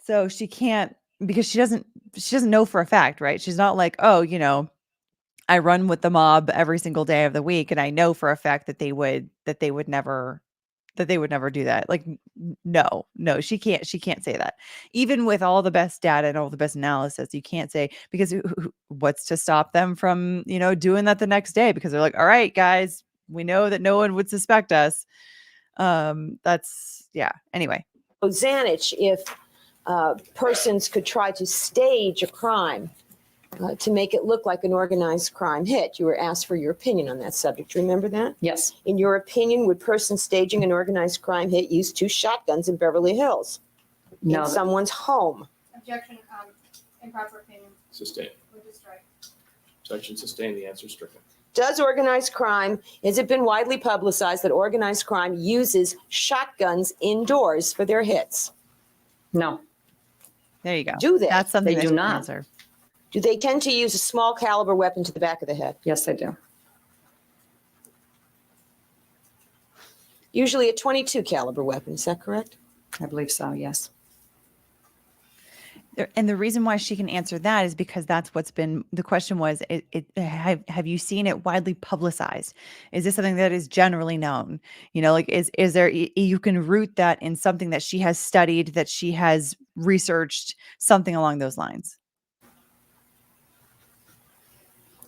Speaker 1: So she can't, because she doesn't know for a fact, right? She's not like, oh, I run with the mob every single day of the week, and I know for a fact that they would never do that. Like, no, she can't say that. Even with all the best data and all the best analysis, you can't say, because what's to stop them from, doing that the next day? Because they're like, all right, guys, we know that no one would suspect us. Anyway.
Speaker 4: Zanich, if persons could try to stage a crime to make it look like an organized crime hit. You were asked for your opinion on that subject. Remember that?
Speaker 3: Yes.
Speaker 4: In your opinion, would persons staging an organized crime hit use 2 shotguns in Beverly Hills
Speaker 3: No.
Speaker 4: in someone's home?
Speaker 7: Objection, improper opinion.
Speaker 2: Sustained.
Speaker 7: Move to strike.
Speaker 2: Objection sustained. The answer is stricken.
Speaker 4: Has it been widely publicized that organized crime uses shotguns indoors for their hits?
Speaker 3: No.
Speaker 1: There you go.
Speaker 4: Do they?
Speaker 1: That's something
Speaker 3: They
Speaker 1: that
Speaker 3: do
Speaker 1: you can
Speaker 3: not.
Speaker 1: answer.
Speaker 4: Do they tend to use a small caliber weapon to the back of the head?
Speaker 3: Yes, they do.
Speaker 4: Usually a .22 caliber weapon, is that correct?
Speaker 3: I believe so, yes.
Speaker 1: And the reason why she can answer that is because that's what's been, the question was, have you seen it widely publicized? Is this something that is generally known? Is there, you can root that in something that she has studied, that she has researched, something along those lines.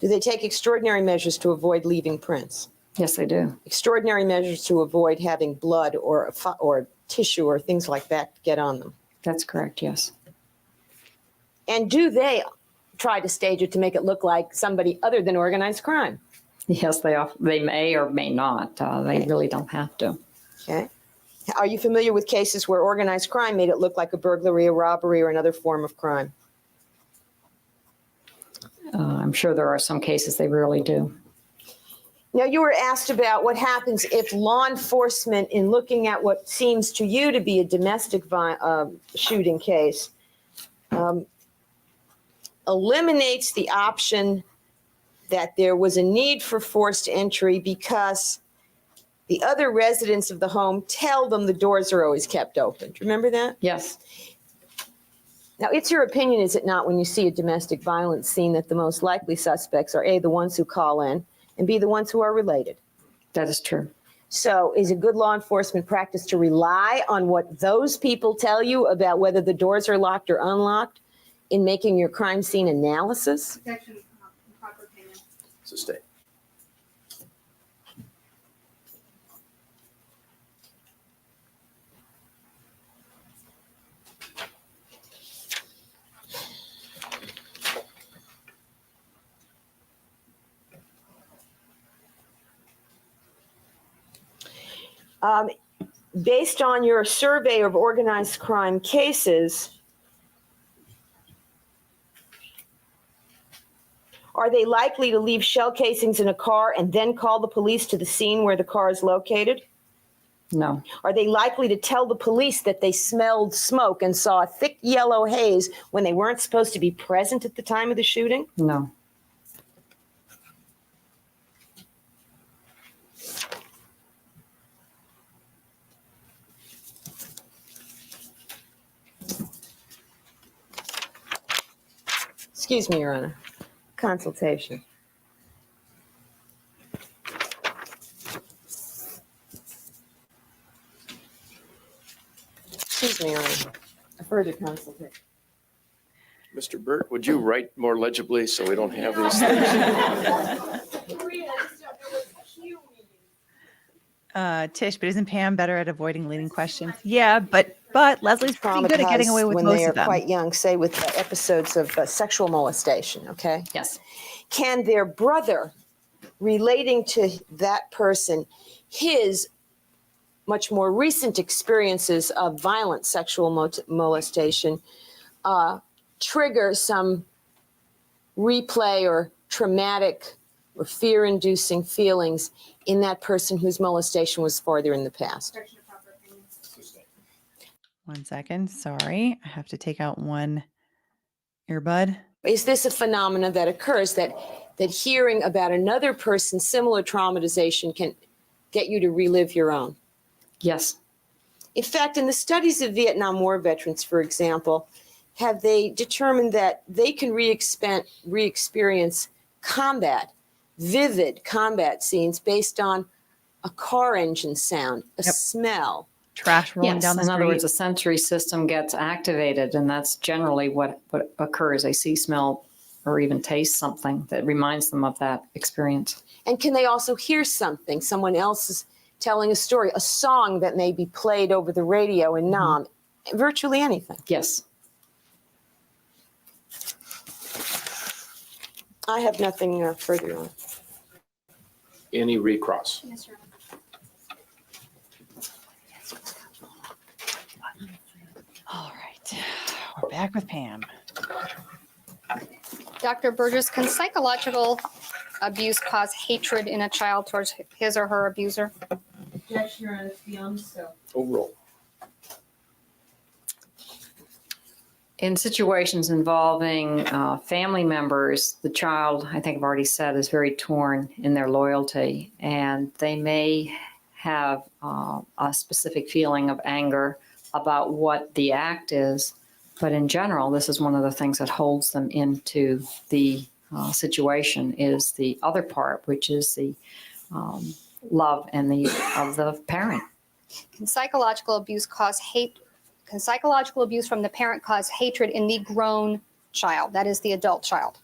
Speaker 4: Do they take extraordinary measures to avoid leaving prints?
Speaker 3: Yes, they do.
Speaker 4: Extraordinary measures to avoid having blood or tissue or things like that get on them?
Speaker 3: That's correct, yes.
Speaker 4: And do they try to stage it to make it look like somebody other than organized crime?
Speaker 3: Yes, they may or may not. They really don't have to.
Speaker 4: Okay. Are you familiar with cases where organized crime made it look like a burglary, a robbery, or another form of crime?
Speaker 3: I'm sure there are some cases they really do.
Speaker 4: Now, you were asked about what happens if law enforcement, in looking at what seems to you to be a domestic shooting case, eliminates the option that there was a need for forced entry because the other residents of the home tell them the doors are always kept open. Do you remember that?
Speaker 3: Yes.
Speaker 4: Now, it's your opinion, is it not, when you see a domestic violence scene, that the most likely suspects are A, the ones who call in, and B, the ones who are related?
Speaker 3: That is true.
Speaker 4: So is it good law enforcement practice to rely on what those people tell you about whether the doors are locked or unlocked in making your crime scene analysis?
Speaker 7: Objection, improper opinion.
Speaker 2: Sustained.
Speaker 4: based on your survey of organized crime cases, are they likely to leave shell casings in a car and then call the police to the scene where the car is located?
Speaker 3: No.
Speaker 4: Are they likely to tell the police that they smelled smoke and saw a thick yellow haze when they weren't supposed to be present at the time of the shooting?
Speaker 3: No.
Speaker 4: Excuse me, Your Honor. Consultation. Excuse me, Your Honor. A further consultation.
Speaker 2: Mr. Burt, would you write more legibly so we don't have these things?
Speaker 1: Tish, but isn't Pam better at avoiding leading questions? Yeah, but Leslie's pretty good at getting away with
Speaker 4: when
Speaker 1: most
Speaker 4: they are
Speaker 1: of them.
Speaker 4: quite young, say with episodes of sexual molestation, okay?
Speaker 3: Yes.
Speaker 4: Can their brother, relating to that person, his much more recent experiences of violent sexual molestation, trigger some replay or traumatic or fear-inducing feelings in that person whose molestation was farther in the past?
Speaker 1: 1 second. Sorry. I have to take out one earbud.
Speaker 4: Is this a phenomena that occurs that hearing about another person's similar traumatization can get you to relive your own?
Speaker 3: Yes.
Speaker 4: In fact, in the studies of Vietnam War veterans, for example, have they determined that they can re-experience combat, vivid combat scenes based on a car engine sound, a smell?
Speaker 1: Trash rolling
Speaker 3: Yes.
Speaker 1: down the
Speaker 3: In
Speaker 1: street.
Speaker 3: other words, the sensory system gets activated, and that's generally what occurs. They see, smell, or even taste something that reminds them of that experience.
Speaker 4: And can they also hear something? Someone else is telling a story, a song that may be played over the radio in Nam, virtually anything.
Speaker 3: Yes.
Speaker 4: I have nothing further on.
Speaker 2: Any recross?
Speaker 1: All right. We're back with Pam.
Speaker 6: Dr. Burgess, can psychological abuse cause hatred in a child towards his or her abuser?
Speaker 7: Objection, Your Honor, it's beyond the scope.
Speaker 2: Overrule.
Speaker 3: In situations involving family members, the child, I think I've already said, is very torn in their loyalty, and they may have a specific feeling of anger about what the act is. But in general, this is one of the things that holds them into the situation, is the other part, which is the love and of the parent.
Speaker 6: Can psychological abuse cause hate? Can psychological abuse from the parent cause hatred in the grown child, that is the adult child?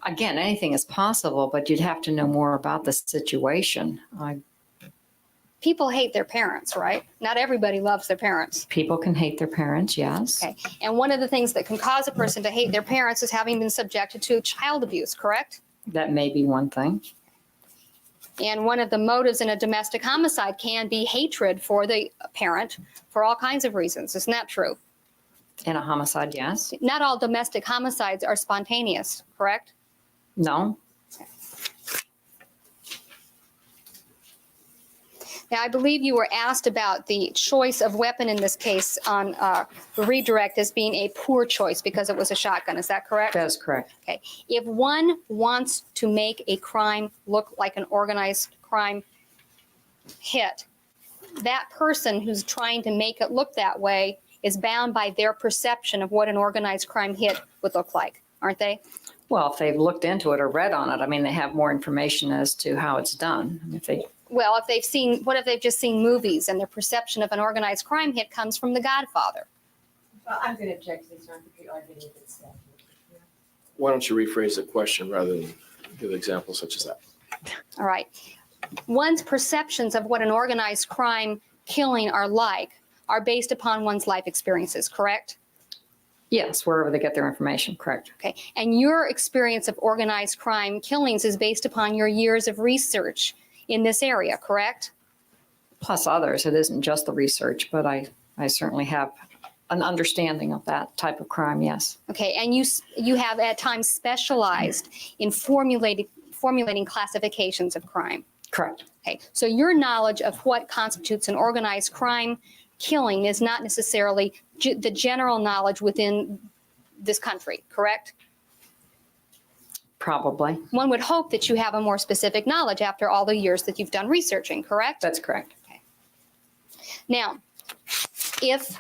Speaker 3: Again, anything is possible, but you'd have to know more about the situation.
Speaker 6: People hate their parents, right? Not everybody loves their parents.
Speaker 3: People can hate their parents, yes.
Speaker 6: Okay. And one of the things that can cause a person to hate their parents is having been subjected to child abuse, correct?
Speaker 3: That may be one thing.
Speaker 6: And one of the motives in a domestic homicide can be hatred for the parent for all kinds of reasons. Isn't that true?
Speaker 3: In a homicide, yes.
Speaker 6: Not all domestic homicides are spontaneous, correct?
Speaker 3: No.
Speaker 6: Now, I believe you were asked about the choice of weapon in this case on redirect as being a poor choice because it was a shotgun. Is that correct?
Speaker 3: That is correct.
Speaker 6: Okay. If one wants to make a crime look like an organized crime hit, that person who's trying to make it look that way is bound by their perception of what an organized crime hit would look like, aren't they?
Speaker 3: Well, if they've looked into it or read on it, I mean, they have more information as to how it's done.
Speaker 6: Well, if they've seen, what if they've just seen movies and their perception of an organized crime hit comes from The Godfather?
Speaker 7: Well, I'm going to object to this, Your Honor, because you're arguing with itself.
Speaker 2: Why don't you rephrase the question rather than give examples such as that?
Speaker 6: All right. One's perceptions of what an organized crime killing are like are based upon one's life experiences, correct?
Speaker 3: Yes, wherever they get their information, correct.
Speaker 6: Okay. And your experience of organized crime killings is based upon your years of research in this area, correct?
Speaker 3: plus others. It isn't just the research, but I certainly have an understanding of that type of crime, yes.
Speaker 6: Okay, and you have at times specialized in formulating classifications of crime.
Speaker 3: Correct.
Speaker 6: Okay, so your knowledge of what constitutes an organized crime killing is not necessarily the general knowledge within this country, correct?
Speaker 3: Probably.
Speaker 6: One would hope that you have a more specific knowledge after all the years that you've done researching, correct?
Speaker 3: That's correct.
Speaker 6: Now, if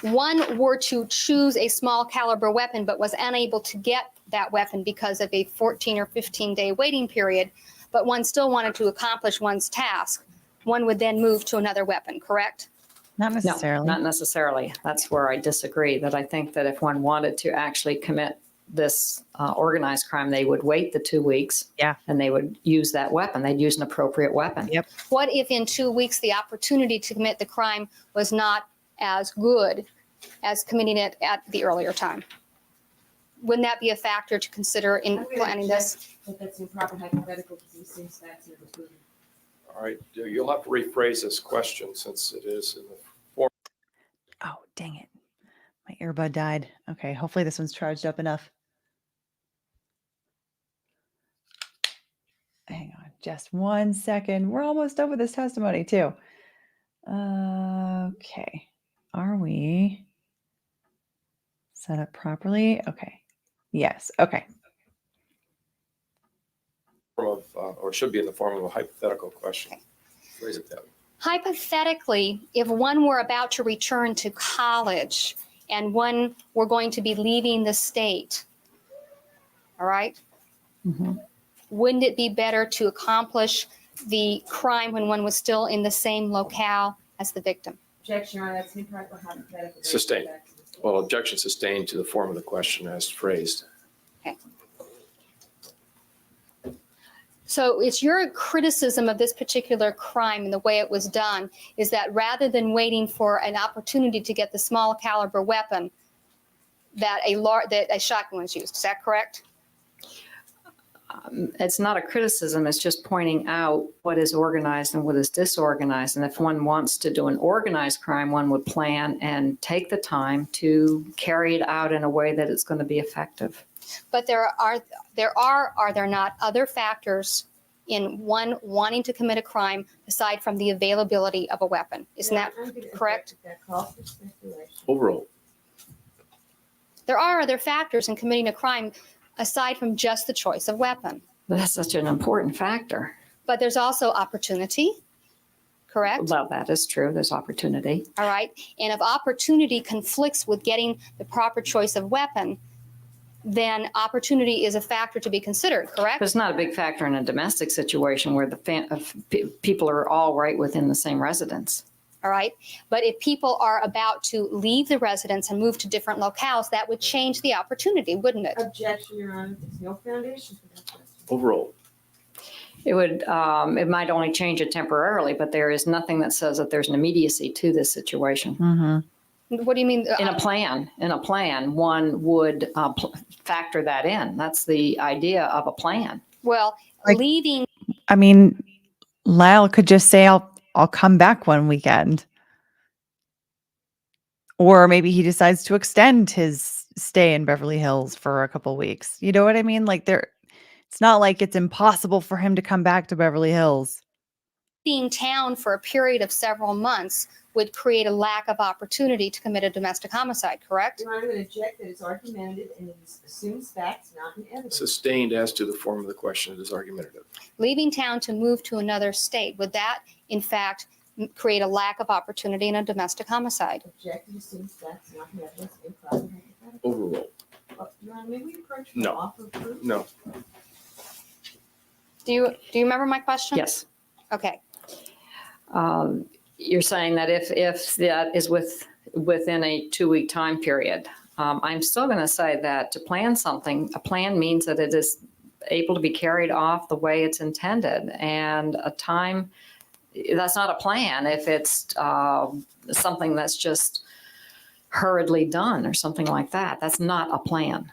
Speaker 6: one were to choose a small caliber weapon but was unable to get that weapon because of a 14 or 15-day waiting period, but one still wanted to accomplish one's task, one would then move to another weapon, correct?
Speaker 1: Not necessarily.
Speaker 3: No, not necessarily. That's where I disagree, that I think that if one wanted to actually commit this organized crime, they would wait the 2 weeks.
Speaker 1: Yeah.
Speaker 3: And they would use that weapon. They'd use an appropriate weapon.
Speaker 1: Yep.
Speaker 6: What if in 2 weeks the opportunity to commit the crime was not as good as committing it at the earlier time? Wouldn't that be a factor to consider in
Speaker 7: I'm gonna
Speaker 6: planning this?
Speaker 7: object that that's improper hypothetical because these things facts never proven.
Speaker 2: All right, you'll have to rephrase this question since it is in the form.
Speaker 1: Oh, dang it. My earbud died. Okay, hopefully this one's charged up enough. Hang on just 1 second. We're almost done with this testimony too. Okay. Are we set up properly? Okay. Yes. Okay.
Speaker 2: Form of, or should be in the form of a hypothetical question. Phrase it that way.
Speaker 6: Hypothetically, if one were about to return to college and one were going to be leaving the state, all right?
Speaker 3: Mhm.
Speaker 6: Wouldn't it be better to accomplish the crime when one was still in the same locale as the victim?
Speaker 7: Objection, Your Honor, that's improper hypothetical.
Speaker 2: Sustained. Well, objection sustained to the form of the question as phrased.
Speaker 6: So it's your criticism of this particular crime and the way it was done is that rather than waiting for an opportunity to get the small caliber weapon, that a shotgun was used. Is that correct?
Speaker 3: It's not a criticism. It's just pointing out what is organized and what is disorganized. And if one wants to do an organized crime, one would plan and take the time to carry it out in a way that it's going to be effective.
Speaker 6: But are there not other factors in one wanting to commit a crime aside from the availability of a weapon? Isn't that correct?
Speaker 7: That calls for speculation.
Speaker 2: Overruled.
Speaker 6: There are other factors in committing a crime aside from just the choice of weapon.
Speaker 3: That's such an important factor.
Speaker 6: But there's also opportunity, correct?
Speaker 3: Well, that is true. There's opportunity.
Speaker 6: All right. And if opportunity conflicts with getting the proper choice of weapon, then opportunity is a factor to be considered, correct?
Speaker 3: But it's not a big factor in a domestic situation where people are all right within the same residence.
Speaker 6: All right. But if people are about to leave the residence and move to different locales, that would change the opportunity, wouldn't it?
Speaker 7: Objection, Your Honor, there's no foundation for that question.
Speaker 2: Overruled.
Speaker 3: It would, it might only change it temporarily, but there is nothing that says that there's an immediacy to this situation.
Speaker 1: Mm-hmm.
Speaker 6: What do you mean?
Speaker 3: In a plan, one would factor that in. That's the idea of a plan.
Speaker 6: Well,
Speaker 1: Like-
Speaker 6: leaving.
Speaker 1: I mean, Lyle could just say, I'll come back one weekend. Or maybe he decides to extend his stay in Beverly Hills for a couple weeks. You know what I mean? Like it's not like it's impossible for him to come back to Beverly Hills.
Speaker 6: Leaving town for a period of several months would create a lack of opportunity to commit a domestic homicide, correct?
Speaker 7: Your Honor, I'm going to object that it's argumentative and it assumes facts, not an evidence.
Speaker 2: Sustained as to the form of the question. It is argumentative.
Speaker 6: Leaving town to move to another state, would that, in fact, create a lack of opportunity in a domestic homicide?
Speaker 7: Object, it assumes facts, not an evidence. Improper hypothetical.
Speaker 2: Overruled.
Speaker 7: Your Honor, may we approach
Speaker 2: No.
Speaker 7: the offer of proof?
Speaker 2: No.
Speaker 6: Do you remember my question?
Speaker 3: Yes.
Speaker 6: Okay.
Speaker 3: You're saying that if that is within a 2-week time period, I'm still going to say that to plan something, a plan means that it is able to be carried off the way it's intended. And a time, that's not a plan if it's something that's just hurriedly done or something like that. That's not a plan.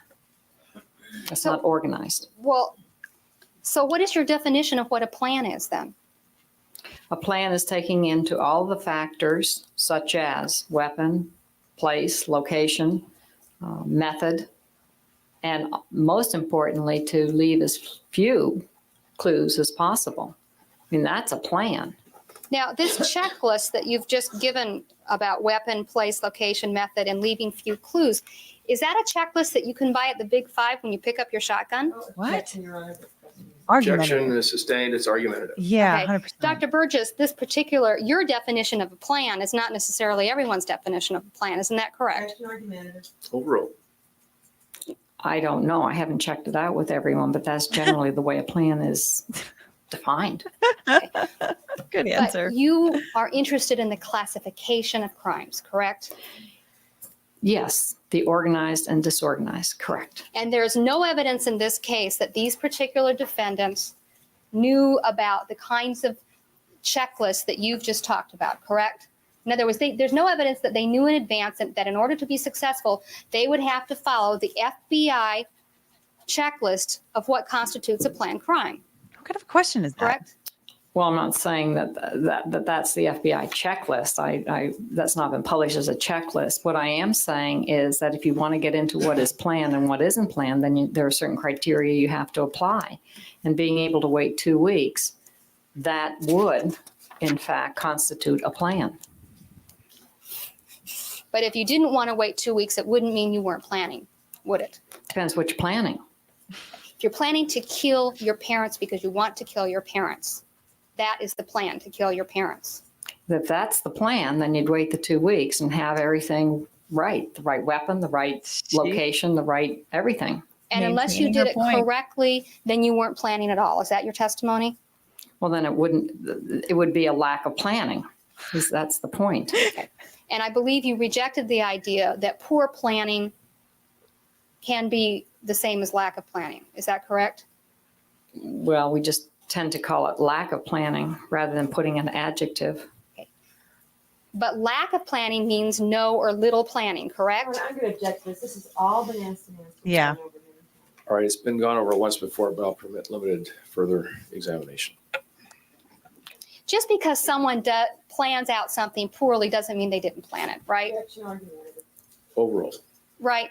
Speaker 3: That's not organized.
Speaker 6: Well, so what is your definition of what a plan is then?
Speaker 3: A plan is taking into all the factors such as weapon, place, location, method, and most importantly, to leave as few clues as possible. I mean, that's a plan.
Speaker 6: Now, this checklist that you've just given about weapon, place, location, method, and leaving few clues, is that a checklist that you can buy at the Big Five when you pick up your shotgun?
Speaker 1: What?
Speaker 7: Objection, Your Honor.
Speaker 2: Objection
Speaker 1: Argumentative.
Speaker 2: is sustained. It's argumentative.
Speaker 1: Yeah,
Speaker 6: Okay.
Speaker 1: 100%.
Speaker 6: Dr. Burgess, your definition of a plan is not necessarily everyone's definition of a plan. Isn't that correct?
Speaker 7: Objection, argumentative.
Speaker 2: Overruled.
Speaker 3: I don't know. I haven't checked it out with everyone, but that's generally the way a plan is defined.
Speaker 1: Good answer.
Speaker 6: But you are interested in the classification of crimes, correct?
Speaker 3: Yes, the organized and disorganized, correct.
Speaker 6: And there's no evidence in this case that these particular defendants knew about the kinds of checklists that you've just talked about, correct? In other words, there's no evidence that they knew in advance that in order to be successful, they would have to follow the FBI checklist of what constitutes a planned crime,
Speaker 1: What kind of question is that?
Speaker 6: correct?
Speaker 3: Well, I'm not saying that's the FBI checklist. That's not been published as a checklist. What I am saying is that if you want to get into what is planned and what isn't planned, then there are certain criteria you have to apply. And being able to wait 2 weeks, that would, in fact, constitute a plan.
Speaker 6: But if you didn't want to wait 2 weeks, it wouldn't mean you weren't planning, would it?
Speaker 3: Depends what you're planning.
Speaker 6: If you're planning to kill your parents because you want to kill your parents, that is the plan, to kill your parents.
Speaker 3: If that's the plan, then you'd wait the 2 weeks and have everything right. The right weapon, the right location, the right everything.
Speaker 6: And unless you
Speaker 1: Maintaining
Speaker 6: did
Speaker 1: her
Speaker 6: it
Speaker 1: point.
Speaker 6: correctly, then you weren't planning at all. Is that your testimony?
Speaker 3: Well, then it would be a lack of planning, because that's the point.
Speaker 6: And I believe you rejected the idea that poor planning can be the same as lack of planning. Is that correct?
Speaker 3: Well, we just tend to call it lack of planning rather than putting an adjective.
Speaker 6: But lack of planning means no or little planning,
Speaker 7: Your
Speaker 6: correct?
Speaker 7: Honor, I'm going to object to this. This has all been asked and answered.
Speaker 1: Yeah.
Speaker 2: All right, it's been gone over once before, but I'll permit limited further examination.
Speaker 6: Just because someone plans out something poorly doesn't mean they didn't plan it, right?
Speaker 7: Objection, argumentative.
Speaker 2: Overruled.
Speaker 6: Right.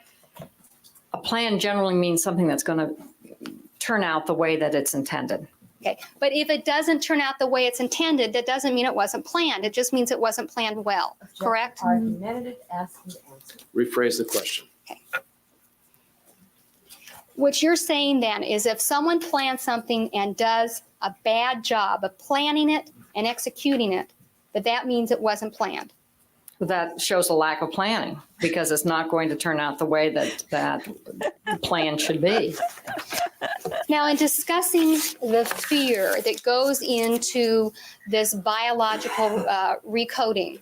Speaker 3: A plan generally means something that's going to turn out the way that it's intended.
Speaker 6: Okay. But if it doesn't turn out the way it's intended, that doesn't mean it wasn't planned. It just means it wasn't planned well,
Speaker 7: Objection,
Speaker 6: correct?
Speaker 7: argumentative, ask and answer.
Speaker 2: Rephrase the question.
Speaker 6: What you're saying then is if someone plans something and does a bad job of planning it and executing it, that means it wasn't planned.
Speaker 3: That shows a lack of planning because it's not going to turn out the way that the plan should be.
Speaker 6: Now, in discussing the fear that goes into this biological recoding,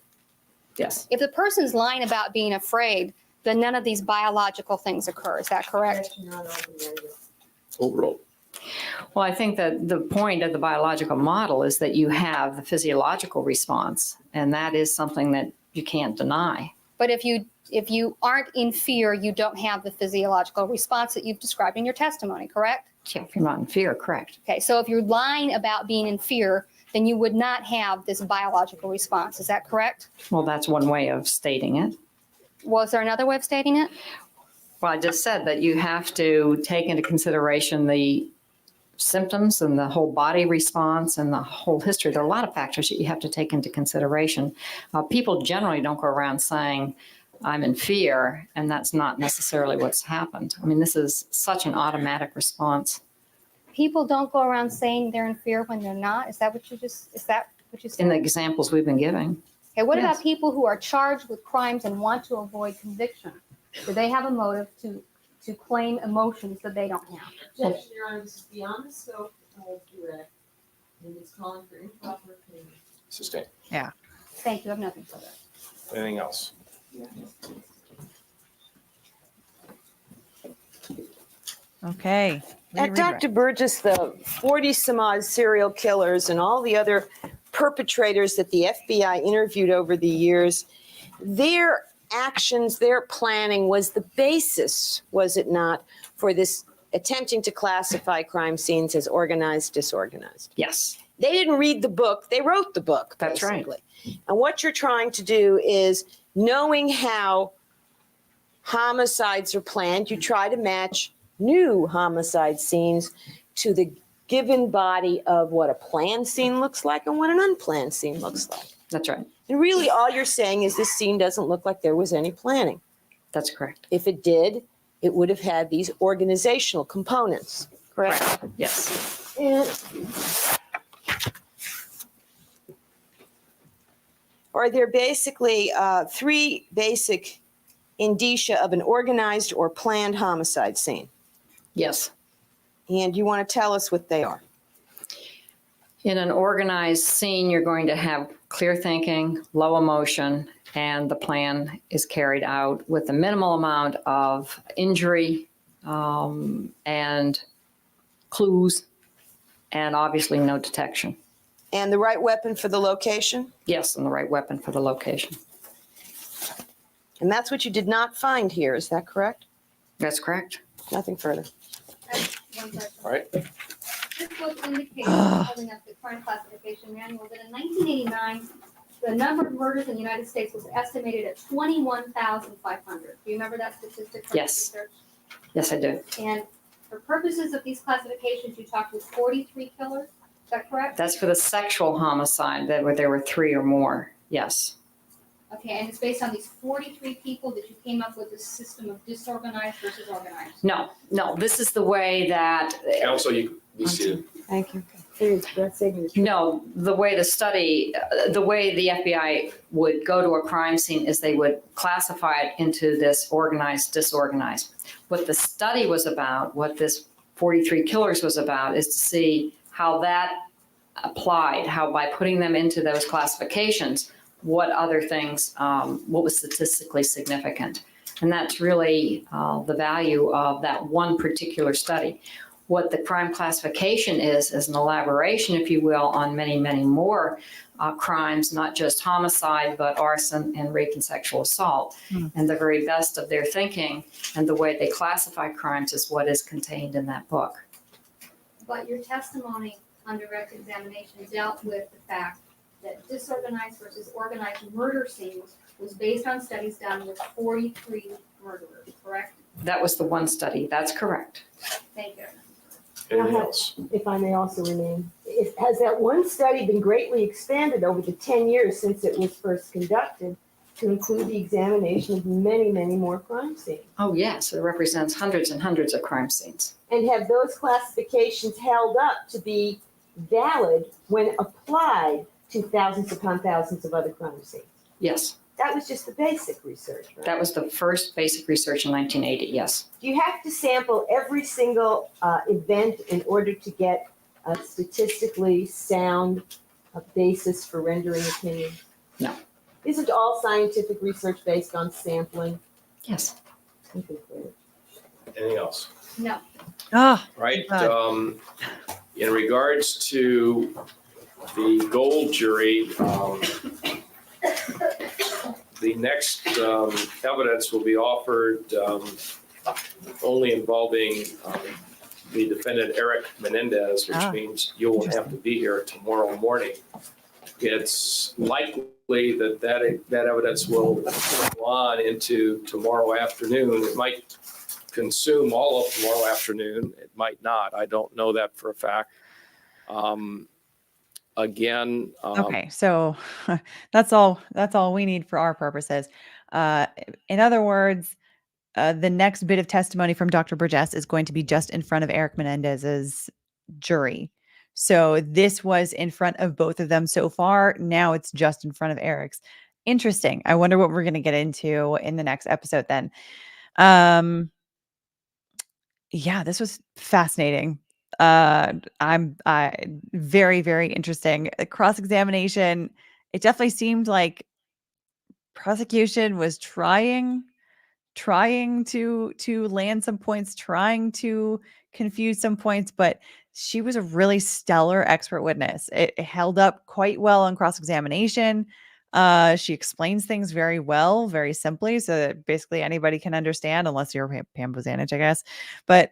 Speaker 3: Yes.
Speaker 6: if the person's lying about being afraid, then none of these biological things occur. Is that correct?
Speaker 7: Objection, Your Honor, argumentative.
Speaker 2: Overruled.
Speaker 3: Well, I think that the point of the biological model is that you have the physiological response, and that is something that you can't deny.
Speaker 6: But if you aren't in fear, you don't have the physiological response that you've described in your testimony, correct?
Speaker 3: If you're not in fear, correct.
Speaker 6: Okay, so if you're lying about being in fear, then you would not have this biological response. Is that correct?
Speaker 3: Well, that's one way of stating it.
Speaker 6: Was there another way of stating it?
Speaker 3: Well, I just said that you have to take into consideration the symptoms and the whole body response and the whole history. There are a lot of factors that you have to take into consideration. People generally don't go around saying, I'm in fear, and that's not necessarily what's happened. I mean, this is such an automatic response.
Speaker 6: People don't go around saying they're in fear when they're not. Is that what you said?
Speaker 3: In the examples we've been giving.
Speaker 6: Okay, what
Speaker 3: Yes.
Speaker 6: about people who are charged with crimes and want to avoid conviction? Do they have a motive to claim emotions that they don't have?
Speaker 7: Objection, Your Honor, this is beyond the scope of direct, and it's calling for improper opinion.
Speaker 2: Sustained.
Speaker 6: Thank you, I have nothing further.
Speaker 2: Anything else?
Speaker 1: Okay.
Speaker 4: Dr. Burgess, the 40 some odd serial killers and all the other perpetrators that the FBI interviewed over the years, their actions, their planning was the basis, was it not, for this attempting to classify crime scenes as organized, disorganized?
Speaker 3: Yes.
Speaker 4: They didn't read the book, they wrote the book.
Speaker 3: That's right.
Speaker 4: basically. And what you're trying to do is, knowing how homicides are planned, you try to match new homicide scenes to the given body of what a planned scene looks like and what an unplanned scene looks like.
Speaker 3: That's right.
Speaker 4: And really all you're saying is this scene doesn't look like there was any planning.
Speaker 3: That's correct.
Speaker 4: If it did, it would have had these organizational components, correct?
Speaker 3: Yes.
Speaker 4: And are there basically three basic indicia of an organized or planned homicide scene?
Speaker 3: Yes.
Speaker 4: And you want to tell us what they are?
Speaker 3: In an organized scene, you're going to have clear thinking, low emotion, and the plan is carried out with a minimal amount of injury and clues, and obviously no detection.
Speaker 4: And the right weapon for the location?
Speaker 3: Yes, and the right weapon for the location.
Speaker 4: And that's what you did not find here, is that correct?
Speaker 3: That's correct.
Speaker 4: Nothing further.
Speaker 6: One question.
Speaker 2: All right.
Speaker 6: This book indicates, holding up the crime classification manual, that in 1989, the number of murders in the United States was estimated at 21,500. Do you remember that statistic from
Speaker 3: Yes.
Speaker 6: research?
Speaker 3: Yes, I do.
Speaker 6: And for purposes of these classifications, you talked with 43 killers. Is that correct?
Speaker 3: That's for the sexual homicide that there were 3 or more. Yes.
Speaker 6: Okay, and it's based on these 43 people that you came up with this system of disorganized versus organized.
Speaker 3: No, this is the way that,
Speaker 2: Counsel, you be seated.
Speaker 4: Thank you.
Speaker 3: no, the way the study, the way the FBI would go to a crime scene is they would classify it into this organized, disorganized. What the study was about, what this 43 killers was about, is to see how that applied, how by putting them into those classifications, what other things, what was statistically significant. And that's really the value of that one particular study. What the crime classification is an elaboration, if you will, on many, many more crimes, not just homicide, but arson and rape and sexual assault. And the very best of their thinking and the way they classify crimes is what is contained in that book.
Speaker 6: But your testimony on direct examination dealt with the fact that disorganized versus organized murder scenes was based on studies done with 43 murderers, correct?
Speaker 3: That was the one study. That's correct.
Speaker 6: Thank you.
Speaker 2: Anything else?
Speaker 8: If I may also remain, has that one study been greatly expanded over the 10 years since it was first conducted to include the examination of many, many more crime scenes?
Speaker 3: Oh, yes. It represents hundreds and hundreds of crime scenes.
Speaker 8: And have those classifications held up to be valid when applied to thousands upon thousands of other crime scenes?
Speaker 3: Yes.
Speaker 8: That was just the basic research, right?
Speaker 3: That was the first basic research in 1980. Yes.
Speaker 8: Do you have to sample every single event in order to get a statistically sound basis for rendering opinion?
Speaker 3: No.
Speaker 8: Isn't all scientific research based on sampling?
Speaker 3: Yes.
Speaker 2: Anything else?
Speaker 6: No.
Speaker 1: Ah,
Speaker 2: Right.
Speaker 1: God.
Speaker 2: In regards to the gold jury, the next evidence will be offered only involving the defendant Erik Menendez, which means you won't have to be here tomorrow morning. It's likely that evidence will go on into tomorrow afternoon. It might consume all of tomorrow afternoon. It might not. I don't know that for a fact. Again.
Speaker 1: Okay, so that's all we need for our purposes. In other words, the next bit of testimony from Dr. Burgess is going to be just in front of Erik Menendez's jury. So this was in front of both of them so far. Now it's just in front of Erik's. Interesting. I wonder what we're going to get into in the next episode then. Yeah, this was fascinating. Very, very interesting. The cross-examination, it definitely seemed like prosecution was trying to land some points, trying to confuse some points, but she was a really stellar expert witness. It held up quite well on cross-examination. She explains things very well, very simply, so that basically anybody can understand, unless you're Pam Bozanich, I guess. But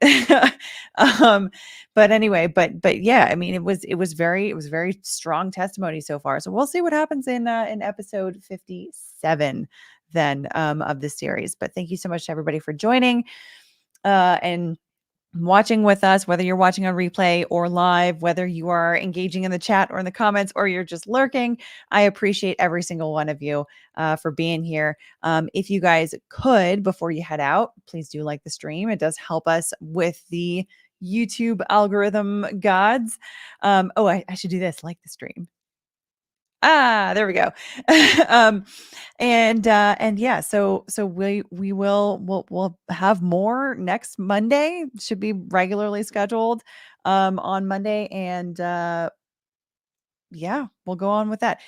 Speaker 1: but anyway, but yeah, I mean, it was very strong testimony so far. So we'll see what happens in episode 57 then of this series. But thank you so much to everybody for joining and watching with us, whether you're watching on replay or live, whether you are engaging in the chat or in the comments, or you're just lurking. I appreciate every single one of you for being here. If you guys could, before you head out, please do like the stream. It does help us with the YouTube algorithm gods. I should do this, like the stream. There we go. And yeah, so we'll have more next Monday. Should be regularly scheduled on Monday, and yeah, we'll go on with that.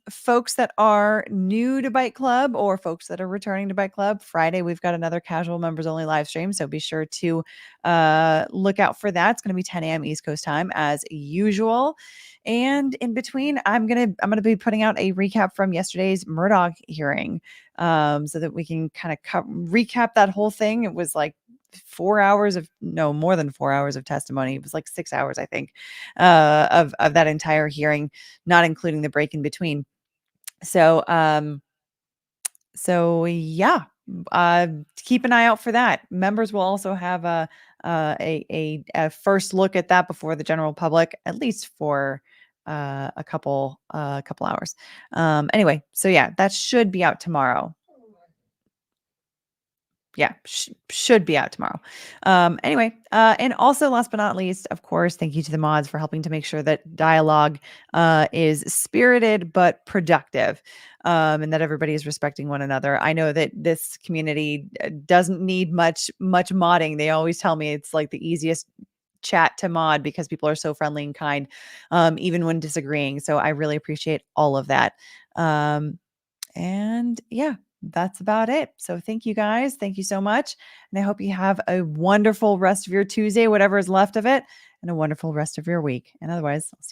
Speaker 1: Folks that are new to Bike Club or folks that are returning to Bike Club, Friday we've got another casual members only live stream, so be sure to look out for that. It's going to be 10 a.m. East Coast time as usual. And in between, I'm gonna be putting out a recap from yesterday's Murdaugh hearing, so that we can kind of recap that whole thing. It was like 4 hours of more than 4 hours of testimony. It was like 6 hours, I think, of that entire hearing, not including the break in between. So yeah, keep an eye out for that. Members will also have a first look at that before the general public, at least for a couple hours. Anyway, so yeah, that should be out tomorrow. Yeah, should be out tomorrow. Anyway, and also last but not least, of course, thank you to the mods for helping to make sure that dialogue is spirited but productive, and that everybody is respecting one another. I know that this community doesn't need much modding. They always tell me it's like the easiest chat to mod because people are so friendly and kind, even when disagreeing. So I really appreciate all of that. And yeah, that's about it. So thank you guys. Thank you so much. And I hope you have a wonderful rest of your Tuesday, whatever is left of it, and a wonderful rest of your week. And otherwise, I'll see you